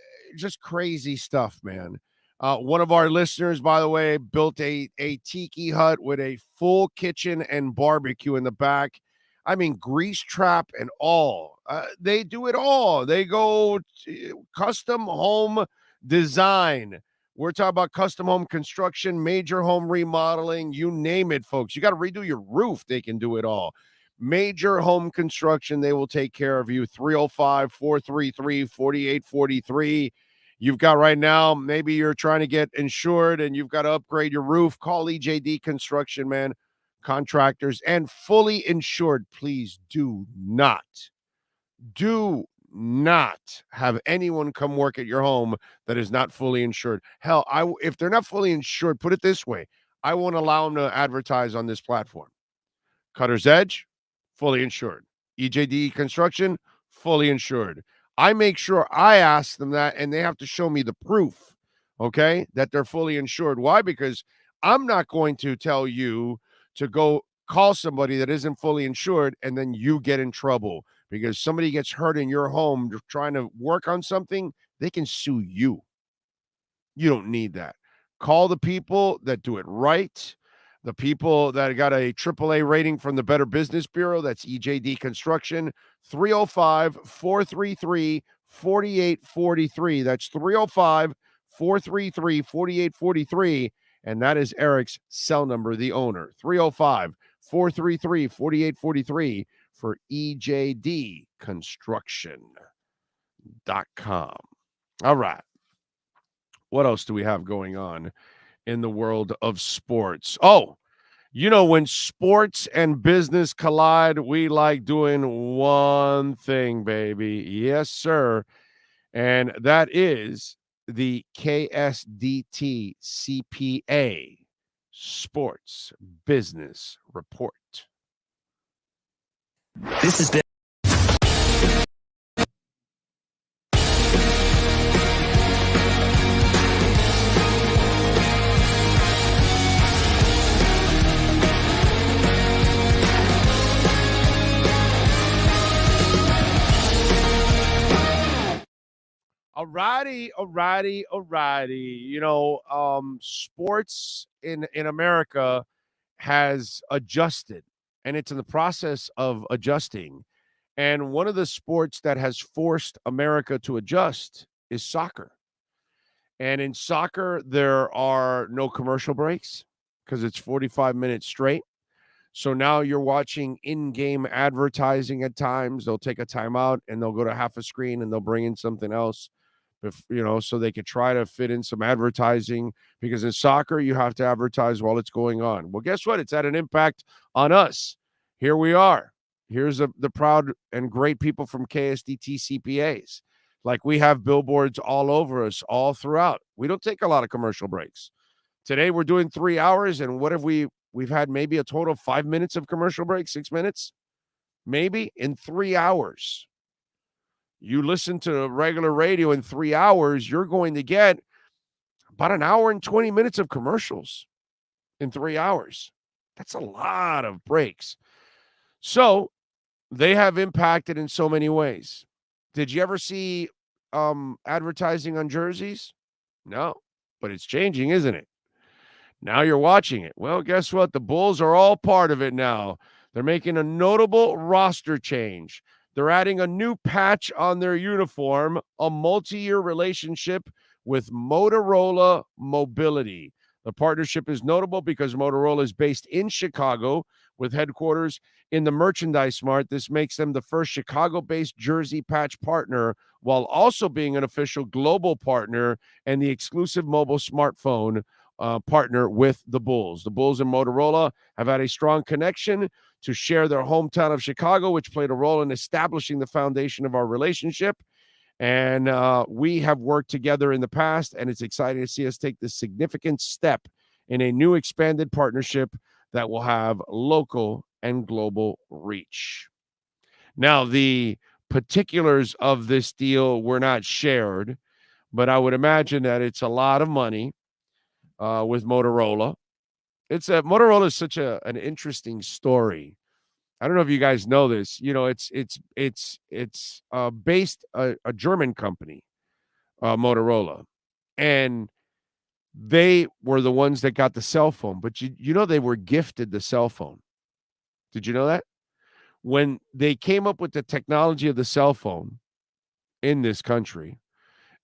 crazy stuff, man. One of our listeners, by the way, built a tiki hut with a full kitchen and barbecue in the back. I mean, grease trap and all. They do it all. They go custom home design. We're talking about custom home construction, major home remodeling, you name it, folks. You got to redo your roof. They can do it all. Major home construction, they will take care of you. 305-433-4843. you've got right now, maybe you're trying to get insured and you've got to upgrade your roof, call EJD Construction, man. Contractors and fully insured. Please do not have anyone come work at your home that is not fully insured. Hell, if they're not fully insured, put it this way, I won't allow them to advertise on this platform. Cutter's Edge, fully insured. EJD Construction, fully insured. I make sure I ask them that, and they have to show me the proof, okay, that they're fully insured. Why? Because I'm not going to tell you to go call somebody that isn't fully insured, and then you get in trouble because somebody gets hurt in your home trying to work on something. They can sue you. You don't need that. Call the people that do it right. The people that got a AAA rating from the Better Business Bureau, that's EJD Construction, 305-433-4843. That's 305-433-4843. And that is Eric's cell number, the owner, 305-433-4843 for EJDconstruction.com. All right. What else do we have going on in the world of sports? Oh, when sports and business collide, we like doing one thing, baby. Yes, sir. And that is the KSDT CPA Sports Business Report. This has been Alrighty. Sports in America has adjusted, and it's in the process of adjusting. And one of the sports that has forced America to adjust is soccer. And in soccer, there are no commercial breaks because it's 45 minutes straight. So now you're watching in-game advertising at times. They'll take a timeout and they'll go to half a screen and they'll bring in something else, so they could try to fit in some advertising, because in soccer, you have to advertise while it's going on. Well, guess what? It's had an impact on us. Here we are. Here's the proud and great people from KSDT CPAs. Like, we have billboards all over us, all throughout. We don't take a lot of commercial breaks. Today, we're doing 3 hours, and what have we've had maybe a total of 5 minutes of commercial break, 6 minutes, maybe in 3 hours. You listen to regular radio in 3 hours, you're going to get about an hour and 20 minutes of commercials in 3 hours. That's a lot of breaks. So they have impacted in so many ways. Did you ever see advertising on jerseys? No, but it's changing, isn't it? Now you're watching it. Well, guess what? The Bulls are all part of it now. They're making a notable roster change. They're adding a new patch on their uniform, a multi-year relationship with Motorola Mobility. The partnership is notable because Motorola is based in Chicago with headquarters in the Merchandise Mart. This makes them the first Chicago-based jersey patch partner, while also being an official global partner and the exclusive mobile smartphone partner with the Bulls. The Bulls and Motorola have had a strong connection to share their hometown of Chicago, which played a role in establishing the foundation of our relationship. And we have worked together in the past, and it's exciting to see us take this significant step in a new expanded partnership that will have local and global reach. Now, the particulars of this deal were not shared, but I would imagine that it's a lot of money with Motorola. Motorola is such an interesting story. I don't know if you guys know this. It's based a German company, Motorola, and they were the ones that got the cell phone. But they were gifted the cell phone. Did you know that? When they came up with the technology of the cell phone in this country,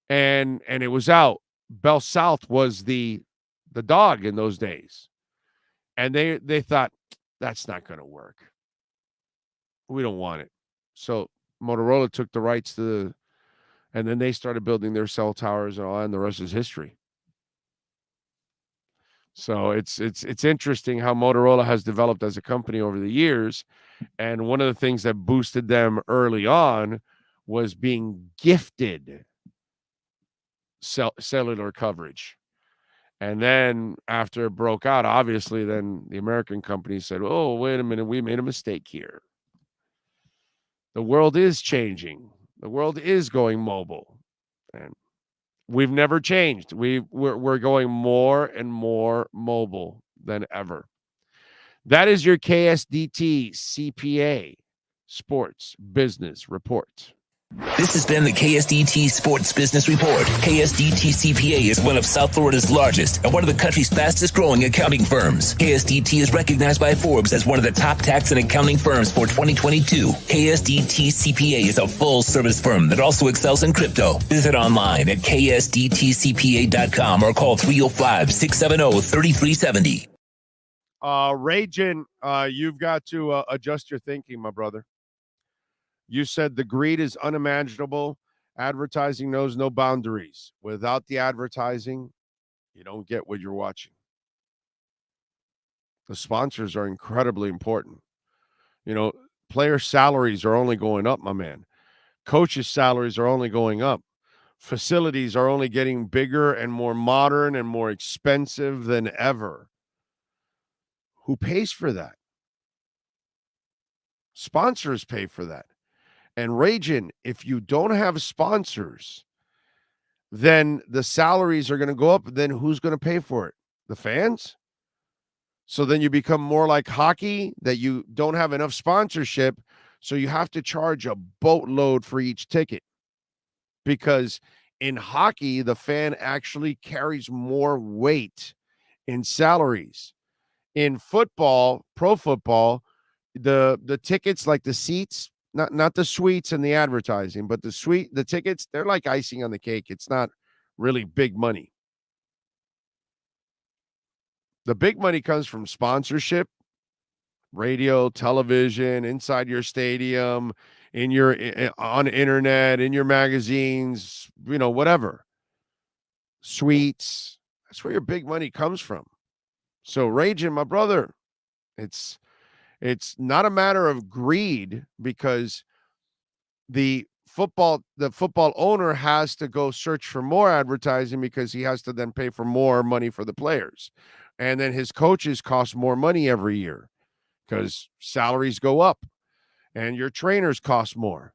and it was out, Bell South was the dog in those days. And they thought, that's not going to work. We don't want it. So Motorola took the rights to And then they started building their cell towers and all, and the rest is history. So it's interesting how Motorola has developed as a company over the years. And one of the things that boosted them early on was being gifted cellular coverage. And then after it broke out, obviously, then the American company said, oh, wait a minute, we made a mistake here. The world is changing. The world is going mobile. And we've never changed. We're going more and more mobile than ever. That is your KSDT CPA Sports Business Report. This has been the KSDT Sports Business Report. KSDT CPA is one of South Florida's largest and one of the country's fastest growing accounting firms. KSDT is recognized by Forbes as one of the top tax and accounting firms for 2022. KSDT CPA is a full service firm that also excels in crypto. Visit online at ksdtcpa.com or call 305-670-3370. Ragin, you've got to adjust your thinking, my brother. You said the greed is unimaginable. Advertising knows no boundaries. Without the advertising, you don't get what you're watching. The sponsors are incredibly important. You know, player salaries are only going up, my man. Coaches' salaries are only going up. Facilities are only getting bigger and more modern and more expensive than ever. Who pays for that? Sponsors pay for that. And Ragin, if you don't have sponsors, then the salaries are going to go up. Then who's going to pay for it? The fans? So then you become more like hockey, that you don't have enough sponsorship, so you have to charge a boatload for each ticket. Because in hockey, the fan actually carries more weight in salaries. In football, pro football, the tickets, like the seats, not the suites and the advertising, but the tickets, they're like icing on the cake. It's not really big money. The big money comes from sponsorship, radio, television, inside your stadium, on internet, in your magazines, whatever. Suites. That's where your big money comes from. So, Ragin, my brother, it's not a matter of greed, because the football owner has to go search for more advertising, because he has to then pay for more money for the players. And then his coaches cost more money every year because salaries go up, and your trainers cost more,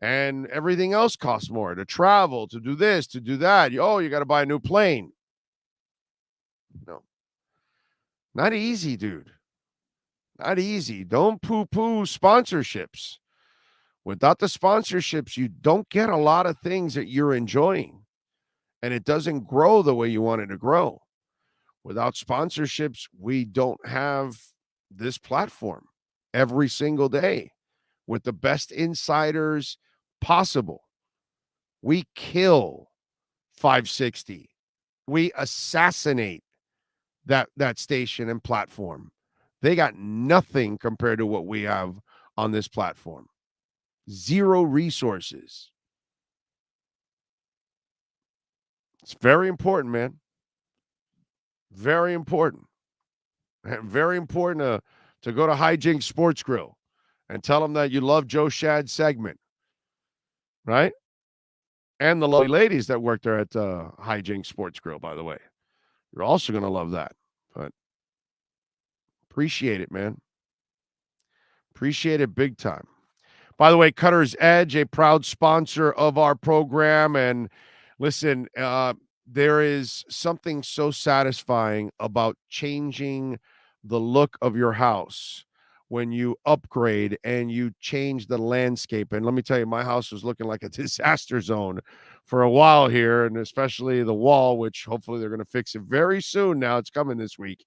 and everything else costs more, to travel, to do this, to do that. Oh, you got to buy a new plane. No. Not easy, dude. Not easy. Don't poo-poo sponsorships. Without the sponsorships, you don't get a lot of things that you're enjoying, and it doesn't grow the way you want it to grow. Without sponsorships, we don't have this platform every single day with the best insiders possible. We kill 560. We assassinate that station and platform. They got nothing compared to what we have on this platform. Zero resources. It's very important, man. Very important. And very important to go to Hijinks Sports Grill and tell them that you love Joe Shad's segment. Right? And the lovely ladies that work there at Hijinks Sports Grill, by the way. You're also going to love that. But appreciate it, man. Appreciate it big time. By the way, Cutter's Edge, a proud sponsor of our program. And listen, there is something so satisfying about changing the look of your house when you upgrade and you change the landscape. And let me tell you, my house was looking like a disaster zone for a while here, and especially the wall, which hopefully they're going to fix it very soon now. It's coming this week.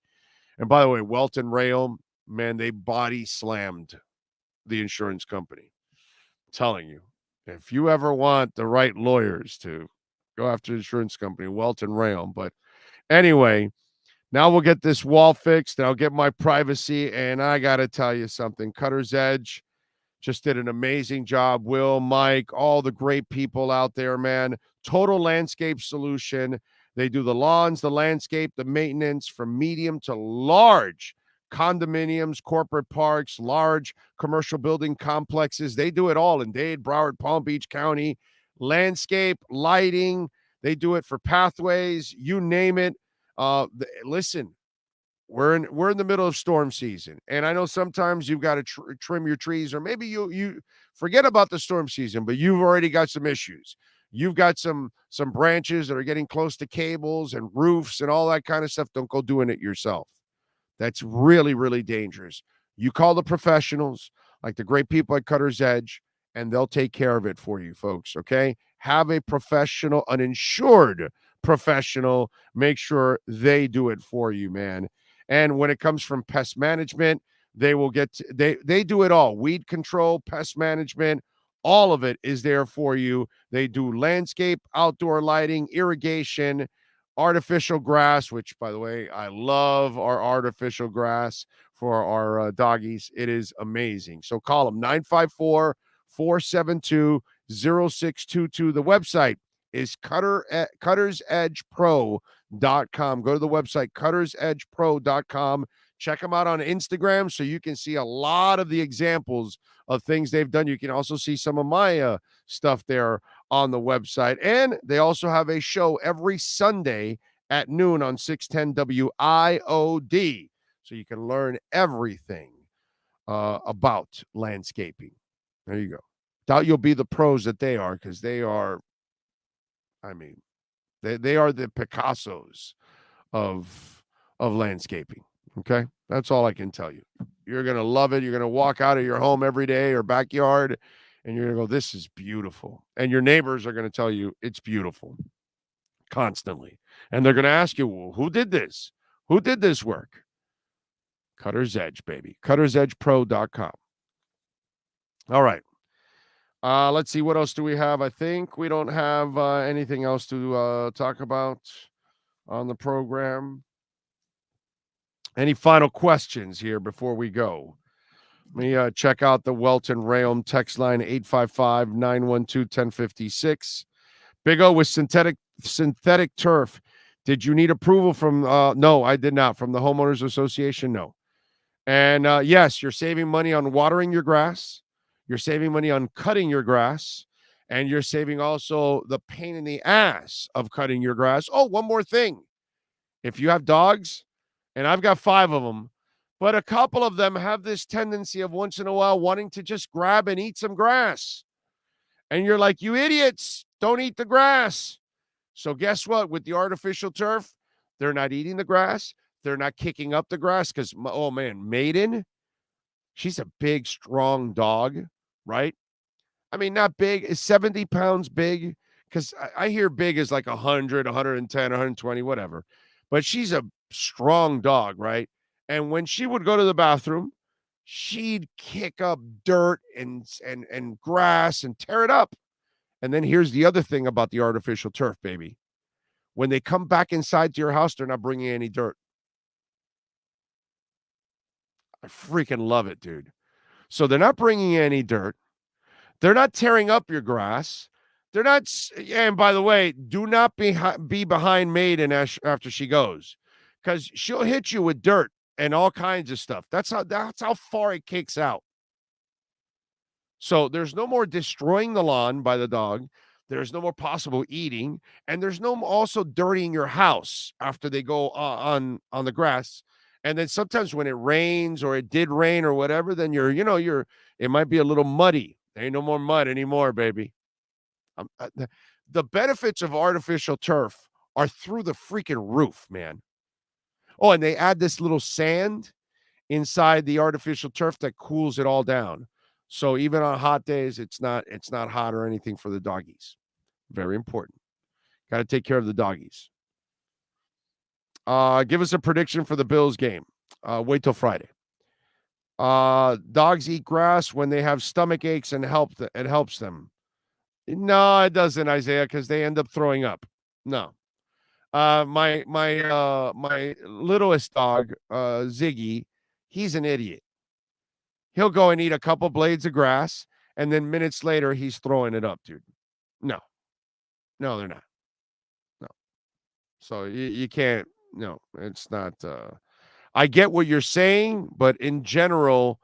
And by the way, Welton Rail, man, they body slammed the insurance company. I'm telling you, if you ever want the right lawyers to go after the insurance company, Welton Rail. But anyway, now we'll get this wall fixed, and I'll get my privacy. And I got to tell you something. Cutter's Edge, just did an amazing job. Will, Mike, all the great people out there, man. Total landscape solution. They do the lawns, the landscape, the maintenance from medium to large condominiums, corporate parks, large commercial building complexes. They do it all in Dade, Broward, Palm Beach County. Landscape, lighting. They do it for pathways. You name it. Listen, we're in the middle of storm season, and I know sometimes you've got to trim your trees, or maybe you forget about the storm season, but you've already got some issues. You've got some branches that are getting close to cables and roofs and all that kind of stuff. Don't go doing it yourself. That's really, really dangerous. You call the professionals, like the great people at Cutter's Edge, and they'll take care of it for you, folks, okay? Have a professional, an insured professional, make sure they do it for you, man. And when it comes from pest management, they will they do it all. Weed control, pest management, all of it is there for you. They do landscape, outdoor lighting, irrigation, artificial grass, which, by the way, I love our artificial grass for our doggies. It is amazing. So call them 954-472-0622. The website is cuttersedgepro.com. Go to the website, cuttersedgepro.com. Check them out on Instagram so you can see a lot of the examples of things they've done. You can also see some of my stuff there on the website. And they also have a show every Sunday at noon on 610 WIOD. So you can learn everything about landscaping. There you go. Doubt you'll be the pros that they are, because they are, I mean, they are the Picassos of landscaping. Okay, that's all I can tell you. You're gonna love it. You're gonna walk out of your home every day or backyard, and you're gonna go, "This is beautiful." And your neighbors are gonna tell you it's beautiful constantly, and they're gonna ask you, "Well, who did this? Who did this work?" Cutter's Edge, baby. Cutter'sEdgePro.com. All right. Let's see, what else do we have? I think we don't have anything else to talk about on the program. Any final questions here before we go? Let me check out the Welton Rayom text line, 855-912-1056. Big O with synthetic turf. Did you need approval from no, I did not. From the Homeowners Association, no. And yes, you're saving money on watering your grass. You're saving money on cutting your grass. And you're saving also the pain in the ass of cutting your grass. Oh, one more thing. If you have dogs, and I've got 5 of them, but a couple of them have this tendency of once in a while wanting to just grab and eat some grass. And you're like, you idiots, don't eat the grass. So guess what? With the artificial turf, they're not eating the grass. They're not kicking up the grass because, oh man, Maiden, she's a big, strong dog, right? I mean, not big. Is 70 pounds big? Because I hear big is like 100, 110, 120, whatever. But she's a strong dog, right? And when she would go to the bathroom, she'd kick up dirt and grass and tear it up. And then here's the other thing about the artificial turf, baby. When they come back inside to your house, they're not bringing any dirt. I freaking love it, dude. So they're not bringing any dirt. They're not tearing up your grass. They're not. And by the way, do not be behind Maiden after she goes, because she'll hit you with dirt and all kinds of stuff. That's how far it kicks out. So there's no more destroying the lawn by the dog. There's no more possible eating, and there's no also dirtying your house after they go on the grass. And then sometimes when it rains or it did rain or whatever, then it might be a little muddy. There ain't no more mud anymore, baby. The benefits of artificial turf are through the freaking roof, man. Oh, and they add this little sand inside the artificial turf that cools it all down. So even on hot days, it's not hot or anything for the doggies. Very important. Got to take care of the doggies. Give us a prediction for the Bills game. Wait till Friday. Dogs eat grass when they have stomach aches and it helps them. No, it doesn't, Isaiah, because they end up throwing up. No. My littlest dog, Ziggy, he's an idiot. He'll go and eat a couple blades of grass, and then minutes later, he's throwing it up, dude. No. No, they're not. No. So you can't, no, it's not. I get what you're saying, but in general,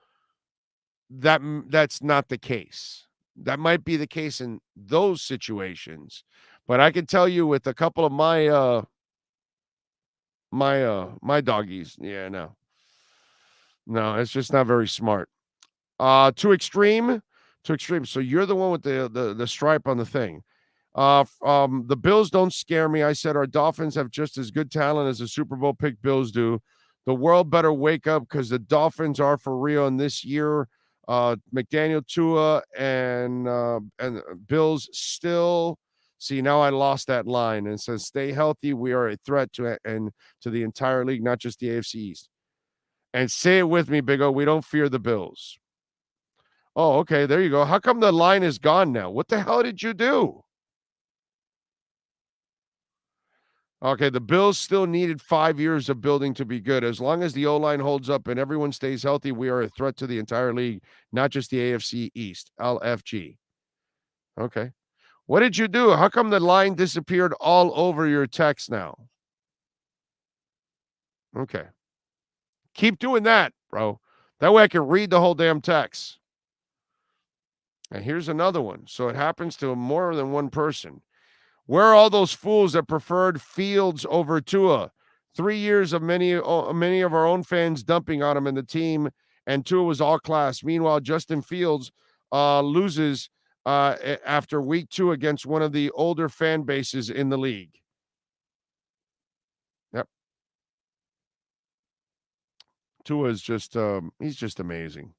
that's not the case. That might be the case in those situations, but I can tell you with a couple of my doggies, yeah, no, it's just not very smart. Too extreme. So you're the one with the stripe on the thing. The Bills don't scare me. I said our Dolphins have just as good talent as the Super Bowl pick Bills do. The world better wake up because the Dolphins are for real. And this year, McDaniel, Tua, and Bills still. See, now I lost that line and it says, "Stay healthy. We are a threat to the entire league, not just the AFC East." And say it with me, Big O. We don't fear the Bills. Oh, okay. There you go. How come the line is gone now? What the hell did you do? Okay, the Bills still needed 5 years of building to be good. As long as the O-line holds up and everyone stays healthy, we are a threat to the entire league, not just the AFC East, LFG. Okay. What did you do? How come the line disappeared all over your text now? Okay. Keep doing that, bro. That way I can read the whole damn text. And here's another one. So it happens to more than one person. Where are all those fools that preferred Fields over Tua? 3 years of many of our own fans dumping on him and the team, and Tua was all class. Meanwhile, Justin Fields loses after week 2 against one of the older fan bases in the league. Yep. Tua is just he's just amazing.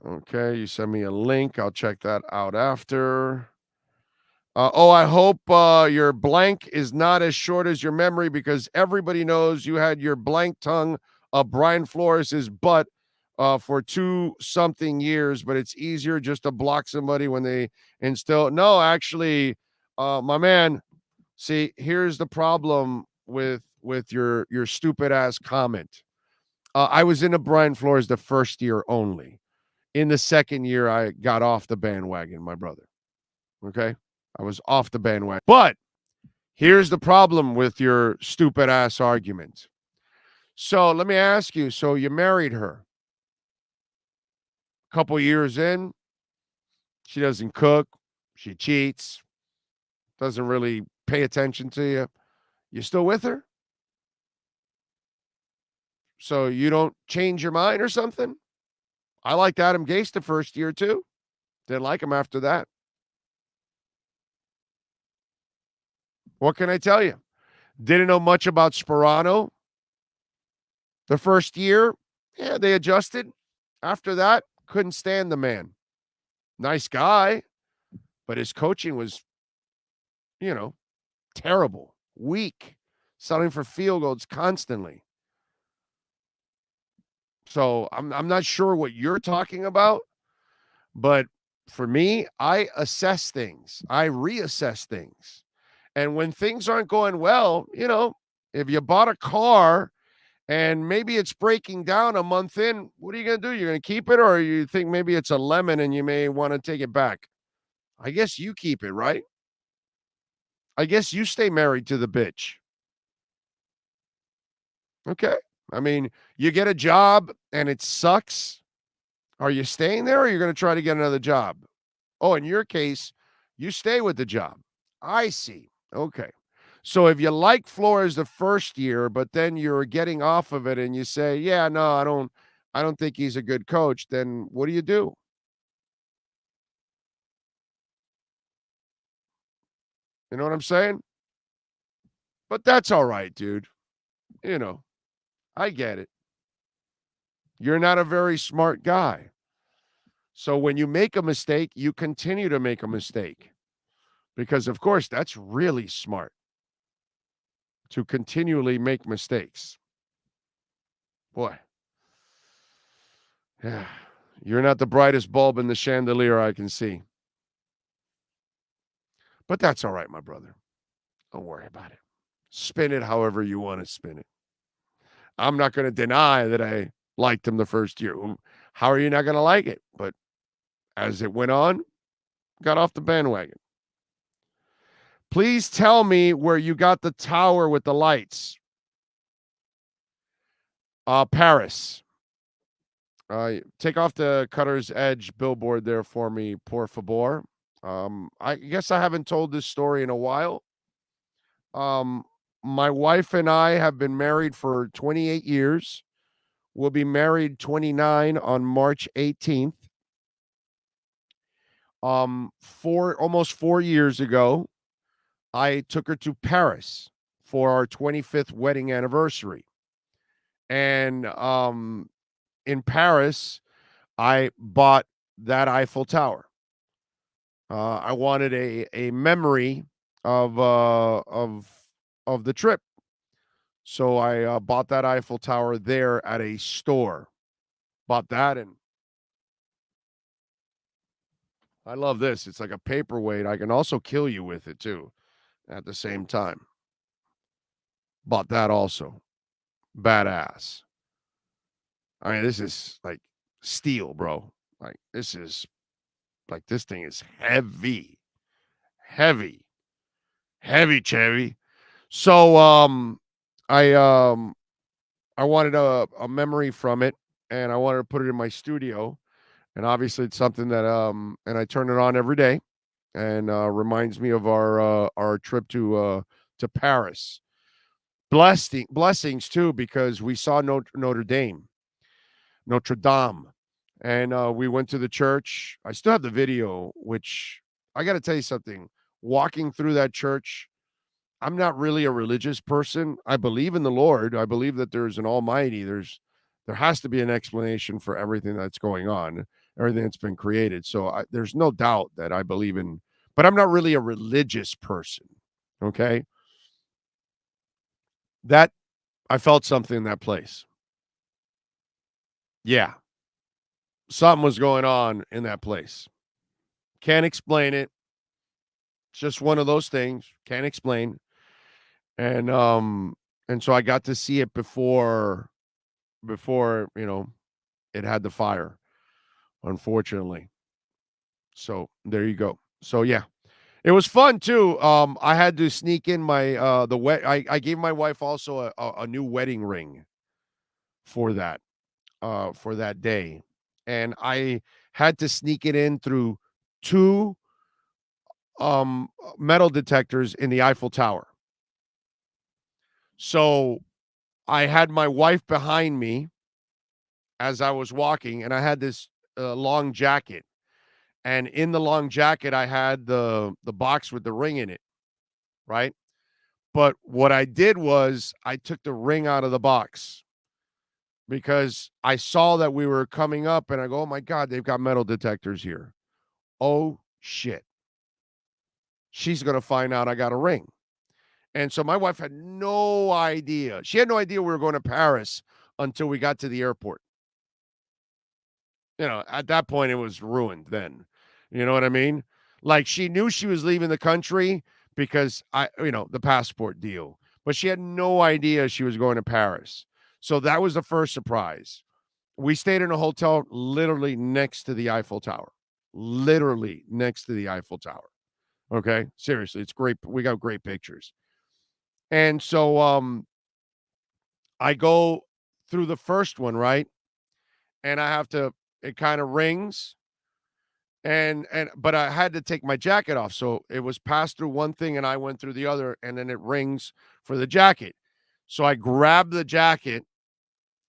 Okay, you send me a link. I'll check that out after. I hope your blank is not as short as your memory because everybody knows you had your blank tongue of Brian Flores' butt for 2-something years, but it's easier just to block somebody when they instill. No, actually, my man, see, here's the problem with your stupid ass comment. I was into Brian Flores the first year only. In the second year, I got off the bandwagon, my brother. Okay? I was off the bandwagon. But here's the problem with your stupid ass argument. So let me ask you. So you married her. A couple years in, she doesn't cook. She cheats. Doesn't really pay attention to you. You still with her? So you don't change your mind or something? I liked Adam Gase the first year too. Didn't like him after that. What can I tell you? Didn't know much about Sperano. The first year, yeah, they adjusted. After that, couldn't stand the man. Nice guy, but his coaching was, terrible, weak, settling for field goals constantly. So I'm not sure what you're talking about, but for me, I assess things. I reassess things. And when things aren't going well, if you bought a car and maybe it's breaking down a month in, what are you going to do? You're going to keep it, or you think maybe it's a lemon and you may want to take it back? I guess you keep it, right? I guess you stay married to the bitch. Okay. I mean, you get a job and it sucks. Are you staying there or you're going to try to get another job? Oh, in your case, you stay with the job. I see. Okay. So if you like Flores the first year, but then you're getting off of it and you say, yeah, no, I don't think he's a good coach, then what do you do? You know what I'm saying? But that's all right, dude. I get it. You're not a very smart guy. So when you make a mistake, you continue to make a mistake. Because, of course, that's really smart to continually make mistakes. Boy. Yeah. You're not the brightest bulb in the chandelier I can see. But that's all right, my brother. Don't worry about it. Spin it however you want to spin it. I'm not going to deny that I liked him the first year. How are you not going to like it? But as it went on, got off the bandwagon. Please tell me where you got the tower with the lights. Paris. Take off the Cutter's Edge billboard there for me, por favor. I guess I haven't told this story in a while. My wife and I have been married for 28 years. We'll be married 29 on March 18th. Almost 4 years ago, I took her to Paris for our 25th wedding anniversary. And in Paris, I bought that Eiffel Tower. I wanted a memory of the trip. So I bought that Eiffel Tower there at a store. Bought that, and I love this. It's like a paperweight. I can also kill you with it too at the same time. Bought that also. Badass. I mean, this is like steel, bro. Like this thing is heavy. Heavy Chevy. So I wanted a memory from it, and I wanted to put it in my studio. And obviously it's something that and I turn it on every day, and reminds me of our trip to Paris. Blessings too, because we saw Notre Dame, and we went to the church. I still have the video, which I got to tell you something. Walking through that church, I'm not really a religious person. I believe in the Lord. I believe that there's an Almighty. There has to be an explanation for everything that's going on, everything that's been created. So there's no doubt that I believe in, but I'm not really a religious person. Okay. That I felt something in that place. Yeah. Something was going on in that place. Can't explain it. It's just one of those things. Can't explain. And so I got to see it before it had the fire, unfortunately. So there you go. So yeah, it was fun too. I had to sneak in my I gave my wife also a new wedding ring for that day, and I had to sneak it in through 2 metal detectors in the Eiffel Tower. So I had my wife behind me as I was walking, and I had this long jacket. And in the long jacket, I had the box with the ring in it, right? But what I did was I took the ring out of the box because I saw that we were coming up, and I go, oh, my God, they've got metal detectors here. Oh, shit. She's going to find out I got a ring. And so my wife had no idea. She had no idea we were going to Paris until we got to the airport. At that point, it was ruined then. You know what I mean? Like, she knew she was leaving the country because the passport deal, but she had no idea she was going to Paris. So that was the first surprise. We stayed in a hotel literally next to the Eiffel Tower. Literally next to the Eiffel Tower. Okay? Seriously, it's great. We got great pictures. And so I go through the first one, right? And it kind of rings. But I had to take my jacket off. So it was passed through one thing and I went through the other, and then it rings for the jacket. So I grabbed the jacket,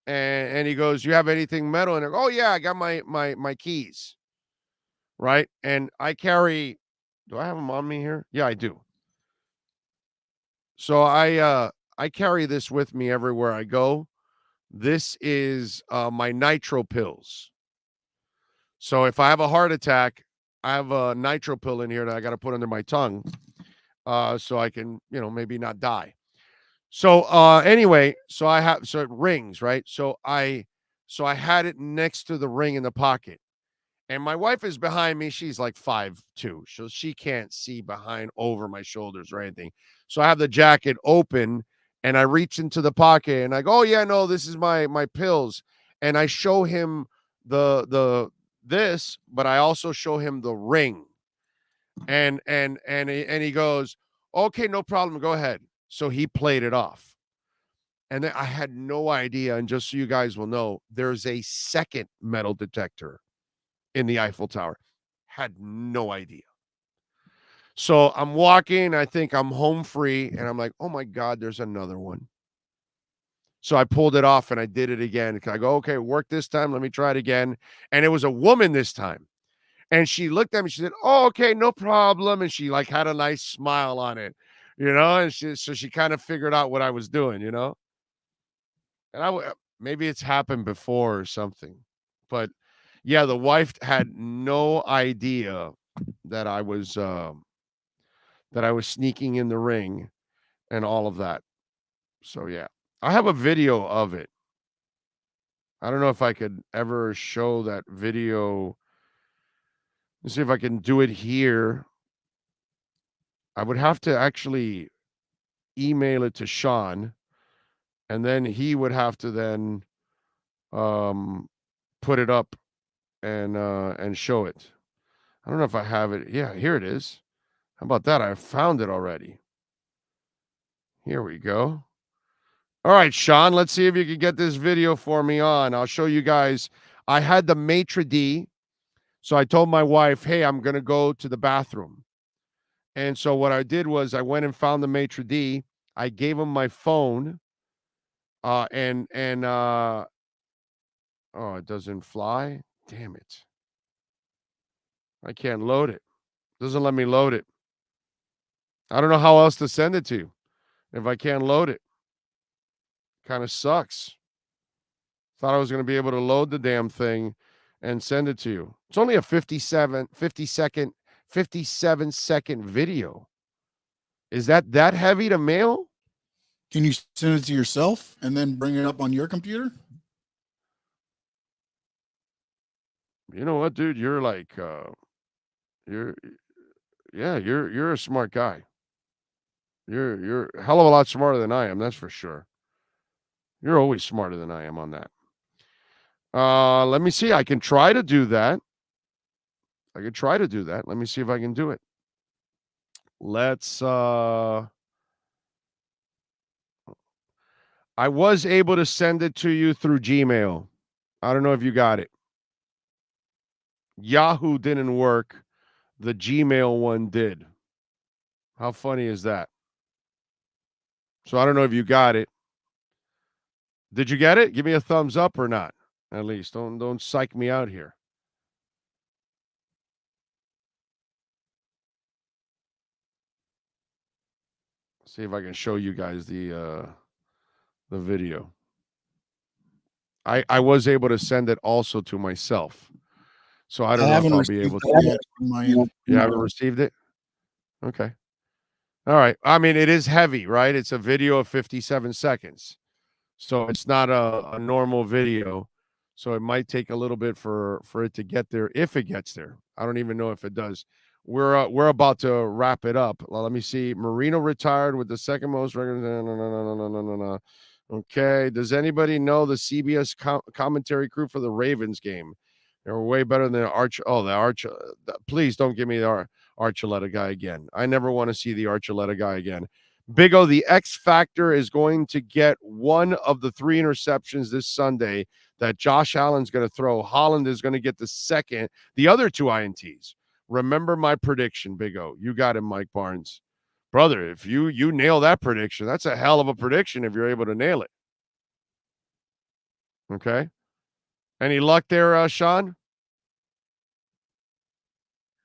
and he goes, "You have anything metal?" And I go, "Oh yeah, I got my keys." Right? And do I have them on me here? Yeah, I do. So I carry this with me everywhere I go. This is my nitro pills. So if I have a heart attack, I have a nitro pill in here that I got to put under my tongue, so I can, maybe not die. So anyway, so it rings, right? So I had it next to the ring in the pocket, and my wife is behind me. She's like 5'2", so she can't see behind over my shoulders or anything. So I have the jacket open, and I reach into the pocket, and I go, "Oh yeah, no, this is my pills." and I show him this, but I also show him the ring. And he goes, "Okay, no problem. Go ahead." So he played it off. And then I had no idea. And just so you guys will know, there's a second metal detector in the Eiffel Tower. Had no idea. So I'm walking, I think I'm home free, and I'm like, oh my God, there's another one. So I pulled it off and I did it again. I go, okay, work this time. Let me try it again. And it was a woman this time. And she looked at me, she said, "Oh, okay, no problem." And she like had a nice smile on it, and she kind of figured out what I was doing, And maybe it's happened before or something. But yeah, the wife had no idea that I was sneaking in the ring and all of that. So yeah, I have a video of it. I don't know if I could ever show that video. Let's see if I can do it here. I would have to actually email it to Sean, and then he would have to then put it up and show it. I don't know if I have it. Yeah, here it is. How about that? I found it already. Here we go. All right, Sean, let's see if you can get this video for me on. I'll show you guys. I had the maitre d', so I told my wife, hey, I'm going to go to the bathroom. And so what I did was I went and found the maitre d'. I gave him my phone, oh, it doesn't fly? Damn it. I can't load it. Doesn't let me load it. I don't know how else to send it to you if I can't load it. Kind of sucks. Thought I was going to be able to load the damn thing and send it to you. It's only a 57 second video. Is that heavy to mail? Can you send it to yourself and then bring it up on your computer? You know what, dude? You're like, you're a smart guy. You're a hell of a lot smarter than I am. That's for sure. You're always smarter than I am on that. Let me see. I can try to do that. Let me see if I can do it. Let's I was able to send it to you through Gmail. I don't know if you got it. Yahoo didn't work. The Gmail one did. How funny is that? So I don't know if you got it. Did you get it? Give me a thumbs up or not. At least don't psych me out here. See if I can show you guys the video. I was able to send it also to myself. So I don't know if I'll be able to. Yet on my end. You haven't received it? Okay. All right. I mean, it is heavy, right? It's a video of 57 seconds. So it's not a normal video. So it might take a little bit for it to get there, if it gets there. I don't even know if it does. We're about to wrap it up. Well, let me see. Marino retired with the second most records. No. Okay. Does anybody know the CBS commentary crew for the Ravens game? They were way better than the Arch. Oh, the Arch. Please don't give me the Archuleta guy again. I never want to see the Archuleta guy again. Big O, the X Factor is going to get one of the 3 interceptions this Sunday that Josh Allen's going to throw. Holland is going to get the other 2 INTs. Remember my prediction, Big O. You got him, Mike Barnes. Brother, if you nail that prediction, that's a hell of a prediction if you're able to nail it. Okay? Any luck there, Sean?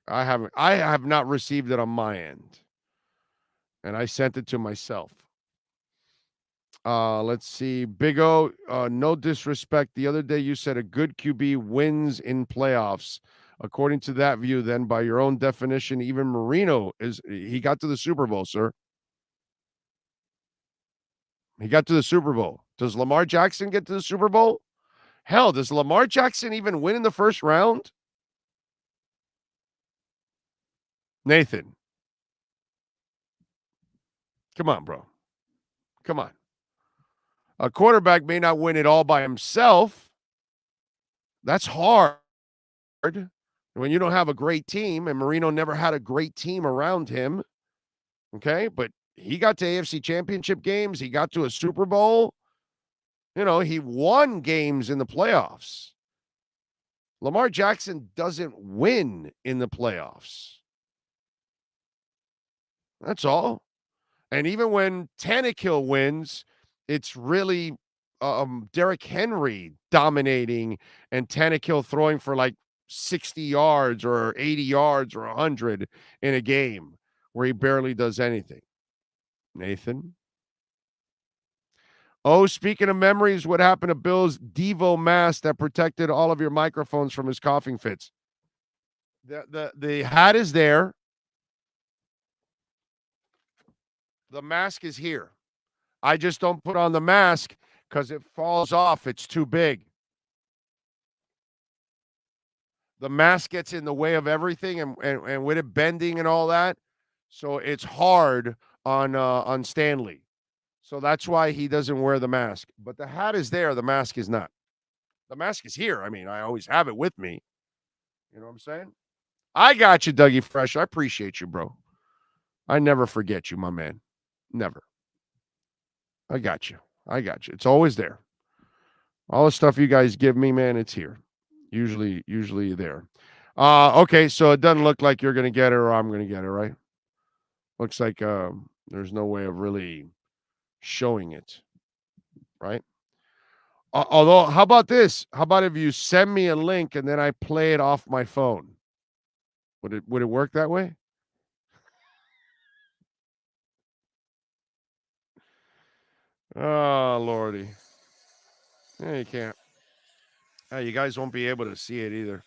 I have not received it on my end. And I sent it to myself. Let's see. Big O, no disrespect. The other day you said a good QB wins in playoffs. According to that view, then by your own definition, even Marino he got to the Super Bowl, sir. He got to the Super Bowl. Does Lamar Jackson get to the Super Bowl? Hell, does Lamar Jackson even win in the first round? Nathan. Come on, bro. Come on. A quarterback may not win it all by himself, That's hard when you don't have a great team, and Marino never had a great team around him. Okay, but he got to AFC Championship games. He got to a Super Bowl. You know, he won games in the playoffs. Lamar Jackson doesn't win in the playoffs. That's all. And even when Tannehill wins, it's really Derrick Henry dominating and Tannehill throwing for like 60 yards or 80 yards or 100 in a game where he barely does anything. Nathan? Oh, speaking of memories, what happened to Bill's Devo mask that protected all of your microphones from his coughing fits? The hat is there. The mask is here. I just don't put on the mask because it falls off. It's too big. The mask gets in the way of everything, and with it bending and all that, so it's hard on Stanley. So that's why he doesn't wear the mask. But the hat is there. The mask is not. The mask is here. I mean, I always have it with me. You know what I'm saying? I got you, Dougie Fresh. I appreciate you, bro. I never forget you, my man. Never. I got you. I got you. It's always there. All the stuff you guys give me, man, it's here. Usually there. Okay, so it doesn't look like you're going to get it or I'm going to get it, right? Looks like there's no way of really showing it, right? Although, how about this? How about if you send me a link and then I play it off my phone? Would it work that way? Oh, Lordy. Yeah, you can't. Yeah, you guys won't be able to see it either.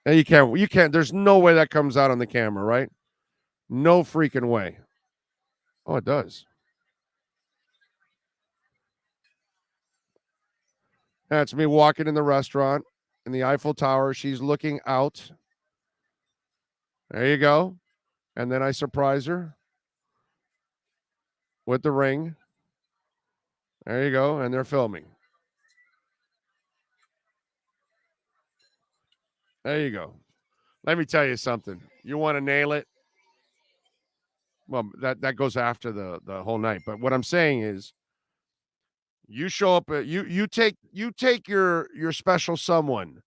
Yeah, you can't. You can't. There's no way that comes out on the camera, right? No freaking way. Oh, it does. That's me walking in the restaurant in the Eiffel Tower. She's looking out. There you go. And then I surprise her with the ring. There you go. And they're filming. There you go. Let me tell you something. You want to nail it? Well, that goes after the whole night. But what I'm saying is, you show up. You take your special someone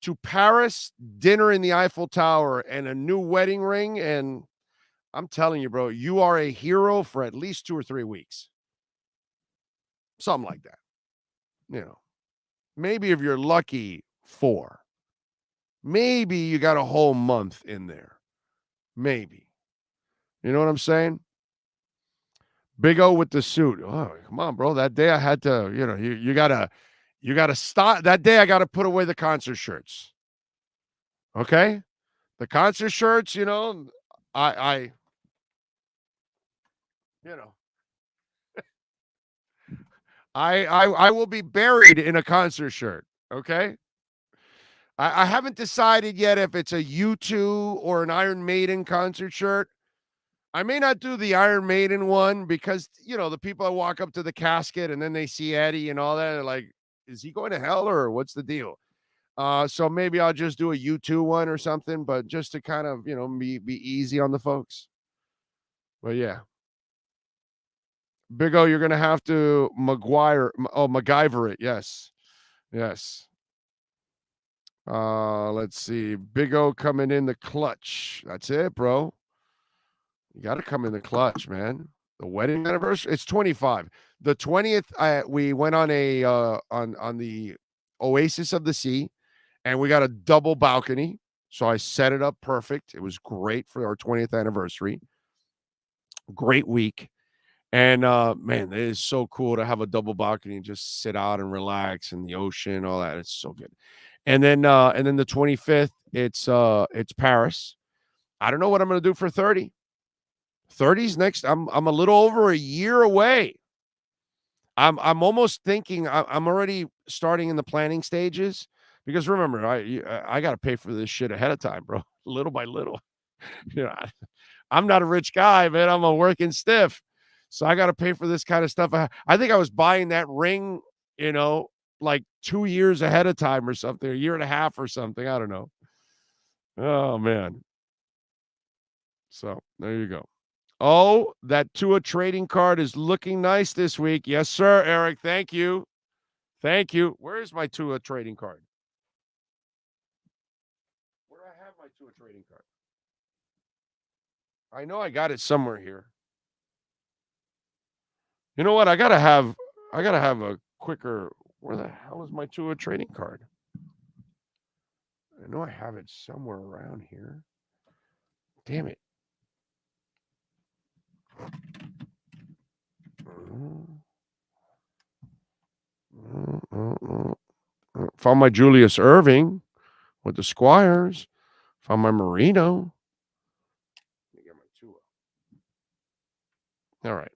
to Paris, dinner in the Eiffel Tower, and a new wedding ring, and I'm telling you, bro, you are a hero for at least 2 or 3 weeks. Something like that. You know, maybe if you're lucky, 4. Maybe you got a whole month in there. Maybe. You know what I'm saying? Big O with the suit. Oh, come on, bro. That day I had to, you gotta stop. That day I gotta put away the concert shirts. Okay? The concert shirts, I I will be buried in a concert shirt. Okay. I haven't decided yet if it's a U2 or an Iron Maiden concert shirt. I may not do the Iron Maiden one because, the people that walk up to the casket and then they see Eddie and all that, they're like, is he going to hell or what's the deal? So maybe I'll just do a U2 one or something, but just to kind of, be easy on the folks. But yeah. Big O, you're going to have to MacGyver it. Yes. Yes. Let's see. Big O coming in the clutch. That's it, bro. You got to come in the clutch, man. The wedding anniversary. It's 25. The 20th, we went on a on the Oasis of the Sea, and we got a double balcony. So I set it up perfect. It was great for our 20th anniversary. Great week. And man, it is so cool to have a double balcony and just sit out and relax in the ocean, all that. It's so good. And then the 25th, it's Paris. I don't know what I'm going to do for 30. 30's next. I'm a little over a year away. I'm almost thinking I'm already starting in the planning stages because remember, I got to pay for this shit ahead of time, bro. Little by little. I'm not a rich guy, man. I'm a working stiff. So I got to pay for this kind of stuff. I think I was buying that ring, like 2 years ahead of time or something, a year and a half or something. I don't know. Oh, man. So there you go. Oh, that Tua trading card is looking nice this week. Yes, sir, Eric. Thank you. Thank you. Where is my Tua trading card? Where do I have my Tua trading card? I know I got it somewhere here. You know what? I gotta have a quicker. Where the hell is my Tua trading card? I know I have it somewhere around here. Damn it. Found my Julius Irving with the Squires. Found my Marino. Let me get my Tua. All right.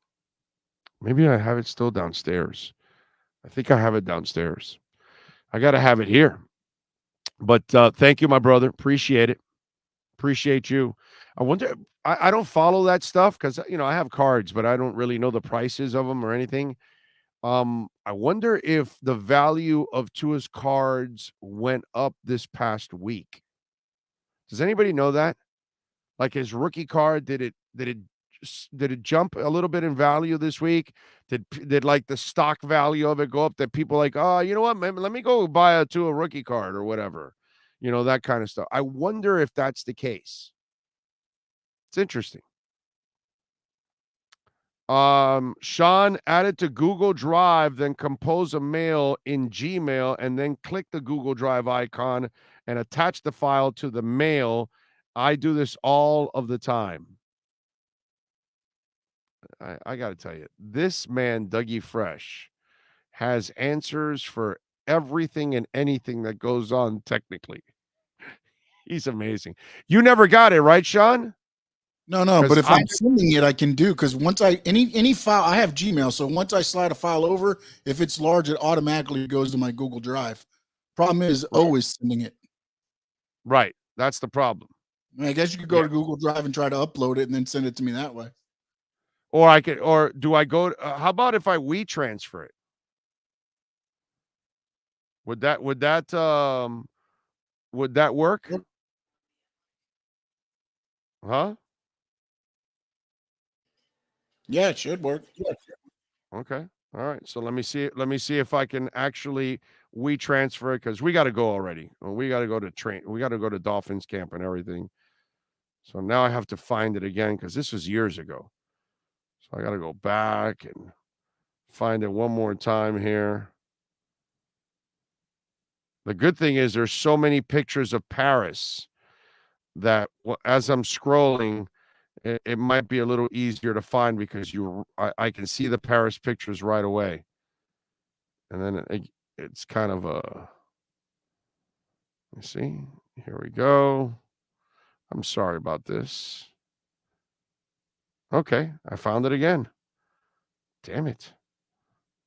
Maybe I have it still downstairs. I think I have it downstairs. I got to have it here. But thank you, my brother. Appreciate it. Appreciate you. I wonder, I don't follow that stuff because, I have cards, but I don't really know the prices of them or anything. I wonder if the value of Tua's cards went up this past week. Does anybody know that? Like his rookie card, did it jump a little bit in value this week? Did like the stock value of it go up that people like, oh, you know what, man, let me go buy a Tua rookie card or whatever, that kind of stuff. I wonder if that's the case. It's interesting. Sean, add it to Google Drive, then compose a mail in Gmail, and then click the Google Drive icon and attach the file to the mail. I do this all of the time. I got to tell you, this man, Dougie Fresh, has answers for everything and anything that goes on technically. He's amazing. You never got it, right, Sean? No, but if I'm sending it, I can do, because once any file, I have Gmail, so once I slide a file over, if it's large, it automatically goes to my Google Drive. Problem is always sending it. Right. That's the problem. I guess you could go to Google Drive and try to upload it and then send it to me that way. Or do I go? How about if I transfer it? Would that work? Huh? Yeah, it should work. Okay. All right. So let me see if I can actually transfer it, because we got to go already. We got to go to train. We got to go to Dolphins camp and everything. So now I have to find it again, because this was years ago. So I got to go back and find it one more time here. The good thing is there's so many pictures of Paris that as I'm scrolling, it might be a little easier to find, because I can see the Paris pictures right away. And then it's kind of let's see. Here we go. I'm sorry about this. Okay, I found it again. Damn it.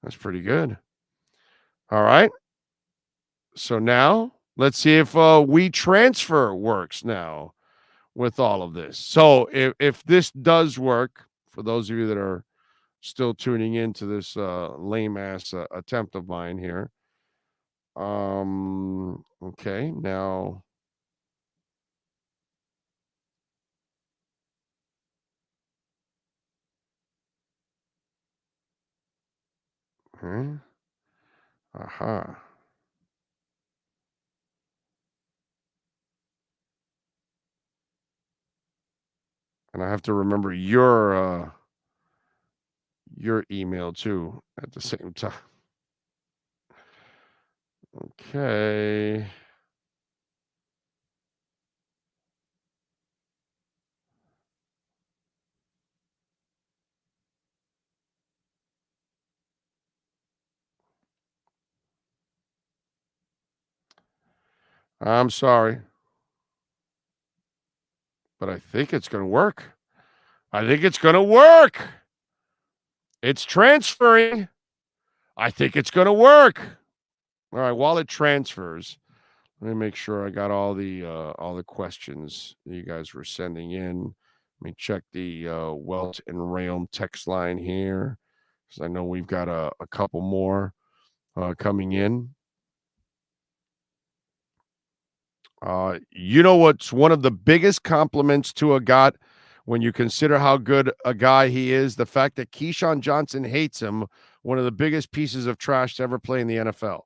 That's pretty good. All right. So now let's see if transfer works now with all of this. So if this does work, for those of you that are still tuning into this lame ass attempt of mine here. Okay, now aha. And I have to remember your email too at the same time. Okay. I'm sorry, but I think it's going to work. I think it's going to work. It's transferring. I think it's going to work. All right, while it transfers, let me make sure I got all the questions that you guys were sending in. Let me check the Welt and Realm text line here, because I know we've got a couple more. coming in. You know what's one of the biggest compliments Tua got when you consider how good a guy he is? The fact that Keyshawn Johnson hates him, one of the biggest pieces of trash to ever play in the NFL.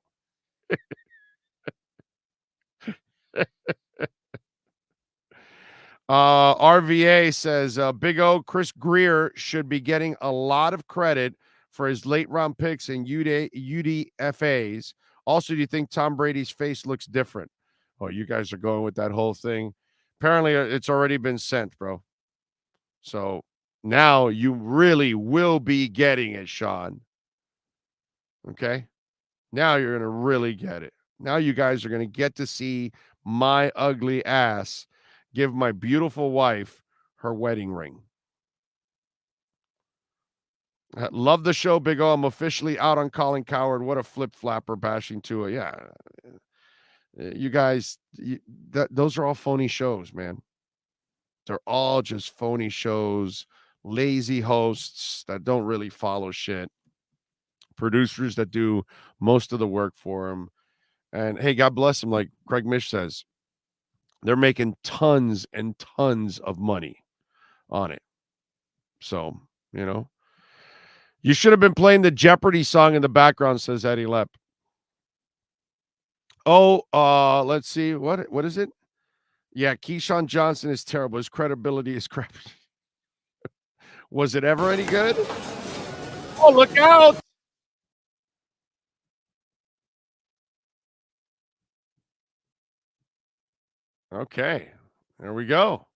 RVA says, Big O, Chris Greer should be getting a lot of credit for his late round picks and UDFAs. Also, do you think Tom Brady's face looks different? Oh, you guys are going with that whole thing. Apparently, it's already been sent, bro. So now you really will be getting it, Sean. Okay? Now you're going to really get it. Now you guys are going to get to see my ugly ass give my beautiful wife her wedding ring. Love the show, Big O. I'm officially out on Colin Cowherd. What a flip-flapper bashing Tua. Yeah. You guys, those are all phony shows, man. They're all just phony shows, lazy hosts that don't really follow shit, producers that do most of the work for them. And hey, God bless them. Like Craig Mish says, they're making tons and tons of money on it. So, you should have been playing the Jeopardy song in the background, says Eddie Lepp. Oh, let's see. What is it? Yeah, Keyshawn Johnson is terrible. His credibility is crap. Was it ever any good? Oh, look out! Okay, there we go.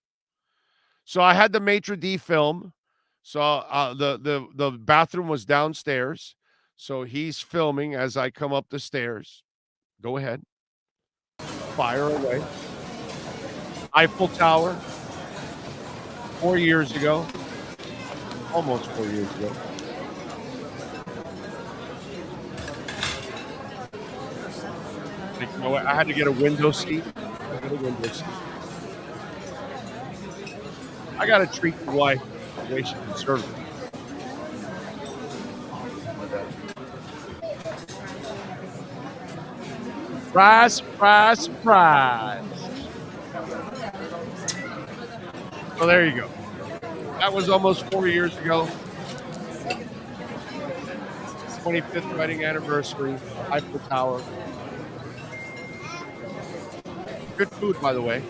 So I had the maitre d' film. So the bathroom was downstairs. So he's filming as I come up the stairs. Go ahead. Fire away. Eiffel Tower. 4 years ago. Almost 4 years ago. You know what? I had to get a window seat. I got to treat the wife the way she deserves it. Surprise, surprise, surprise. So there you go. That was almost 4 years ago. 25th wedding anniversary, Eiffel Tower. Good food, by the way.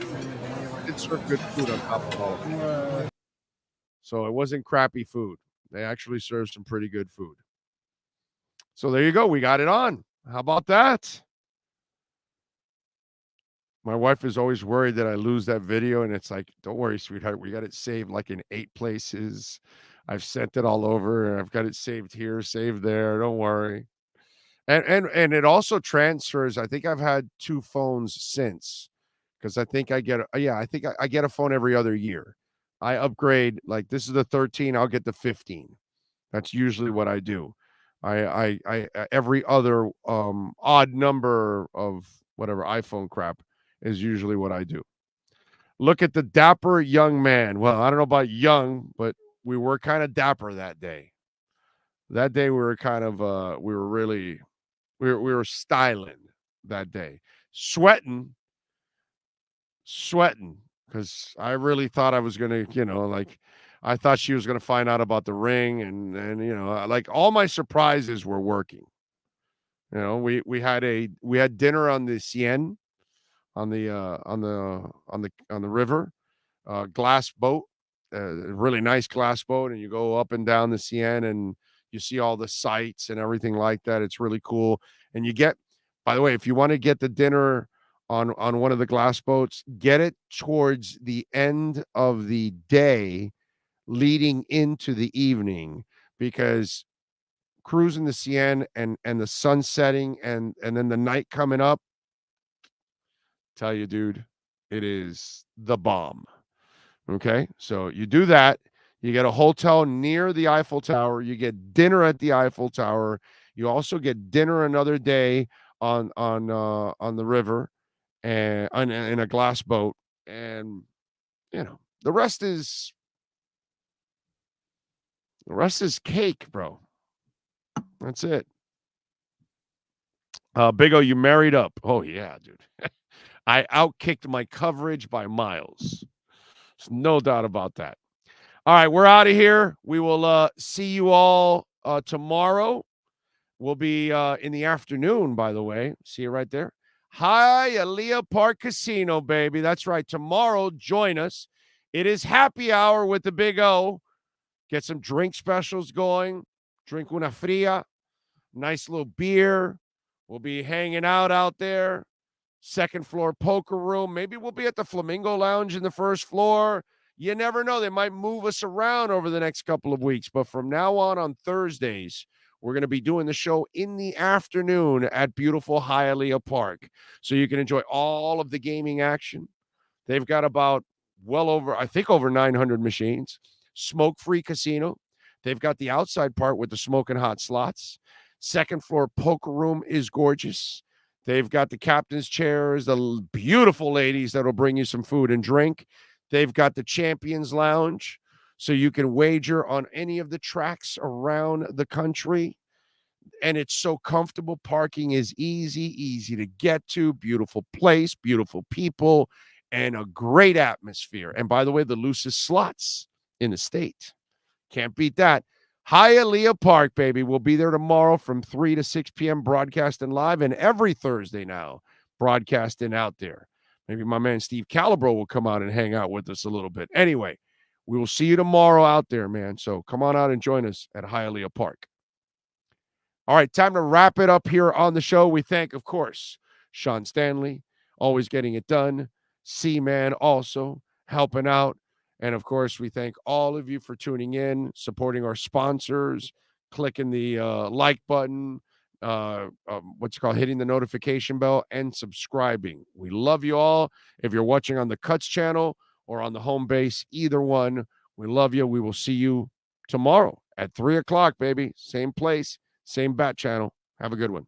Did serve good food on top of all of it. So it wasn't crappy food. They actually served some pretty good food. So there you go. We got it on. How about that? My wife is always worried that I lose that video, and it's like, don't worry, sweetheart. We got it saved like in 8 places. I've sent it all over, and I've got it saved here, saved there. Don't worry. And it also transfers. I think I've had 2 phones since, because I think I get I get a phone every other year. I upgrade, like this is the 13, I'll get the 15. That's usually what I do. I every other odd number of whatever iPhone crap is usually what I do. Look at the dapper young man. Well, I don't know about young, but we were kind of dapper that day. That day we were kind of we were styling that day. Sweating because I really thought I was going to, I thought she was going to find out about the ring and like all my surprises were working. We had dinner on the Seine on the river, glass boat, a really nice glass boat, and you go up and down the Seine and you see all the sights and everything like that. It's really cool. And you get, by the way, if you want to get the dinner on one of the glass boats, get it towards the end of the day leading into the evening, because cruising the Seine and the sun setting and then the night coming up, tell you, dude, it is the bomb. Okay, so you do that. You get a hotel near the Eiffel Tower. You get dinner at the Eiffel Tower. You also get dinner another day on the river and in a glass boat. And the rest is cake, bro. That's it. Big O, you married up. Oh, yeah, dude. I outkicked my coverage by miles. There's no doubt about that. All right, we're out of here. We will see you all tomorrow. We'll be in the afternoon, by the way. See you right there. Hialeah Park Casino, baby. That's right. Tomorrow, join us. It is happy hour with the Big O. Get some drink specials going. Drink una fria. Nice little beer. We'll be hanging out there. Second floor poker room. Maybe we'll be at the Flamingo Lounge in the first floor. You never know. They might move us around over the next couple of weeks. But from now on Thursdays, we're going to be doing the show in the afternoon at beautiful Hialeah Park. So you can enjoy all of the gaming action. They've got about over 900 machines. Smoke-free casino. They've got the outside part with the smoking hot slots. Second floor poker room is gorgeous. They've got the captain's chairs, the beautiful ladies that'll bring you some food and drink. They've got the Champions Lounge, so you can wager on any of the tracks around the country. And it's so comfortable. Parking is easy to get to. Beautiful place, beautiful people, and a great atmosphere. And by the way, the loosest slots in the state. Can't beat that. Hialeah Park, baby. We'll be there tomorrow from 3 to 6 p.m. broadcasting live, and every Thursday now broadcasting out there. Maybe my man Steve Calabro will come out and hang out with us a little bit. Anyway, we will see you tomorrow out there, man. So come on out and join us at Hialeah Park. All right, time to wrap it up here on the show. We thank, of course, Sean Stanley, always getting it done. C-Man also helping out. And, of course, we thank all of you for tuning in, supporting our sponsors, clicking the like button, hitting the notification bell, and subscribing. We love you all. If you're watching on the Cuts channel or on the home base, either one, we love you. We will see you tomorrow at 3 o'clock, baby. Same place, same bat channel. Have a good one.